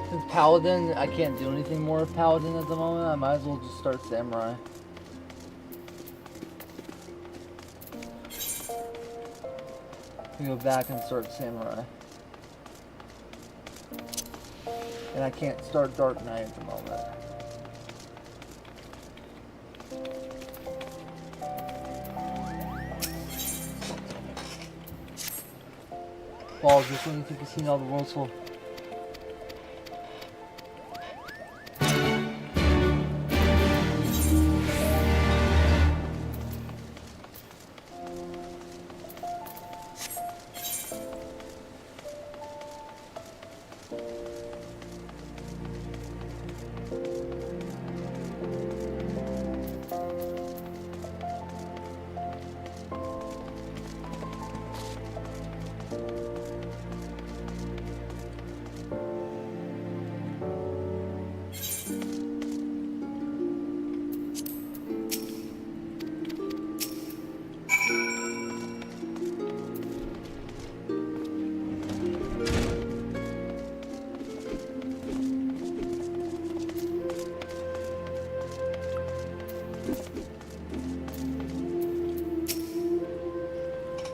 Speaker 1: since Paladin, I can't do anything more with Paladin at the moment. I might as well just start Samurai. We go back and start Samurai. And I can't start Dark Knight at the moment. Balls, just when you think you've seen all the world's full.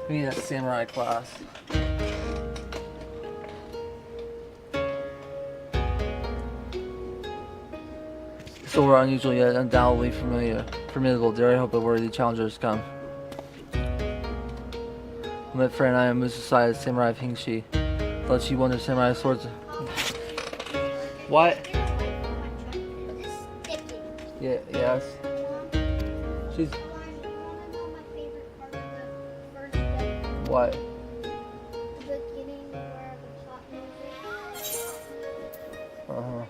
Speaker 1: We need that Samurai class. So we're unusual yet undoubtedly formidable. Dare I hope a worthy challengers come. My friend, I am Musasai, Samurai Pingshi. Let you wonder Samurai swords. What? Yeah, yes. She's. What? Uh-huh.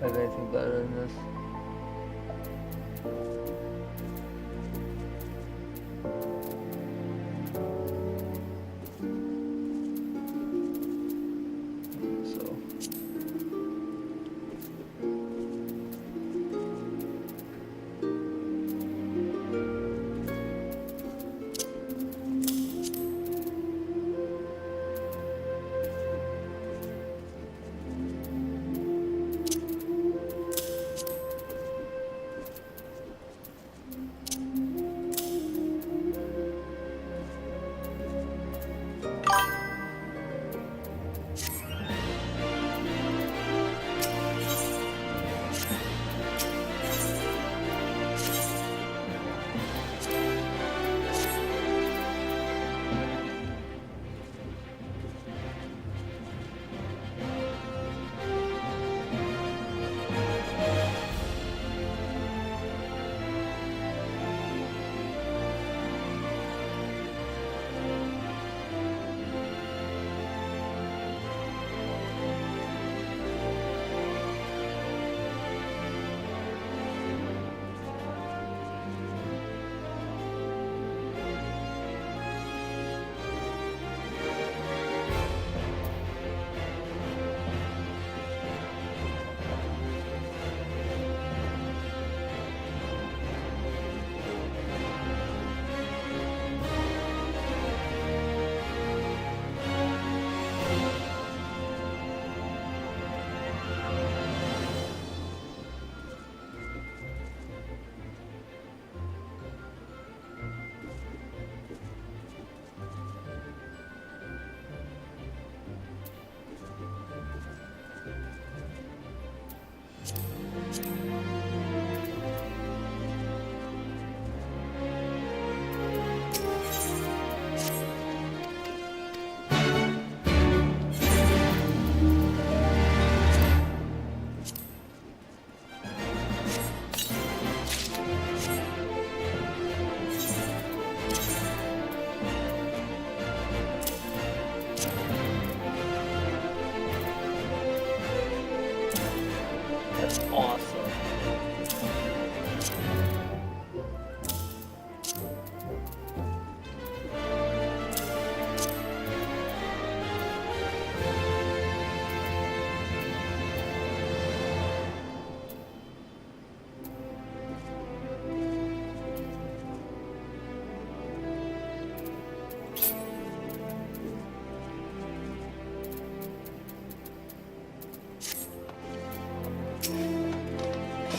Speaker 1: Have anything better than this?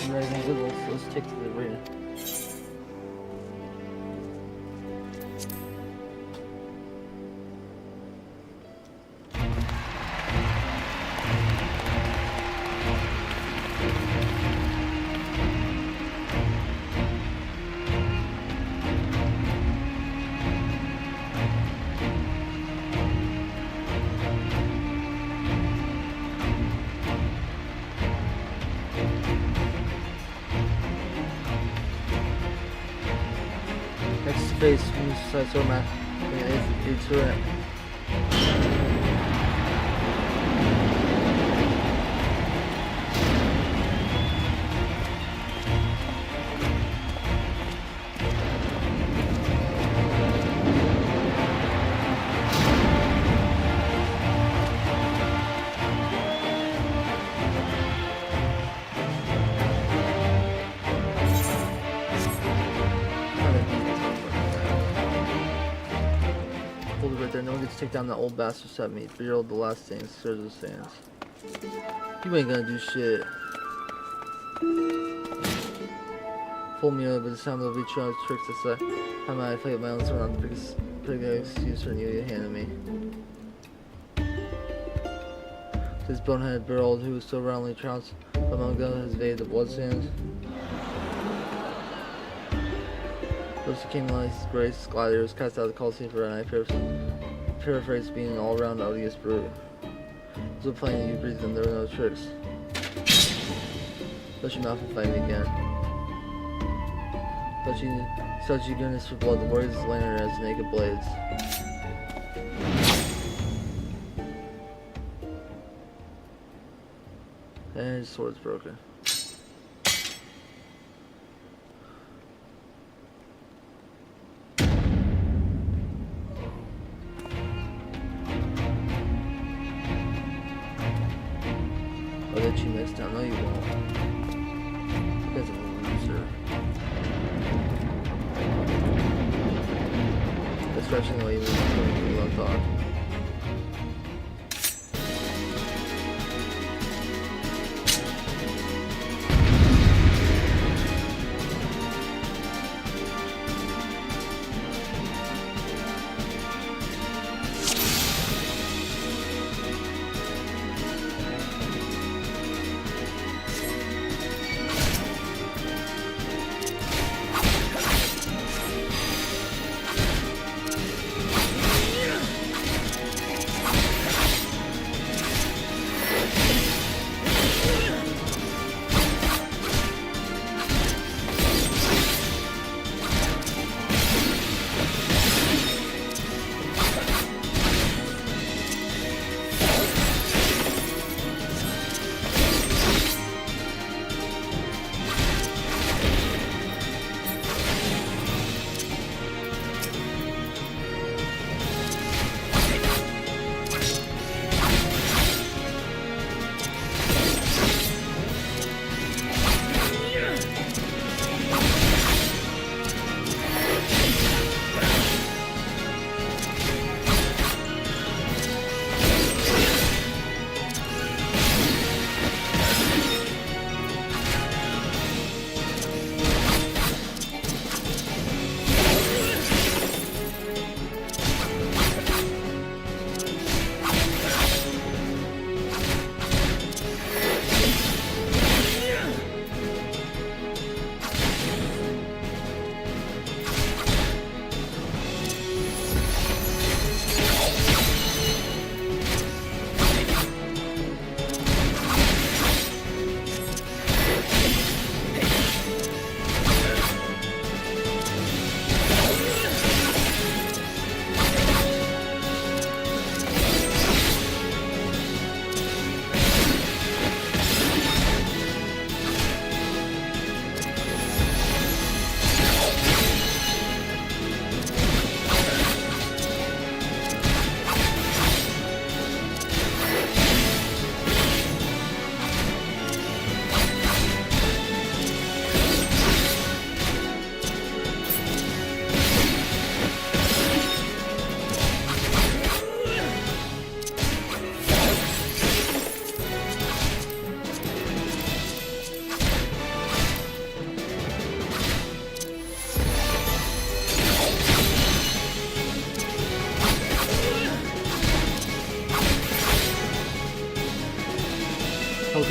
Speaker 1: Let's take to the arena. Next phase, we decide so mad. It's right. Hold it right there. No one gets to take down that old bastard set me. 3-year-old, the last thing, stirs the sands. You ain't gonna do shit. Pull me over, but this time they'll be trying tricks to say. How might I play with my own sword on the biggest excuse for you handed me? This boneheaded Berold, who was so roundly trounced among them, has evaded the bloodstains. Those who came like his grace, gladiators cast out of the Colosseum for an eye paraphrase being an all-round odious brute. It was a plain that you breathed and there were no tricks. Shut your mouth and fight me again. Such eagerness for blood, the warriors lantern as naked blades. And his sword's broken. I'll let you next time. No, you won't. Because I'm a loser. Especially the way you love talk.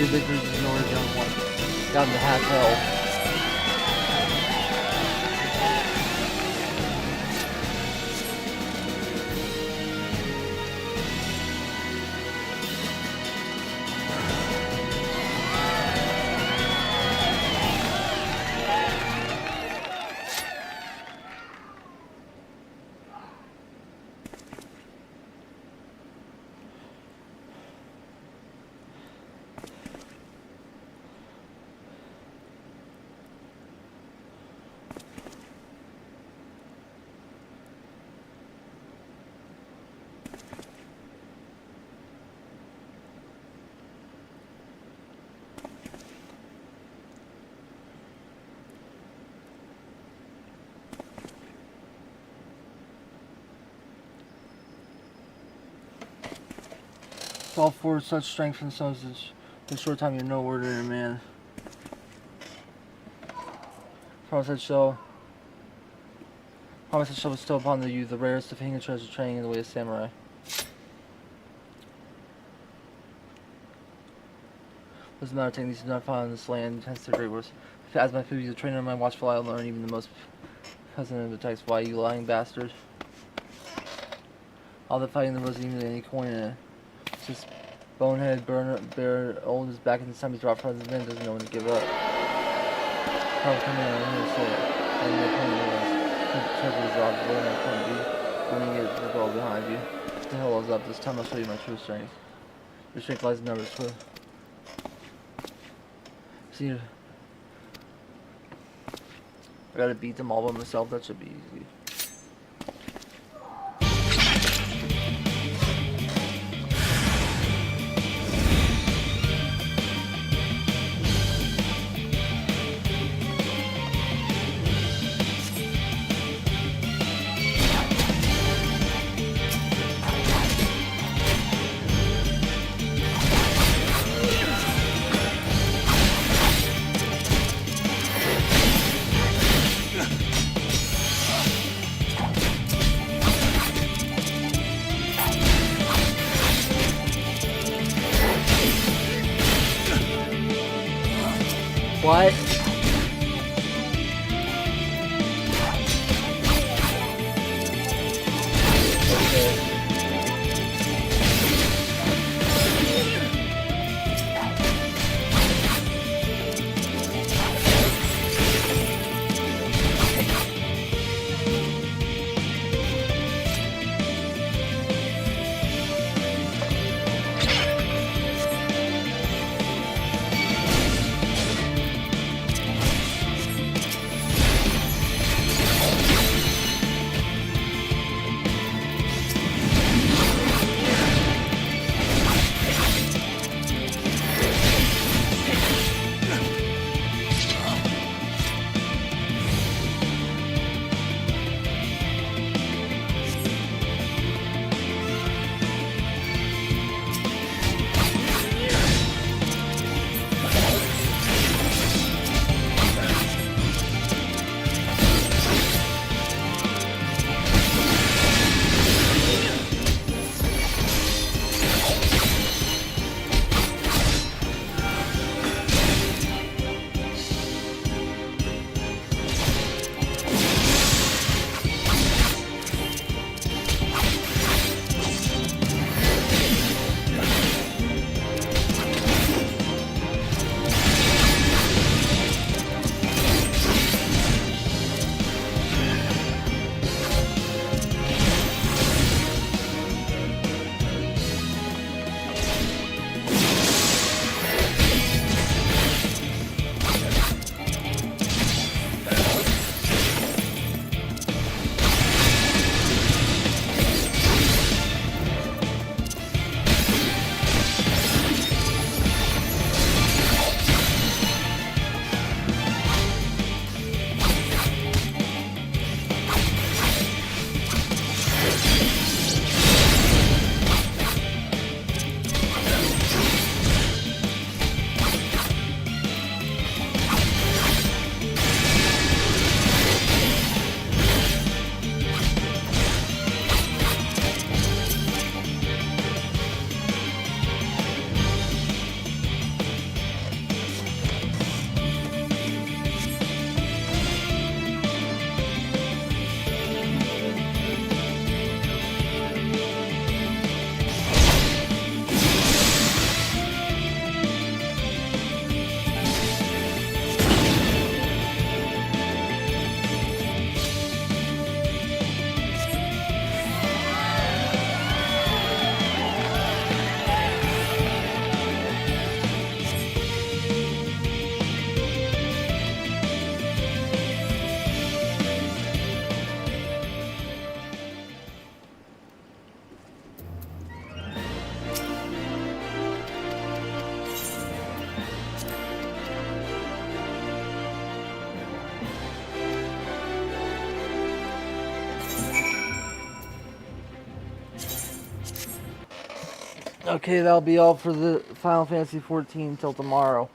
Speaker 1: your victories is already down one. Down to half health. All for such strength and so in short time you're no ordinary man. Promise that shall bestow upon you the rarest of hidden treasure training in the way of samurai. Doesn't matter, techniques do not find in this land, hence their great worth. As my food, you the trainer of my watchful eye, I'll learn even the most peasant of the text. Why, you lying bastard? All the fighting there wasn't even any coin in it. This bonehead bear old is back in the time he dropped from his men, doesn't know when to give up. Come in, I'm here to say it. And no point in this. Treasure is robbed, what am I going to be? Bringing it to the girl behind you. What the hell is up? This time I'll show you my true strength. Your strength lies in numbers. See, I gotta beat them all by myself, that should be easy. What? Okay. Okay, that'll be all for the Final Fantasy 14 till tomorrow.